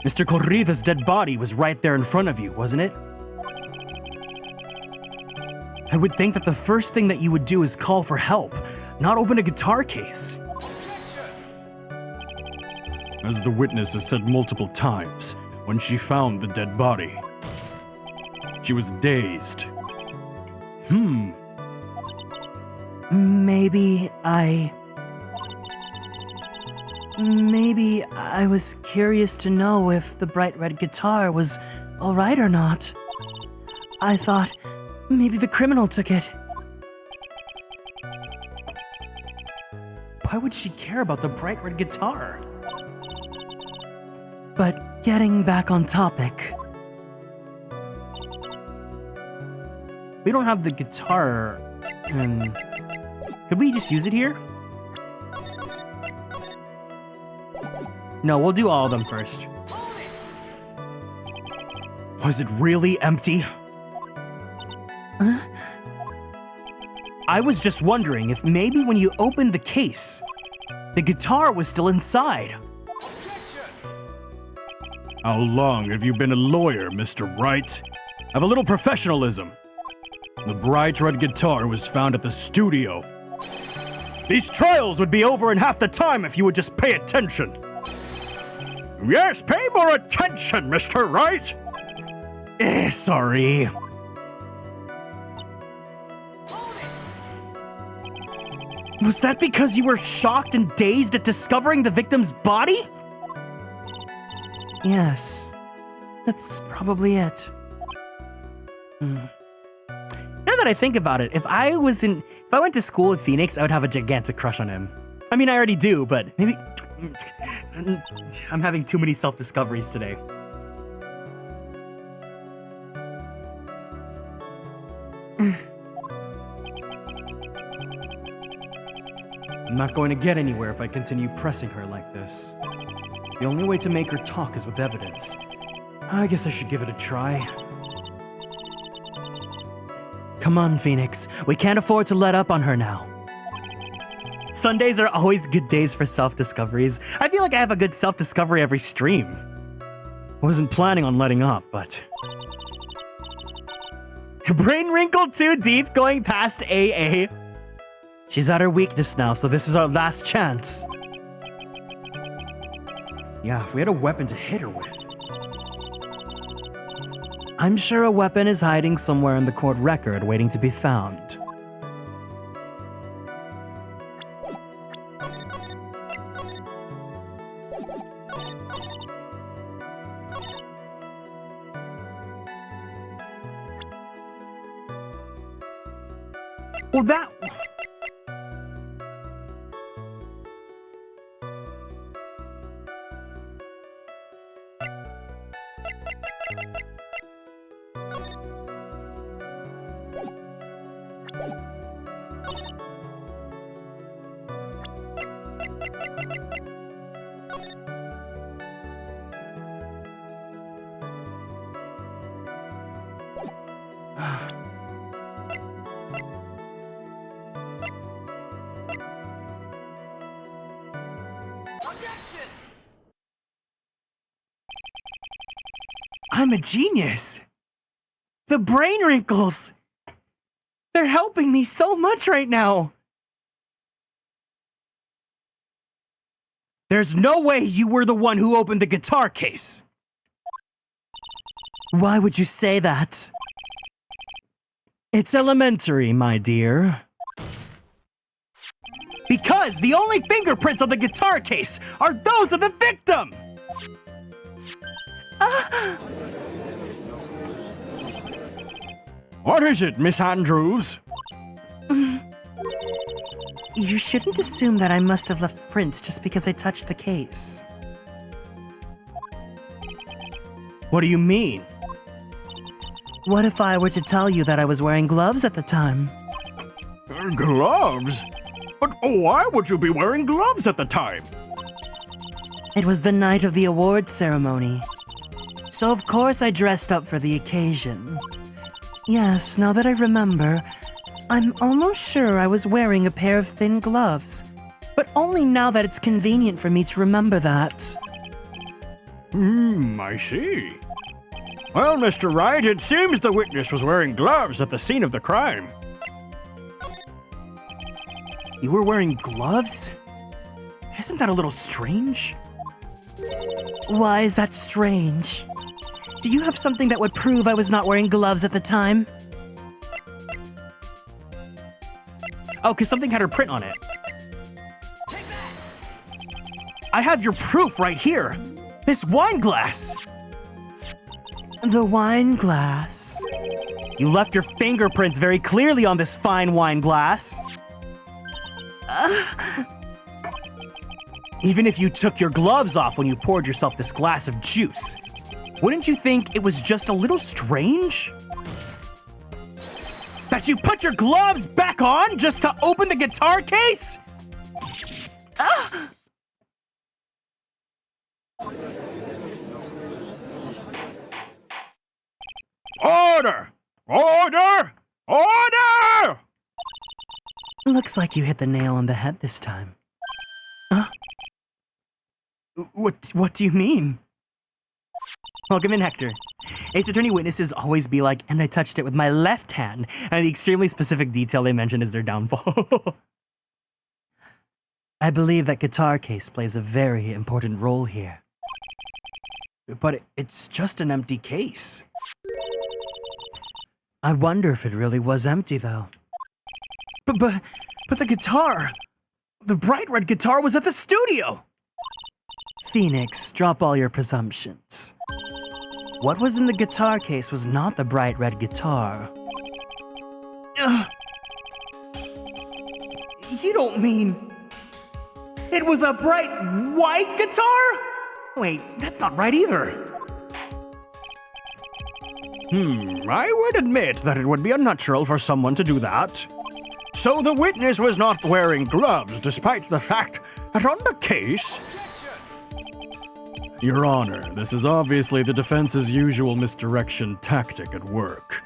Mr. Corrida's dead body was right there in front of you, wasn't it? I would think that the first thing that you would do is call for help, not open a guitar case. As the witness has said multiple times, when she found the dead body, she was dazed. Maybe I was curious to know if the bright red guitar was all right or not. I thought maybe the criminal took it. Why would she care about the bright red guitar? But Getting back on topic. We don't have the guitar, and could we just use it here? No, we'll do all of them first. Was it really empty? I was just wondering if maybe when you opened the case, the guitar was still inside. How long have you been a lawyer, Mr. Wright? Have a little professionalism. The bright red guitar was found at the studio. These trials would be over in half the time if you would just pay attention. Yes, pay more attention, Mr. Wright. Sorry. Was that because you were shocked and dazed at discovering the victim's body? Yes, that's probably it. Now that I think about it, if I went to school with Phoenix, I would have a gigantic crush on him. I mean, I already do, but maybe I'm having too many self-discoveries today. I'm not going to get anywhere if I continue pressing her like this. The only way to make her talk is with evidence. I guess I should give it a try. Come on, Phoenix. We can't afford to let up on her now. Sundays are always good days for self-discoveries. I feel like I have a good self-discovery every stream. Wasn't planning on letting up, but... Brain wrinkle too deep going past AA. She's at her weakness now, so this is our last chance. Yeah, if we had a weapon to hit her with. I'm sure a weapon is hiding somewhere in the court record waiting to be found. Well, that... I'm a genius. The brain wrinkles. They're helping me so much right now. There's no way you were the one who opened the guitar case. Why would you say that? It's elementary, my dear. Because the only fingerprints on the guitar case are those of the victim! What is it, Miss Andrews? You shouldn't assume that I must have left prints just because I touched the case. What do you mean? What if I were to tell you that I was wearing gloves at the time? Gloves? But why would you be wearing gloves at the time? It was the night of the award ceremony. So of course I dressed up for the occasion. Yes, now that I remember, I'm almost sure I was wearing a pair of thin gloves. But only now that it's convenient for me to remember that. I see. Well, Mr. Wright, it seems the witness was wearing gloves at the scene of the crime. You were wearing gloves? Isn't that a little strange? Why is that strange? Do you have something that would prove I was not wearing gloves at the time? Oh, because something had her print on it. I have your proof right here. This wine glass. The wine glass. You left your fingerprints very clearly on this fine wine glass. Even if you took your gloves off when you poured yourself this glass of juice, wouldn't you think it was just a little strange? That you put your gloves back on just to open the guitar case? Order! Order! Order! Looks like you hit the nail on the head this time. What do you mean? Welcome in, Hector. Ace Attorney witnesses always be like, and I touched it with my left hand, and the extremely specific detail they mention is their downfall. I believe that guitar case plays a very important role here. But it's just an empty case. I wonder if it really was empty, though. But the guitar, the bright red guitar was at the studio! Phoenix, drop all your presumptions. What was in the guitar case was not the bright red guitar. You don't mean it was a bright white guitar? Wait, that's not right either. I would admit that it would be unnatural for someone to do that. So the witness was not wearing gloves, despite the fact that on the case... Your Honor, this is obviously the defense's usual misdirection tactic at work.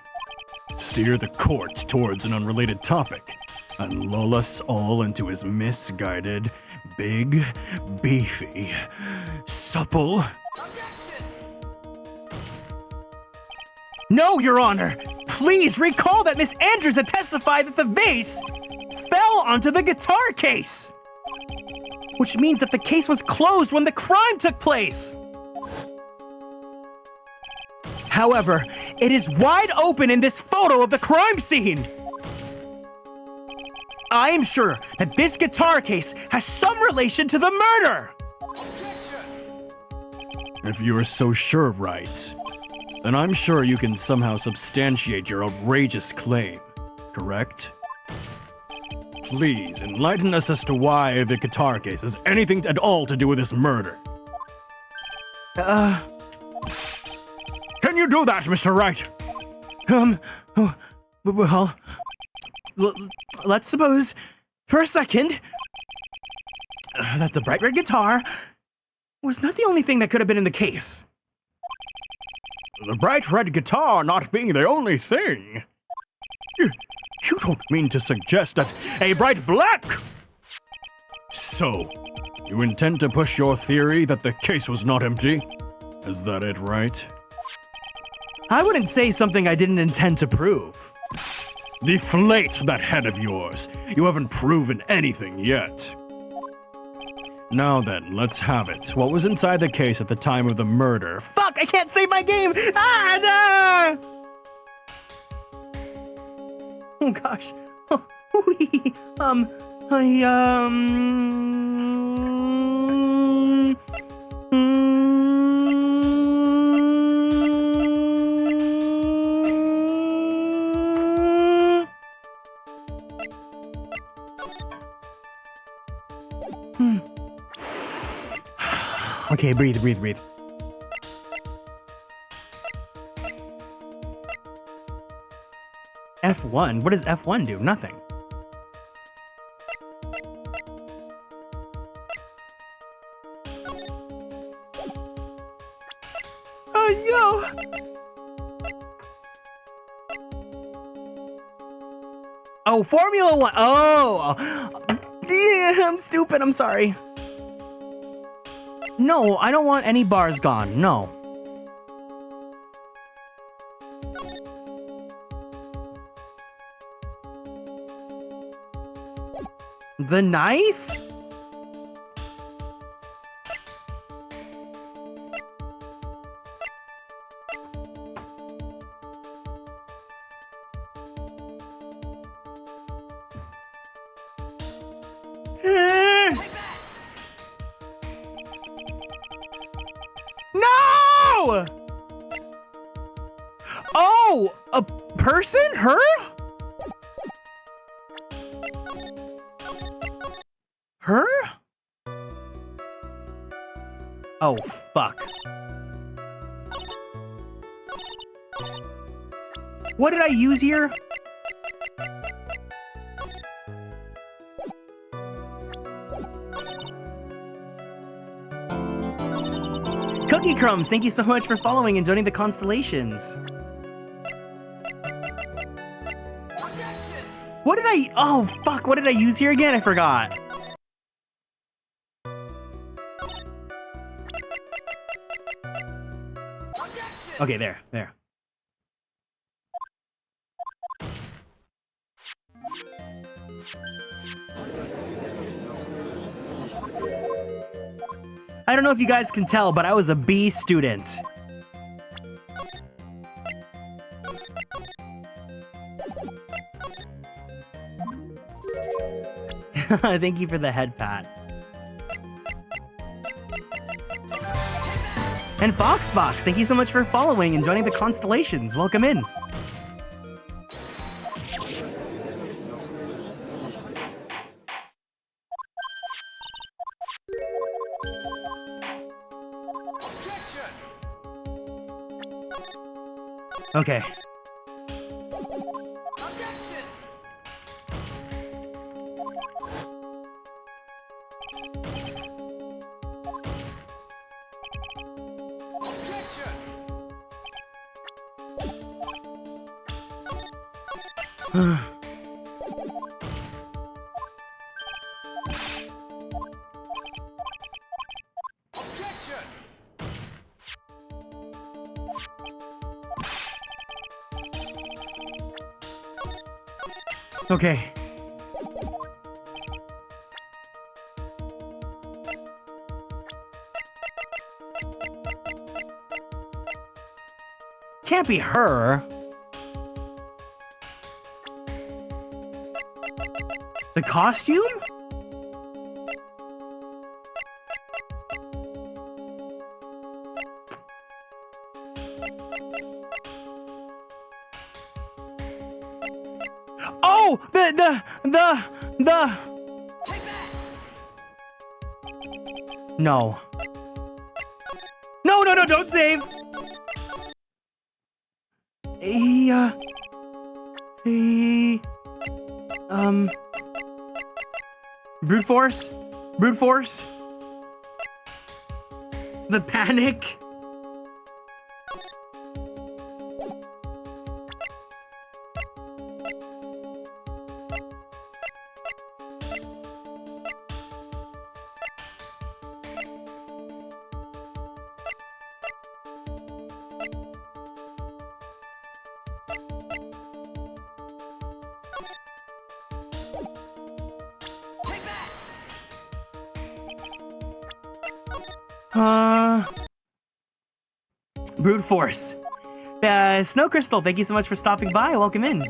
Steer the court towards an unrelated topic, and lull us all into his misguided, big, beefy, supple... No, Your Honor! Please recall that Miss Andrews had testified that the vase fell onto the guitar case! Which means that the case was closed when the crime took place! However, it is wide open in this photo of the crime scene! I am sure that this guitar case has some relation to the murder! If you are so sure, Wright, then I'm sure you can somehow substantiate your outrageous claim, correct? Please enlighten us as to why the guitar case has anything at all to do with this murder. Can you do that, Mr. Wright? Well, let's suppose for a second that the bright red guitar was not the only thing that could have been in the case. The bright red guitar not being the only thing? You don't mean to suggest that a bright black... So, you intend to push your theory that the case was not empty? Is that it, right? I wouldn't say something I didn't intend to prove. Deflate that head of yours. You haven't proven anything yet. Now then, let's have it. What was inside the case at the time of the murder? Fuck, I can't save my game! Ah, no! Oh gosh. Okay, breathe. F1? What does F1 do? Nothing. Oh no! Oh, Formula 1. Oh! Yeah, I'm stupid. I'm sorry. No, I don't want any bars gone. No. The knife? No! Oh, a person? Her? Her? Oh, fuck. What did I use here? Cookie Crumbs, thank you so much for following and joining the Constellations. What did I... Oh, fuck, what did I use here again? I forgot. Okay, there. I don't know if you guys can tell, but I was a B student. Thank you for the head pat. And Foxbox, thank you so much for following and joining the Constellations. Welcome in. Okay. Okay. Can't be her. The costume? Oh, the. No. No, don't save. Brute force? Brute force? The panic? Brute force. Snow Crystal, thank you so much for stopping by. Welcome in.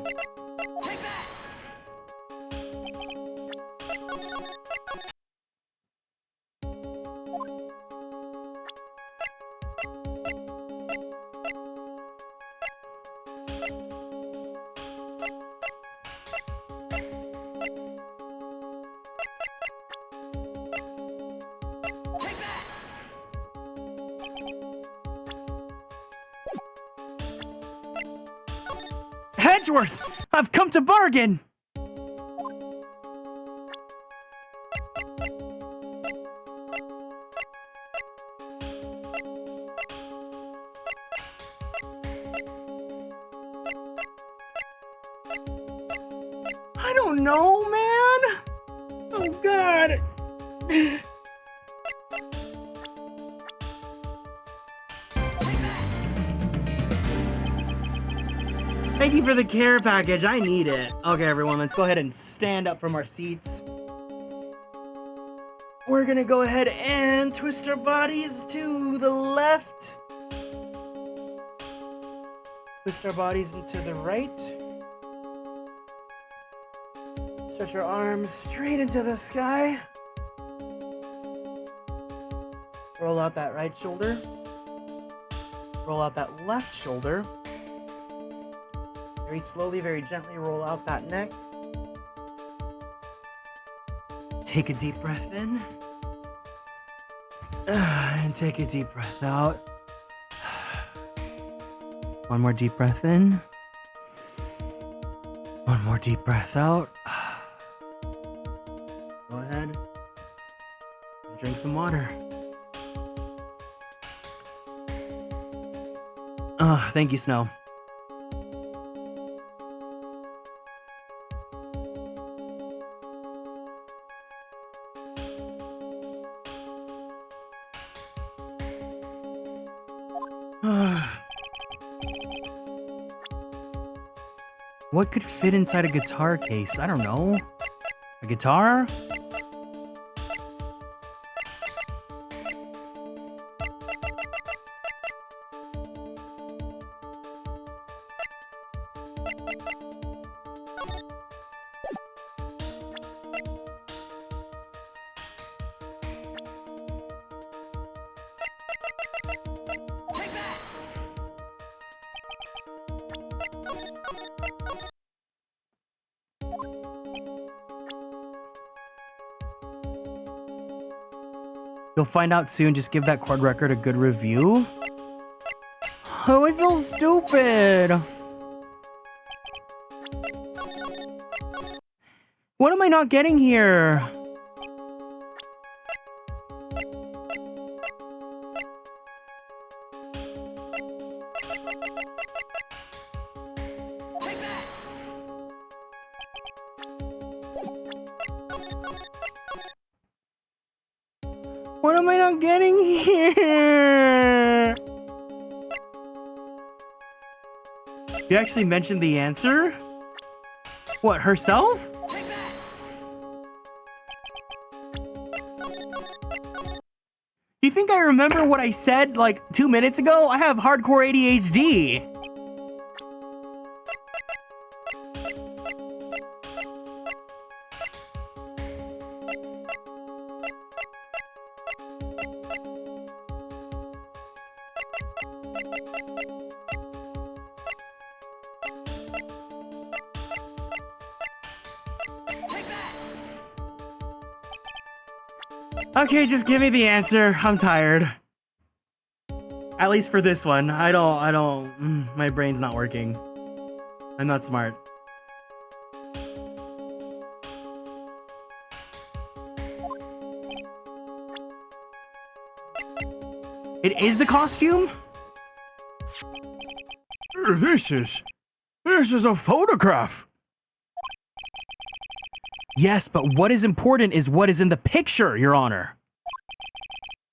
Hedgeworth, I've come to bargain! I don't know, man! Oh, God! Thank you for the care package. I need it. Okay, everyone, let's go ahead and stand up from our seats. We're gonna go ahead and twist our bodies to the left. Twist our bodies into the right. Stretch our arms straight into the sky. Roll out that right shoulder. Roll out that left shoulder. Very slowly, very gently roll out that neck. Take a deep breath in. And take a deep breath out. One more deep breath in. One more deep breath out. Go ahead. Drink some water. Thank you, Snow. What could fit inside a guitar case? I don't know. A guitar? You'll find out soon, just give that chord record a good review. Oh, I feel stupid. What am I not getting here? What am I not getting here? You actually mentioned the answer? What, herself? Do you think I remember what I said like 2 minutes ago? I have hardcore ADHD. Okay, just give me the answer. I'm tired. At least for this one. My brain's not working. I'm not smart. It is the costume? This is a photograph. Yes, but what is important is what is in the picture, Your Honor.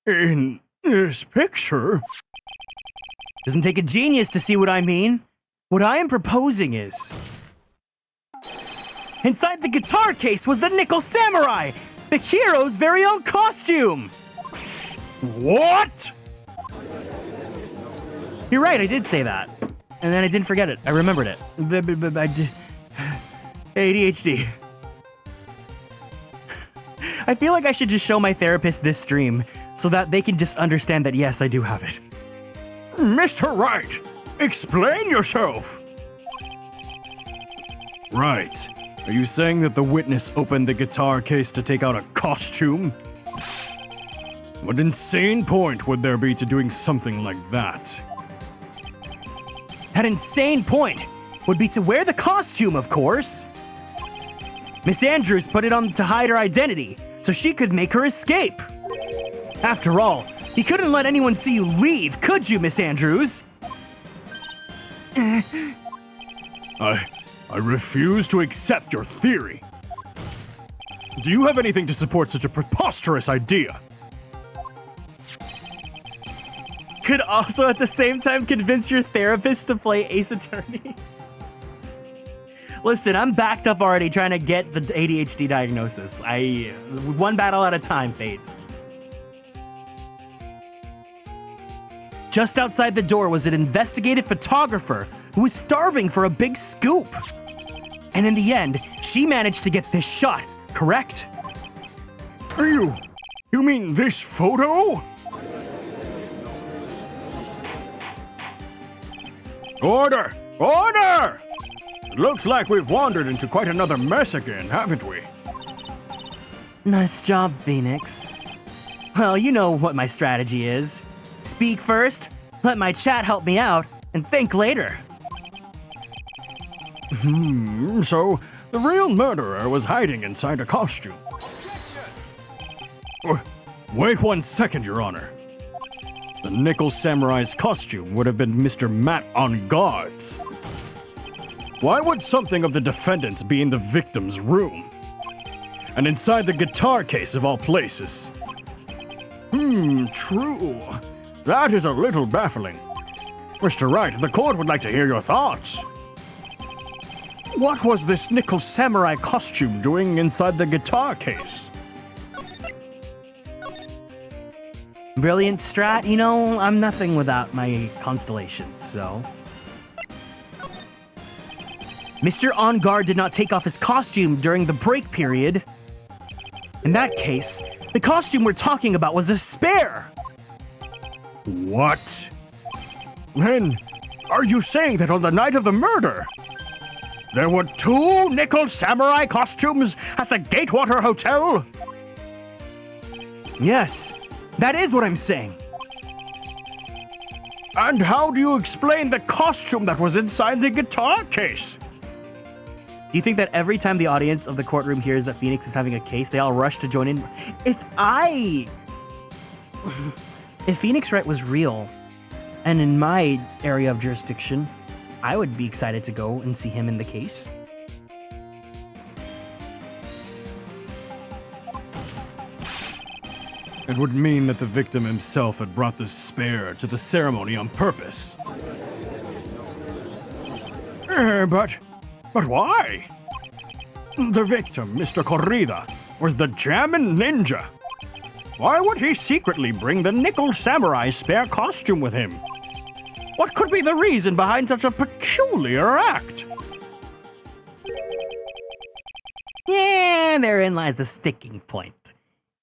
In this picture? Doesn't take a genius to see what I mean. What I am proposing is... inside the guitar case was the Nickel Samurai, the hero's very own costume! What? You're right, I did say that. And then I didn't forget it. I remembered it. ADHD. I feel like I should just show my therapist this stream so that they can just understand that yes, I do have it. Mr. Wright, explain yourself. Right. Are you saying that the witness opened the guitar case to take out a costume? What insane point would there be to doing something like that? That insane point would be to wear the costume, of course. Miss Andrews put it on to hide her identity, so she could make her escape. After all, you couldn't let anyone see you leave, could you, Miss Andrews? I refuse to accept your theory. Do you have anything to support such a preposterous idea? Could also at the same time convince your therapist to play Ace Attorney. Listen, I'm backed up already trying to get the ADHD diagnosis. One battle at a time, Fate. Just outside the door was an investigative photographer who was starving for a big scoop. And in the end, she managed to get this shot, correct? You mean this photo? Order! Order! It looks like we've wandered into quite another mess again, haven't we? Nice job, Phoenix. Well, you know what my strategy is. Speak first, let my chat help me out, and think later. So the real murderer was hiding inside a costume. Wait 1 second, Your Honor. The Nickel Samurai's costume would have been Mr. Matt on guards. Why would something of the defendant's be in the victim's room? And inside the guitar case of all places? True. That is a little baffling. Mr. Wright, the court would like to hear your thoughts. What was this Nickel Samurai costume doing inside the guitar case? Brilliant strat, you know, I'm nothing without my constellations, so... Mr. On Guard did not take off his costume during the break period. In that case, the costume we're talking about was a spare! What? Then, are you saying that on the night of the murder, there were 2 Nickel Samurai costumes at the Gatewater Hotel? Yes, that is what I'm saying. And how do you explain the costume that was inside the guitar case? Do you think that every time the audience of the courtroom hears that Phoenix is having a case, they all rush to join in? If Phoenix Wright was real, and in my area of jurisdiction, I would be excited to go and see him in the case. It would mean that the victim himself had brought the spare to the ceremony on purpose. But why? The victim, Mr. Corrida, was the Jammin' Ninja. Why would he secretly bring the Nickel Samurai spare costume with him? What could be the reason behind such a peculiar act? Yeah, therein lies the sticking point.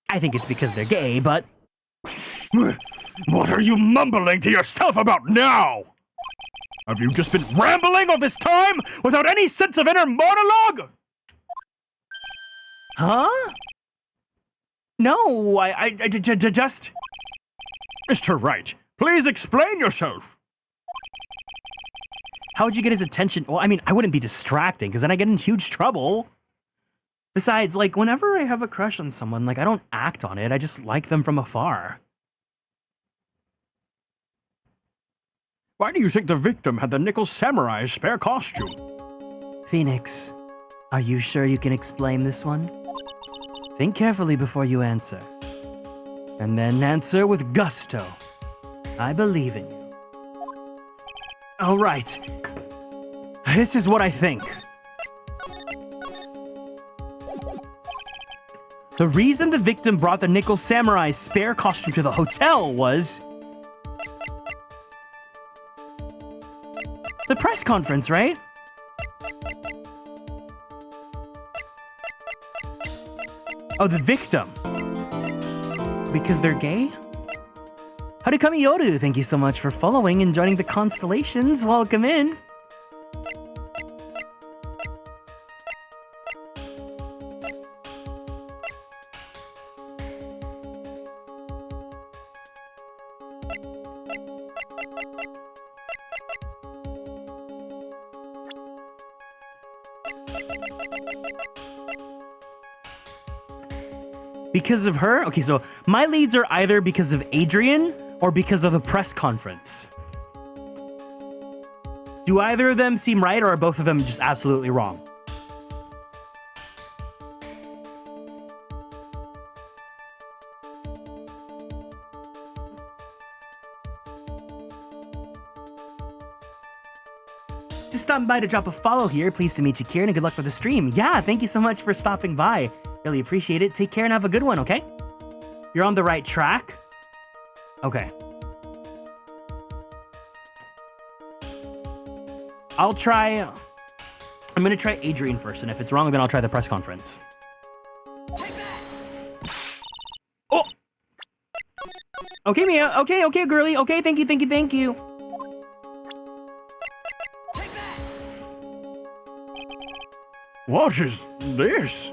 I think it's because they're gay, but... What are you mumbling to yourself about now? Have you just been rambling all this time without any sense of inner monologue? Huh? No, I just... Mr. Wright, please explain yourself. How would you get his attention? Well, I mean, I wouldn't be distracting, because then I get in huge trouble. Besides, like, whenever I have a crush on someone, like, I don't act on it, I just like them from afar. Why do you think the victim had the Nickel Samurai's spare costume? Phoenix, are you sure you can explain this one? Think carefully before you answer. And then answer with gusto. I believe in you. All right. This is what I think. The reason the victim brought the Nickel Samurai's spare costume to the hotel was... the press conference, right? Oh, the victim. Because they're gay? Harikami Yoru, thank you so much for following and joining the Konstellations. Welcome in. Because of her? Okay, so my leads are either because of Adrian or because of the press conference. Do either of them seem right, or are both of them just absolutely wrong? Just stopping by to drop a follow here. Pleased to meet you, Kieran, and good luck with the stream. Yeah, thank you so much for stopping by. Really appreciate it. Take care and have a good one, okay? You're on the right track. Okay. I'm gonna try Adrian first, and if it's wrong, then I'll try the press conference. Oh! Okay, Mia. Okay, girly. Okay, thank you. What is this?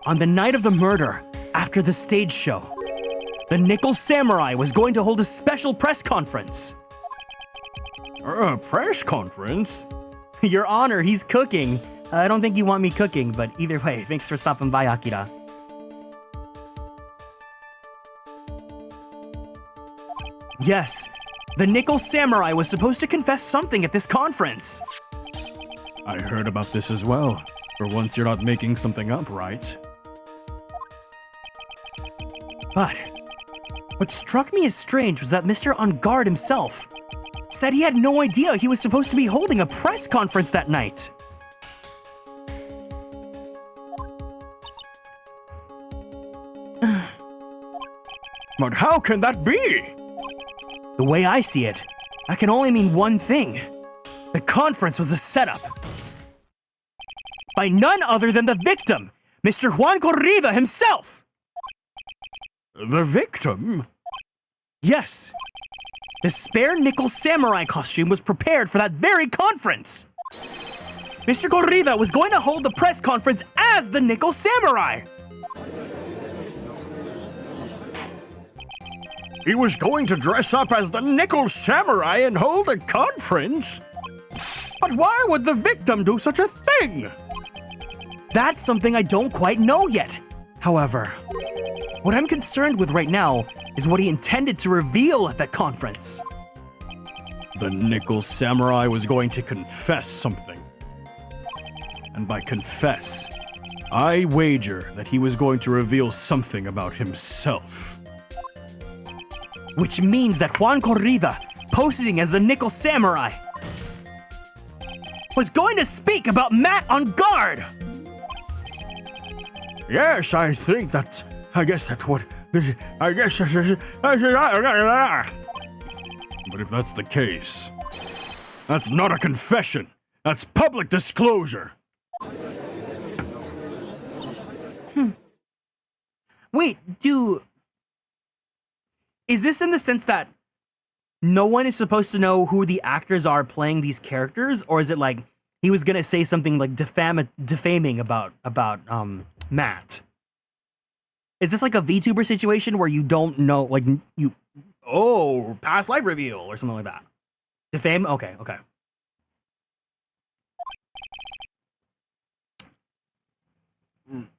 On the night of the murder, after the stage show, The Nickel Samurai was going to hold a special press conference. Press conference? Your Honor, he's cooking. I don't think you want me cooking, but either way, thanks for stopping by, Akira. Yes, the Nickel Samurai was supposed to confess something at this conference. I heard about this as well. For once you're not making something up, right? But what struck me as strange was that Mr. On Guard himself said he had no idea he was supposed to be holding a press conference that night. But how can that be? The way I see it, that can only mean one thing. The conference was a setup. By none other than the victim, Mr. Juan Corrida himself! The victim? Yes. The spare Nickel Samurai costume was prepared for that very conference. Mr. Corrida was going to hold the press conference as the Nickel Samurai. He was going to dress up as the Nickel Samurai and hold a conference? But why would the victim do such a thing? That's something I don't quite know yet. However, what I'm concerned with right now is what he intended to reveal at that conference. The Nickel Samurai was going to confess something. And by confess, I wager that he was going to reveal something about himself. Which means that Juan Corrida, posing as the Nickel Samurai, was going to speak about Matt on Guard! Yes, I think that's... I guess that's what... I guess... But if that's the case, that's not a confession. That's public disclosure. Wait, is this in the sense that no one is supposed to know who the actors are playing these characters? Or is it like he was gonna say something like defaming about Matt? Is this like a VTuber situation where you don't know, like, past life reveal or something like that? Defame? Okay.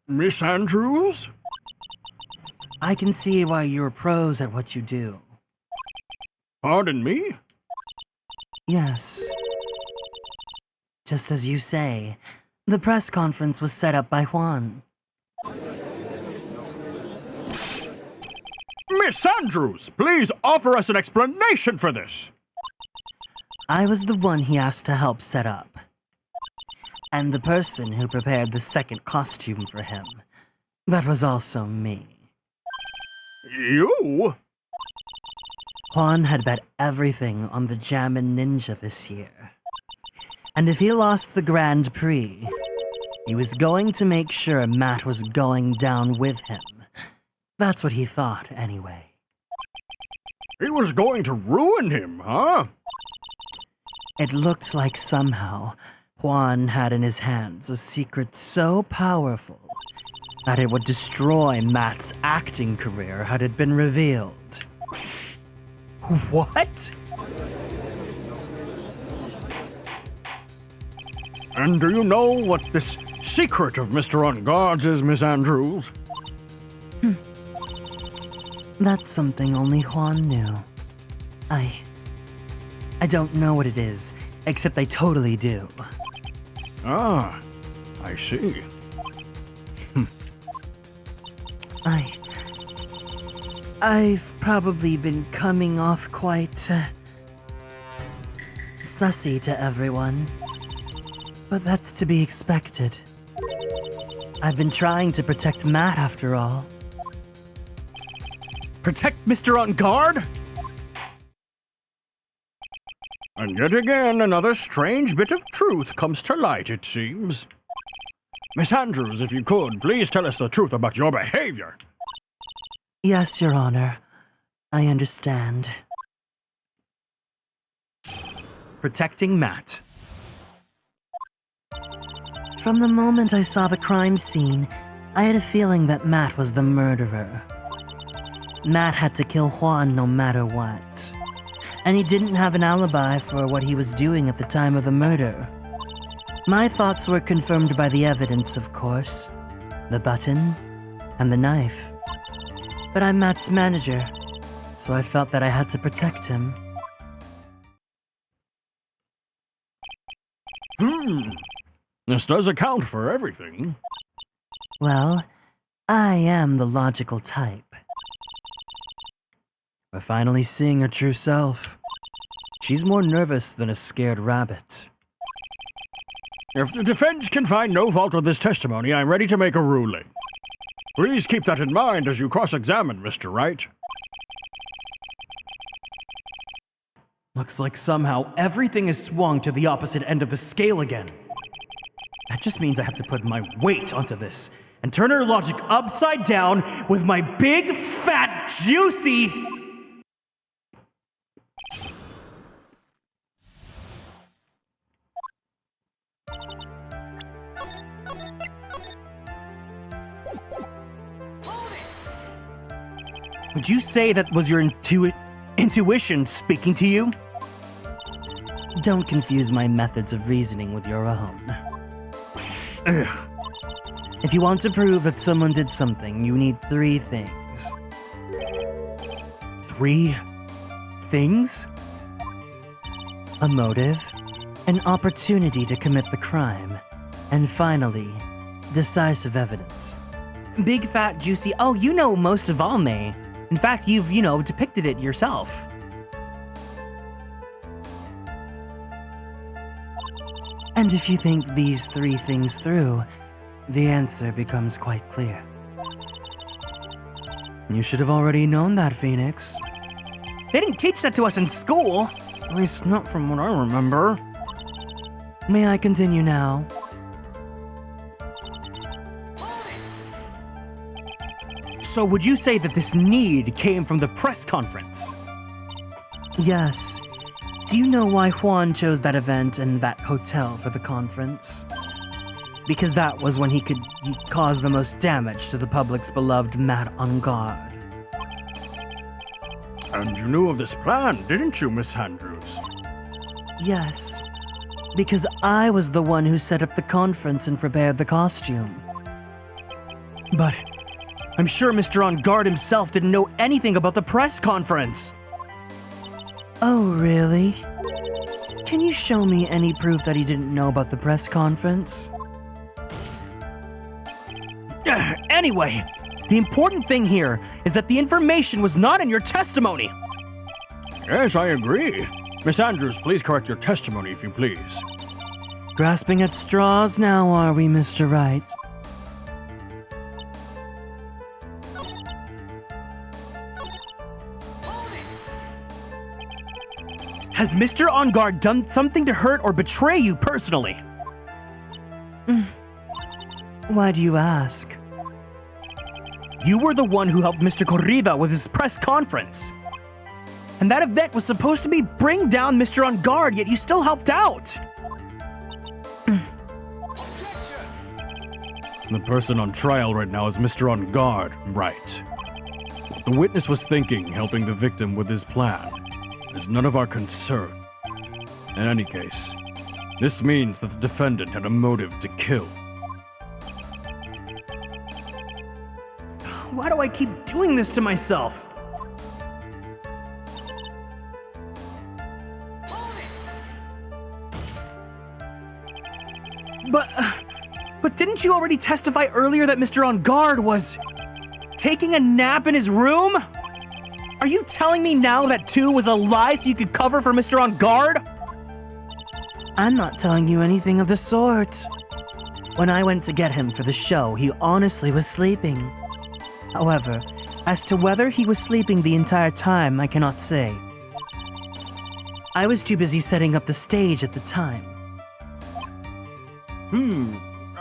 Miss Andrews? I can see why you're pros at what you do. Pardon me? Yes. Just as you say, the press conference was set up by Juan. Miss Andrews, please offer us an explanation for this. I was the one he asked to help set up. And the person who prepared the second costume for him. That was also me. You? Juan had bet everything on the Jammin' Ninja this year. And if he lost the Grand Prix, he was going to make sure Matt was going down with him. That's what he thought, anyway. He was going to ruin him, huh? It looked like somehow Juan had in his hands a secret so powerful that it would destroy Matt's acting career had it been revealed. What? And do you know what this secret of Mr. On Guard's is, Miss Andrews? That's something only Juan knew. I don't know what it is, except I totally do. Ah, I see. I've probably been coming off quite sussy to everyone. But that's to be expected. I've been trying to protect Matt after all. Protect Mr. On Guard? And yet again, another strange bit of truth comes to light, it seems. Miss Andrews, if you could, please tell us the truth about your behavior. Yes, Your Honor. I understand. Protecting Matt. From the moment I saw the crime scene, I had a feeling that Matt was the murderer. Matt had to kill Juan no matter what. And he didn't have an alibi for what he was doing at the time of the murder. My thoughts were confirmed by the evidence, of course. The button and the knife. But I'm Matt's manager, so I felt that I had to protect him. This does account for everything. Well, I am the logical type. We're finally seeing her true self. She's more nervous than a scared rabbit. If the defense can find no fault with this testimony, I'm ready to make a ruling. Please keep that in mind as you cross-examine, Mr. Wright. Looks like somehow everything is swung to the opposite end of the scale again. That just means I have to put my weight onto this and turn her logic upside down with my big, fat, juicy... Would you say that was your intuition speaking to you? Don't confuse my methods of reasoning with your own. Ugh. If you want to prove that someone did something, you need 3 things. 3 things? A motive, an opportunity to commit the crime, and finally, decisive evidence. Big, fat, juicy, oh, you know most of all, May. In fact, you've, depicted it yourself. And if you think these 3 things through, the answer becomes quite clear. You should have already known that, Phoenix. They didn't teach that to us in school. At least not from what I remember. May I continue now? So would you say that this need came from the press conference? Yes. Do you know why Juan chose that event and that hotel for the conference? Because that was when he could cause the most damage to the public's beloved Matt on guard. And you knew of this plan, didn't you, Miss Andrews? Yes. Because I was the one who set up the conference and prepared the costume. But I'm sure Mr. On Guard himself didn't know anything about the press conference. Oh, really? Can you show me any proof that he didn't know about the press conference? Anyway, the important thing here is that the information was not in your testimony. Yes, I agree. Miss Andrews, please correct your testimony, if you please. Grasping at straws now, are we, Mr. Wright? Has Mr. On Guard done something to hurt or betray you personally? Why do you ask? You were the one who helped Mr. Corrida with his press conference. And that event was supposed to bring down Mr. On Guard, yet you still helped out. The person on trial right now is Mr. On Guard, Wright. What the witness was thinking, helping the victim with his plan, is none of our concern. In any case, this means that the defendant had a motive to kill. Why do I keep doing this to myself? But didn't you already testify earlier that Mr. On Guard was taking a nap in his room? Are you telling me now that 2 was a lie so you could cover for Mr. On Guard? I'm not telling you anything of the sort. When I went to get him for the show, he honestly was sleeping. However, as to whether he was sleeping the entire time, I cannot say. I was too busy setting up the stage at the time.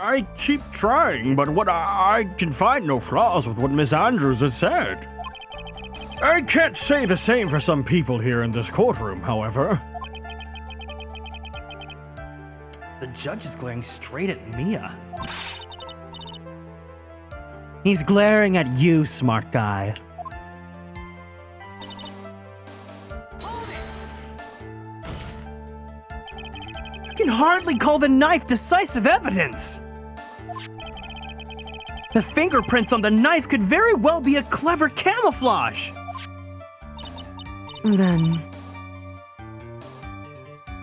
I keep trying, but I can find no flaws with what Miss Andrews has said. I can't say the same for some people here in this courtroom, however. The judge is glaring straight at Mia. He's glaring at you, smart guy. can hardly call the knife decisive evidence. The fingerprints on the knife could very well be a clever camouflage. Then,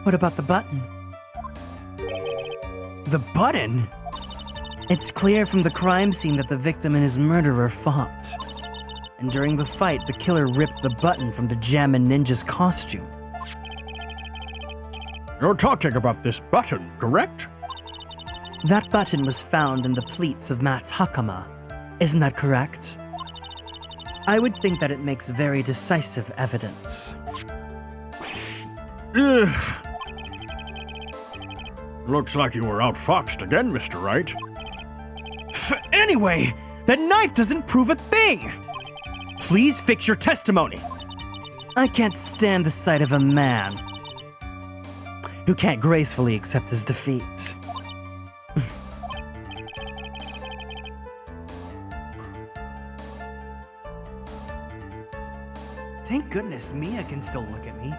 what about the button? The button? It's clear from the crime scene that the victim and his murderer fought. And during the fight, the killer ripped the button from the Jammin' Ninja's costume. You're talking about this button, correct? That button was found in the pleats of Matt's hakama. Isn't that correct? I would think that it makes very decisive evidence. Ugh. Looks like you were outfoxed again, Mr. Wright. Anyway, that knife doesn't prove a thing! Please fix your testimony. I can't stand the sight of a man who can't gracefully accept his defeat. Thank goodness Mia can still look at me.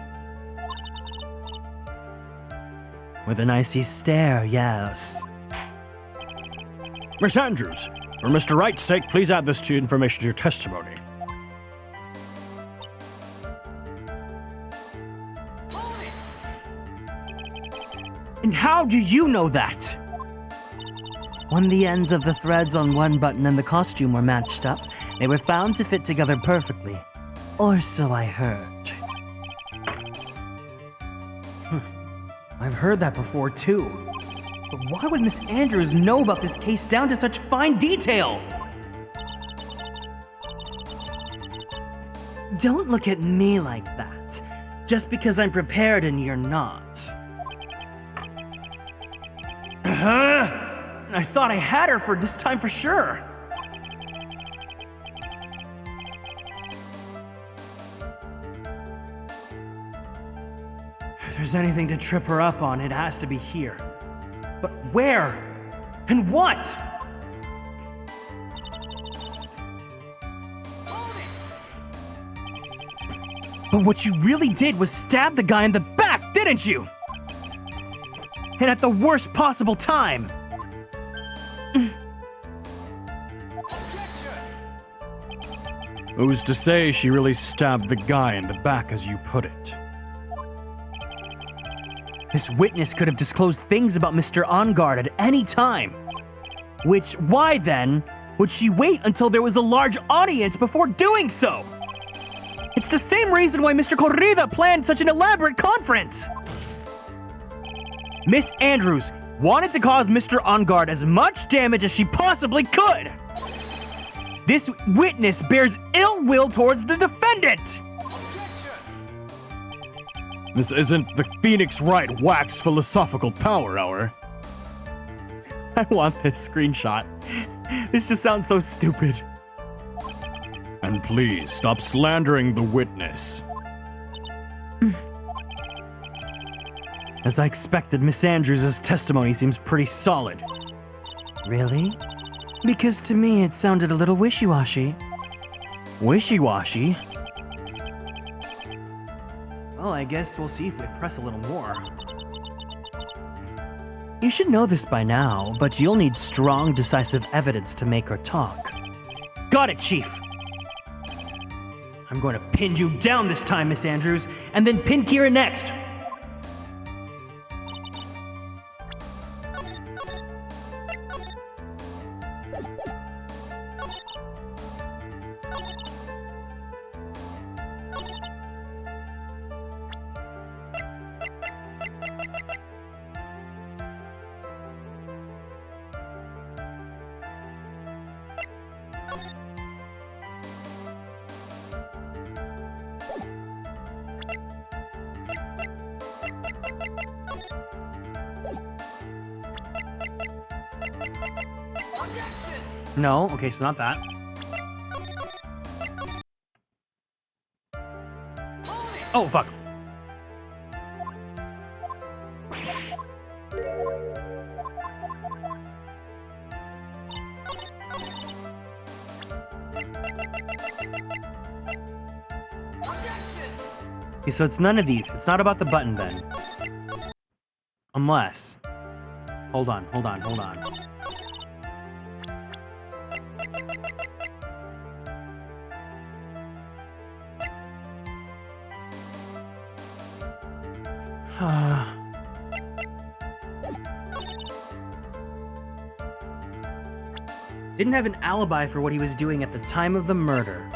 With an icy stare, yes. Miss Andrews, for Mr. Wright's sake, please add this to information to your testimony. And how do you know that? When the ends of the threads on one button and the costume were matched up, they were found to fit together perfectly. Or so I heard. I've heard that before too. But why would Miss Andrews know about this case down to such fine detail? Don't look at me like that, just because I'm prepared and you're not. I thought I had her for this time for sure. If there's anything to trip her up on, it has to be here. But where? And what? But what you really did was stab the guy in the back, didn't you? And at the worst possible time. Who's to say she really stabbed the guy in the back as you put it? This witness could have disclosed things about Mr. On Guard at any time. Why then would she wait until there was a large audience before doing so? It's the same reason why Mr. Corrida planned such an elaborate conference. Miss Andrews wanted to cause Mr. On Guard as much damage as she possibly could. This witness bears ill will towards the defendant. This isn't the Phoenix Wright Wax Philosophical Power Hour. I want this screenshot. This just sounds so stupid. And please stop slandering the witness. As I expected, Miss Andrews' testimony seems pretty solid. Really? Because to me it sounded a little wishy-washy. Wishy-washy? Well, I guess we'll see if we press a little more. You should know this by now, but you'll need strong, decisive evidence to make her talk. Got it, Chief! I'm going to pin you down this time, Miss Andrews, and then pin Kieran next! No, okay, so not that. Oh, fuck. Okay, so it's none of these. It's not about the button then. Unless... Hold on. Didn't have an alibi for what he was doing at the time of the murder.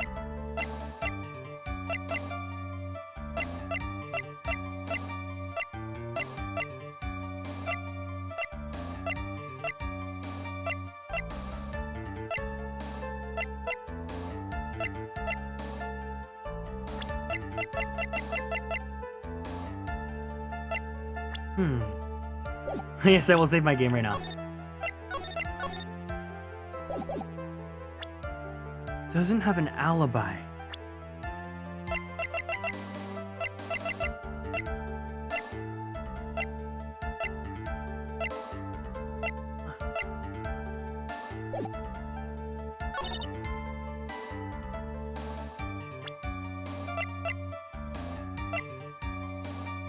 Yes, I will save my game right now. Doesn't have an alibi.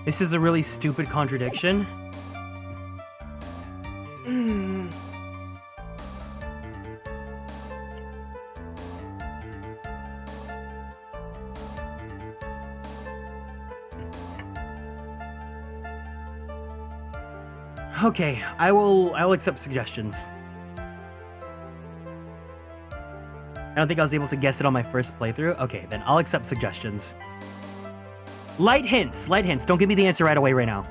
This is a really stupid contradiction. Okay, I will accept suggestions. I don't think I was able to guess it on my first playthrough. Okay, then I'll accept suggestions. Light hints. Don't give me the answer right away right now.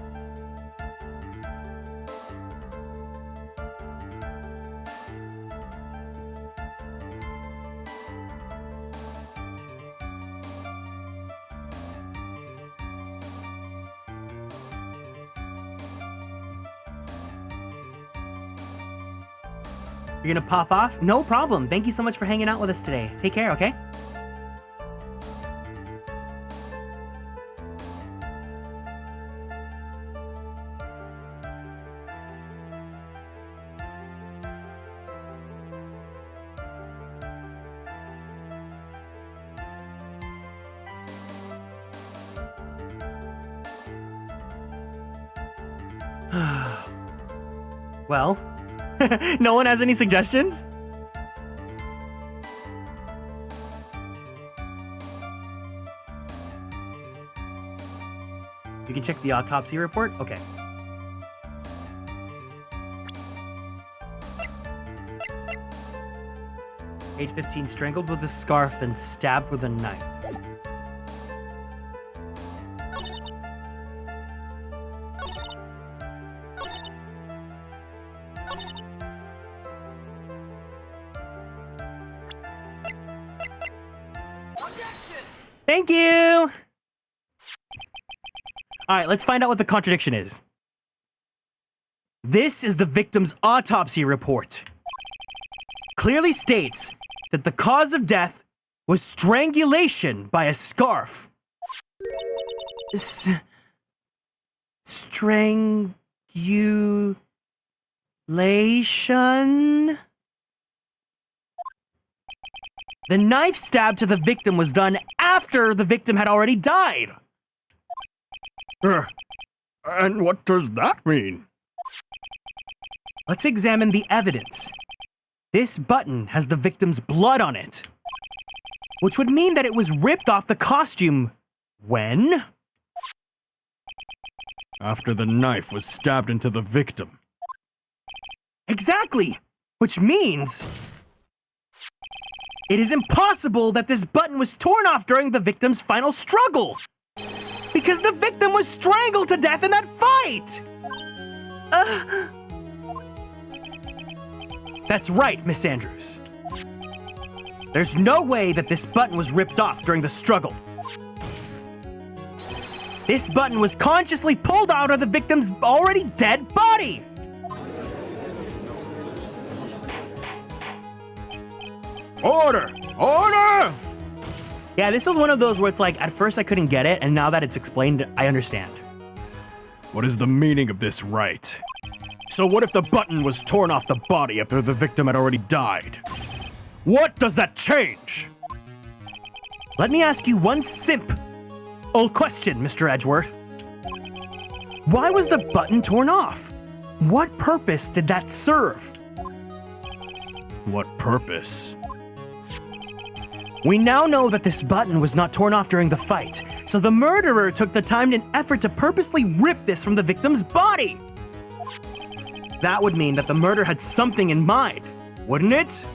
You're gonna pop off? No problem. Thank you so much for hanging out with us today. Take care, okay? Well, no one has any suggestions? You can check the autopsy report? Okay. (8:15) strangled with a scarf, then stabbed with a knife. Thank you! Alright, let's find out what the contradiction is. This is the victim's autopsy report. Clearly states that the cause of death was strangulation by a scarf. Strangulation? The knife stab to the victim was done after the victim had already died. And what does that mean? Let's examine the evidence. This button has the victim's blood on it, which would mean that it was ripped off the costume when? After the knife was stabbed into the victim. Exactly! Which means it is impossible that this button was torn off during the victim's final struggle, because the victim was strangled to death in that fight! That's right, Miss Andrews. There's no way that this button was ripped off during the struggle. This button was consciously pulled out of the victim's already dead body! Order! Order! Yeah, this is one of those where it's like, at first I couldn't get it, and now that it's explained, I understand. What is the meaning of this, Wright? So what if the button was torn off the body after the victim had already died? What does that change? Let me ask you one simple question, Mr. Edgeworth. Why was the button torn off? What purpose did that serve? What purpose? We now know that this button was not torn off during the fight, so the murderer took the time and effort to purposely rip this from the victim's body. That would mean that the murderer had something in mind, wouldn't it?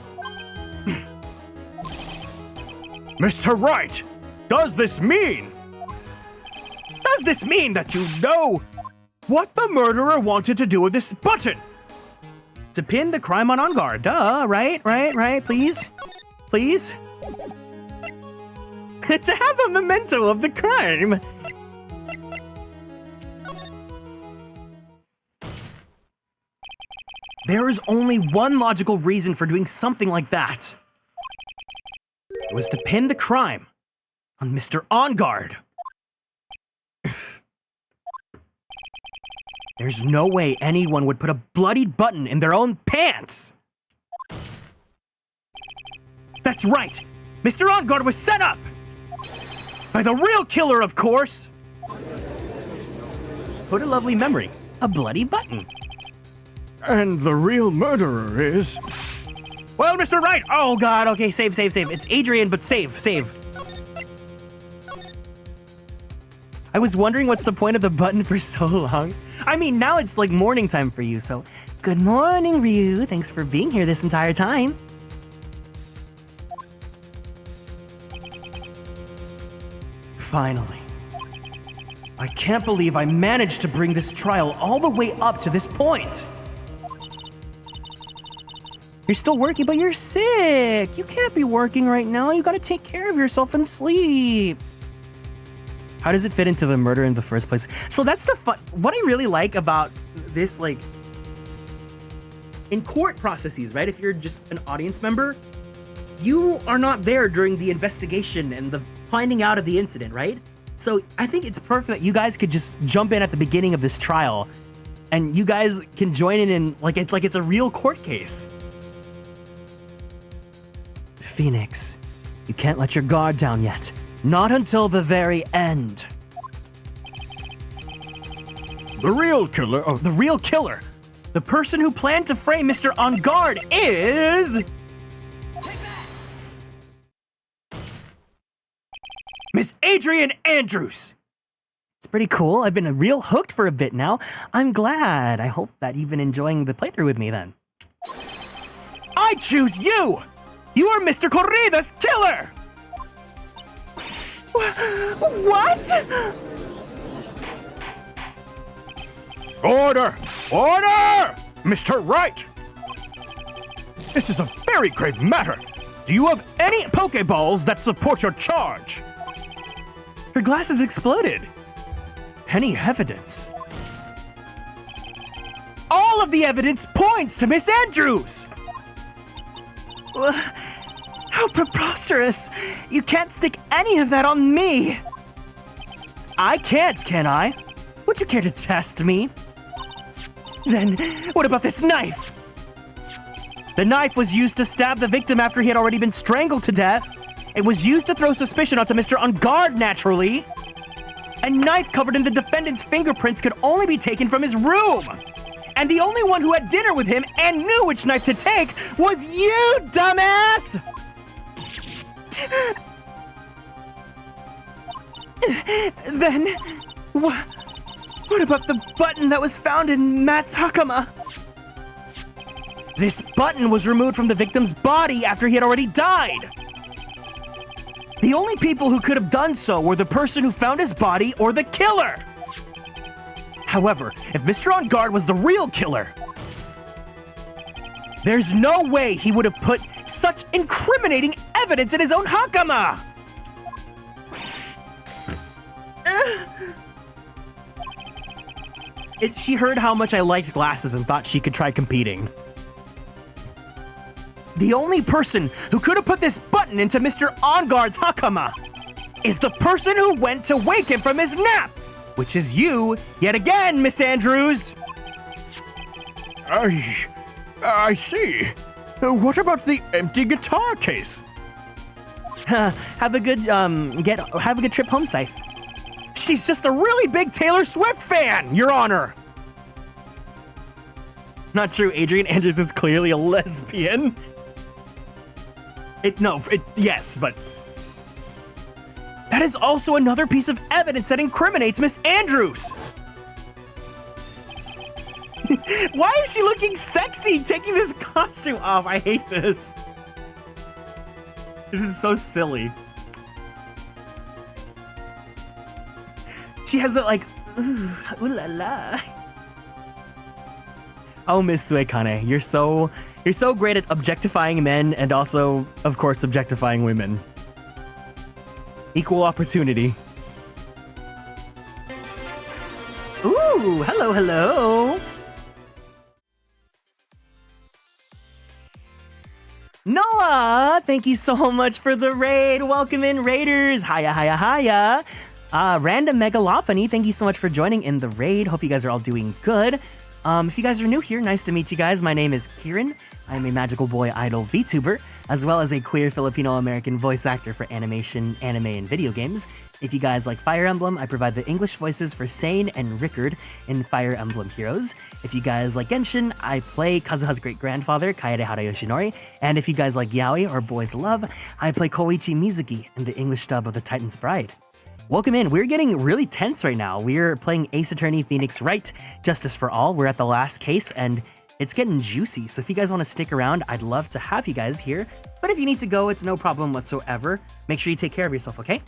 Mr. Wright, does this mean? Does this mean that you know what the murderer wanted to do with this button? To pin the crime on guard. Duh, right, please? Please? To have a memento of the crime. There is only one logical reason for doing something like that. It was to pin the crime on Mr. On Guard. There's no way anyone would put a bloodied button in their own pants. That's right. Mr. On Guard was set up by the real killer, of course. What a lovely memory. A bloody button. And the real murderer is... Well, Mr. Wright! Oh god, okay, save. It's Adrian, but save. I was wondering what's the point of the button for so long. I mean, now it's like morning time for you, so... Good morning, Ryu. Thanks for being here this entire time. Finally. I can't believe I managed to bring this trial all the way up to this point. You're still working, but you're sick. You can't be working right now. You gotta take care of yourself and sleep. How does it fit into the murder in the first place? So that's the fun. What I really like about this, like, in court processes, right? If you're just an audience member, you are not there during the investigation and the finding out of the incident, right? So I think it's perfect that you guys could just jump in at the beginning of this trial and you guys can join in like it's a real court case. Phoenix, you can't let your guard down yet. Not until the very end. The real killer of... The real killer! The person who planned to frame Mr. On Guard is... Miss Adrian Andrews! It's pretty cool. I've been real hooked for a bit now. I'm glad. I hope that you've been enjoying the playthrough with me then. I choose you! You are Mr. Corrida's killer! What? Order! Order! Mr. Wright! This is a very grave matter. Do you have any Pokeballs that support your charge? Her glasses exploded. Any evidence? All of the evidence points to Miss Andrews! How preposterous! You can't stick any of that on me! I can't, can I? Would you care to test me? Then, what about this knife? The knife was used to stab the victim after he had already been strangled to death. It was used to throw suspicion onto Mr. On Guard, naturally. A knife covered in the defendant's fingerprints could only be taken from his room. And the only one who had dinner with him and knew which knife to take was you, dumbass! Then, what about the button that was found in Matt's hakama? This button was removed from the victim's body after he had already died. The only people who could have done so were the person who found his body or the killer. However, if Mr. On Guard was the real killer, there's no way he would have put such incriminating evidence in his own hakama! She heard how much I liked glasses and thought she could try competing. The only person who could have put this button into Mr. On Guard's hakama is the person who went to wake him from his nap, which is you, yet again, Miss Andrews. I see. What about the empty guitar case? Have a good trip home, Scythe. She's just a really big Taylor Swift fan, Your Honor. Not true. Adrian Andrews is clearly a lesbian. Yes, but that is also another piece of evidence that incriminates Miss Andrews. Why is she looking sexy taking this costume off? I hate this. This is so silly. She has that like, ooh la la. Oh, Miss Suekane, you're so great at objectifying men and also, of course, objectifying women. Equal opportunity. Ooh, hello, hello. Noah, thank you so much for the raid. Welcome in, Raiders. Hiya, hiya, hiya. Random Megalophony, thank you so much for joining in the raid. Hope you guys are all doing good. If you guys are new here, nice to meet you guys. My name is Kieran. I'm a magical boy idol VTuber, as well as a queer Filipino-American voice actor for animation, anime, and video games. If you guys like Fire Emblem, I provide the English voices for Sane and Rickard in Fire Emblem Heroes. If you guys like Genshin, I play Kazuha's great-grandfather, Kaede Hara Yoshinori. And if you guys like Yaoi or Boys Love, I play Koichi Mizuki in the English dub of The Titan's Bride. Welcome in. We're getting really tense right now. We're playing Ace Attorney Phoenix Wright, Justice for All. We're at the last case, and it's getting juicy. So if you guys want to stick around, I'd love to have you guys here. But if you need to go, it's no problem whatsoever. Make sure you take care of yourself, okay?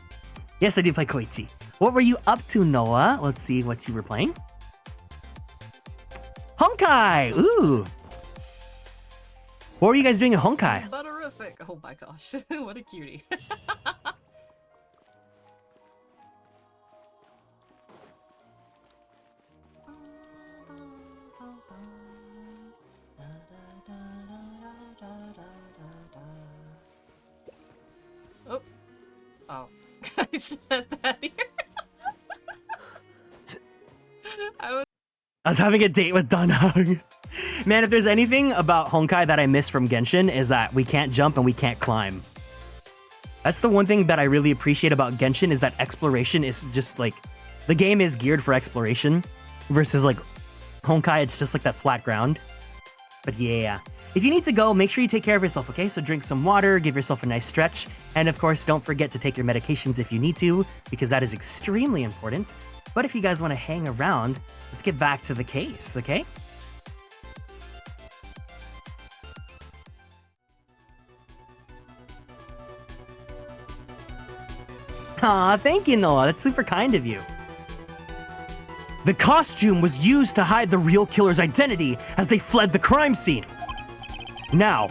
Yes, I do play Koichi. What were you up to, Noah? Let's see what you were playing. Honkai! Ooh! What were you guys doing at Honkai? Butterific. Oh my gosh, what a cutie. Oh, I said that here. I was having a date with Dunhug. Man, if there's anything about Honkai that I miss from Genshin is that we can't jump and we can't climb. That's the one thing that I really appreciate about Genshin is that exploration is just like, the game is geared for exploration versus like Honkai, it's just like that flat ground. But yeah. If you need to go, make sure you take care of yourself, okay? So drink some water, give yourself a nice stretch, and of course, don't forget to take your medications if you need to, because that is extremely important. But if you guys want to hang around, let's get back to the case, okay? Aw, thank you, Noah. That's super kind of you. The costume was used to hide the real killer's identity as they fled the crime scene. Now,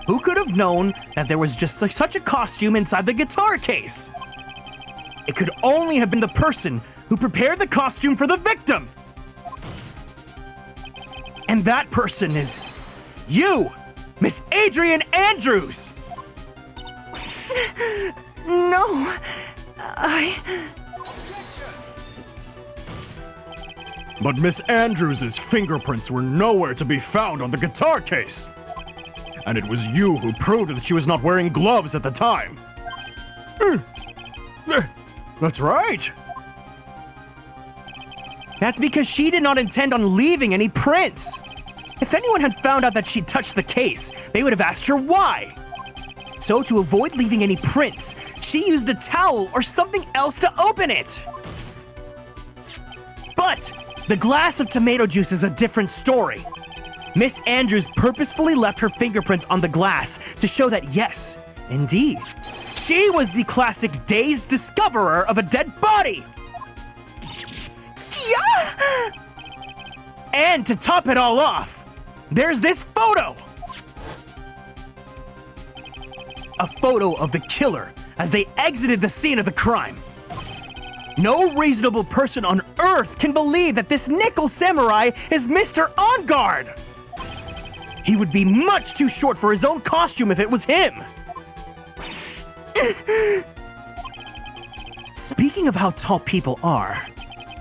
who could have known that there was just such a costume inside the guitar case? It could only have been the person who prepared the costume for the victim. And that person is you, Miss Adrian Andrews. No, But Miss Andrews' fingerprints were nowhere to be found on the guitar case. And it was you who proved that she was not wearing gloves at the time. That's right. That's because she did not intend on leaving any prints. If anyone had found out that she touched the case, they would have asked her why. So to avoid leaving any prints, she used a towel or something else to open it. But the glass of tomato juice is a different story. Miss Andrews purposefully left her fingerprints on the glass to show that yes, indeed, she was the classic dazed discoverer of a dead body. Yeah! And to top it all off, there's this photo. A photo of the killer as they exited the scene of the crime. No reasonable person on Earth can believe that this nickel samurai is Mr. On Guard. He would be much too short for his own costume if it was him. Speaking of how tall people are,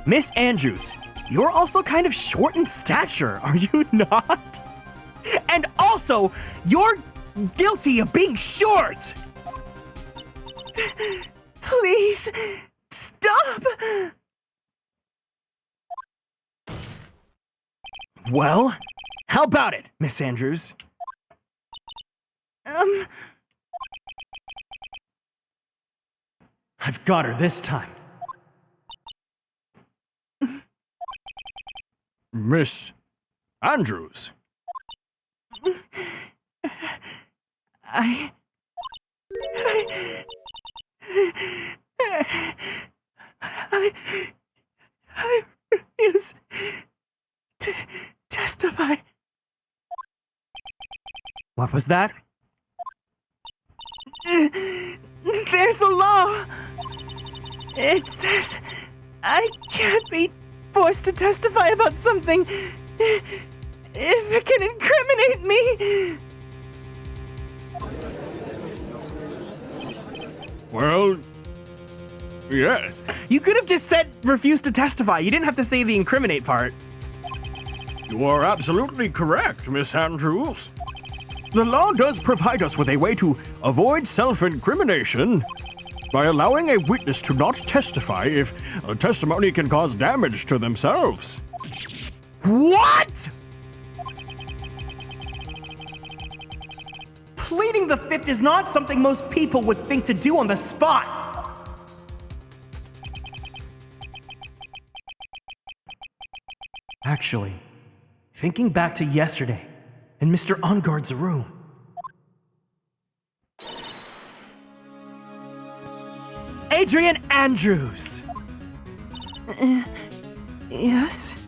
Miss Andrews, you're also kind of short in stature, are you not? And also, you're guilty of being short. Please, stop. Well, how about it, Miss Andrews? I've got her this time. Miss Andrews. I refuse to testify. What was that? There's a law. It says I can't be forced to testify about something if it can incriminate me. Well, yes. You could have just said refuse to testify. You didn't have to say the incriminate part. You are absolutely correct, Miss Andrews. The law does provide us with a way to avoid self-incrimination by allowing a witness to not testify if a testimony can cause damage to themselves. What? Pleading the fifth is not something most people would think to do on the spot. Actually, thinking back to yesterday in Mr. Onguard's room, Adrian Andrews! Yes?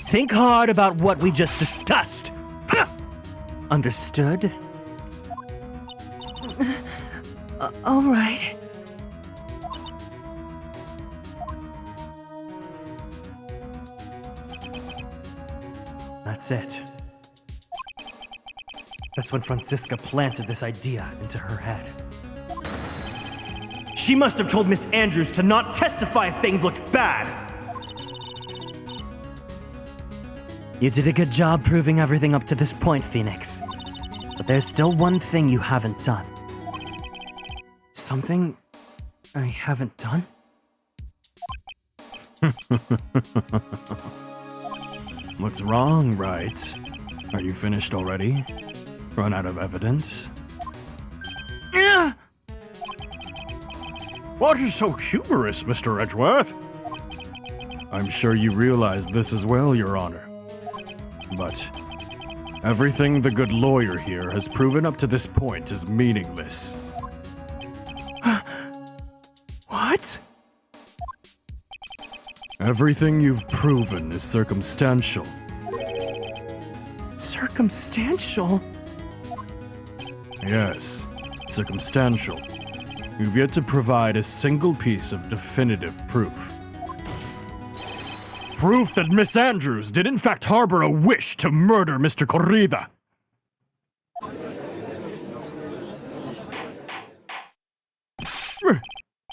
Think hard about what we just discussed. Understood? All right. That's it. That's when Francisca planted this idea into her head. She must have told Miss Andrews to not testify if things looked bad. You did a good job proving everything up to this point, Phoenix. But there's still one thing you haven't done. Something I haven't done? What's wrong, Wright? Are you finished already? Run out of evidence? Yeah. What is so humorous, Mr. Edgeworth? I'm sure you realize this as well, Your Honor. But everything the good lawyer here has proven up to this point is meaningless. What? Everything you've proven is circumstantial. Circumstantial? Yes, circumstantial. You've yet to provide a single piece of definitive proof. Proof that Miss Andrews did in fact harbor a wish to murder Mr. Corrida.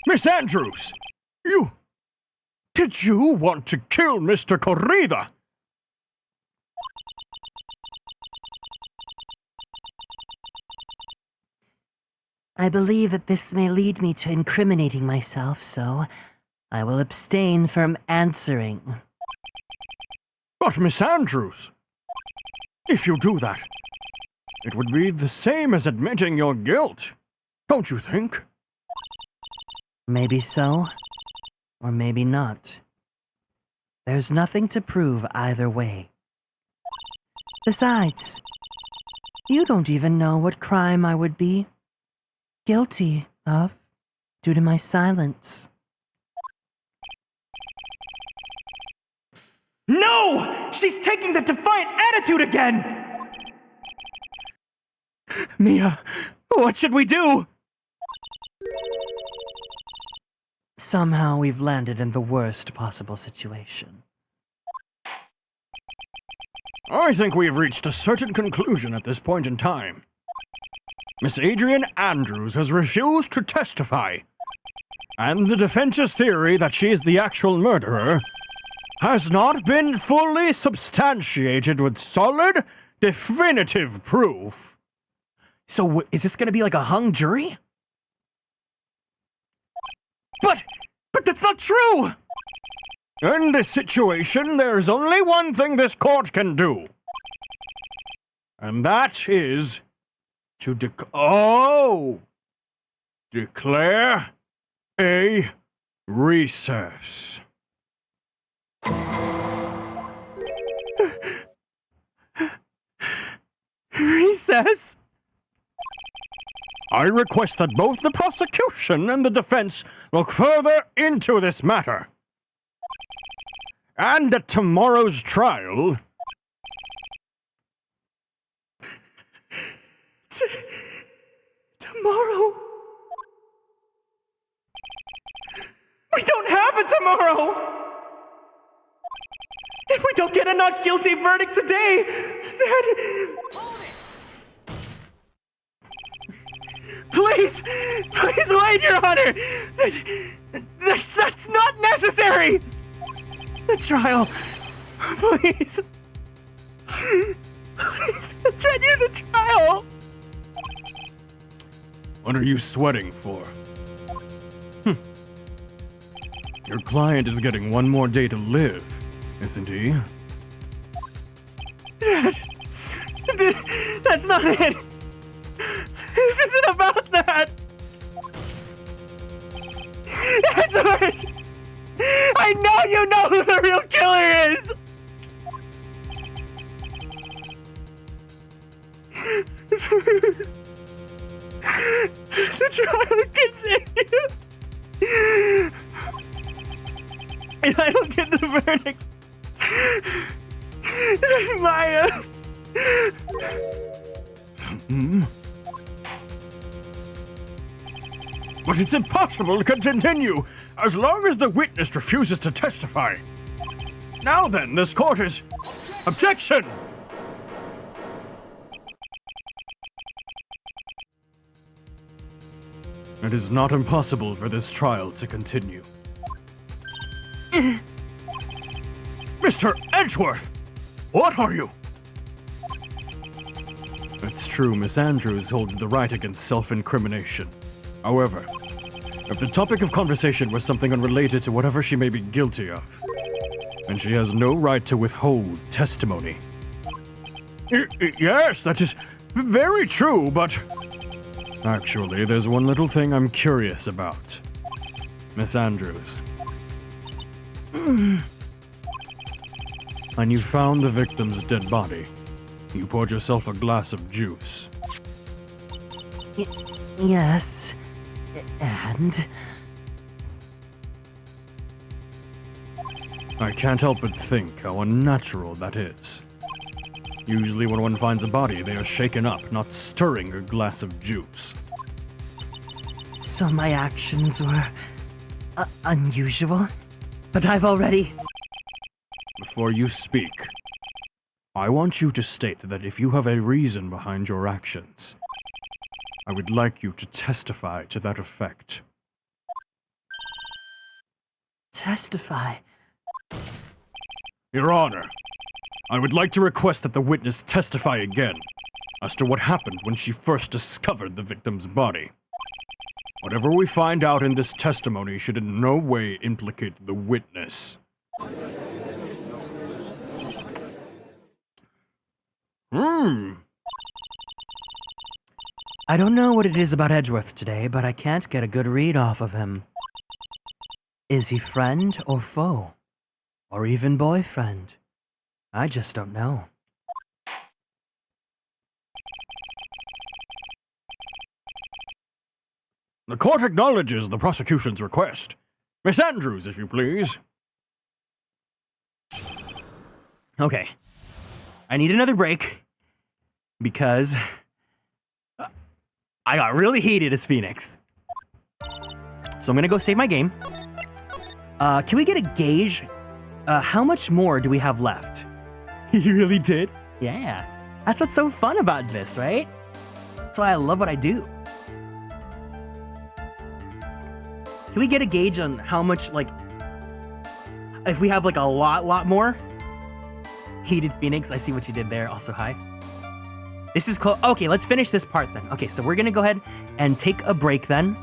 Miss Andrews! Did you want to kill Mr. Corrida? I believe that this may lead me to incriminating myself, so I will abstain from answering. But Miss Andrews, if you do that, it would be the same as admitting your guilt, don't you think? Maybe so, or maybe not. There's nothing to prove either way. Besides, you don't even know what crime I would be guilty of due to my silence. No! She's taking the defiant attitude again! Mia, what should we do? Somehow we've landed in the worst possible situation. I think we have reached a certain conclusion at this point in time. Miss Adrian Andrews has refused to testify, and the defense's theory that she is the actual murderer has not been fully substantiated with solid, definitive proof. So is this gonna be like a hung jury? But that's not true! In this situation, there's only one thing this court can do. And that is to declare a recess. Recess? I request that both the prosecution and the defense look further into this matter. And at tomorrow's trial... Tomorrow? We don't have a tomorrow! If we don't get a not guilty verdict today, then... Please wait, Your Honor! That's not necessary! The trial, please. Please, continue the trial! What are you sweating for? Your client is getting one more day to live, isn't he? That's not it! This isn't about that! Edward! I know you know who the real killer is! The trial continues! If I don't get the verdict, then Maya... But it's impossible to continue as long as the witness refuses to testify. Now then, this court is... Objection! It is not impossible for this trial to continue. Mr. Edgeworth! What are you? It's true, Miss Andrews holds the right against self-incrimination. However, if the topic of conversation was something unrelated to whatever she may be guilty of, then she has no right to withhold testimony. Yes, that is very true, but... Actually, there's one little thing I'm curious about. Miss Andrews. When you found the victim's dead body, you poured yourself a glass of juice. Yes. And? I can't help but think how unnatural that is. Usually when one finds a body, they are shaken up, not stirring a glass of juice. So my actions were... unusual? But I've already... Before you speak, I want you to state that if you have a reason behind your actions, I would like you to testify to that effect. Testify? Your Honor, I would like to request that the witness testify again as to what happened when she first discovered the victim's body. Whatever we find out in this testimony should in no way implicate the witness. I don't know what it is about Edgeworth today, but I can't get a good read off of him. Is he friend or foe? Or even boyfriend? I just don't know. The court acknowledges the prosecution's request. Miss Andrews, if you please. Okay. I need another break because I got really heated as Phoenix. So I'm gonna go save my game. Can we get a gauge? How much more do we have left? You really did? Yeah. That's what's so fun about this, right? That's why I love what I do. Can we get a gauge on how much, like, if we have like a lot more? Heated Phoenix, I see what you did there. Also, hi. This is close. Okay, let's finish this part then. Okay, so we're gonna go ahead and take a break then.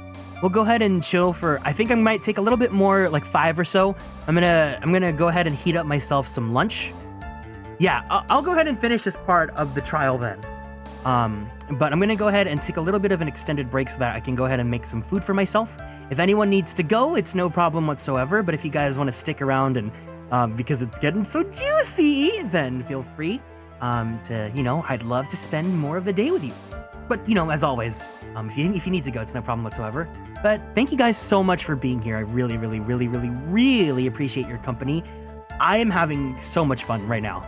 we'll go ahead and chill for, I think I might take a little bit more, like 5 or so. I'm gonna go ahead and heat up myself some lunch. Yeah, I'll go ahead and finish this part of the trial then. But I'm gonna go ahead and take a little bit of an extended break so that I can go ahead and make some food for myself. If anyone needs to go, it's no problem whatsoever, but if you guys want to stick around and, because it's getting so juicy, then feel free, to, you know, I'd love to spend more of the day with you. But, you know, as always, if you need to go, it's no problem whatsoever. But thank you guys so much for being here. I really, really, really, really, really appreciate your company. I am having so much fun right now.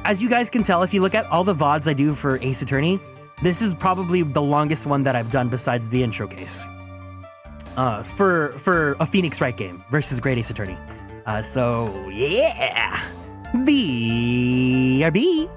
As you guys can tell, if you look at all the VODs I do for Ace Attorney, this is probably the longest one that I've done besides the intro case. For a Phoenix Wright game versus Great Ace Attorney. So yeah, BRB.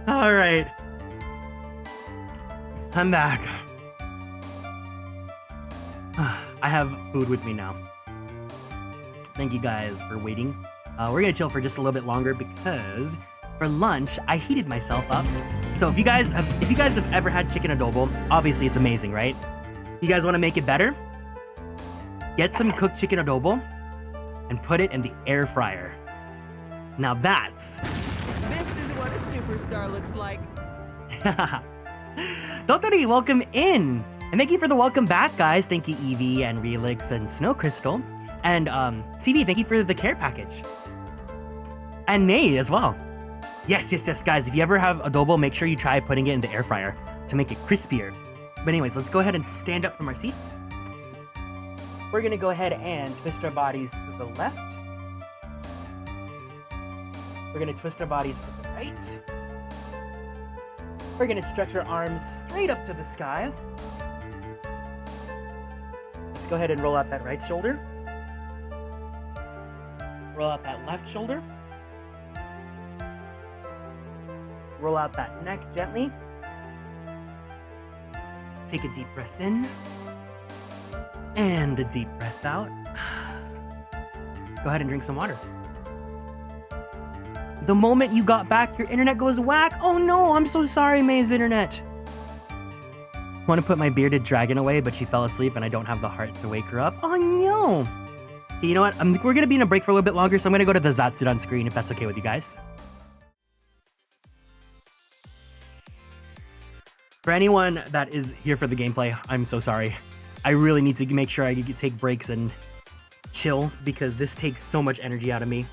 All right. I'm back. I have food with me now. Thank you guys for waiting. We're gonna chill for just a little bit longer because for lunch I heated myself up. So if you guys have ever had chicken adobo, obviously it's amazing, right? You guys want to make it better? Get some cooked chicken adobo and put it in the air fryer. Now that's This is what a superstar looks like. Dotori, welcome in! And thank you for the welcome back, guys. Thank you, Evie and Relix and Snow Crystal. And CV, thank you for the care package. And May as well. Yes, guys. If you ever have adobo, make sure you try putting it in the air fryer to make it crispier. But anyways, let's go ahead and stand up from our seats. We're gonna go ahead and twist our bodies to the left. We're gonna twist our bodies to the right. We're gonna stretch our arms straight up to the sky. Let's go ahead and roll out that right shoulder. Roll out that left shoulder. Roll out that neck gently. Take a deep breath in. And a deep breath out. Go ahead and drink some water. The moment you got back, your internet goes whack. Oh no, I'm so sorry, May's internet. I want to put my bearded dragon away, but she fell asleep and I don't have the heart to wake her up. Oh no. Okay, you know what? We're going to be in a break for a little bit longer, so I'm going to go to the Zatsudan screen if that's okay with you guys. For anyone that is here for the gameplay, I'm so sorry. I really need to make sure I take breaks and chill because this takes so much energy out of me.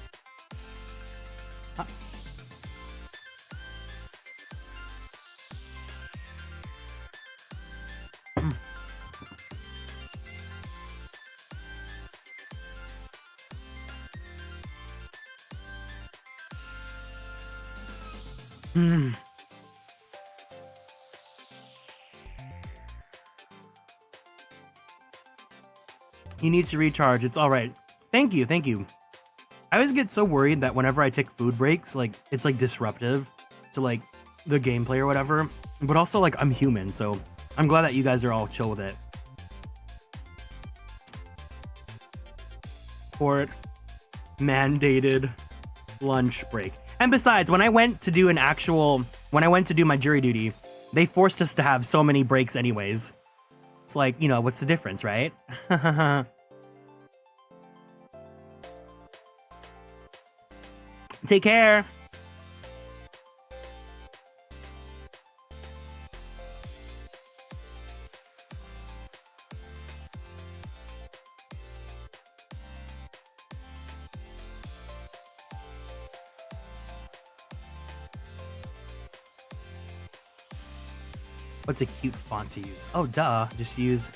He needs to recharge. It's all right. Thank you. Thank you. I always get so worried that whenever I take food breaks, like it's like disruptive to like the gameplay or whatever, but also like I'm human. So I'm glad that you guys are all chill with it. Port mandated lunch break. And besides, when I went to do my jury duty, they forced us to have so many breaks anyways. It's like, you know, what's the difference, right? Take care. What's a cute font to use? Oh, duh. Just use...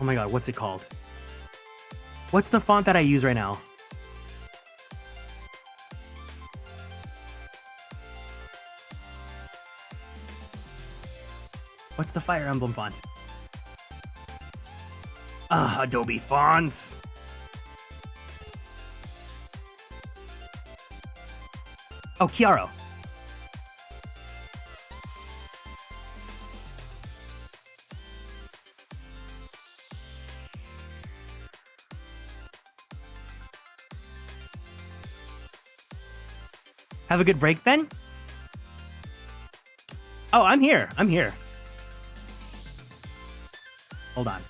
Oh my god, what's it called? What's the font that I use right now? What's the Fire Emblem font? Adobe Fonts. Oh, Chiaro. Have a good break then? Oh, I'm here. I'm here. Hold on.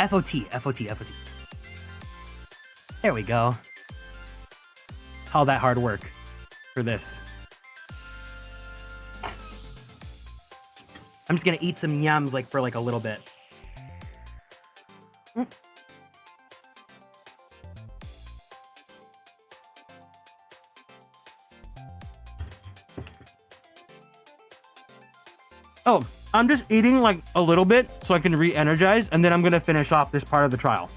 FOT. There we go. All that hard work for this. I'm just gonna eat some yums like for like a little bit. Oh, I'm just eating like a little bit so I can re-energize, and then I'm gonna finish off this part of the trial.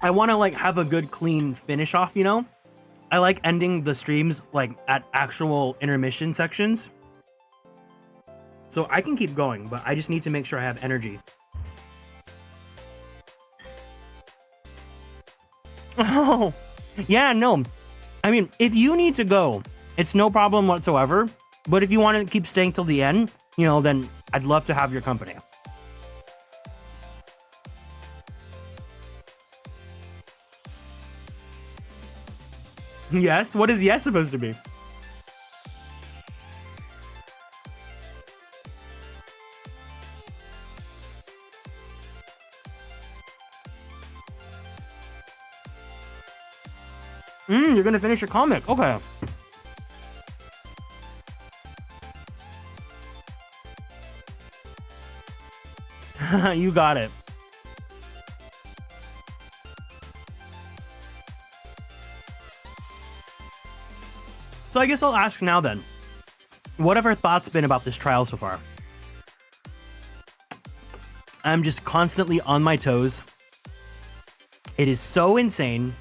I want to like have a good clean finish off, you know? I like ending the streams like at actual intermission sections. So I can keep going, but I just need to make sure I have energy. Oh, yeah, no. I mean, if you need to go, it's no problem whatsoever. But if you want to keep staying till the end, you know, then I'd love to have your company. Yes? What is yes supposed to be? You're gonna finish your comic. Okay. You got it. So I guess I'll ask now then. What have our thoughts been about this trial so far? I'm just constantly on my toes. It is so insane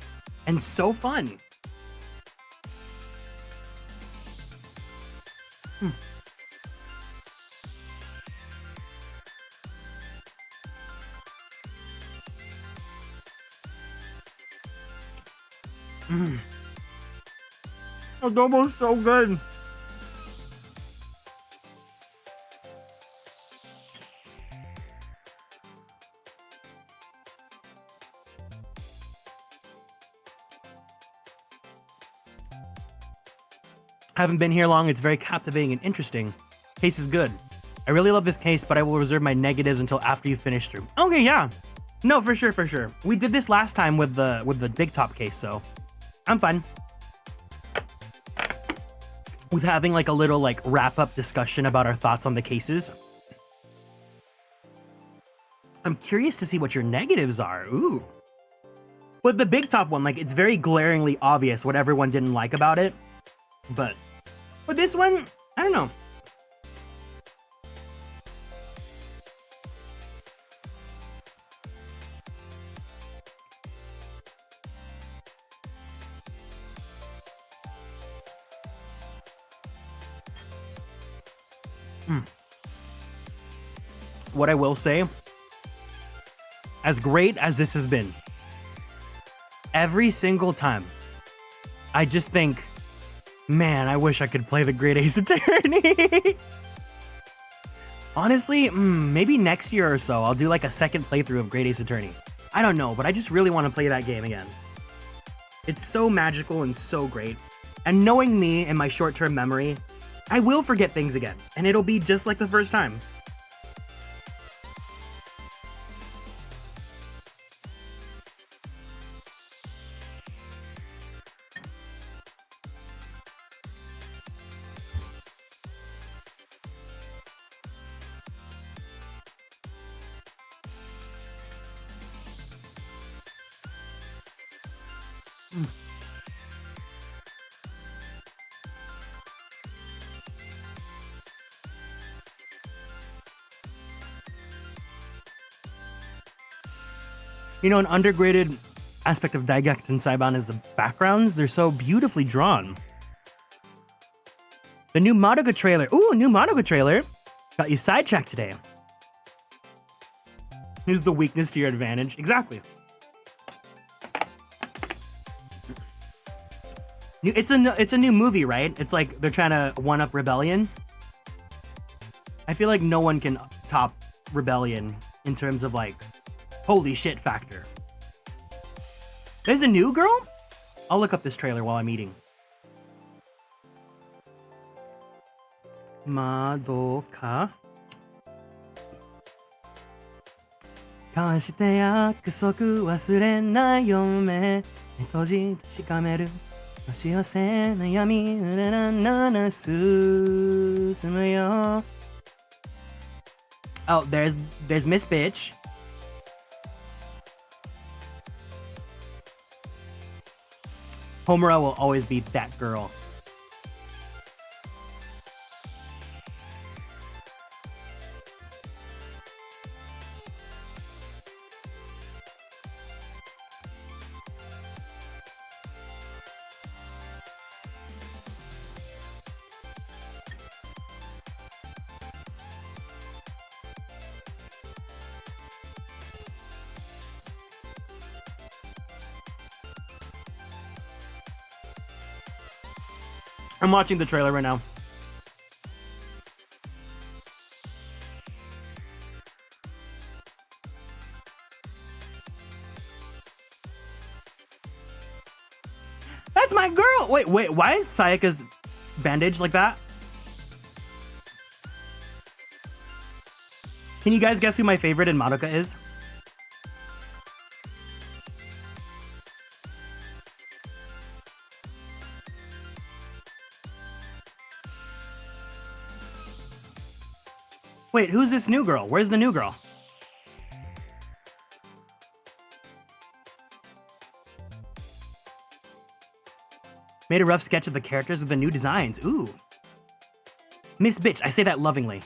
and so fun. Adobo's so good. Haven't been here long. It's very captivating and interesting. Taste is good. I really love this case, but I will reserve my negatives until after you finish through. Okay, yeah. No, for sure, for sure. We did this last time with the big top case, so I'm fine with having like a little like wrap up discussion about our thoughts on the cases. I'm curious to see what your negatives are. Ooh. With the big top one, like it's very glaringly obvious what everyone didn't like about it. But with this one, I don't know. What I will say, as great as this has been, every single time, I just think, man, I wish I could play the Great Ace Attorney. Honestly, maybe next year or so, I'll do like a second playthrough of Great Ace Attorney. I don't know, but I just really want to play that game again. It's so magical and so great. And knowing me and my short-term memory, I will forget things again, and it'll be just like the first time. You know, an underrated aspect of Daigak and Saiban is the backgrounds. They're so beautifully drawn. The new Madoka trailer. Ooh, new Madoka trailer. Got you sidetracked today. Use the weakness to your advantage. Exactly. It's a new movie, right? It's like they're trying to one-up Rebellion. I feel like no one can top Rebellion in terms of like holy shit factor. There's a new girl? I'll look up this trailer while I'm eating. Madoka. 交して約束忘れないよ目閉じ確かめる押し寄せない闇濡れななな進むよ Oh, there's Miss Bitch. Homura will always be that girl. I'm watching the trailer right now. That's my girl! Wait, why is Sayaka's bandage like that? Can you guys guess who my favorite in Madoka is? Wait, who's this new girl? Where's the new girl? Made a rough sketch of the characters with the new designs. Ooh. Miss Bitch, I say that lovingly.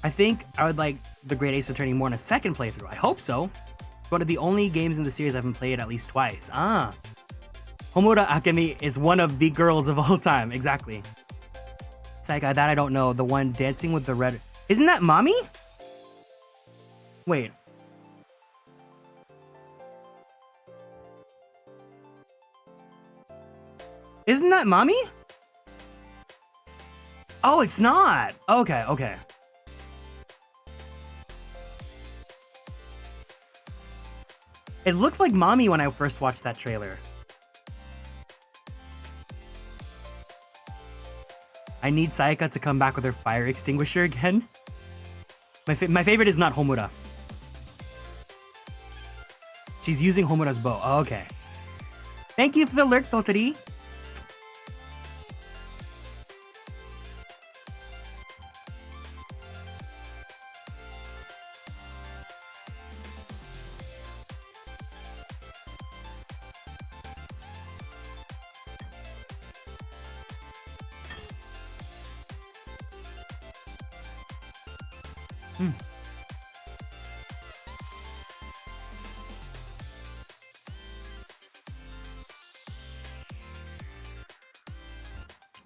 I think I would like the Great Ace Attorney more in a second playthrough. I hope so. It's one of the only games in the series I haven't played at least twice. Ah. Homura Akemi is one of the girls of all time. Exactly. Sayaka, that I don't know. The one dancing with the red... Isn't that Mommy? Wait. Isn't that Mommy? Oh, it's not. Okay, okay. It looked like Mommy when I first watched that trailer. I need Sayaka to come back with her fire extinguisher again. My favorite is not Homura. She's using Homura's bow. Oh, okay. Thank you for the alert, Totari.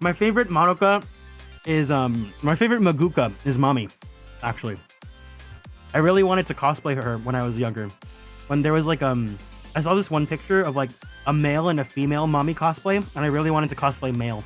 My favorite Madoka is my favorite Maguka is Mami, actually. I really wanted to cosplay her when I was younger. When there was like I saw this one picture of like a male and a female Mami cosplay, and I really wanted to cosplay male.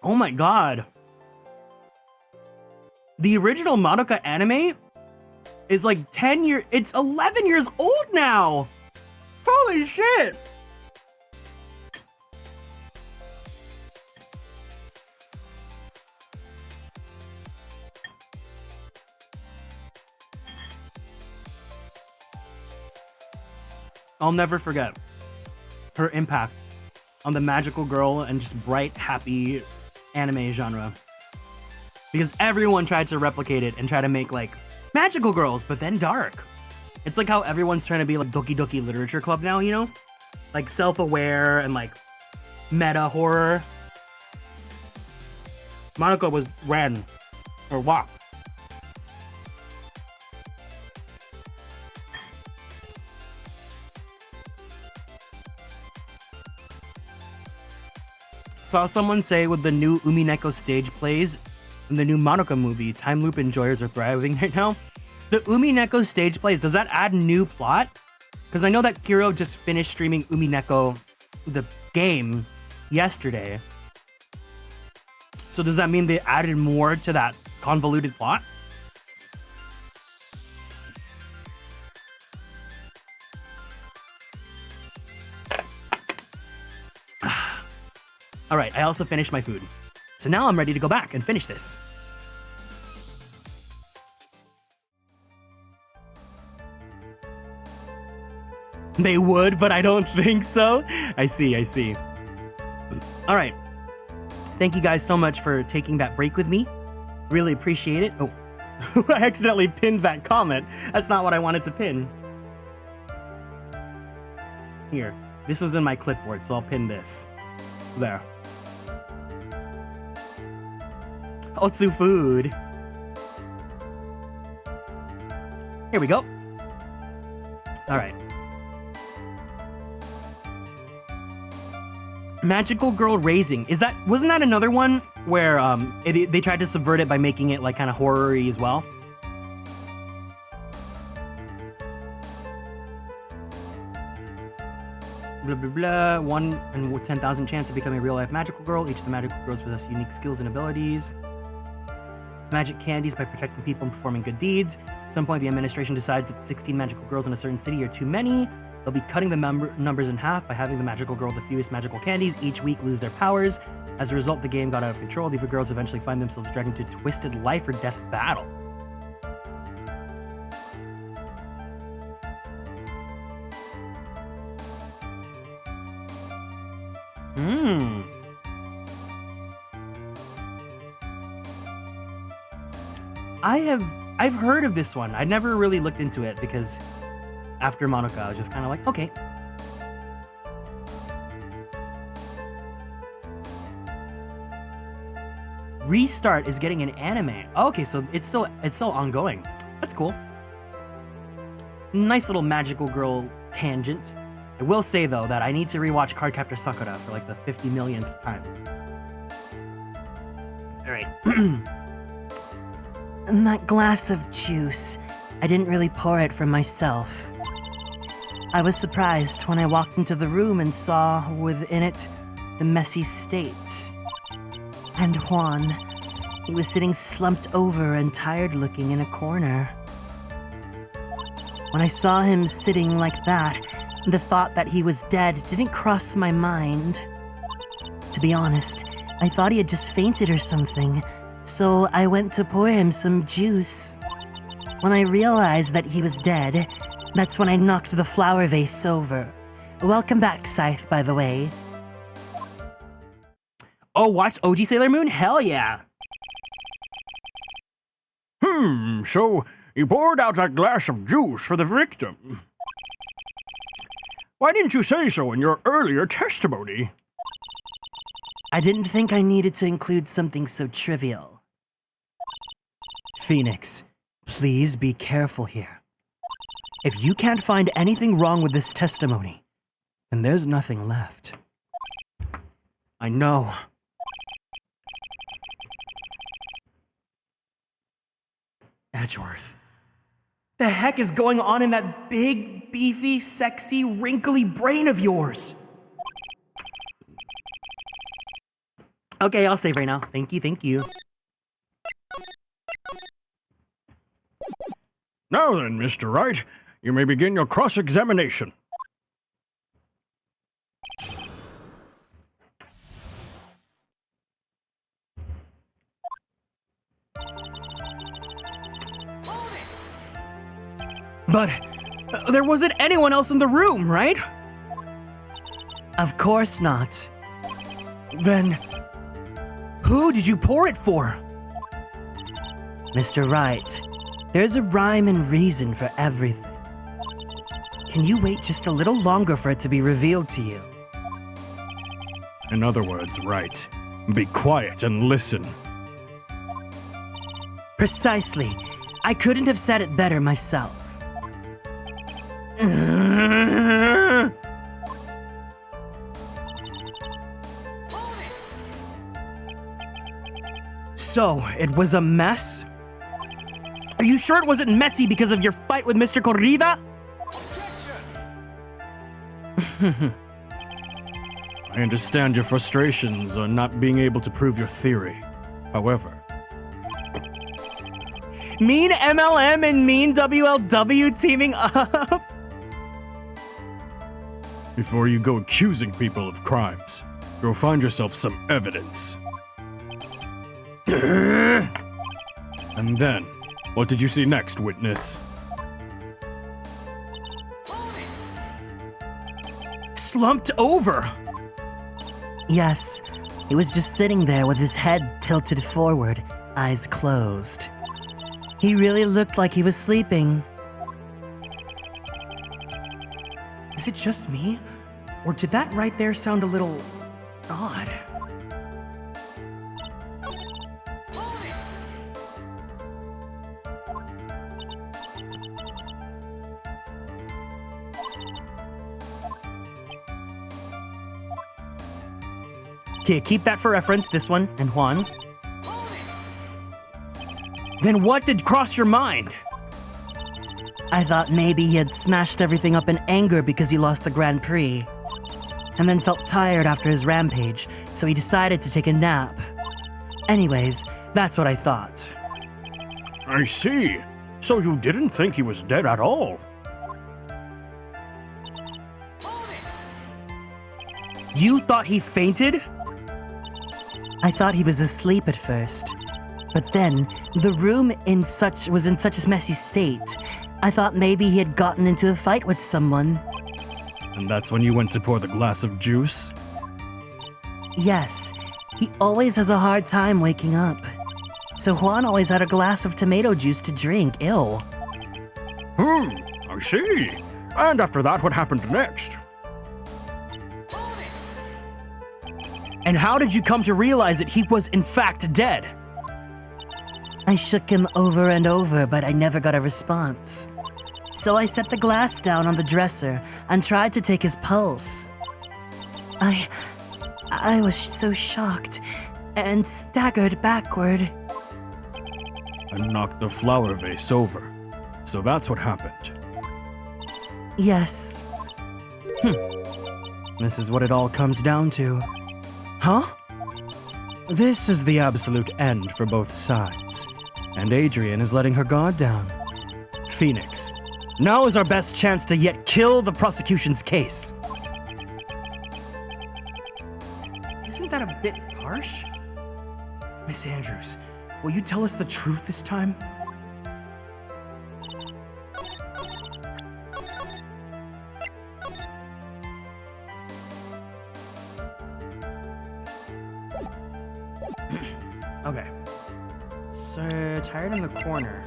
Oh my god. The original Madoka anime is like 10 years, it's 11 years old now. Holy shit. I'll never forget her impact on the magical girl and just bright, happy anime genre. Because everyone tried to replicate it and try to make like magical girls, but then dark. It's like how everyone's trying to be like Doki Doki Literature Club now, you know? Like self-aware and like meta horror. Monaco was Ren or WAP. Saw someone say with the new Umineko stage plays in the new Madoka movie, time loop enjoyers are thriving right now. The Umineko stage plays, does that add new plot? Because I know that Kiro just finished streaming Umineko, the game, yesterday. So does that mean they added more to that convoluted plot? All right, I also finished my food. So now I'm ready to go back and finish this. They would, but I don't think so. I see. All right. Thank you guys so much for taking that break with me. Really appreciate it. Oh, I accidentally pinned that comment. That's not what I wanted to pin. Here, this was in my clipboard, so I'll pin this. There. Otsu food. Here we go. All right. Magical Girl Raising. Wasn't that another one where they tried to subvert it by making it like kind of horror-y as well? Blah blah blah. 1 in 10,000 chance of becoming a real-life magical girl. Each of the magical girls possess unique skills and abilities. Magic candies by protecting people and performing good deeds. At some point, the administration decides that the 16 magical girls in a certain city are too many. They'll be cutting the numbers in half by having the magical girl with the fewest magical candies each week lose their powers. As a result, the game got out of control. The girls eventually find themselves dragged into a twisted life or death battle. I've heard of this one. I never really looked into it because after Monaca, I was just kind of like, okay. Restart is getting an anime. Okay, so it's still ongoing. That's cool. Nice little magical girl tangent. I will say though that I need to rewatch Cardcaptor Sakura for like the 50 millionth time. All right. And that glass of juice, I didn't really pour it for myself. I was surprised when I walked into the room and saw within it the messy state. And Juan, he was sitting slumped over and tired looking in a corner. When I saw him sitting like that, the thought that he was dead didn't cross my mind. To be honest, I thought he had just fainted or something, so I went to pour him some juice. When I realized that he was dead, that's when I knocked the flower vase over. Welcome back, Scythe, by the way. Oh, watch OG Sailor Moon? Hell yeah. So you poured out that glass of juice for the victim. Why didn't you say so in your earlier testimony? I didn't think I needed to include something so trivial. Phoenix, please be careful here. If you can't find anything wrong with this testimony, then there's nothing left. I know. Edgeworth. The heck is going on in that big, beefy, sexy, wrinkly brain of yours? Okay, I'll save right now. Thank you. Now then, Mr. Wright, you may begin your cross-examination. But there wasn't anyone else in the room, right? Of course not. Then, who did you pour it for? Mr. Wright, there's a rhyme and reason for everything. Can you wait just a little longer for it to be revealed to you? In other words, Wright, be quiet and listen. Precisely. I couldn't have said it better myself. So, it was a mess? Are you sure it wasn't messy because of your fight with Mr. Corrida? I understand your frustrations on not being able to prove your theory. However, Mean MLM and Mean WLW teaming up? before you go accusing people of crimes, go find yourself some evidence. And then, what did you see next, witness? Slumped over. Yes, he was just sitting there with his head tilted forward, eyes closed. He really looked like he was sleeping. Is it just me? Or did that right there sound a little odd? Okay, keep that for reference, this one, and Juan. Then what did cross your mind? I thought maybe he had smashed everything up in anger because he lost the Grand Prix, and then felt tired after his rampage, so he decided to take a nap. Anyways, that's what I thought. I see. So you didn't think he was dead at all? You thought he fainted? I thought he was asleep at first, but then the room was in such a messy state. I thought maybe he had gotten into a fight with someone. And that's when you went to pour the glass of juice? Yes, he always has a hard time waking up. So Juan always had a glass of tomato juice to drink, ew. I see. And after that, what happened next? And how did you come to realize that he was in fact dead? I shook him over and over, but I never got a response. So I set the glass down on the dresser and tried to take his pulse. I was so shocked and staggered backward. And knocked the flower vase over. So that's what happened. Yes. This is what it all comes down to. Huh? This is the absolute end for both sides. And Adrian is letting her guard down. Phoenix, now is our best chance to yet kill the prosecution's case. Isn't that a bit harsh? Miss Andrews, will you tell us the truth this time? Okay. So, tired in the corner.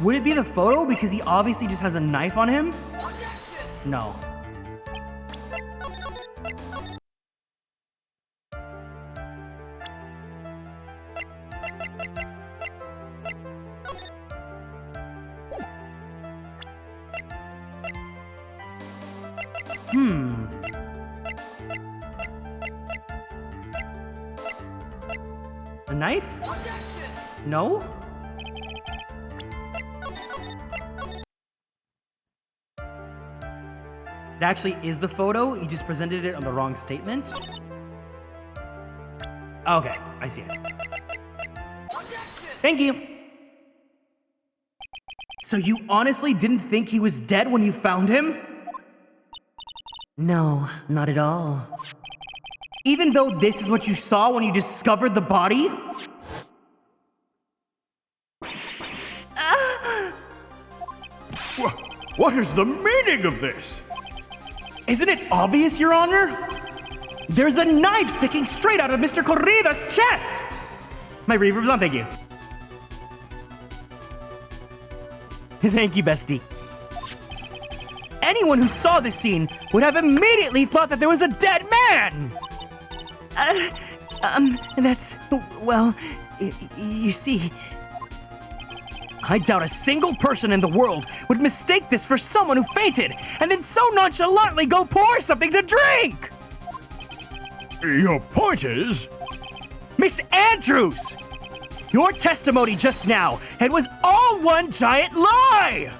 Would it be the photo because he obviously just has a knife on him? No. A knife? No? It actually is the photo, you just presented it on the wrong statement. Okay, I see it. Thank you. So you honestly didn't think he was dead when you found him? No, not at all. Even though this is what you saw when you discovered the body? What is the meaning of this? Isn't it obvious, Your Honor? There's a knife sticking straight out of Mr. Corrida's chest! My reverb's on, thank you. Thank you, bestie. Anyone who saw this scene would have immediately thought that there was a dead man! Well, you see... I doubt a single person in the world would mistake this for someone who fainted and then so nonchalantly go pour something to drink! Your point is... Miss Andrews! Your testimony just now, it was all one giant lie!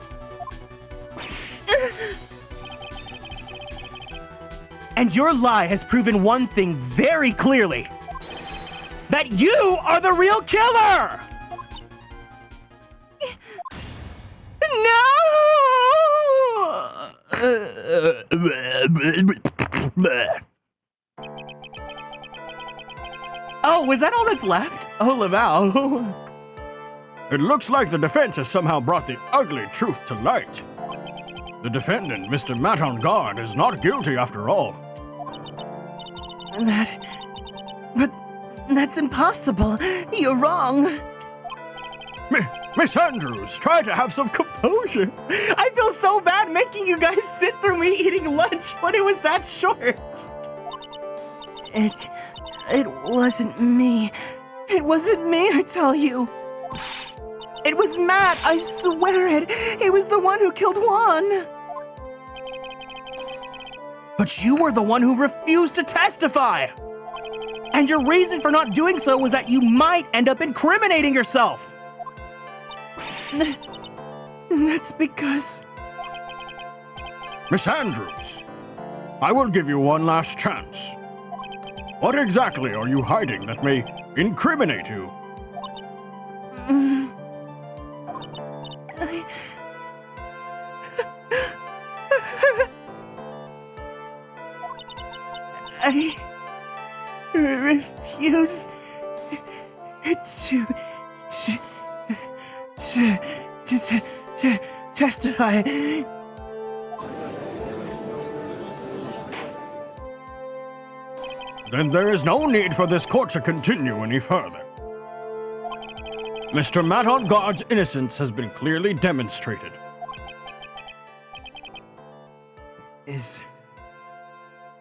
And your lie has proven one thing very clearly. That you are the real killer! No! Oh, was that all that's left? Oh, Lamau. It looks like the defense has somehow brought the ugly truth to light. The defendant, Mr. Matt on guard, is not guilty after all. But that's impossible. You're wrong. Miss Andrews, try to have some composure. I feel so bad making you guys sit through me eating lunch when it was that short. It wasn't me. It wasn't me, I tell you. It was Matt, I swear it. He was the one who killed Juan. But you were the one who refused to testify. And your reason for not doing so was that you might end up incriminating yourself. That's because... Miss Andrews, I will give you one last chance. What exactly are you hiding that may incriminate you? I refuse to testify. Then there is no need for this court to continue any further. Mr. Matt on Guard's innocence has been clearly demonstrated. Is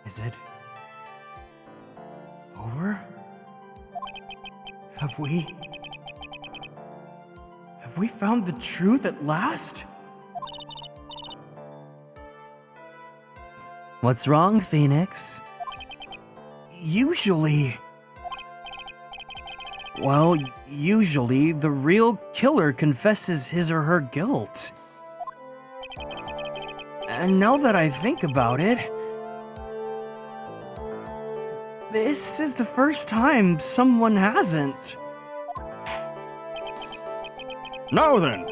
it over? Have we found the truth at last? What's wrong, Phoenix? Usually, the real killer confesses his or her guilt. And now that I think about it, this is the first time someone hasn't. Now then,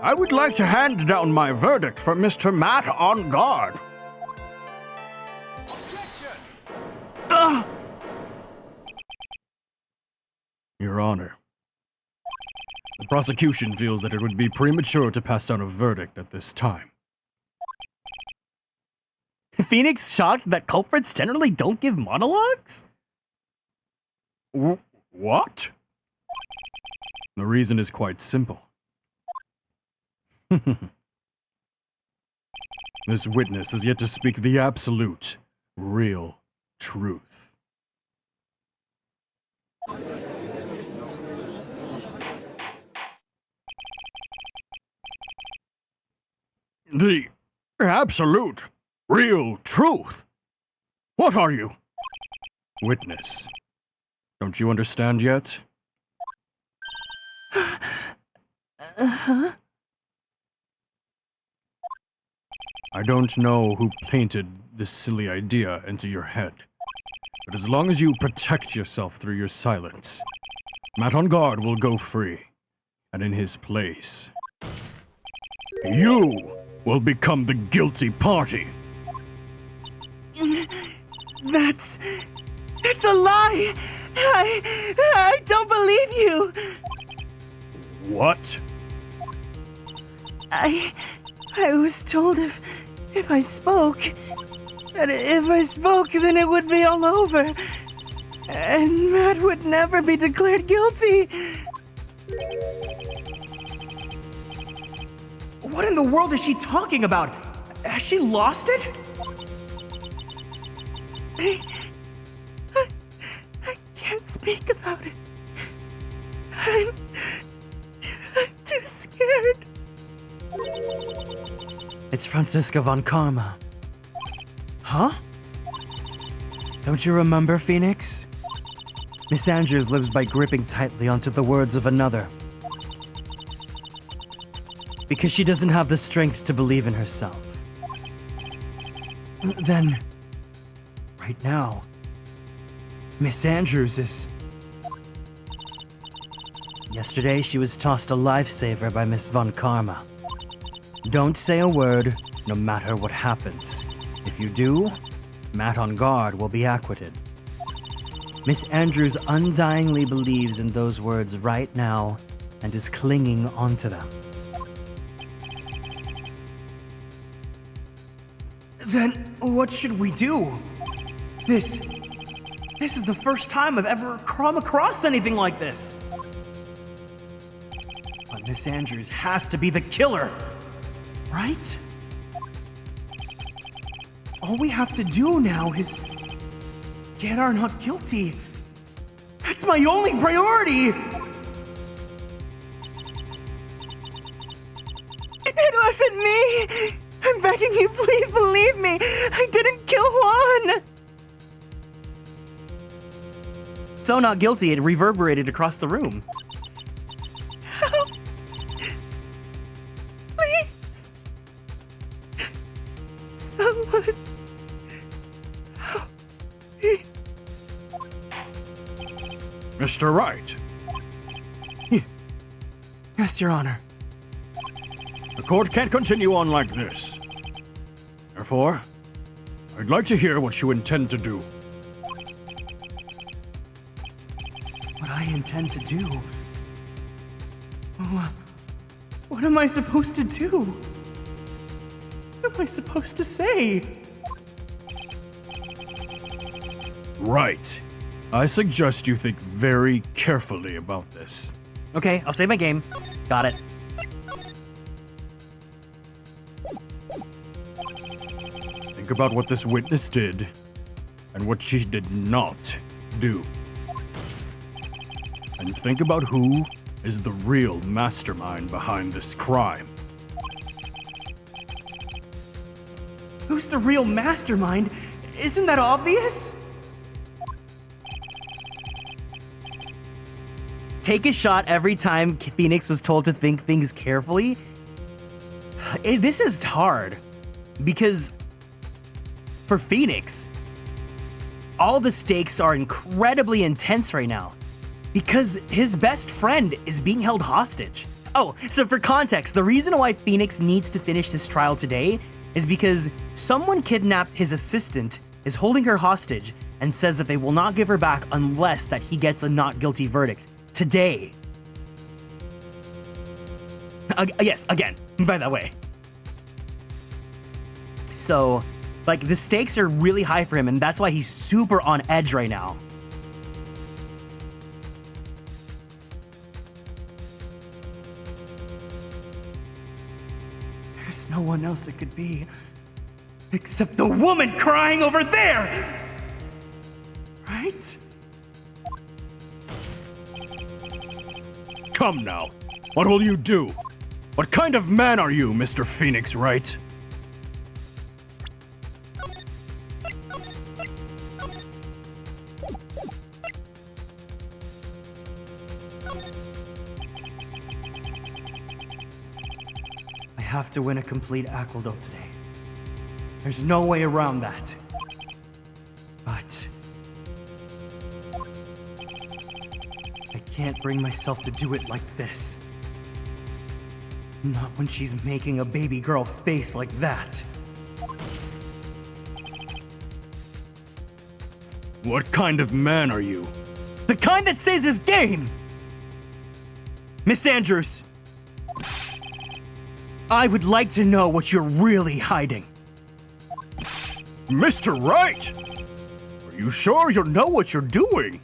I would like to hand down my verdict for Mr. Matt on Guard. Your Honor, the prosecution feels that it would be premature to pass down a verdict at this time. Phoenix shocked that culprits generally don't give monologues? What? The reason is quite simple. This witness has yet to speak the absolute, real truth. The absolute, real truth? What are you? Witness. Don't you understand yet? I don't know who painted this silly idea into your head, but as long as you protect yourself through your silence, Matt on Guard will go free, and in his place, you will become the guilty party. That's a lie! I don't believe you! What? I was told if I spoke, that if I spoke, then it would be all over. And Matt would never be declared guilty. What in the world is she talking about? Has she lost it? I can't speak about it. I'm too scared. It's Franziska von Karma. Huh? Don't you remember, Phoenix? Miss Andrews lives by gripping tightly onto the words of another. Because she doesn't have the strength to believe in herself. Then, right now, Miss Andrews is... Yesterday, she was tossed a lifesaver by Miss Von Karma. Don't say a word, no matter what happens. If you do, Matt on Guard will be acquitted. Miss Andrews undyingly believes in those words right now and is clinging onto them. Then what should we do? This is the first time I've ever come across anything like this. But Miss Andrews has to be the killer, right? All we have to do now is get our not guilty. That's my only priority! It wasn't me! I'm begging you, please believe me! I didn't kill Juan! So not guilty, it reverberated across the room. Help! Please! Someone... help me. Mr. Wright. Yes, Your Honor. The court can't continue on like this. Therefore, I'd like to hear what you intend to do. What I intend to do? What am I supposed to do? What am I supposed to say? Right. I suggest you think very carefully about this. Okay, I'll save my game. Got it. Think about what this witness did and what she did not do. And think about who is the real mastermind behind this crime. Who's the real mastermind? Isn't that obvious? Take a shot every time Phoenix was told to think things carefully. This is hard because for Phoenix, all the stakes are incredibly intense right now because his best friend is being held hostage. Oh, so for context, the reason why Phoenix needs to finish this trial today is because someone kidnapped his assistant, is holding her hostage, and says that they will not give her back unless that he gets a not guilty verdict today. Yes, again, by the way. So, like, the stakes are really high for him, and that's why he's super on edge right now. There's no one else it could be, except the woman crying over there! Right? Come now, what will you do? What kind of man are you, Mr. Phoenix Wright? I have to win a complete aqueduct today. There's no way around that. But I can't bring myself to do it like this. Not when she's making a baby girl face like that. What kind of man are you? The kind that saves his game! Miss Andrews, I would like to know what you're really hiding. Mr. Wright! Are you sure you know what you're doing?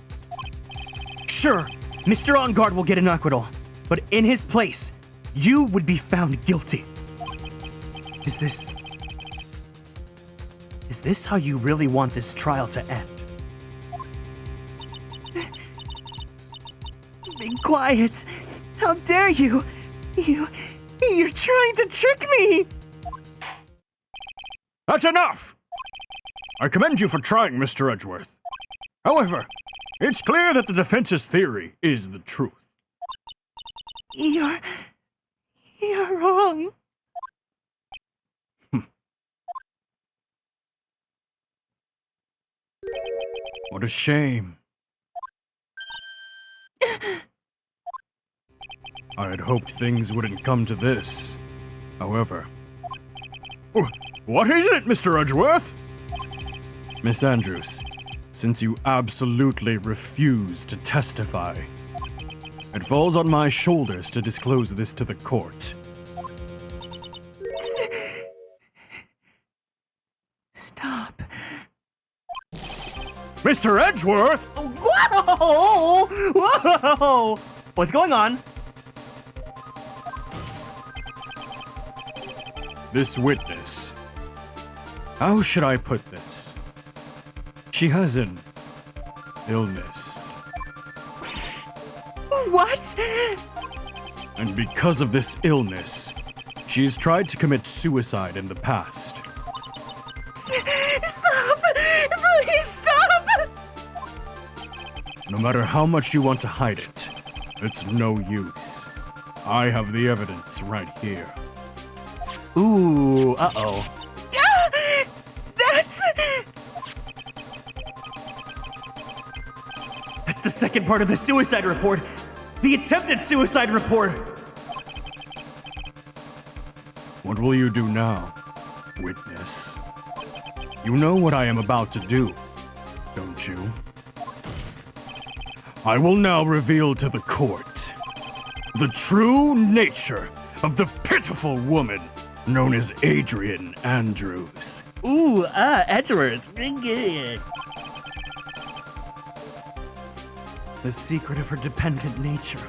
Sure, Mr. On Guard will get an acquittal, but in his place, you would be found guilty. Is this how you really want this trial to end? Be quiet. How dare you? You're trying to trick me! That's enough! I commend you for trying, Mr. Edgeworth. However, it's clear that the defense's theory is the truth. You're wrong. What a shame. I had hoped things wouldn't come to this. However... What is it, Mr. Edgeworth? Miss Andrews, since you absolutely refuse to testify, it falls on my shoulders to disclose this to the court. Stop. Mr. Edgeworth! Whoa! Whoa! What's going on? This witness. How should I put this? She has an illness. What? And because of this illness, she's tried to commit suicide in the past. Stop! Please stop! No matter how much you want to hide it, it's no use. I have the evidence right here. Ooh, uh-oh. That's the second part of the suicide report. The attempted suicide report. What will you do now, witness? You know what I am about to do, don't you? I will now reveal to the court the true nature of the pitiful woman known as Adrian Andrews. Ooh, Edgeworth. Good. The secret of her dependent nature.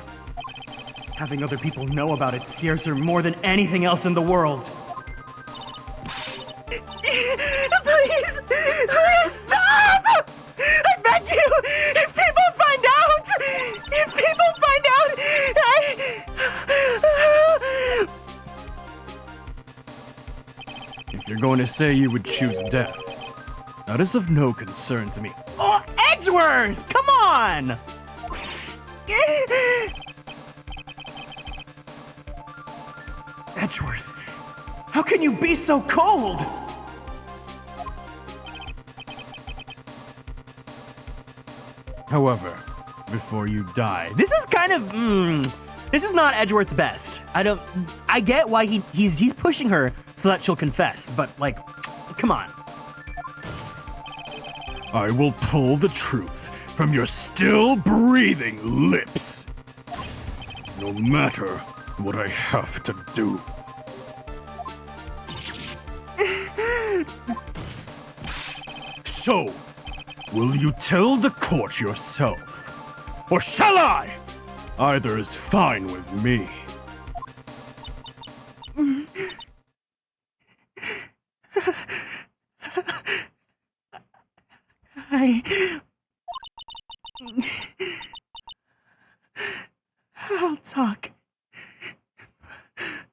Having other people know about it scares her more than anything else in the world. Please! Please stop! I beg you! If people find out! If people find out! If you're going to say you would choose death, that is of no concern to me. Oh, Edgeworth! Come on! Edgeworth, how can you be so cold? However, before you die, This is kind of, this is not Edgeworth's best. I get why he's pushing her so that she'll confess, but like, come on. I will pull the truth from your still breathing lips. No matter what I have to do. So, will you tell the court yourself? Or shall I? Either is fine with me. I'll talk.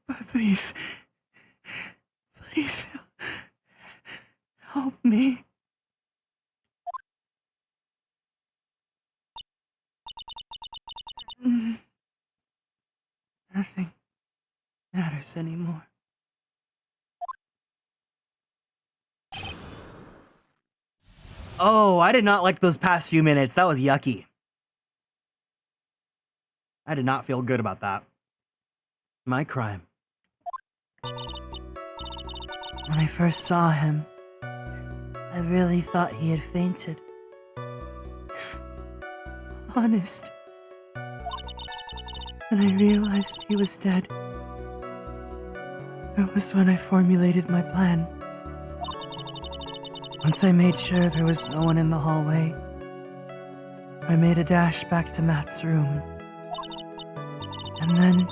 But please, please help me. Nothing matters anymore. Oh, I did not like those past few minutes. That was yucky. I did not feel good about that. My crime. When I first saw him, I really thought he had fainted. Honest. When I realized he was dead, that was when I formulated my plan. Once I made sure there was no one in the hallway, I made a dash back to Matt's room. And then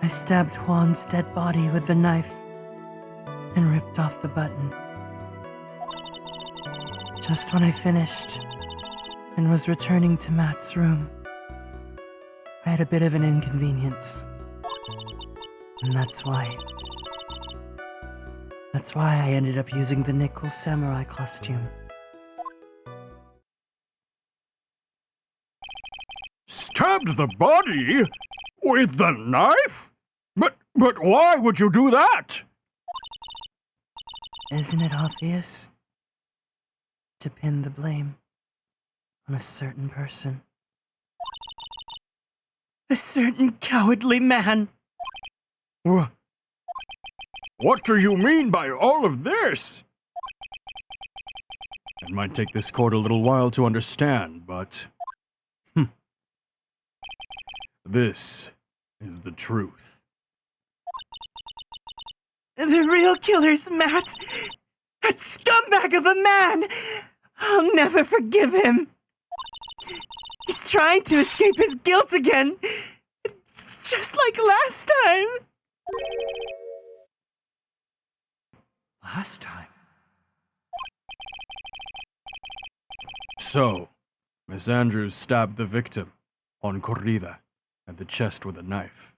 I stabbed Juan's dead body with the knife and ripped off the button. Just when I finished and was returning to Matt's room, I had a bit of an inconvenience. And that's why I ended up using the nickel samurai costume. Stabbed the body? With the knife? But why would you do that? Isn't it obvious? To pin the blame on a certain person. A certain cowardly man. What do you mean by all of this? It might take this court a little while to understand, but... This is the truth. The real killer's Matt. That scumbag of a man. I'll never forgive him. He's trying to escape his guilt again. Just like last time. Last time? So, Miss Andrews stabbed the victim on corrida at the chest with a knife.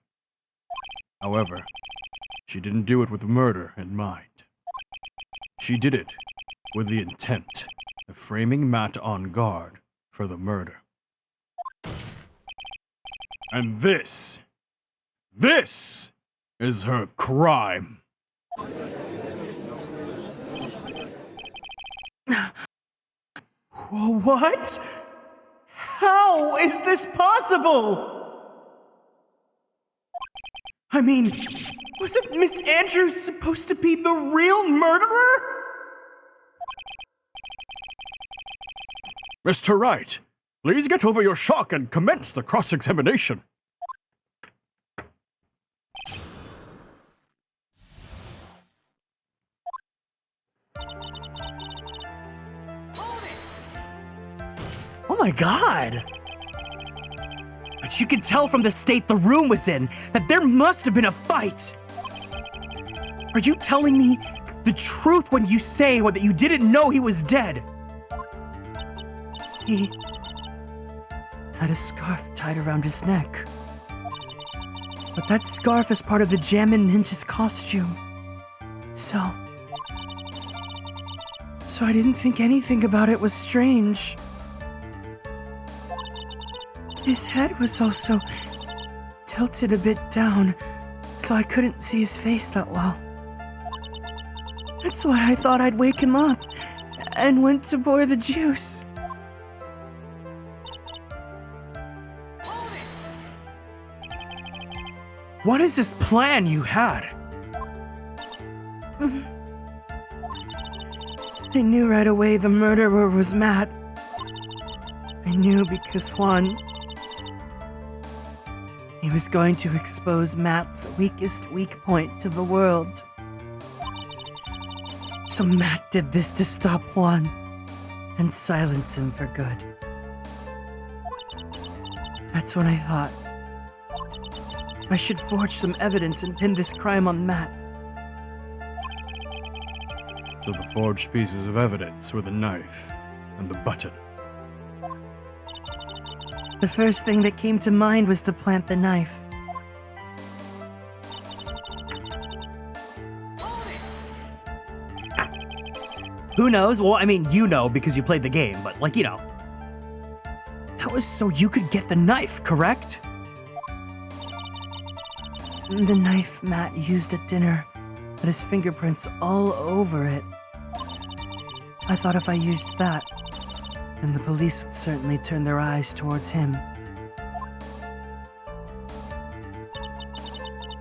However, she didn't do it with murder in mind. She did it with the intent of framing Matt on guard for the murder. And this is her crime. What? How is this possible? I mean, wasn't Miss Andrews supposed to be the real murderer? Mr. Wright, please get over your shock and commence the cross-examination. Oh my god! But much, you could tell from the state the room was in that there must have been a fight. Are you telling me the truth when you say that you didn't know he was dead? He had a scarf tied around his neck. But that scarf is part of the Jammin' Ninja's costume. So I didn't think anything about it was strange. His head was also tilted a bit down, so I couldn't see his face that well. That's why I thought I'd wake him up and went to pour the juice. What is this plan you had? I knew right away the murderer was Matt. I knew because one, he was going to expose Matt's weakest weak point to the world. So Matt did this to stop Juan and silence him for good. That's when I thought I should forge some evidence and pin this crime on Matt. So the forged pieces of evidence were the knife and the button. The first thing that came to mind was to plant the knife. Who knows? Well, I mean, you know because you played the game, but like, you know. That was so you could get the knife, correct? The knife Matt used at dinner had his fingerprints all over it. I thought if I used that, then the police would certainly turn their eyes towards him.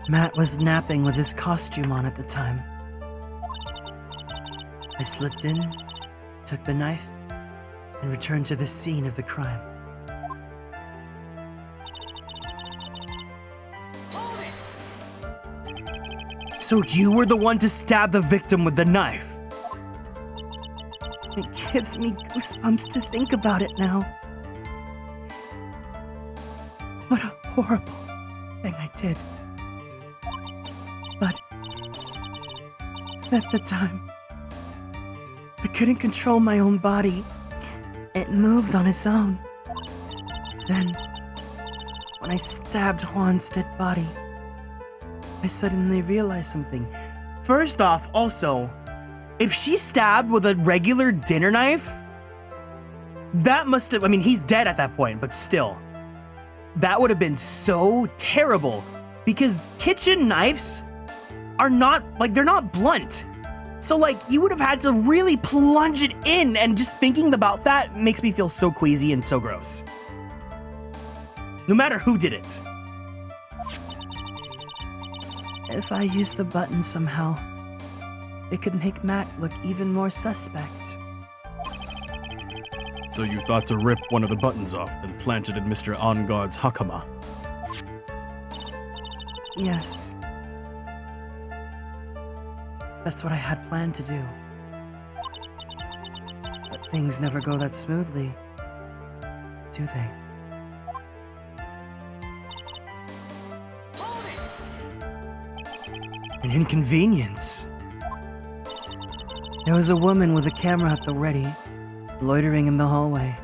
Matt was napping with his costume on at the time. I slipped in, took the knife, and returned to the scene of the crime. So you were the one to stab the victim with the knife? It gives me goosebumps to think about it now. What a horrible thing I did. But at the time, I couldn't control my own body. It moved on its own. Then, when I stabbed Juan's dead body, I suddenly realized something. First off, also, if she stabbed with a regular dinner knife, that must have, I mean, he's dead at that point, but still. That would have been so terrible because kitchen knives are not, like, they're not blunt. So, like, you would have had to really plunge it in, and just thinking about that makes me feel so queasy and so gross. No matter who did it. If I used the button somehow, it could make Matt look even more suspect. So you thought to rip one of the buttons off, then plant it in Mr. On-Guard's hakama? Yes. That's what I had planned to do. But things never go that smoothly, do they? An inconvenience. There was a woman with a camera at the ready, loitering in the hallway.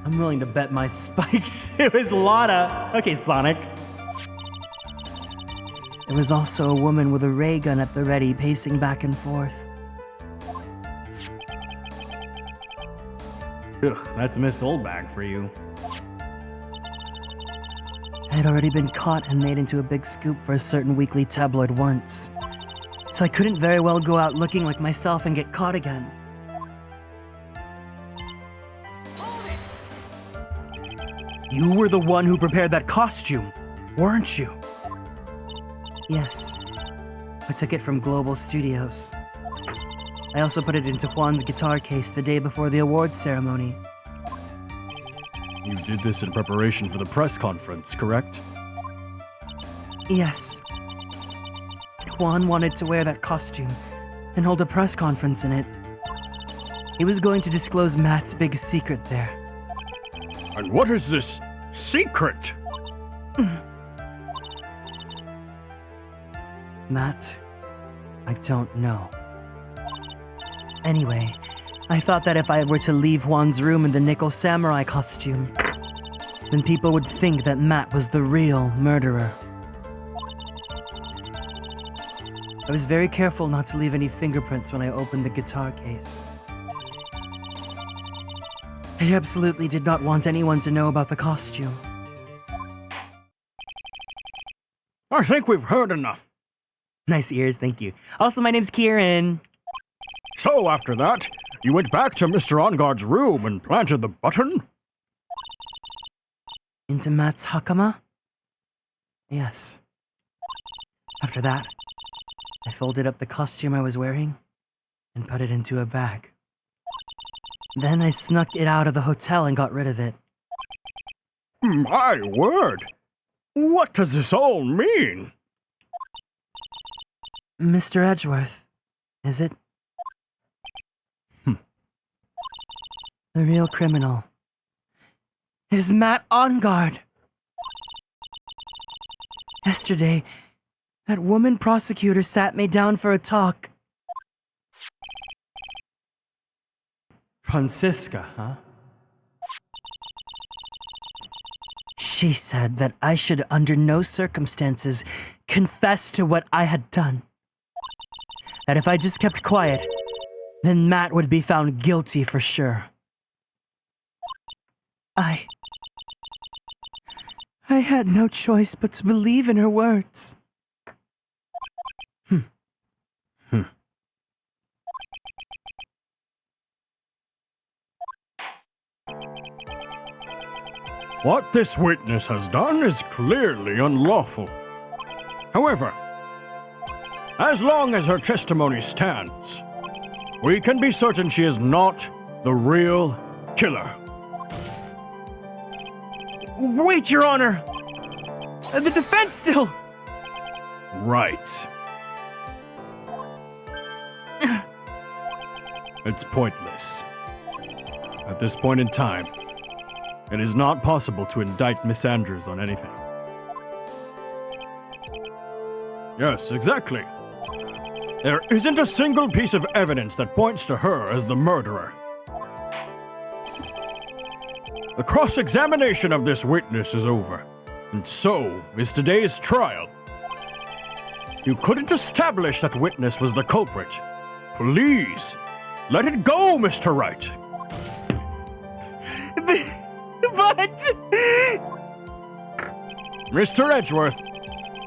I'm willing to bet my spikes it was Lana. Okay, Sonic. There was also a woman with a ray gun at the ready, pacing back and forth. Ugh, that's Miss Oldbag for you. I had already been caught and made into a big scoop for a certain weekly tabloid once, so I couldn't very well go out looking like myself and get caught again. You were the one who prepared that costume, weren't you? Yes. I took it from Global Studios. I also put it into Juan's guitar case the day before the awards ceremony. You did this in preparation for the press conference, correct? Yes. Juan wanted to wear that costume and hold a press conference in it. He was going to disclose Matt's big secret there. And what is this secret? Matt, I don't know. Anyway, I thought that if I were to leave Juan's room in the nickel samurai costume, then people would think that Matt was the real murderer. I was very careful not to leave any fingerprints when I opened the guitar case. I absolutely did not want anyone to know about the costume. I think we've heard enough. Nice ears, thank you. Also, my name's Kieran. So after that, you went back to Mr. OnGuard's room and planted the button? Into Matt's hakama? Yes. After that, I folded up the costume I was wearing and put it into a bag. Then I snuck it out of the hotel and got rid of it. My word! What does this all mean? Mr. Edgeworth, is it? The real criminal is Matt OnGuard. Yesterday, that woman prosecutor sat me down for a talk. Francisca, huh? She said that I should under no circumstances confess to what I had done. That if I just kept quiet, then Matt would be found guilty for sure. I had no choice but to believe in her words. What this witness has done is clearly unlawful. However, as long as her testimony stands, we can be certain she is not the real killer. Wait, Your Honor! The defense still... Right. It's pointless. At this point in time, it is not possible to indict Miss Andrews on anything. Yes, exactly. There isn't a single piece of evidence that points to her as the murderer. The cross-examination of this witness is over, and so is today's trial. You couldn't establish that witness was the culprit. Please, let it go, Mr. Wright. But... Mr. Edgeworth,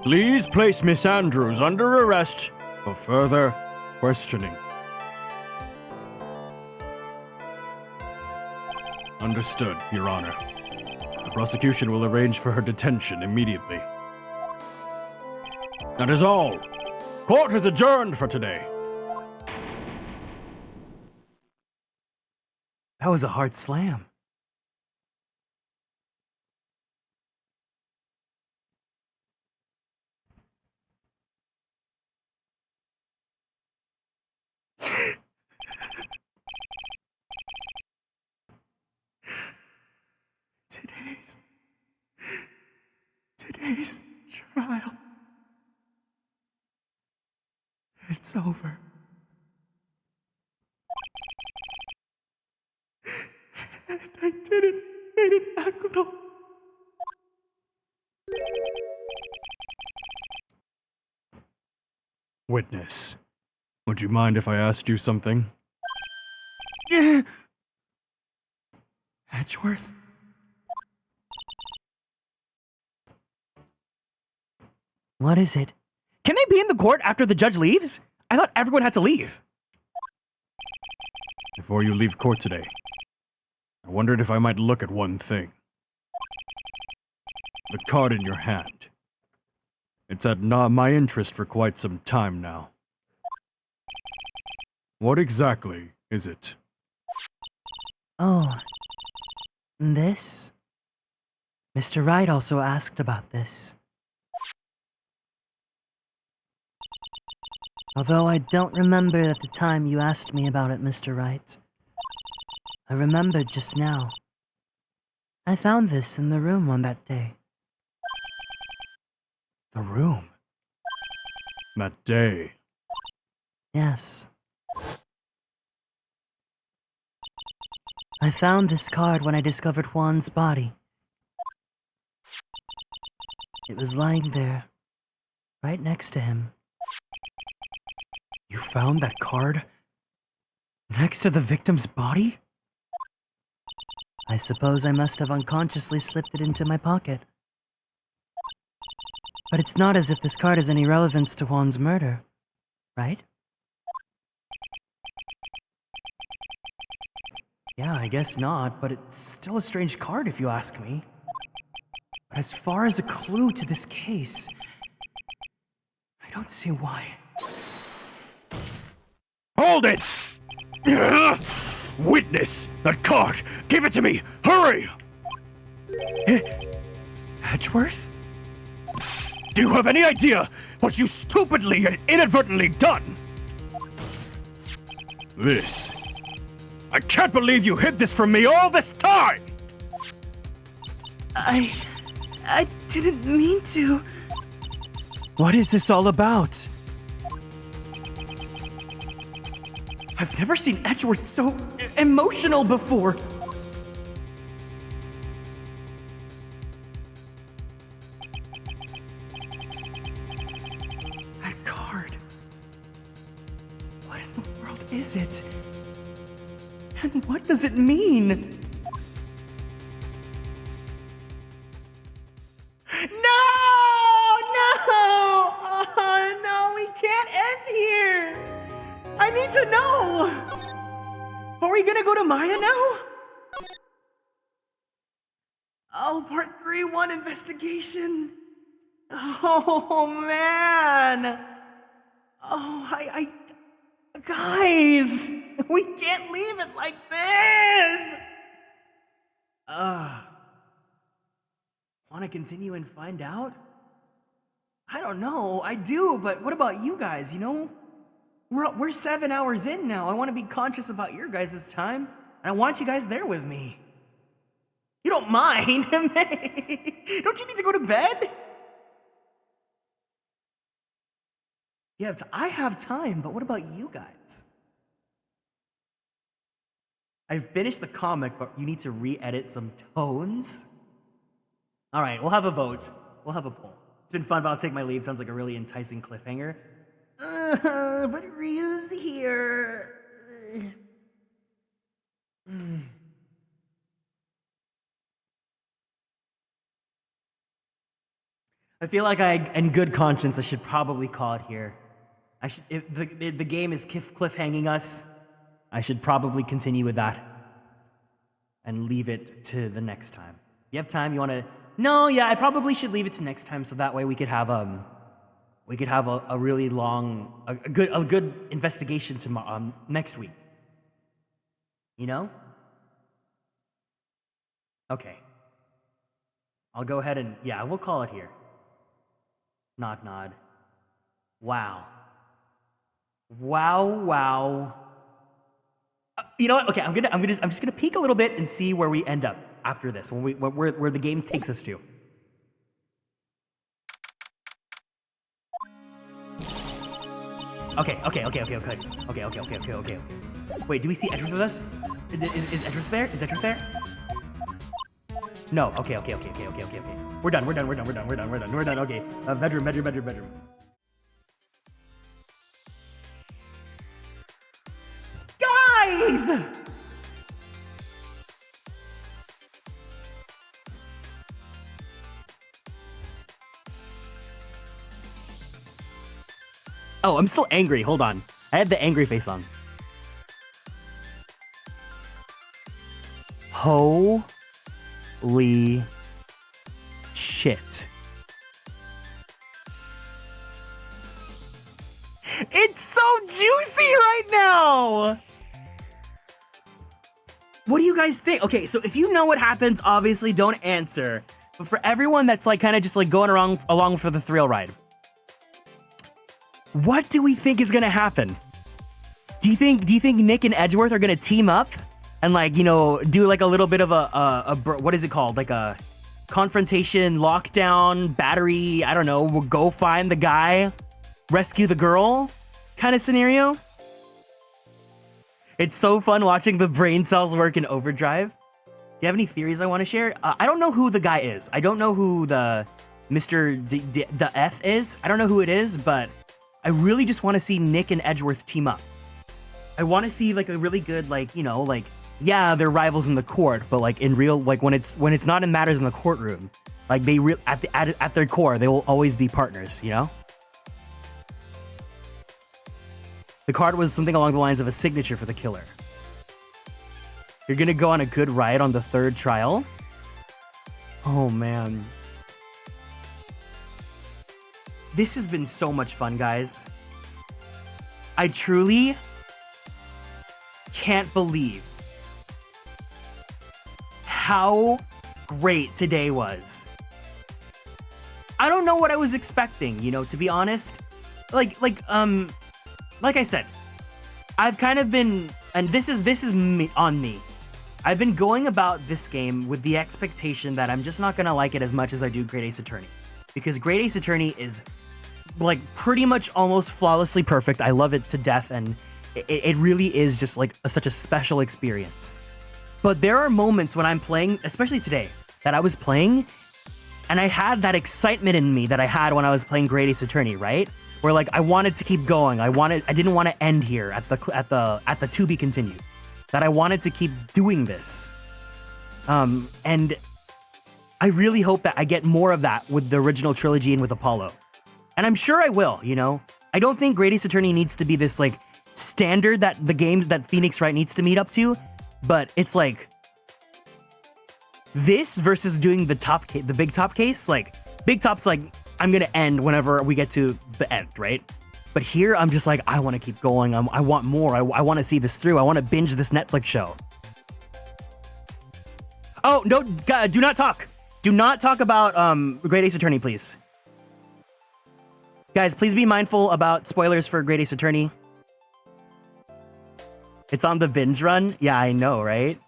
please place Miss Andrews under arrest for further questioning. Understood, Your Honor. The prosecution will arrange for her detention immediately. That is all. Court is adjourned for today. That was a hard slam. Today's trial. It's over. And I didn't make it equitable. Witness, would you mind if I asked you something? Edgeworth? What is it? Can they be in the court after the judge leaves? I thought everyone had to leave. Before you leave court today, I wondered if I might look at one thing. The card in your hand. It's at my interest for quite some time now. What exactly is it? Oh, this? Mr. Wright also asked about this. Although I don't remember at the time you asked me about it, Mr. Wright. I remembered just now. I found this in the room on that day. The room? That day? Yes. I found this card when I discovered Juan's body. It was lying there, right next to him. You found that card? Next to the victim's body? I suppose I must have unconsciously slipped it into my pocket. But it's not as if this card has any relevance to Juan's murder, right? Yeah, I guess not, but it's still a strange card if you ask me. But as far as a clue to this case, I don't see why. Hold it! Witness that card! Give it to me! Hurry! Edgeworth? Do you have any idea what you stupidly and inadvertently done? This. I can't believe you hid this from me all this time! I didn't mean to. What is this all about? I've never seen Edgeworth so emotional before. That card. What in the world is it? And what does it mean? No! Oh, no, we can't end here! I need to know! Are we gonna go to Maya now? Oh, part 3-1 investigation. Oh, man. Oh, guys, we can't leave it like this. Want to continue and find out? I don't know. I do, but what about you guys, you know? We're 7 hours in now. I want to be conscious about your guys' time, and I want you guys there with me. You don't mind? Don't you need to go to bed? Yeah, I have time, but what about you guys? I finished the comic, but you need to re-edit some tones. All right, we'll have a vote. We'll have a poll. It's been fun, but I'll take my leave. Sounds like a really enticing cliffhanger. But Ryu's here. I feel like in good conscience, I should probably call it here. If the game is cliffhanging us, I should probably continue with that and leave it to the next time. You have time? You want to? No, yeah, I probably should leave it to next time, so that way we could have a really long, a good investigation tomorrow, next week. You know? Okay. I'll go ahead and we'll call it here. Nod, nod. Wow. You know what? Okay, I'm just gonna peek a little bit and see where we end up after this, where the game takes us to. Okay. Wait, do we see Edgeworth with us? Is Edgeworth there? Is Edgeworth there? No. Okay. We're done. Okay. Bedroom. Guys! Oh, I'm still angry. Hold on. I had the angry face on. Holy shit. It's so juicy right now! What do you guys think? Okay, so if you know what happens, obviously don't answer. But for everyone that's like kind of just like going along for the thrill ride, what do we think is gonna happen? Do you think Nick and Edgeworth are gonna team up and like, you know, do like a little bit of what is it called? Like a confrontation, lockdown, battery, I don't know, we'll go find the guy, rescue the girl kind of scenario. It's so fun watching the brain cells work in overdrive. Do you have any theories I want to share? I don't know who the guy is. I don't know who the the F is. I don't know who it is, but I really just want to see Nick and Edgeworth team up. I want to see like a really good, like, you know, like, yeah, they're rivals in the court, but like in real, like when it's not in matters in the courtroom, like they at their core, they will always be partners, you know? The card was something along the lines of a signature for the killer. You're gonna go on a good ride on the third trial? Oh man. This has been so much fun, guys. I truly can't believe how great today was. I don't know what I was expecting, you know, to be honest. Like I said, I've kind of been, and this is me, on me. I've been going about this game with the expectation that I'm just not gonna like it as much as I do Great Ace Attorney. Because Great Ace Attorney is like pretty much almost flawlessly perfect. I love it to death, and it really is just like such a special experience. But there are moments when I'm playing, especially today, that I was playing, and I had that excitement in me that I had when I was playing Great Ace Attorney, right? Where like I wanted to keep going. I didn't want to end here at the to be continued. That I wanted to keep doing this. And I really hope that I get more of that with the original trilogy and with Apollo. And I'm sure I will, you know? I don't think Great Ace Attorney needs to be this like standard that the games that Phoenix Wright needs to meet up to, but it's like this versus doing the big top case. Like big top's like I'm gonna end whenever we get to the end, right? But here I'm just like, I want to keep going. I want more. I want to see this through. I want to binge this Netflix show. Oh no! God, do not talk. Do not talk about Great Ace Attorney, please. Guys, please be mindful about spoilers for Great Ace Attorney. It's on the binge run. Yeah, I know, right?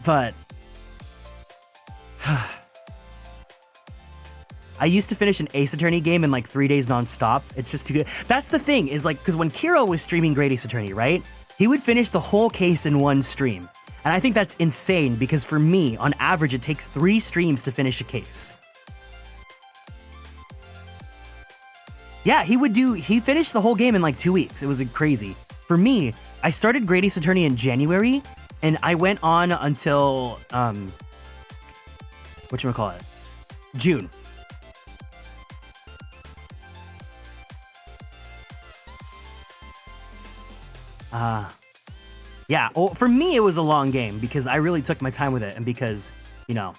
But I used to finish an Ace Attorney game in like 3 days nonstop. It's just too good. That's the thing, is like, because when Kiro was streaming Great Ace Attorney, right? He would finish the whole case in one stream. And I think that's insane because for me, on average, it takes 3 streams to finish a case. Yeah, he finished the whole game in like 2 weeks. It was crazy. For me, I started Great Ace Attorney in January, and I went on until, whatchamacallit? June. Yeah, well, for me, it was a long game because I really took my time with it, and because, you know,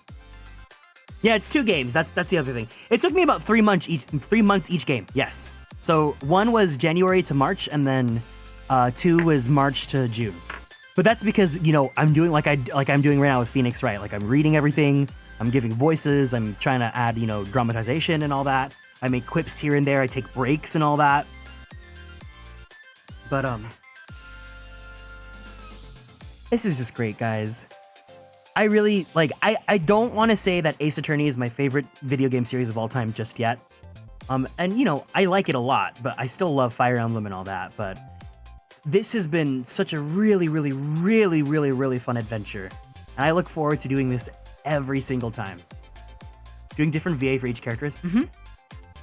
yeah, it's 2 games. That's the other thing. It took me about 3 months each game. Yes. So 1 was January to March, and then 2 was March to June. But that's because, you know, I'm doing like I'm doing right now with Phoenix Wright. Like I'm reading everything, I'm giving voices, I'm trying to add, you know, dramatization and all that. I make quips here and there, I take breaks and all that. But this is just great, guys. I really, like, I don't want to say that Ace Attorney is my favorite video game series of all time just yet. And, you know, I like it a lot, but I still love Fire Emblem and all that, but this has been such a really, really, really, really, really fun adventure. And I look forward to doing this every single time. Doing different VA for each character.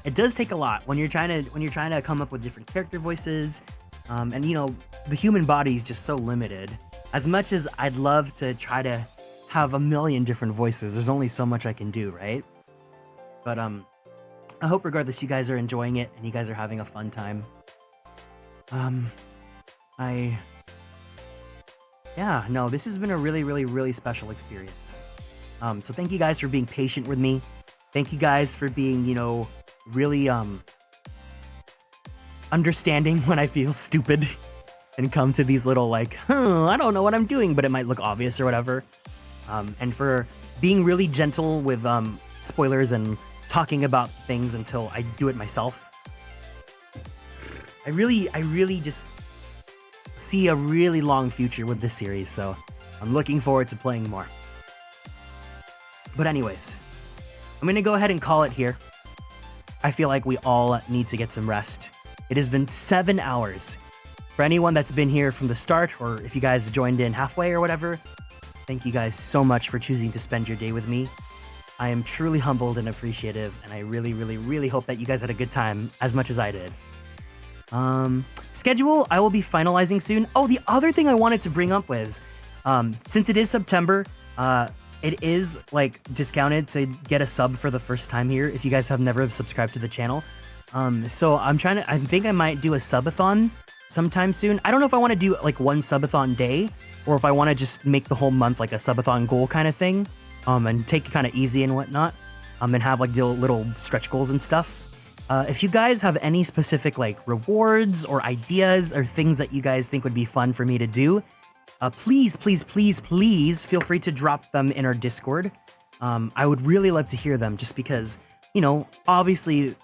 It does take a lot when you're trying to come up with different character voices. And, you know, the human body is just so limited. As much as I'd love to try to have a million different voices, there's only so much I can do, right? But I hope regardless you guys are enjoying it and you guys are having a fun time. Yeah, no, this has been a really, really, really special experience. So thank you guys for being patient with me. Thank you guys for being, you know, really understanding when I feel stupid and come to these little like, I don't know what I'm doing, but it might look obvious or whatever. and for being really gentle with spoilers and talking about things until I do it myself. I really just see a really long future with this series, so I'm looking forward to playing more. But anyways, I'm gonna go ahead and call it here. I feel like we all need to get some rest. It has been 7 hours. For anyone that's been here from the start, or if you guys joined in halfway or whatever, thank you guys so much for choosing to spend your day with me. I am truly humbled and appreciative, and I really hope that you guys had a good time as much as I did. Schedule, I will be finalizing soon. Oh, the other thing I wanted to bring up was, since it is September, it is like discounted to get a sub for the first time here if you guys have never subscribed to the channel. So I think I might do a subathon sometime soon. I don't know if I want to do like one subathon day or if I want to just make the whole month like a subathon goal kind of thing, and take it kind of easy and whatnot, and have like little stretch goals and stuff. If you guys have any specific like rewards or ideas or things that you guys think would be fun for me to do, please feel free to drop them in our Discord. I would really love to hear them just because, you know, obviously,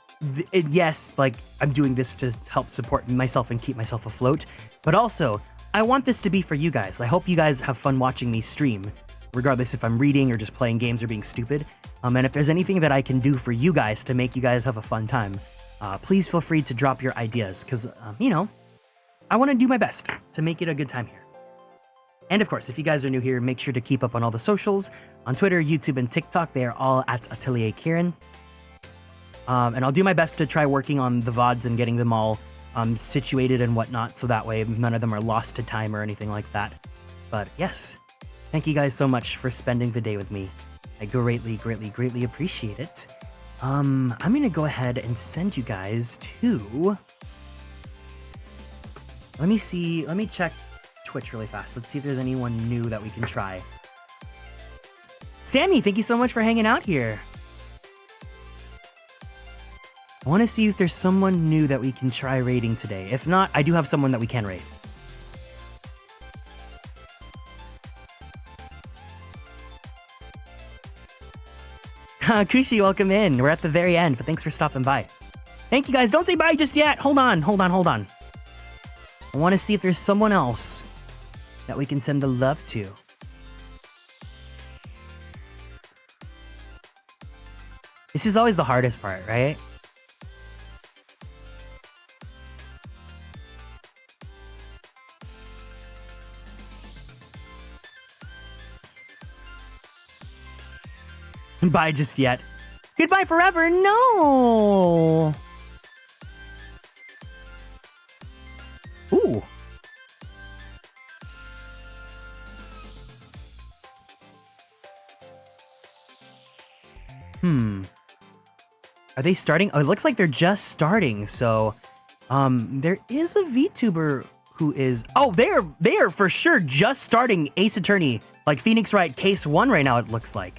yes, like I'm doing this to help support myself and keep myself afloat, but also I want this to be for you guys. I hope you guys have fun watching me stream, regardless if I'm reading or just playing games or being stupid. And if there's anything that I can do for you guys to make you guys have a fun time, please feel free to drop your ideas because, you know, I want to do my best to make it a good time here. And of course, if you guys are new here, make sure to keep up on all the socials. On Twitter, YouTube, and TikTok, they are all at Atelier Kieran. And I'll do my best to try working on the VODs and getting them all situated and whatnot, so that way none of them are lost to time or anything like that. But yes, thank you guys so much for spending the day with me. I greatly appreciate it. I'm gonna go ahead and send you guys to... Let me check Twitch really fast. Let's see if there's anyone new that we can try. Sammy, thank you so much for hanging out here. I want to see if there's someone new that we can try raiding today. If not, I do have someone that we can raid. Kushi, welcome in. We're at the very end, but thanks for stopping by. Thank you guys. Don't say bye just yet. Hold on. I want to see if there's someone else that we can send the love to. This is always the hardest part, right? Bye just yet. Goodbye forever. No. Ooh. Are they starting? Oh, it looks like they're just starting. So, there is a VTuber who is. Oh, they are for sure just starting Ace Attorney, like Phoenix Wright Case 1 right now. It looks like.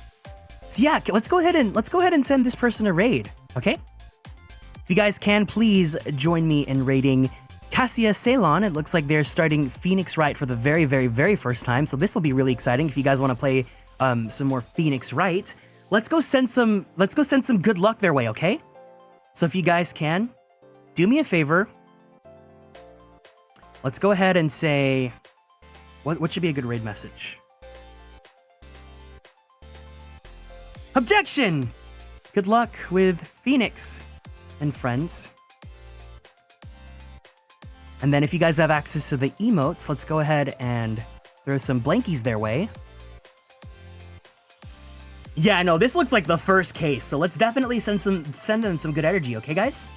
So yeah, let's go ahead and send this person a raid, okay? If you guys can, please join me in raiding Cassia Ceylon. It looks like they're starting Phoenix Wright for the very first time, so this will be really exciting. If you guys want to play some more Phoenix Wright, let's go send some good luck their way, okay? So if you guys can, do me a favor. Let's go ahead and say, what should be a good raid message? Objection! Good luck with Phoenix and friends. And then if you guys have access to the emotes, let's go ahead and throw some blankies their way. Yeah, no, this looks like the first case, so let's definitely send them some good energy, okay, guys?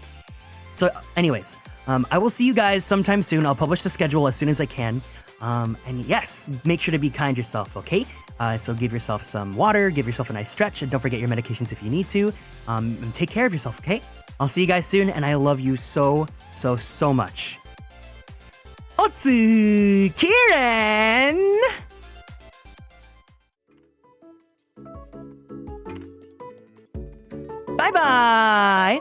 So, anyways, I will see you guys sometime soon. I'll publish the schedule as soon as I can. And yes, make sure to be kind yourself, okay? So give yourself some water, give yourself a nice stretch, and don't forget your medications if you need to. And take care of yourself, okay? I'll see you guys soon, and I love you so much. Otsu Kieran! Bye-bye!